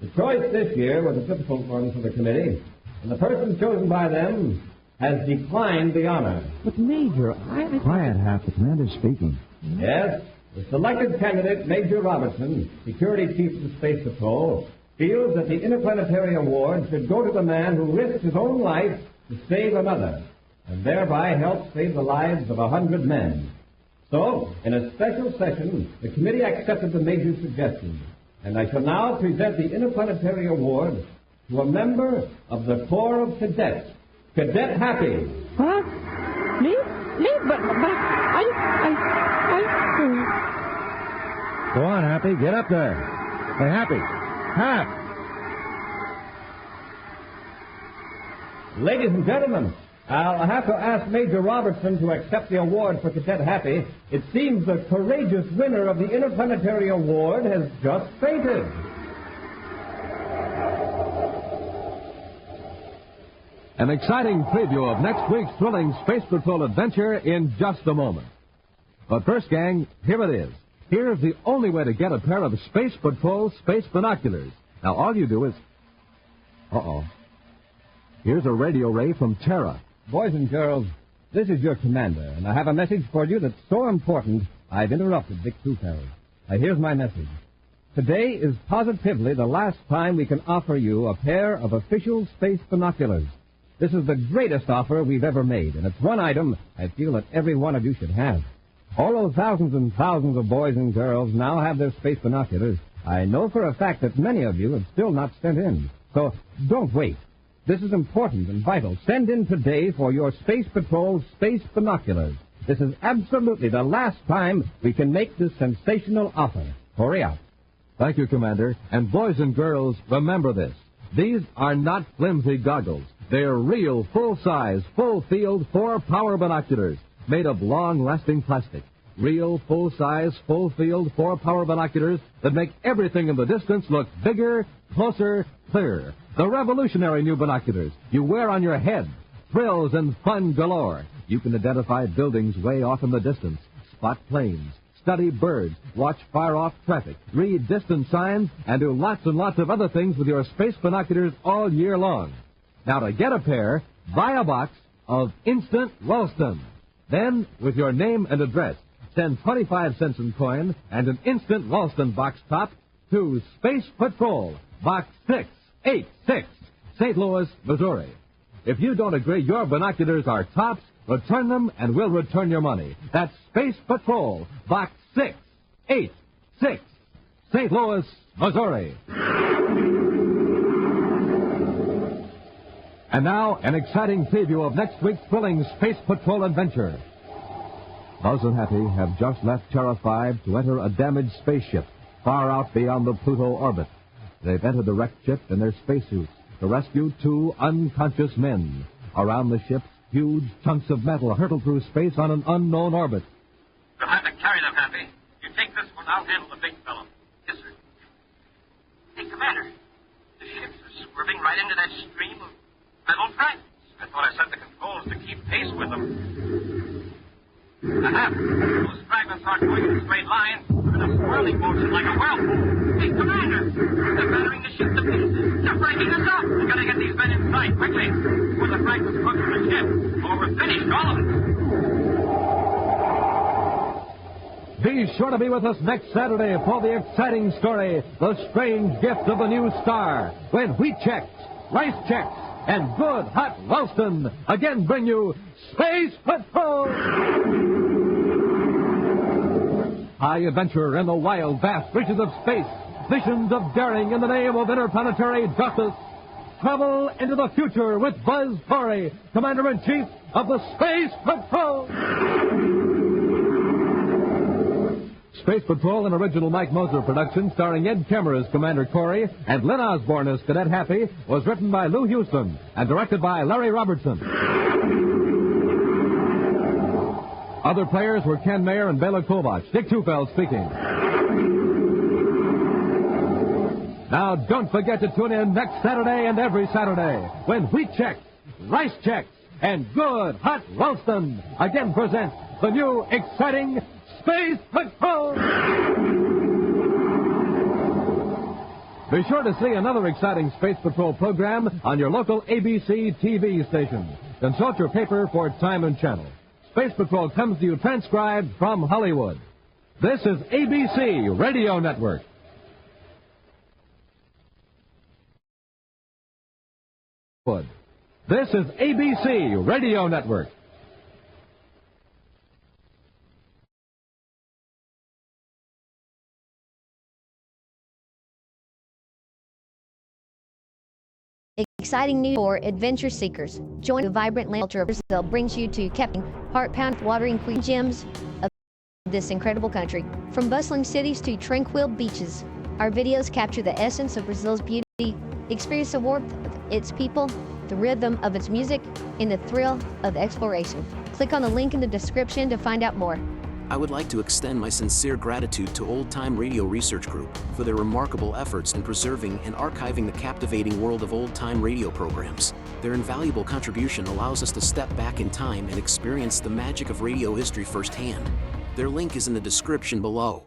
The choice this year was a difficult one for the committee, and the person chosen by them has declined the honor. But, Major, Quiet, Hap. The commander's speaking. Yes. The selected candidate, Major Robertson, Security Chief of the Space Patrol, feels that the Interplanetary Award should go to the man who risked his own life to save another, and thereby help save the lives of 100 men. So, in a special session, the committee accepted the Major's suggestion, and I shall now present the Interplanetary Award to a member of the Corps of Cadets, Cadet Happy. Huh? Me? But I... Go on, Happy. Get up there. Hey, Happy. Hap. Ladies and gentlemen, I'll have to ask Major Robertson to accept the award for Cadet Happy. It seems the courageous winner of the Interplanetary Award has just fainted. An exciting preview of next week's thrilling Space Patrol adventure in just a moment. But first, gang, here it is. Here's the only way to get a pair of Space Patrol space binoculars. Now, all you do is... Uh-oh. Here's a radio ray from Terra. Boys and girls, this is your commander, and I have a message for you that's so important, I've interrupted Vic Toothary. Here's my message. Today is positively the last time we can offer you a pair of official space binoculars. This is the greatest offer we've ever made, and it's one item I feel that every one of you should have. Although thousands and thousands of boys and girls now have their space binoculars, I know for a fact that many of you have still not sent in. So don't wait. This is important and vital. Send in today for your Space Patrol space binoculars. This is absolutely the last time we can make this sensational offer. Hurry up. Thank you, Commander. And boys and girls, remember this. These are not flimsy goggles. They're real, full-size, full-field, 4-power binoculars made of long-lasting plastic. Real, full-size, full-field, 4-power binoculars that make everything in the distance look bigger, closer, clearer. The revolutionary new binoculars you wear on your head. Thrills and fun galore. You can identify buildings way off in the distance, spot planes, study birds, watch far-off traffic, read distant signs, and do lots and lots of other things with your space binoculars all year long. Now, to get a pair, buy a box of Instant Ralston. Then, with your name and address, send 25 cents in coin and an Instant Ralston box top to Space Patrol, Box 686, St. Louis, Missouri. If you don't agree your binoculars are tops, return them and we'll return your money. That's Space Patrol, Box 686, St. Louis, Missouri. And now, an exciting preview of next week's thrilling Space Patrol adventure. Buzz and Happy have just left Terra 5 to enter a damaged spaceship far out beyond the Pluto orbit. They've entered the wrecked ship in their spacesuits to rescue 2 unconscious men. Around the ship, huge chunks of metal hurtle through space on an unknown orbit. You'll have to carry them, Happy. You take this one, I'll handle the big fellow. Yes, sir. Hey, Commander, the ships are swerving right right into that stream of metal fragments. I thought I set the controls to keep pace with them. I have. Those fragments aren't going in a straight line. They're in a swirling motion like a whirlpool. Hey, Commander! They're battering the ship to pieces. They're breaking us up. We gotta get these men in sight, quickly. Before the fragments hook to the ship. Or we're finished, all of us. Be sure to be with us next Saturday for the exciting story, The Strange Gift of the New Star, when wheat checks, rice checks, and good hot Ralston again bring you Space Patrol! High adventure in the wild, vast reaches of space. Visions of daring in the name of interplanetary justice. Travel into the future with Buzz Corey, Commander-in-Chief of the Space Patrol! Space Patrol, an original Mike Moser production starring Ed Kemmer as Commander Corey and Lynn Osborne as Cadet Happy, was written by Lou Houston and directed by Larry Robertson. Other players were Ken Mayer and Bela Kovacs. Dick Tufeld speaking. Now, don't forget to tune in next Saturday and every Saturday when wheat checks, rice checks, and good hot Ralston again present the new exciting Space Patrol! Be sure to see another exciting Space Patrol program on your local ABC TV station. Consult your paper for time and channel. Space Patrol comes to you transcribed from Hollywood. This is ABC Radio Network. This is ABC Radio Network. Exciting news for adventure seekers. Join the vibrant culture of Brazil brings you to capturing heart-pound-watering queen gems of this incredible country. From bustling cities to tranquil beaches, our videos capture the essence of Brazil's beauty. Experience the warmth of its people, the rhythm of its music, and the thrill of exploration. Click on the link in the description to find out more. I would like to extend my sincere gratitude to Old Time Radio Research Group for their remarkable efforts in preserving and archiving the captivating world of old-time radio programs. Their invaluable contribution allows us to step back in time and experience the magic of radio history firsthand. Their link is in the description below.